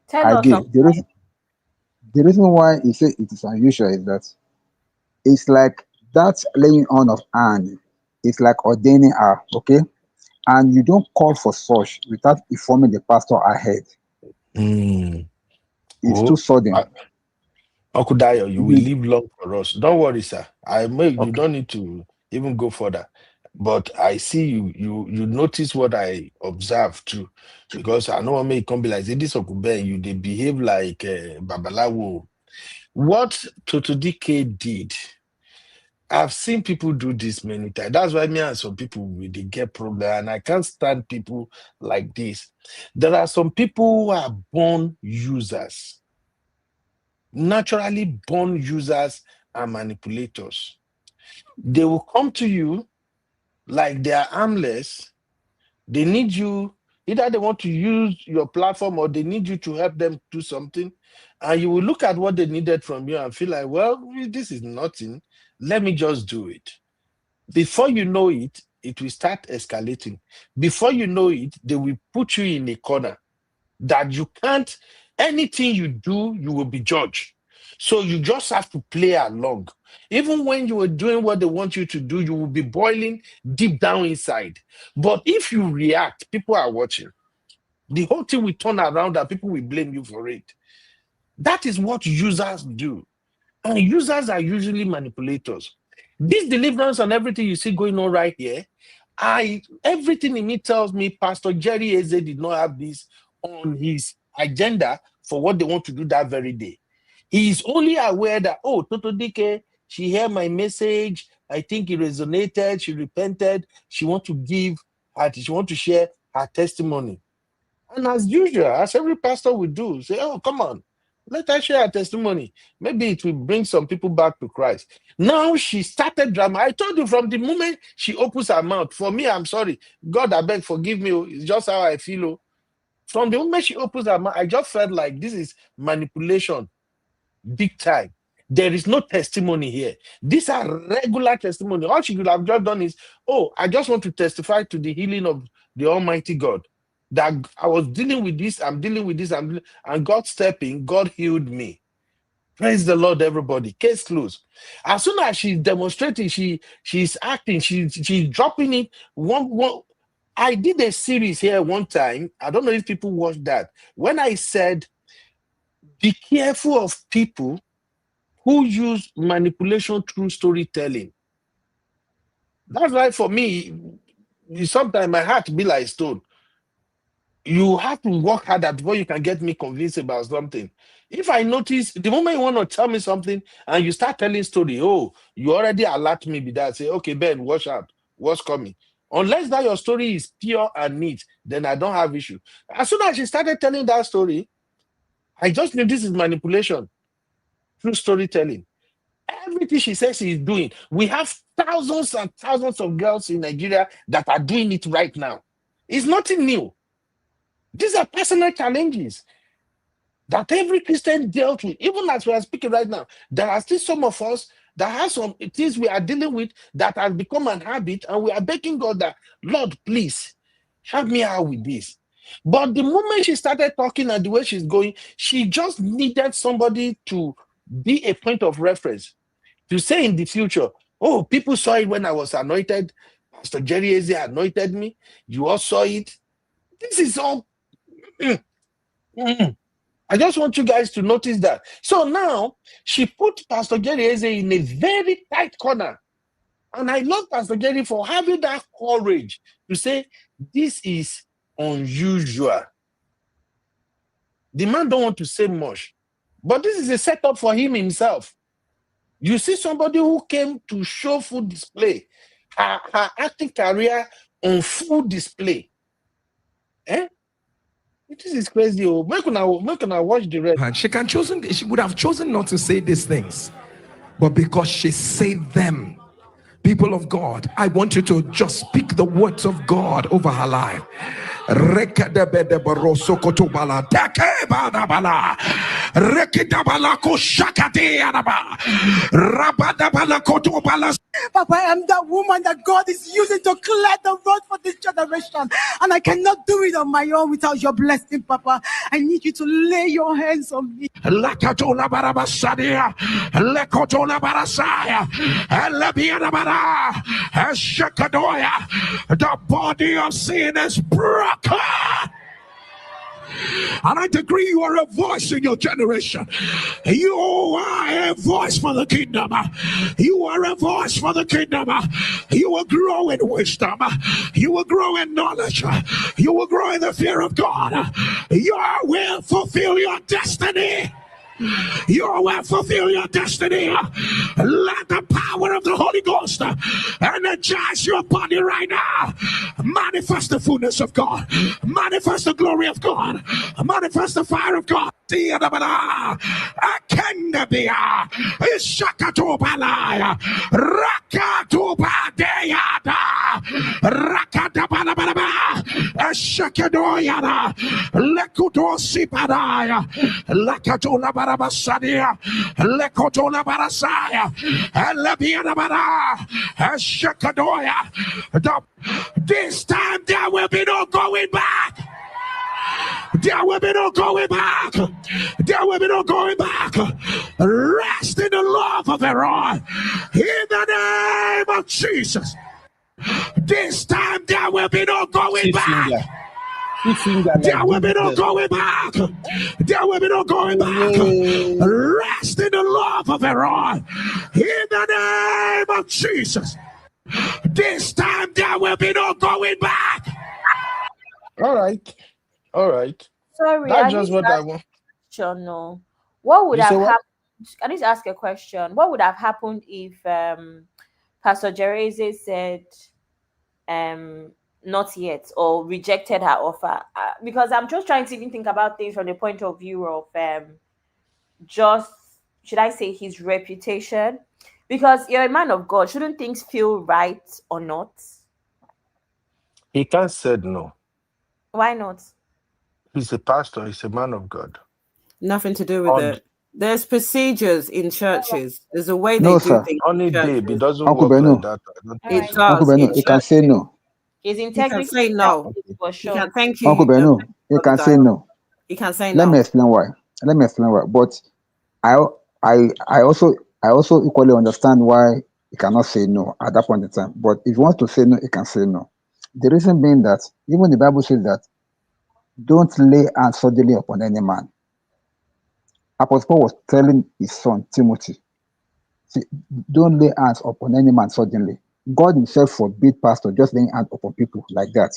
Tell us. The reason why he said it is unusual is that it's like that laying on of hand. It's like ordaining her, okay? And you don't call for such without informing the pastor ahead. It's too sudden. Okudayo, you will live long for us. Don't worry, sir. You don't need to even go further. But I see you notice what I observe too. Because I know I may come be like this Okube, you they behave like Babalawo. What Toto DK did, I've seen people do this many times. That's why me and some people they get problem, and I can't stand people like this. There are some people who are born users. Naturally born users and manipulators. They will come to you like they are armless. They need you, either they want to use your platform or they need you to help them do something. And you will look at what they needed from you and feel like, well, this is nothing. Let me just do it. Before you know it, it will start escalating. Before you know it, they will put you in a corner that you can't, anything you do, you will be judged. So you just have to play along. Even when you are doing what they want you to do, you will be boiling deep down inside. But if you react, people are watching. The whole thing will turn around and people will blame you for it. That is what users do. And users are usually manipulators. This deliverance and everything you see going on right here, everything in me tells me Pastor Jerry Eze did not have this on his agenda for what they want to do that very day. He is only aware that, oh, Toto Dike, she heard my message. I think it resonated. She repented. She wants to share her testimony. And as usual, as every pastor would do, say, oh, come on, let her share her testimony. Maybe it will bring some people back to Christ. Now she started drama. I told you from the moment she opens her mouth, for me, I'm sorry. God, I beg, forgive me. It's just how I feel. From the moment she opens her mouth, I just felt like this is manipulation. Big time. There is no testimony here. These are regular testimony. All she could have just done is, oh, I just want to testify to the healing of the Almighty God. That I was dealing with this, I'm dealing with this, and God stepped in, God healed me. Praise the Lord, everybody. Case closed. As soon as she's demonstrating, she's acting, she's dropping it. I did a series here one time. I don't know if people watched that. When I said, be careful of people who use manipulation through storytelling. That's why for me, sometimes my heart be like stone. You have to work harder before you can get me convinced about something. If I notice, the moment you want to tell me something and you start telling story, oh, you already alert me with that. Say, okay, Ben, watch out. What's coming? Unless that your story is pure and neat, then I don't have issue. As soon as she started telling that story, I just knew this is manipulation through storytelling. Everything she says she's doing, we have thousands and thousands of girls in Nigeria that are doing it right now. It's nothing new. These are personal challenges that every Christian dealt with. Even as we are speaking right now, there are still some of us that have some things we are dealing with that has become an habit, and we are begging God that, Lord, please help me out with this. But the moment she started talking and the way she's going, she just needed somebody to be a point of reference to say in the future, oh, people saw it when I was anointed. Pastor Jerry Eze anointed me. You all saw it. This is all. I just want you guys to notice that. So now she put Pastor Jerry Eze in a very tight corner. And I love Pastor Jerry for having that courage to say, this is unusual. The man don't want to say much. But this is a setup for him himself. You see somebody who came to show full display, her acting career on full display. This is crazy. Where can I watch the rest? And she would have chosen not to say these things, but because she said them. People of God, I want you to just speak the words of God over her life. Papa, I am that woman that God is using to clear the road for this generation. And I cannot do it on my own without your blessing, Papa. I need you to lay your hands on me. The body of sin is broken. And I decree you are a voice in your generation. You are a voice for the kingdom. You are a voice for the kingdom. You will grow in wisdom. You will grow in knowledge. You will grow in the fear of God. You will fulfill your destiny. You will fulfill your destiny. Let the power of the Holy Ghost energize your body right now. Manifest the fullness of God. Manifest the glory of God. Manifest the fire of God. Akendabia, Ishakatobalaya, Rakatubadeada, Rakadabalababa, Ashakadoyada, Lekudosipadaya, Lakatola Barabasadia, Lekotola Barasaya, Elebianabara, Ashakadoya. This time there will be no going back. There will be no going back. There will be no going back. Rest in the love of Aaron. In the name of Jesus. This time there will be no going back. There will be no going back. There will be no going back. Rest in the love of Aaron. In the name of Jesus. This time there will be no going back. All right. All right. Sorry, That's just what I want. No. What would You say have what? happened? I need to ask a question. What would have happened if Pastor Jereze said not yet or rejected her offer? Because I'm just trying to even think about things from the point of view of just, should I say, his reputation? Because you're a man of God. Shouldn't things feel right or not? He can't say no. Why not? He's a pastor. He's a man of God. Nothing to do with it. There's procedures in churches. There's a way No, they do sir. things. Only babe, it doesn't Uncle work Beno. like that. It does. Uncle Beno, you can say no. His He can integrity say no. for He sure. can. Thank you. Uncle Beno, you can say no. He can say Let no. me explain why. But I also equally understand why he cannot say no at that point in time. But if you want to say no, he can say no. The reason being that even the Bible says that don't lay hands suddenly upon any man. Apostle Paul was telling his son Timothy, see, don't lay hands upon any man suddenly. God himself forbid pastor just laying hands upon people like that.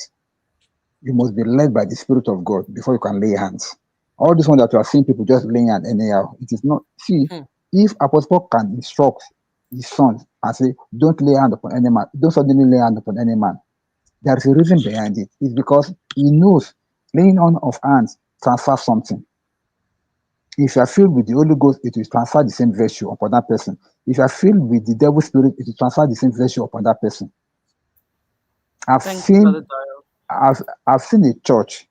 You must be led by the Spirit of God before you can lay hands. All this one that you are seeing people just laying hands anyhow, it is not. See, if Apostle Paul can instruct his son and say, don't lay hand upon any man, don't suddenly lay hand upon any man, there is a reason behind it. It's because he knows laying on of hands transfers something. If you are filled with the Holy Ghost, it will transfer the same virtue upon that person. If you are filled with the devil's spirit, it will transfer the same virtue upon that person. I've seen a church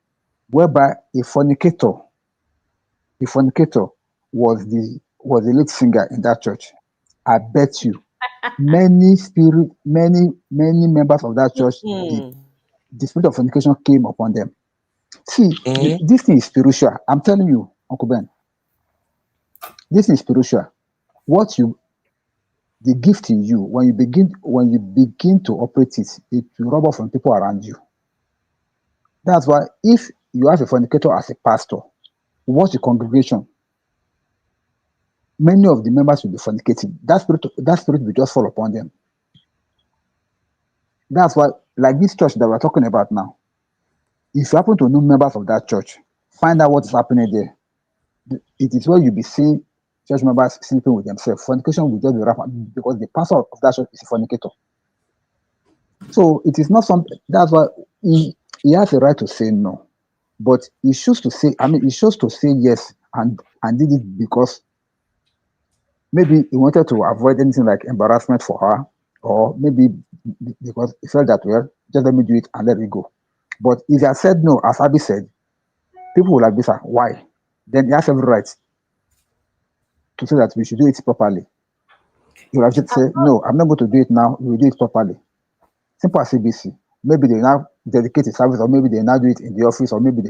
whereby a fornicator was the lead singer in that church. I bet you many members of that church, the spirit of fornication came upon them. See, this thing is spiritual. I'm telling you, Uncle Ben. This is spiritual. The gift in you, when you begin to operate it, it will rub off on people around you. That's why if you have a fornicator as a pastor, watch the congregation. Many of the members will be fornicating. That spirit will just fall upon them. That's why, like this church that we're talking about now, if you happen to know members of that church, find out what is happening there. It is where you'll be seeing church members sleeping with themselves. Fornication will just be rampant because the pastor of that church is a fornicator. So it is not something. That's why he has a right to say no, but he chose to say yes and did it because maybe he wanted to avoid anything like embarrassment for her, or maybe because he felt that, well, just let me do it and let it go. But if he had said no, as Abby said, people will have been, why? Then he has every right to say that we should do it properly. You will have to say, no, I'm not going to do it now, we will do it properly. Simple as ABC. Maybe they now dedicate a service, or maybe they now do it in the office, or maybe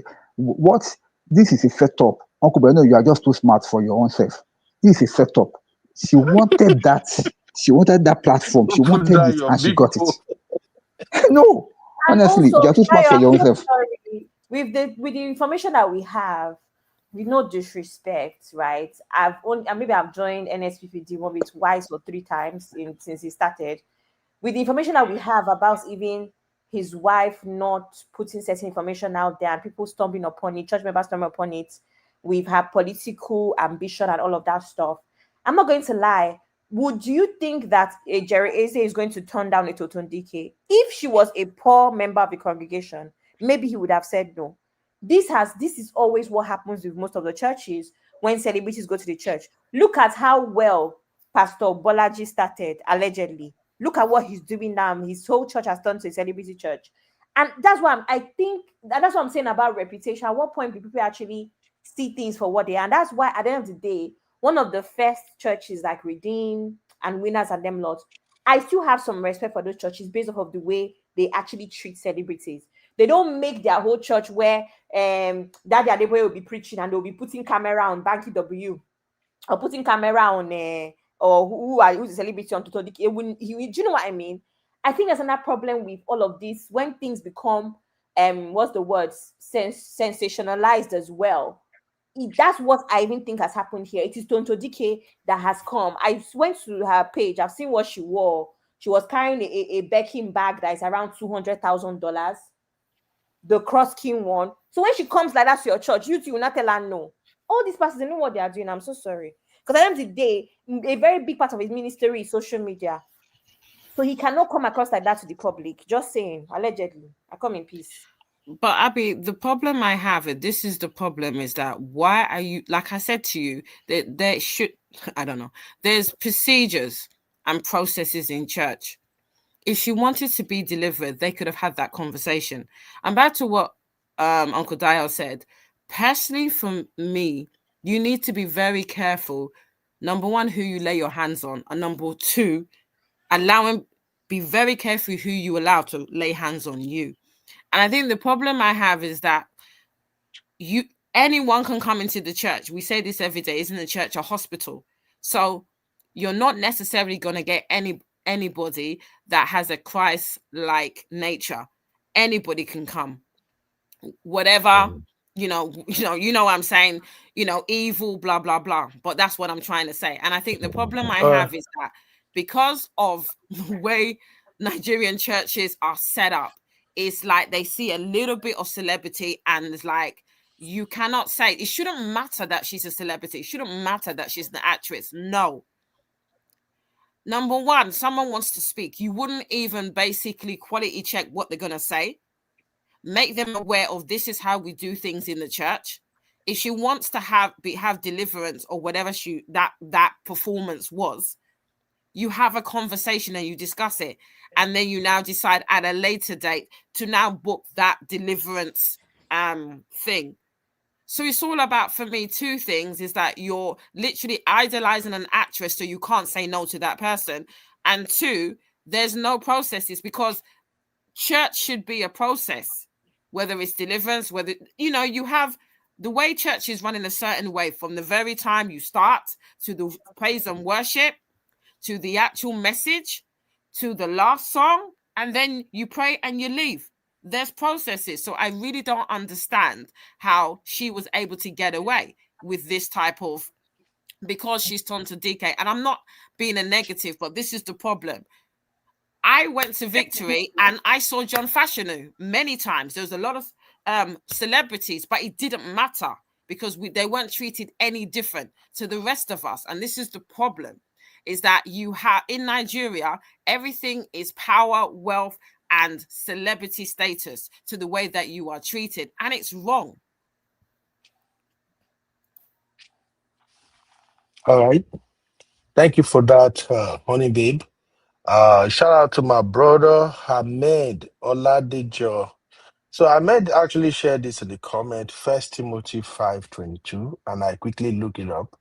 this is a setup. Uncle Beno, you are just too smart for your own self. This is a setup. She wanted that. She wanted that platform. She wanted it, and she got it. No, honestly, you are too smart for your own self. with the information that we have, with no disrespect, right? Maybe I've joined NSPPD maybe twice or 3 times since he started. With the information that we have about even his wife not putting certain information out there and people stumbling upon it, church members stumbling upon it, we've had political ambition and all of that stuff. I'm not going to lie. Would you think that a Jerry Eze is going to turn down a Toton DK? If she was a poor member of the congregation, maybe he would have said no. This is always what happens with most of the churches when celebrities go to the church. Look at how well Pastor Bolaji started, allegedly. Look at what he's doing now. His whole church has turned to a celebrity church. And that's what that's what I'm saying about reputation. At what point do people actually see things for what they are? And that's why at the end of the day, one of the first churches like Redeem and Winners and them lots, I still have some respect for those churches based off of the way they actually treat celebrities. They don't make their whole church where Daddy Adeboye will be preaching and they'll be putting camera on Banky W or putting camera on or who's a celebrity on Toto Dike. Do you know what I mean? I think there's another problem with all of this when things become what's the word, sensationalized as well. That's what I even think has happened here. It is Tonto Dike that has come. I went to her page. I've seen what she wore. She was carrying a Birkin bag that is around $200,000, the cross-skin one. So when she comes like that to your church, you will not tell her no. All these pastors, they know what they are doing. I'm so sorry. Because at the end of the day, a very big part of his ministry is social media. So he cannot come across like that to the public. Just saying, allegedly. I come in peace. But Abby, the problem I have, and this is the problem, is that why are you, like I said to you, that there should, I don't know, there's procedures and processes in church. If she wanted to be delivered, they could have had that conversation. And back to what Uncle Dio said, personally for me, you need to be very careful. Number one, who you lay your hands on. And number two, be very careful who you allow to lay hands on you. And I think the problem I have is that anyone can come into the church. We say this every day. Isn't the church a hospital? So you're not necessarily going to get anybody that has a Christ-like nature. Anybody can come. Whatever, you know what I'm saying, evil, blah, blah, blah. But that's what I'm trying to say. And I think the problem I have is that because of the way Nigerian churches are set up, it's like they see a little bit of celebrity and it's like, you cannot say, it shouldn't matter that she's a celebrity. It shouldn't matter that she's an actress. No. Number one, someone wants to speak. You wouldn't even basically quality check what they're going to say. Make them aware of this is how we do things in the church. If she wants to have deliverance or whatever that performance was, you have a conversation and you discuss it. And then you now decide at a later date to now book that deliverance thing. So it's all about, for me, two things, is that you're literally idolizing an actress, so you can't say no to that person. And two, there's no processes, because church should be a process, whether it's deliverance, whether, you have the way church is run in a certain way from the very time you start to the praise and worship, to the actual message, to the last song, and then you pray and you leave. There's processes. So I really don't understand how she was able to get away with this type of, because she's turned to DK. And I'm not being a negative, but this is the problem. I went to Victory and I saw John Fashanu many times. There was a lot of celebrities, but it didn't matter because they weren't treated any different to the rest of us. And this is the problem, is that you have in Nigeria, everything is power, wealth, and celebrity status to the way that you are treated. And it's wrong. All right. Thank you for that, honey babe. Shout out to my brother, Ahmed Oladejo. So Ahmed actually shared this in the comment, 1 Timothy 5:22, and I quickly look it up.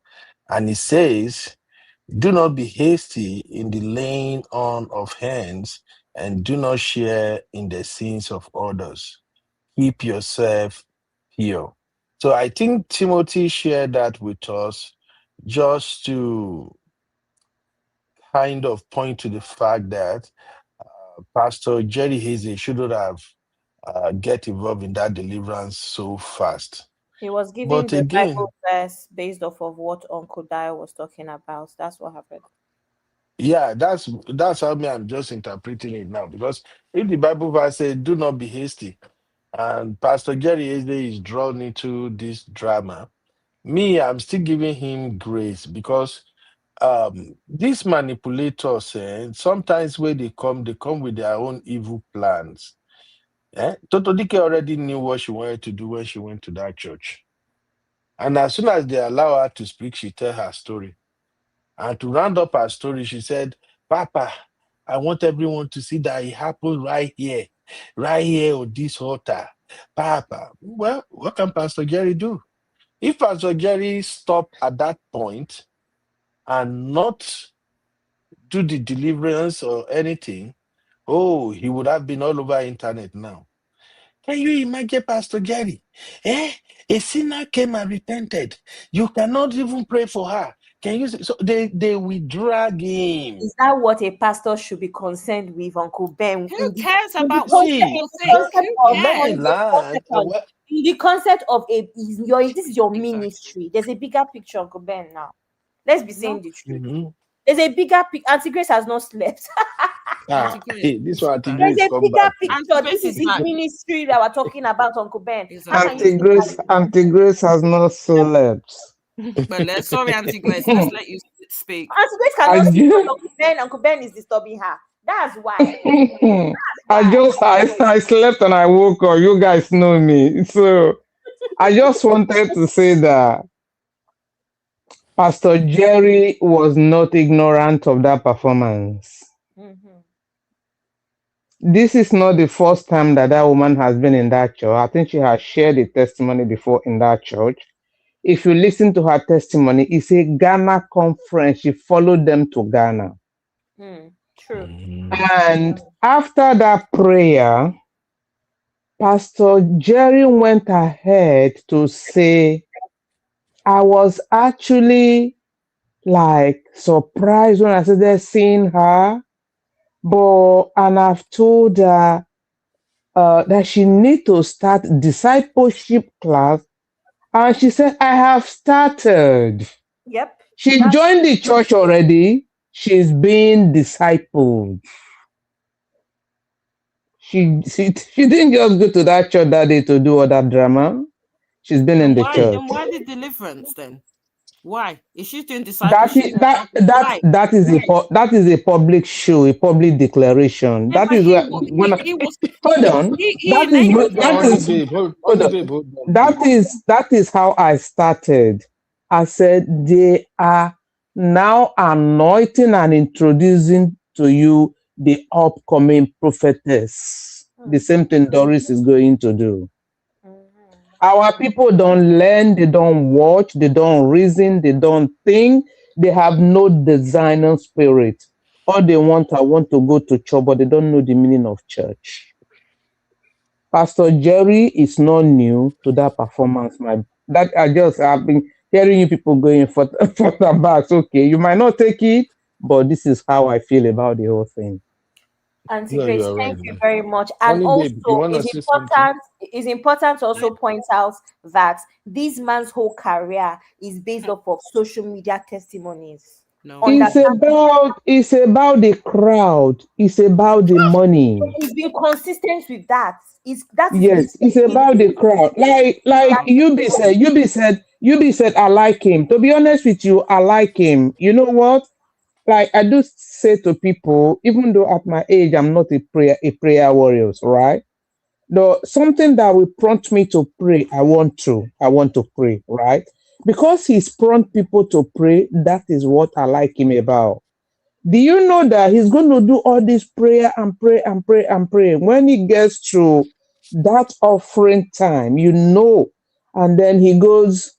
And it says, do not be hasty in the laying on of hands, and do not share in the sins of others. Keep yourself pure. So I think Timothy shared that with us just to kind of point to the fact that Pastor Jerry Hazy shouldn't have get involved in that deliverance so fast. He was giving But the again, Bible verse based off of what Uncle Dio was talking about. That's what happened. yeah, that's how I'm just interpreting it now. Because if the Bible verse says, "Do not be hasty," and Pastor Jerry is drawn into this drama, I'm still giving him grace because these manipulators, sometimes when they come with their own evil plans. Totodike already knew what she wanted to do when she went to that church. And as soon as they allow her to speak, she tell her story. And to round up her story, she said, "Papa, I want everyone to see that it happened right here on this altar. Papa." Well, what can Pastor Jerry do? If Pastor Jerry stopped at that point and not do the deliverance or anything, he would have been all over internet now. Can you imagine Pastor Jerry? A sinner came and repented. You cannot even pray for her. Can you see? So they will drag him. Is that what a pastor should be concerned with, Uncle Ben? Who cares about what people think? Who cares? In the concept of this is your ministry. There's a bigger picture, Uncle Ben. Now, let's be saying the truth. Mm-hmm. There's a bigger picture. Auntie Grace has not slept. This one, Auntie There's Grace a bigger picture. This is his ministry that we're talking about, Uncle Ben. Auntie Grace has not slept. But sorry, Auntie Grace, let's let you speak. Auntie Grace cannot sleep. Uncle Ben is disturbing her. That's why. I slept and I woke up. You guys know me. So I just wanted to say that Pastor Jerry was not ignorant of that performance. Mm-hmm. This is not the first time that woman has been in that church. I think she has shared a testimony before in that church. If you listen to her testimony, it's a Ghana conference. She followed them to Ghana. True. And after that prayer, Pastor Jerry went ahead to say, I was actually surprised when I started seeing her, and I've told her that she need to start discipleship class. And she said, I have started. Yep. She joined the church already. She's being discipled. She didn't just go to that church that day to do all that drama. She's been in the church. Then why the deliverance then? Why? Is she doing discipleship? That is a public show, a public declaration. Yeah, that is where that is how I started. I said they are now anointing and introducing to you the upcoming prophetess. The same thing Doris is going to do. Our people don't learn, they don't watch, they don't reason, they don't think. They have no designer spirit. All they want to go to church, but they don't know the meaning of church. Pastor Jerry is not new to that performance. I've been hearing you people going for the backs. Okay, you might not take it, but this is how I feel about the whole thing. Auntie Grace, thank you very much. And also, it's important to also point out that this man's whole career is based off of social media testimonies. It's about the crowd. It's about the money. He's been consistent with that. It's about the crowd. Like you said, I like him. To be honest with you, I like him. You know what? Like I do say to people, even though at my age I'm not a prayer warrior, right? Though something that will prompt me to pray, I want to pray, right? Because he's prompt people to pray, that is what I like him about. Do you know that he's going to do all this prayer and pray and pray and pray? When he gets to that offering time, and then he goes,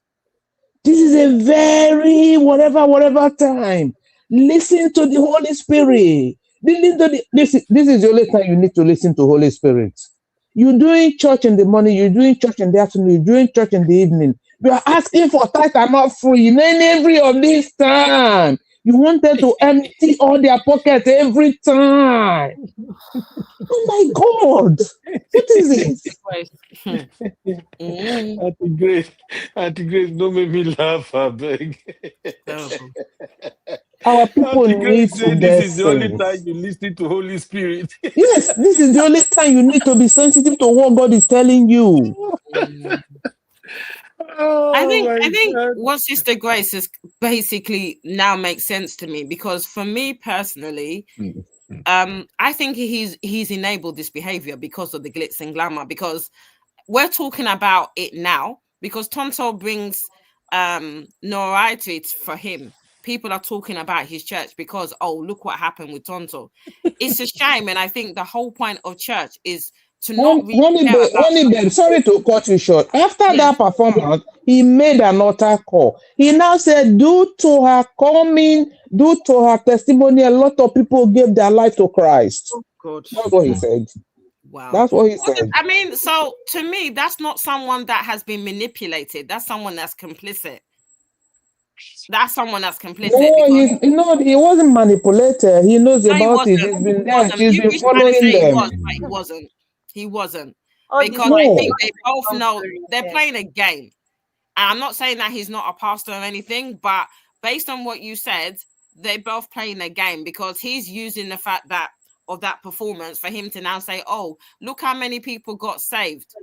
this is a very whatever time. Listen to the Holy Spirit. This is the only time you need to listen to Holy Spirit. You're doing church in the morning, you're doing church in the afternoon, you're doing church in the evening. You are asking for tithe and offering in every of this time. You wanted to empty all their pockets every time. Oh my God. What is it? Auntie Grace, don't make me laugh, I beg. Our people Auntie need Grace to say this get is the only time sense. you listen to Holy Spirit. Yes, this is the only time you need to be sensitive to what God is telling you. I think what Sister Grace is basically now makes sense to me, because for me personally, I think he's enabled this behavior because of the glitz and glamour, because we're talking about it now because Tonto brings notoriety for him. People are talking about his church because, oh, look what happened with Tonto. It's a shame, and I think the whole point of church is to not really care about. Sorry to cut you short. After that performance, he made an altar call. He now said, due to her coming, due to her testimony, a lot of people gave their life to Christ. Oh God. That's what he said. Wow. That's what he said. I mean, so to me, that's not someone that has been manipulated. That's someone that's complicit. That's someone that's complicit. No, he wasn't manipulated. He knows about it. He's been there. He's been following them. He wasn't. He wasn't. Oh, Because I think they both know they're playing a game. And I'm not saying that he's not a pastor or anything, but based on what you said, they're both playing a game, because he's using the fact that of that performance for him to now say, oh, look how many people got saved.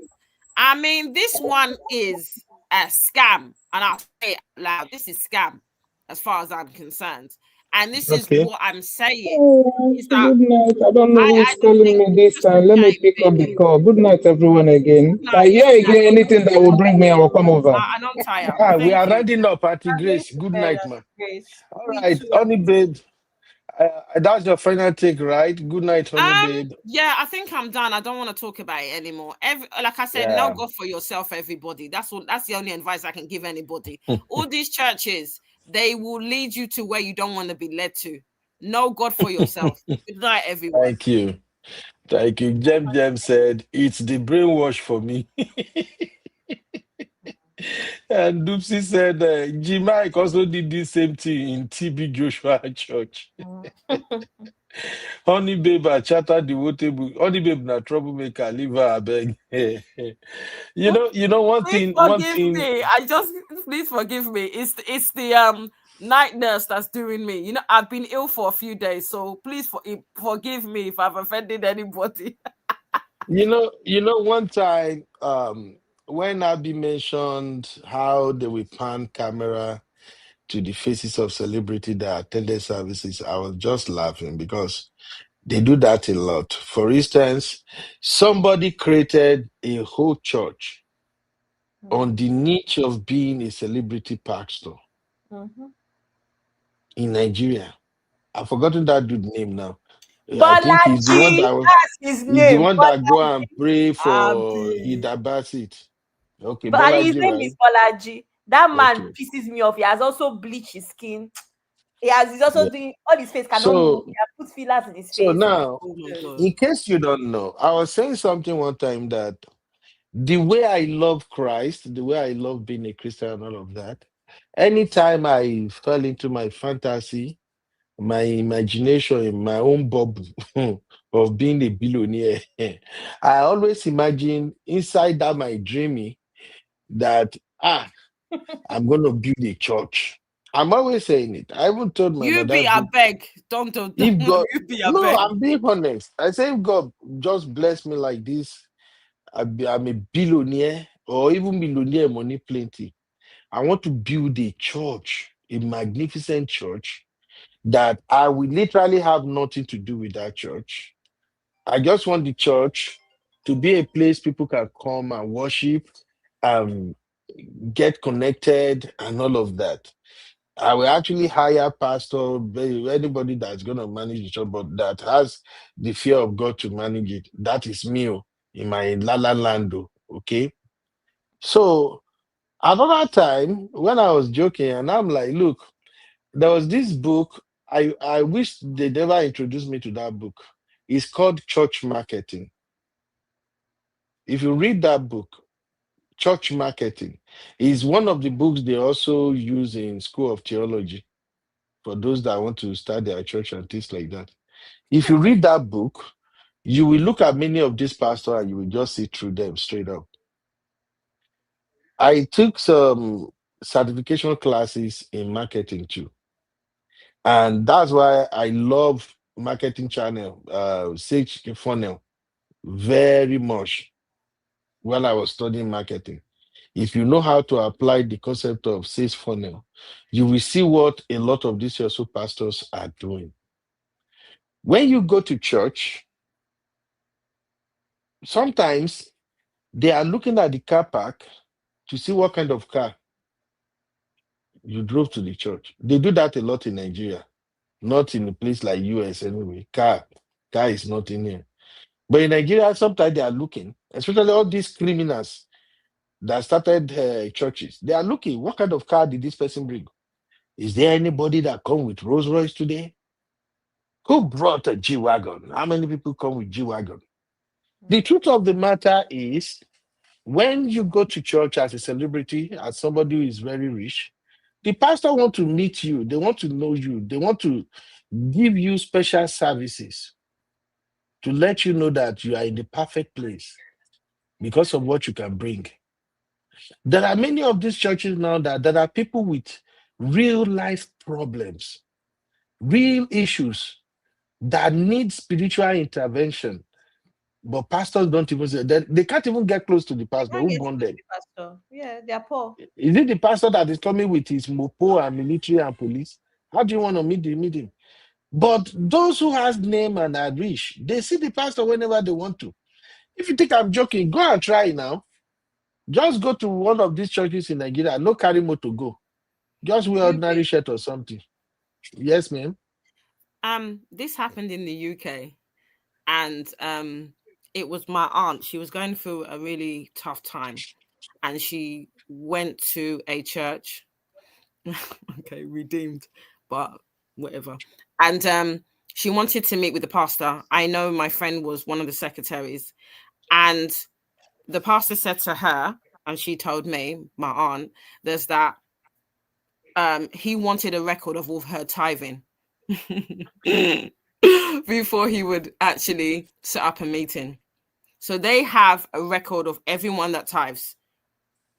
I mean, this one is a scam, and I'll say it loud. This is scam as far as I'm concerned. And this is what I'm saying. Is that Good night. I don't know who's calling me this time. Let me pick up the call. Good night, everyone, again. If I hear again anything that will bring me, I will come over. I'm not tired. We are rounding up, Auntie Grace. Good night, man. All right, honey babe. That's your final take, right? Good night, honey babe. Yeah, I think I'm done. I don't want to talk about it anymore. Like I said, know God for yourself, everybody. That's the only advice I can give anybody. All these churches, they will lead you to where you don't want to be led to. Know God for yourself. Good night, everyone. Thank you. Thank you. Jem said, it's the brainwash for me. And Doopsy said, G-Mike also did the same thing in TB Joshua Church. Honey babe, I chatted the water. Honey babe, na troublemaker, leave her, I beg. You know one thing. Me. Please forgive me. It's the night nurse that's doing me. You know, I've been ill for a few days, so please forgive me if I've offended anybody. You know, one time, when Abby mentioned how they will pan camera to the faces of celebrity that attended services, I was just laughing because they do that a lot. For instance, somebody created a whole church on the niche of being a celebrity pastor in Nigeria. I've forgotten that dude's name now. I think he's the one that go and pray for Ida Bassett. Okay, but Bolaji, his name is Bolaji. That man pisses me off. He has also bleached his skin. He's also doing all his face cannot move. He has put fillers in his face. So now, in case you don't know, I was saying something one time that the way I love Christ, the way I love being a Christian and all of that, anytime I fell into my fantasy, my imagination in my own bubble of being a billionaire, I always imagine inside that my dreaming that I'm gonna build a church. I'm always saying it. I even told my mother. I beg. Don't. If God, you be no, beg. I'm being honest. I say if God just bless me like this, I'm a billionaire or even millionaire, money plenty. I want to build a church, a magnificent church that I will literally have nothing to do with that church. I just want the church to be a place people can come and worship, get connected, and all of that. I will actually hire pastor, anybody that's going to manage the church, but that has the fear of God to manage it. That is me in my La La Lando. Okay. So another time when I was joking, and I'm like, look, there was this book. I wish they never introduced me to that book. It's called Church Marketing. If you read that book, Church Marketing is one of the books they also use in School of Theology. for those that want to start their church and things like that. If you read that book, you will look at many of these pastors and you will just see through them straight up. I took some certification classes in marketing too. And that's why I love marketing channel, Sage Funnel, very much while I was studying marketing. If you know how to apply the concept of sales funnel, you will see what a lot of these also pastors are doing. When you go to church, sometimes they are looking at the car park to see what kind of car you drove to the church. They do that a lot in Nigeria, not in a place like US anyway. Car is not in here. But in Nigeria, sometimes they are looking, especially all these criminals that started churches. They are looking, what kind of car did this person bring? Is there anybody that come with Rolls Royce today? Who brought a G-Wagon? How many people come with G-Wagon? The truth of the matter is, when you go to church as a celebrity, as somebody who is very rich, the pastor want to meet you. They want to know you. They want to give you special services to let you know that you are in the perfect place because of what you can bring. There are many of these churches now that there are people with real life problems, real issues that need spiritual intervention. But pastors don't even say that. They can't even get close to the pastor. Who born them? Yeah, they are poor. Is it the pastor that is coming with his mopo and military and police? How do you want to meet him? But those who has name and are rich, they see the pastor whenever they want to. If you think I'm joking, go and try now. Just go to one of these churches in Nigeria. No carry motor go. Just wear ordinary shirt or something. Yes, ma'am. This happened in the UK, and it was my aunt. She was going through a really tough time, and she went to a church. Okay, redeemed, but whatever. And she wanted to meet with the pastor. I know my friend was one of the secretaries, and the pastor said to her, and she told me, my aunt, there's that he wanted a record of all her tithing before he would actually set up a meeting. So they have a record of everyone that tithes.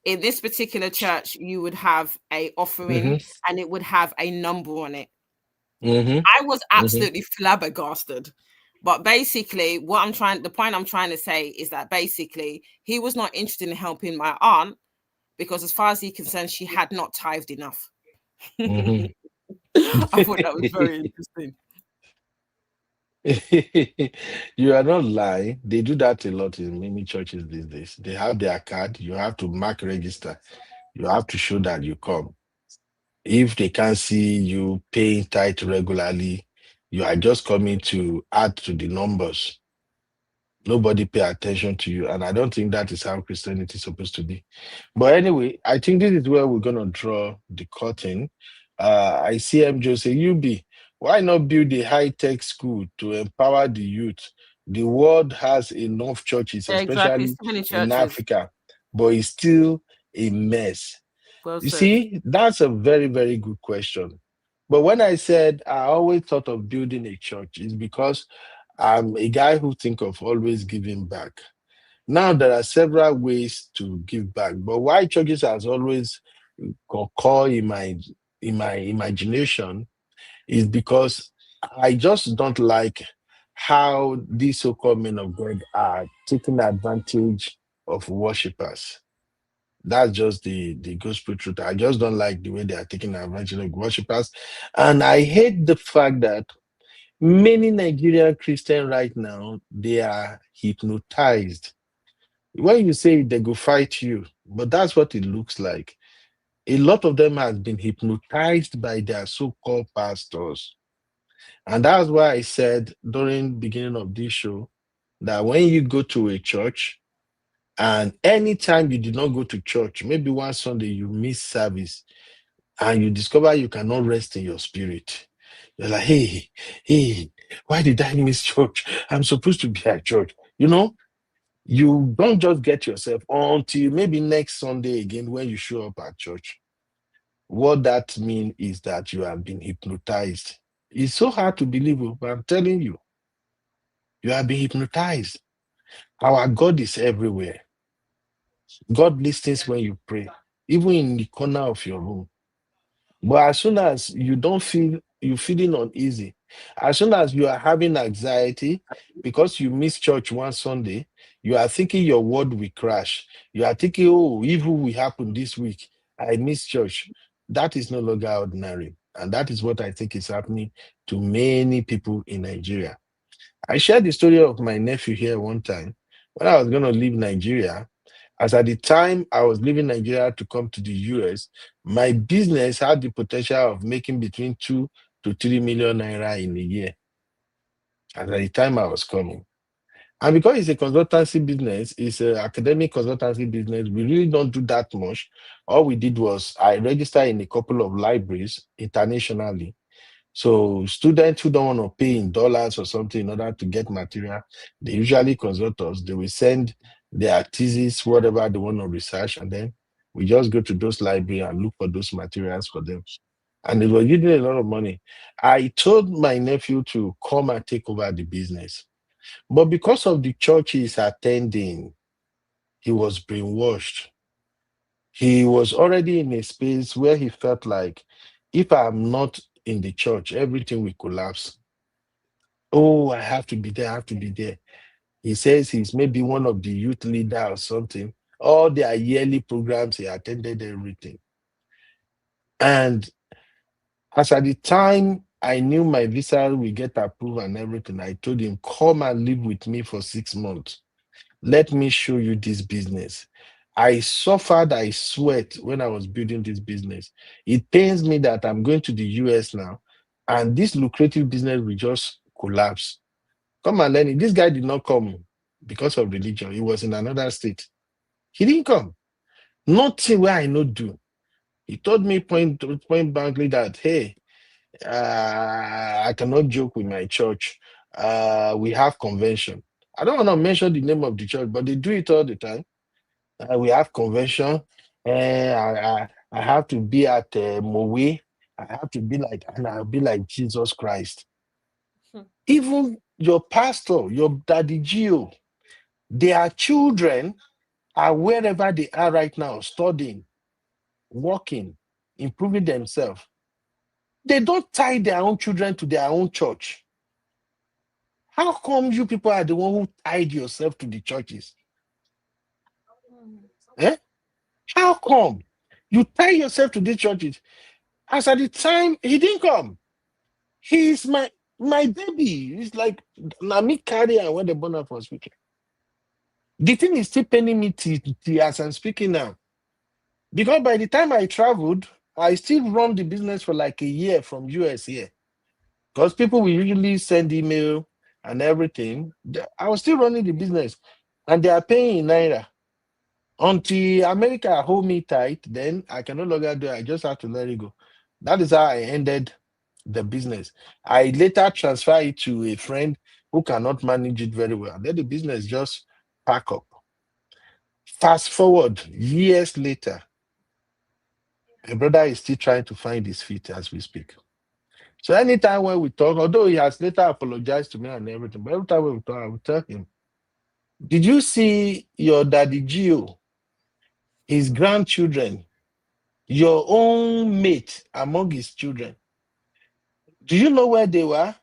In this particular church, you would have a offering and it would have a number on it. I was absolutely flabbergasted. But basically, the point I'm trying to say is that basically he was not interested in helping my aunt because as far as he's concerned, she had not tithed enough. I thought that was very interesting. You are not lying. They do that a lot in many churches these days. They have their card. You have to mark register. You have to show that you come. If they can't see you paying tithe regularly, you are just coming to add to the numbers. Nobody pay attention to you. And I don't think that is how Christianity is supposed to be. But anyway, I think this is where we're going to draw the curtain. I see MJ say, UB, why not build a high-tech school to empower the youth? The world has enough churches, especially in Africa, but it's still a mess. You see, that's a very, very good question. But when I said I always thought of building a church, it's because I'm a guy who think of always giving back. Now there are several ways to give back, but why churches has always occur in my imagination is because I just don't like how these so-called men of God are taking advantage of worshippers. That's just the gospel truth. I just don't like the way they are taking advantage of worshippers. And I hate the fact that many Nigerian Christians right now, they are hypnotized. When you say they go fight you, but that's what it looks like. A lot of them has been hypnotized by their so-called pastors. And that's why I said during the beginning of this show that when you go to a church, and anytime you did not go to church, maybe one Sunday you miss service, and you discover you cannot rest in your spirit. You're like, hey, why did I miss church? I'm supposed to be at church. You know, you don't just get yourself until maybe next Sunday again when you show up at church. what that means is that you have been hypnotized. It's so hard to believe, but I'm telling you, you have been hypnotized. Our God is everywhere. God listens when you pray, even in the corner of your room. But as soon as you don't feel, you're feeling uneasy, as soon as you are having anxiety because you missed church one Sunday, you are thinking your word will crash. You are thinking, oh, evil will happen this week. I missed church. That is no longer ordinary. And that is what I think is happening to many people in Nigeria. I shared the story of my nephew here one time when I was going to leave Nigeria. As at the time I was leaving Nigeria to come to the US, my business had the potential of making between 2 to 3 million naira in a year. As at the time I was coming. And because it's a consultancy business, it's an academic consultancy business, we really don't do that much. All we did was I registered in a couple of libraries internationally. So students who don't want to pay in dollars or something in order to get material, they usually consult us. They will send their thesis, whatever they want to research, and then we just go to those libraries and look for those materials for them. And it was giving a lot of money. I told my nephew to come and take over the business. But because of the church he's attending, he was brainwashed. He was already in a space where he felt like, if I'm not in the church, everything will collapse. Oh, I have to be there, I have to be there. He says he's maybe one of the youth leader or something. All their yearly programs, he attended everything. And as at the time I knew my visa will get approved and everything, I told him, come and live with me for 6 months. Let me show you this business. I suffered, I sweat when I was building this business. It pains me that I'm going to the US now, and this lucrative business will just collapse. Come and learn it. This guy did not come because of religion. He was in another state. He didn't come. Nothing where I know do. He told me point blankly that, hey, I cannot joke with my church. We have convention. I don't want to mention the name of the church, but they do it all the time. We have convention. I have to be at Mowe. I have to be like, and I'll be like Jesus Christ. Even your pastor, your daddy Gio, their children are wherever they are right now, studying, working, improving themselves. They don't tie their own children to their own church. How come you people are the one who tied yourself to the churches? Eh? How come you tie yourself to these churches? As at the time, he didn't come. He is my baby. It's like Nami carry and when the born up was speaking. The thing is still paying me as I'm speaking now. Because by the time I traveled, I still run the business for like a year from US here. Because people will usually send email and everything. I was still running the business. And they are paying in Naira. Until America hold me tight, then I can no longer do it. I just have to let it go. That is how I ended the business. I later transferred it to a friend who cannot manage it very well. Then the business just pack up. Fast forward years later, my brother is still trying to find his feet as we speak. So anytime when we talk, although he has later apologized to me and everything, but every time when we talk, I will tell him, did you see your daddy Gio, his grandchildren, your own mate among his children? Do you know where they were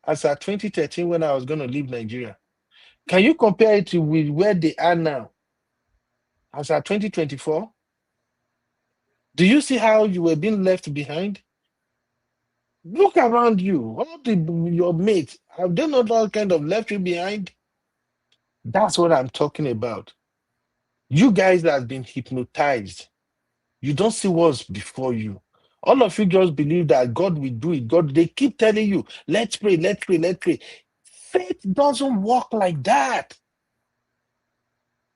as at 2013 when I was going to leave Nigeria? Can you compare it with where they are now as at 2024? Do you see how you were being left behind? Look around you. All your mates, have they not all kind of left you behind? That's what I'm talking about. You guys that have been hypnotized, you don't see what's before you. All of you just believe that God will do it. God, they keep telling you, let's pray, let's pray, let's pray. Faith doesn't work like that.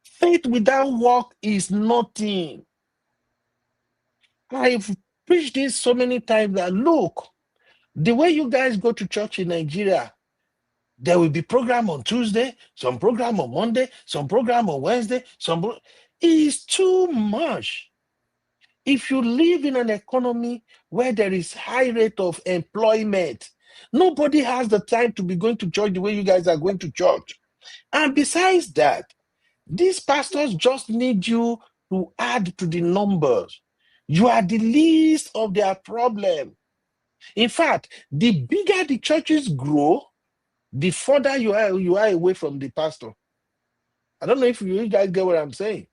Faith without work is nothing. I've preached this so many times that look, the way you guys go to church in Nigeria, there will be program on Tuesday, some program on Monday, some program on Wednesday, it's too much. If you live in an economy where there is high rate of employment, nobody has the time to be going to church the way you guys are going to church. And besides that, these pastors just need you to add to the numbers. You are the least of their problem. In fact, the bigger the churches grow, the further you are away from the pastor. I don't know if you guys get what I'm saying.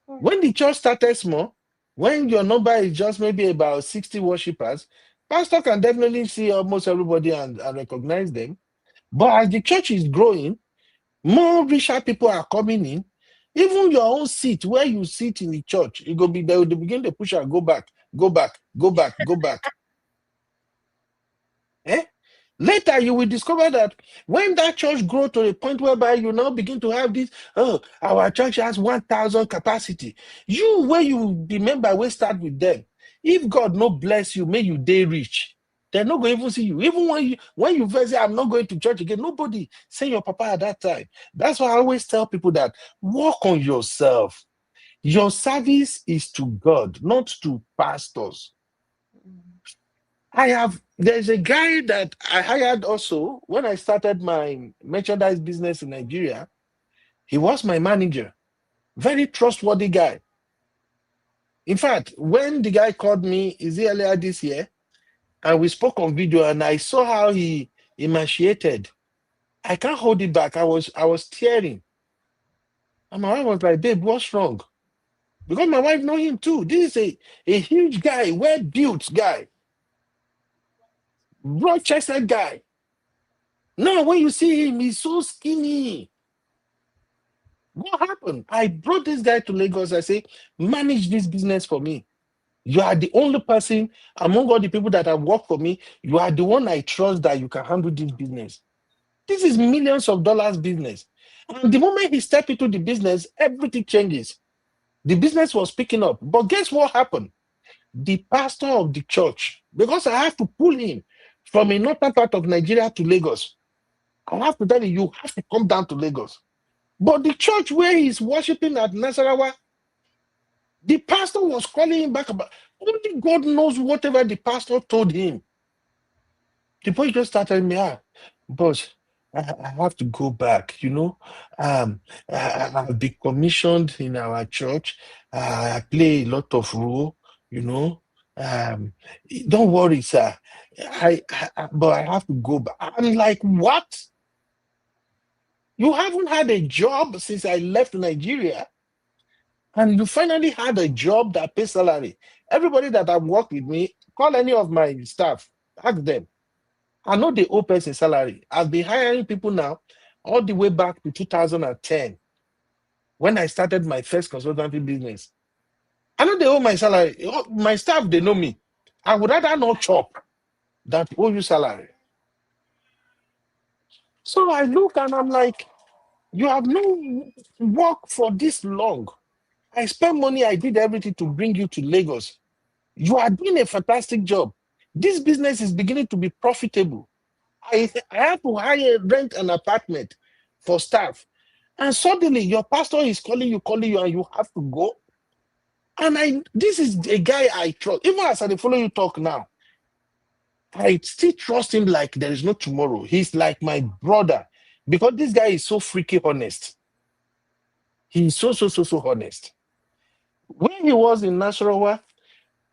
When the church started small, when your number is just maybe about 60 worshippers, pastor can definitely see almost everybody and recognize them. But as the church is growing, more richer people are coming in. Even your own seat, where you sit in the church, it will be they will begin to push and go back, go back, go back, go back. Later, you will discover that when that church grows to a point whereby you now begin to have this, our church has 1,000 capacity. You, where you remember, we start with them. If God no bless you, may you day rich. They're not going to even see you. Even when you first say, I'm not going to church again, nobody say your papa at that time. That's why I always tell people that work on yourself. Your service is to God, not to pastors. There's a guy that I hired also when I started my merchandise business in Nigeria. He was my manager, very trustworthy guy. In fact, when the guy called me, earlier this year, and we spoke on video, and I saw how he emaciated. I can't hold it back. I was tearing. And my wife was like, babe, what's wrong? Because my wife know him too. This is a huge guy, well-built guy, broad-chested guy. Now, when you see him, he's so skinny. What happened? I brought this guy to Lagos. I say, manage this business for me. You are the only person among all the people that have worked for me. You are the one I trust that you can handle this business. This is millions of dollars business. And the moment he stepped into the business, everything changes. The business was picking up. But guess what happened? The pastor of the church, because I have to pull him from a northern part of Nigeria to Lagos. I have to tell you have to come down to Lagos. But the church where he's worshiping at Nasarawa, the pastor was calling him back about, only God knows whatever the pastor told him. The boy just started me, boss, I have to go back, I've been commissioned in our church. I play a lot of role, don't worry, sir. But I have to go back. I'm like, what? You haven't had a job since I left Nigeria, and you finally had a job that pays salary. Everybody that have worked with me, call any of my staff, ask them. I know they owe person salary. I've been hiring people now all the way back to 2010 when I started my first consultancy business. I know they owe my salary. My staff, they know me. I would rather not chop than owe you salary. So I look and I'm like, you have no work for this long. I spent money, I did everything to bring you to Lagos. You are doing a fantastic job. This business is beginning to be profitable. I have to rent an apartment for staff. And suddenly your pastor is calling you, and you have to go. And this is a guy I trust. Even as I follow you talk now, I still trust him like there is no tomorrow. He's like my brother because this guy is so freaky honest. He's so honest. When he was in Nasarawa,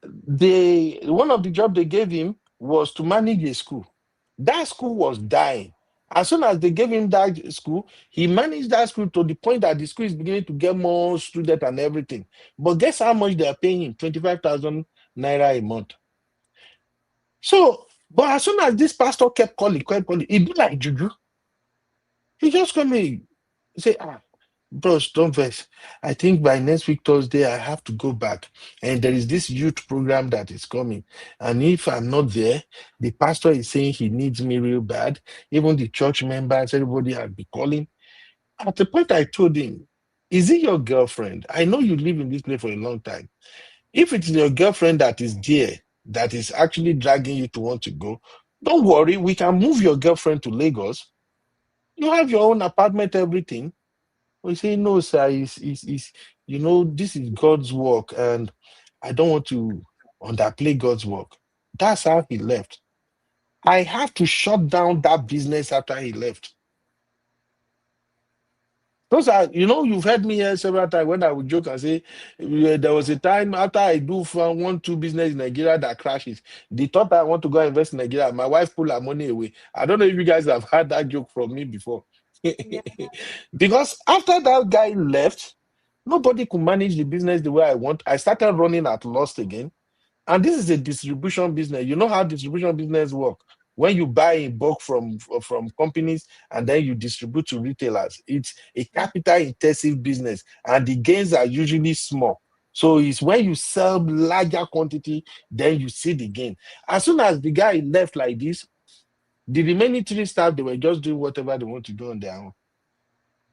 one of the jobs they gave him was to manage a school. That school was dying. As soon as they gave him that school, he managed that school to the point that the school is beginning to get more students and everything. But guess how much they are paying him? 25,000 naira a month. So, but as soon as this pastor kept calling, it be like juju. He just come in, say, bros, don't vex. I think by next week, Thursday, I have to go back. And there is this youth program that is coming. And if I'm not there, the pastor is saying he needs me real bad. Even the church members, everybody has been calling. At the point I told him, is it your girlfriend? I know you live in this place for a long time. If it's your girlfriend that is there, that is actually dragging you to want to go, don't worry, we can move your girlfriend to Lagos. You have your own apartment, everything. We say, no, sir, this is God's work. And I don't want to underplay God's work. That's how he left. I have to shut down that business after he left. Those are, you've heard me here several times when I would joke and say, there was a time after I do 1-2 business in Nigeria that crashes. The thought I want to go invest in Nigeria, my wife pulled her money away. I don't know if you guys have heard that joke from me before. Yeah. Because after that guy left, nobody could manage the business the way I want. I started running at loss again. And this is a distribution business. You know how distribution business work. When you buy in bulk from companies and then you distribute to retailers, it's a capital intensive business and the gains are usually small. So it's when you sell larger quantity, then you see the gain. As soon as the guy left like this, the remaining 3 staff, they were just doing whatever they want to do on their own.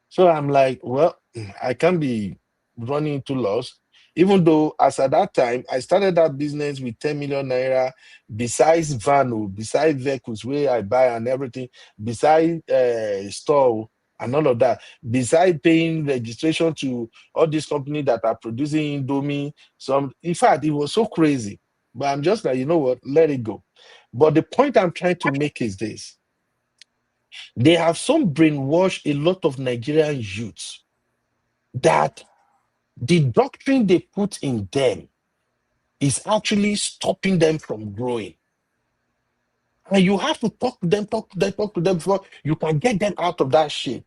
So I'm like, well, I can't be running into loss. Even though as at that time, I started that business with 10 million naira, besides van, besides vehicles where I buy and everything, besides store and all of that, besides paying registration to all these companies that are producing Indomie. In fact, it was so crazy. But I'm just like, you know what, let it go. But the point I'm trying to make is this. They have some brainwashed a lot of Nigerian youths that the doctrine they put in them is actually stopping them from growing. And you have to talk to them before you can get them out of that shit.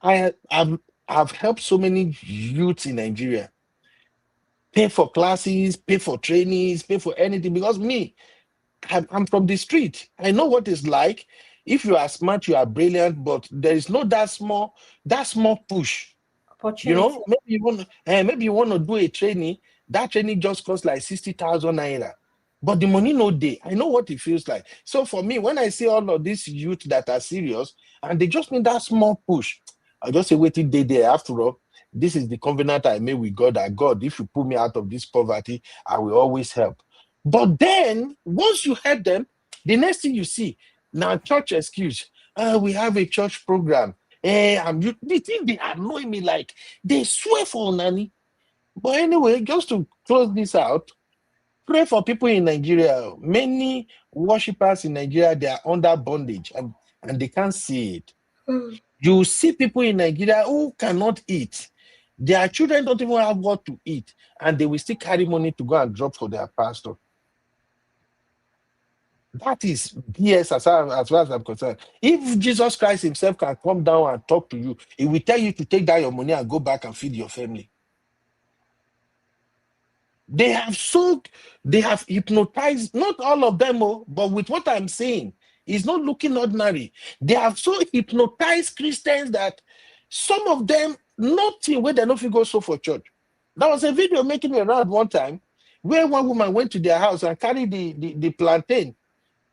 I've helped so many youths in Nigeria pay for classes, pay for trainings, pay for anything, because I'm from the street. I know what it's like. If you are smart, you are brilliant, but there is no that small push. Maybe you want to do a training. That training just costs like 60,000 naira. But the money no day. I know what it feels like. So for me, when I see all of these youth that are serious and they just need that small push, I just say, wait till they there. After all, this is the covenant I made with God, that God, if you pull me out of this poverty, I will always help. But then, once you help them, the next thing you see, now church excuse, we have a church program. The thing they annoy me, like, they swear for Nani. But anyway, just to close this out, pray for people in Nigeria. Many worshippers in Nigeria, they are under bondage and they can't see it. You see people in Nigeria who cannot eat. Their children don't even have what to eat, and they will still carry money to go and drop for their pastor. That is BS as far as I'm concerned. If Jesus Christ himself can come down and talk to you, he will tell you to take down your money and go back and feed your family. They have hypnotized, not all of them, but with what I'm saying, it's not looking ordinary. They have so hypnotized Christians that some of them, nothing where they don't go so for church. There was a video making around one time where one woman went to their house and carried the plantain.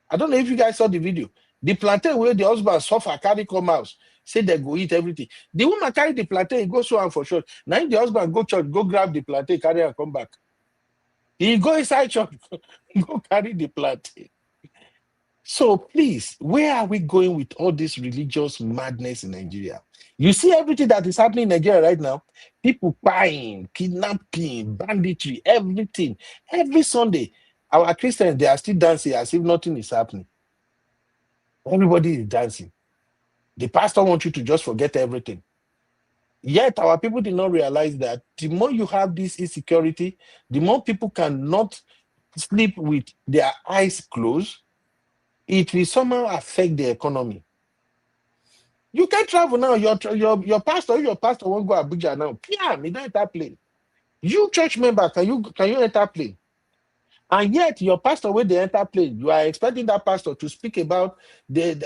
I don't know if you guys saw the video. The plantain where the husband suffer, carry come house, say they go eat everything. The woman carry the plantain, go so on for church. Now if the husband go church, go grab the plantain, carry and come back. He go inside church, go carry the plantain. So please, where are we going with all this religious madness in Nigeria? You see everything that is happening in Nigeria right now? People buying, kidnapping, banditry, everything. Every Sunday, our Christians, they are still dancing as if nothing is happening. Everybody is dancing. The pastor wants you to just forget everything. Yet our people did not realize that the more you have this insecurity, the more people cannot sleep with their eyes closed, it will somehow affect the economy. You can travel now. Your pastor won't go Abuja now. Yeah, he don't enter plane. You church member, can you enter plane? And yet your pastor, when they enter plane, you are expecting that pastor to speak about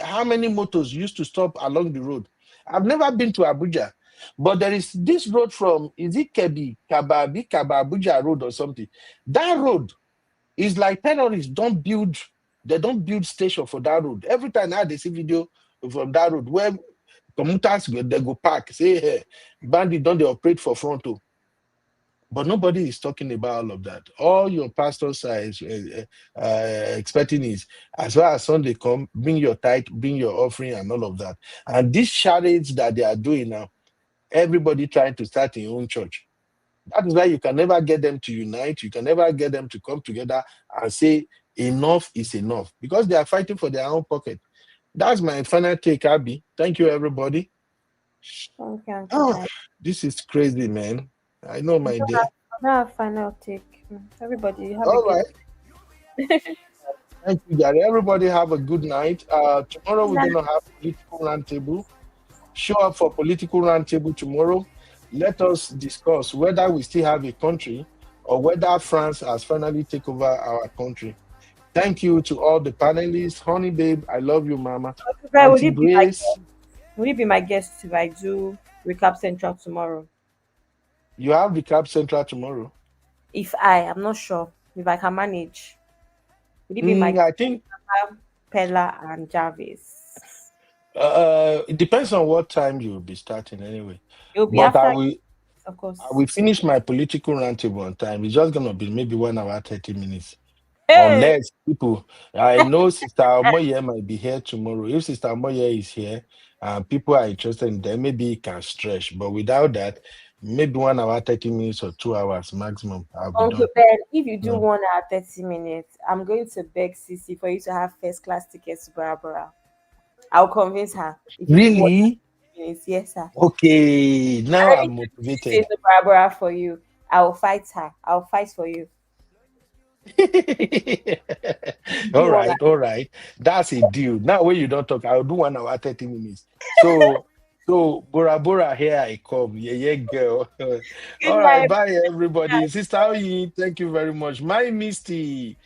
how many motors used to stop along the road. I've never been to Abuja, but there is this road from, is it Kaba Abuja road or something? That road is like terrorists they don't build station for that road. Every time I see video from that road where commuters they go park, say, hey, bandit don't they operate for frontal. But nobody is talking about all of that. All your pastors are expecting is, as well as Sunday come, bring your tithe, bring your offering and all of that. And these charades that they are doing now, everybody trying to start their own church. That is why you can never get them to unite. You can never get them to come together and say enough is enough, because they are fighting for their own pocket. That's my final take, Abby. Thank you, everybody. Okay. Oh, this is crazy, man. I know my day. Now final take. Everybody have All a right. Thank you, Gary. Everybody have a good night. Tomorrow we're going to have political roundtable. Show up for political roundtable tomorrow. Let us discuss whether we still have a country or whether France has finally taken over our country. Thank you to all the panelists. Honey, babe, I love you, Mama. Would you be my guest if I do Recap Central tomorrow? You have Recap Central tomorrow? If I'm not sure if I can manage. Would it be my I think Pella and Jarvis? It depends on what time you will be starting anyway. It will be after, of course. I will finish my political roundtable on time. It's just gonna be maybe 1 hour 30 minutes. Hey! Unless people, I know Sister Omoye might be here tomorrow. If Sister Omoye is here and people are interested in them, maybe it can stretch. But without that, maybe 1 hour 30 minutes or 2 hours maximum. Uncle Ben, if you do 1 hour 30 minutes, I'm going to beg Sissy for you to have first class tickets to Barbara. I'll convince her. Really? Yes, sir. Okay, now I'm motivated. To Barbara for you. I'll fight her. I'll fight for you. all right. That's a deal. Now when you don't talk, I'll do 1 hour 30 minutes. So Bora Bora, here I come. Yeah, girl. All right, bye everybody. Sister Oyi, thank you very much. My Misty,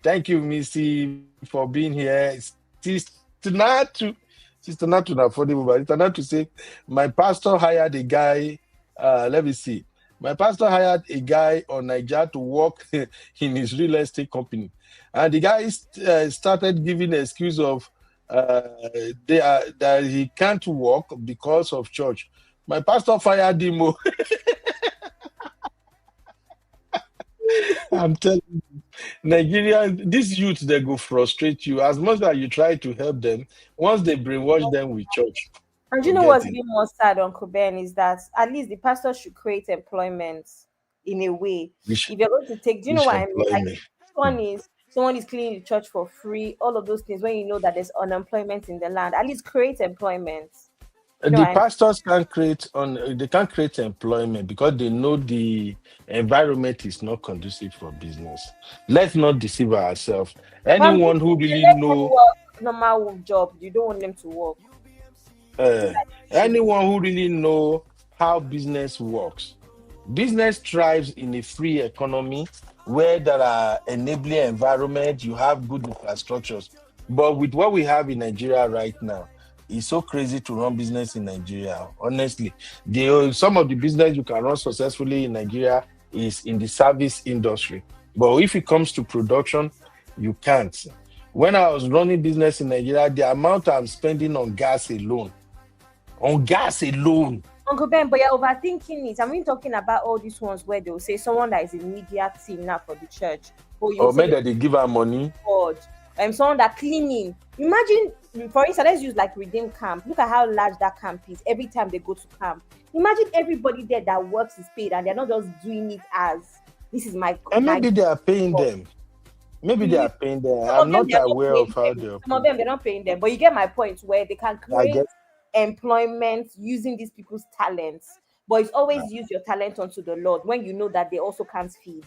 thank you, Misty, for being here. Sister Natu, not for the Sister Natu say, my pastor hired a guy. Let me see. My pastor hired a guy on Niger to work in his real estate company. And the guy started giving an excuse of that he can't work because of church. My pastor fired him. I'm telling you, Nigeria, these youth, they go frustrate you. As much as you try to help them, once they brainwash them with church. And you know what's even more sad, Uncle Ben, is that at least the pastor should create employment in a way. If you're going to take, do you know what I mean? Like, someone is cleaning the church for free, all of those things, when you know that there's unemployment in the land, at least create employment. The pastors can't create employment because they know the environment is not conducive for business. Let's not deceive ourselves. Anyone who really knows normal job, you don't want them to work. Anyone who really know how business works. Business thrives in a free economy where there are enabling environment, you have good infrastructures. But with what we have in Nigeria right now, it's so crazy to run business in Nigeria. Honestly, some of the business you can run successfully in Nigeria is in the service industry. But if it comes to production, you can't. When I was running business in Nigeria, the amount I'm spending on gas alone. Uncle Ben, but you're overthinking it. I'm talking about all these ones where they'll say someone that is a media team now for the church. Or maybe they give her money. Someone that cleaning. Imagine, for instance, let's use like Redeem Camp. Look at how large that camp is every time they go to camp. Imagine everybody there that works is paid and they're not just doing it as this is my. And maybe they are paying them. They are paying them. I'm not aware of how they are. Some of them, they're not paying them. But you get my point where they can create employment using these people's talents. But it's always use your talent unto the Lord when you know that they also can't feed.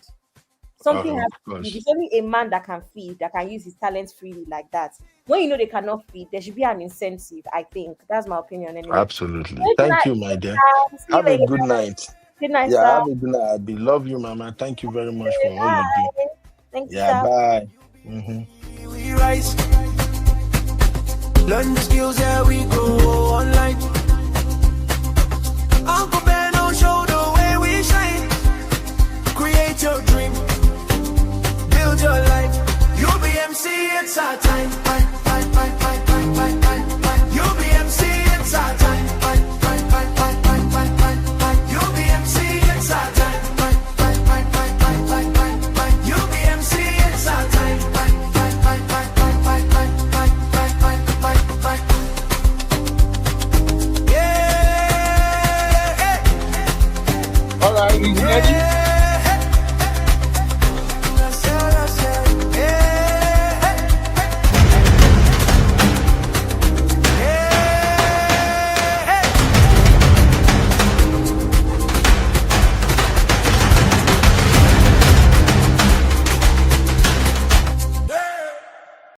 Something has to feed. It's only a man that can feed, that can use his talents freely like that. When you know they cannot feed, there should be an incentive, I think. That's my opinion anyway. Absolutely. Thank you, my dear. Have a good night. Good night, sir. Have a good night. I love you, Mama. Thank you very much for all you do. Thank you, sir. Bye. We rise. Learn the skills, we go online. Uncle Ben will show the way we shine. Create your dream. Build your life. You'll be MC, it's our time.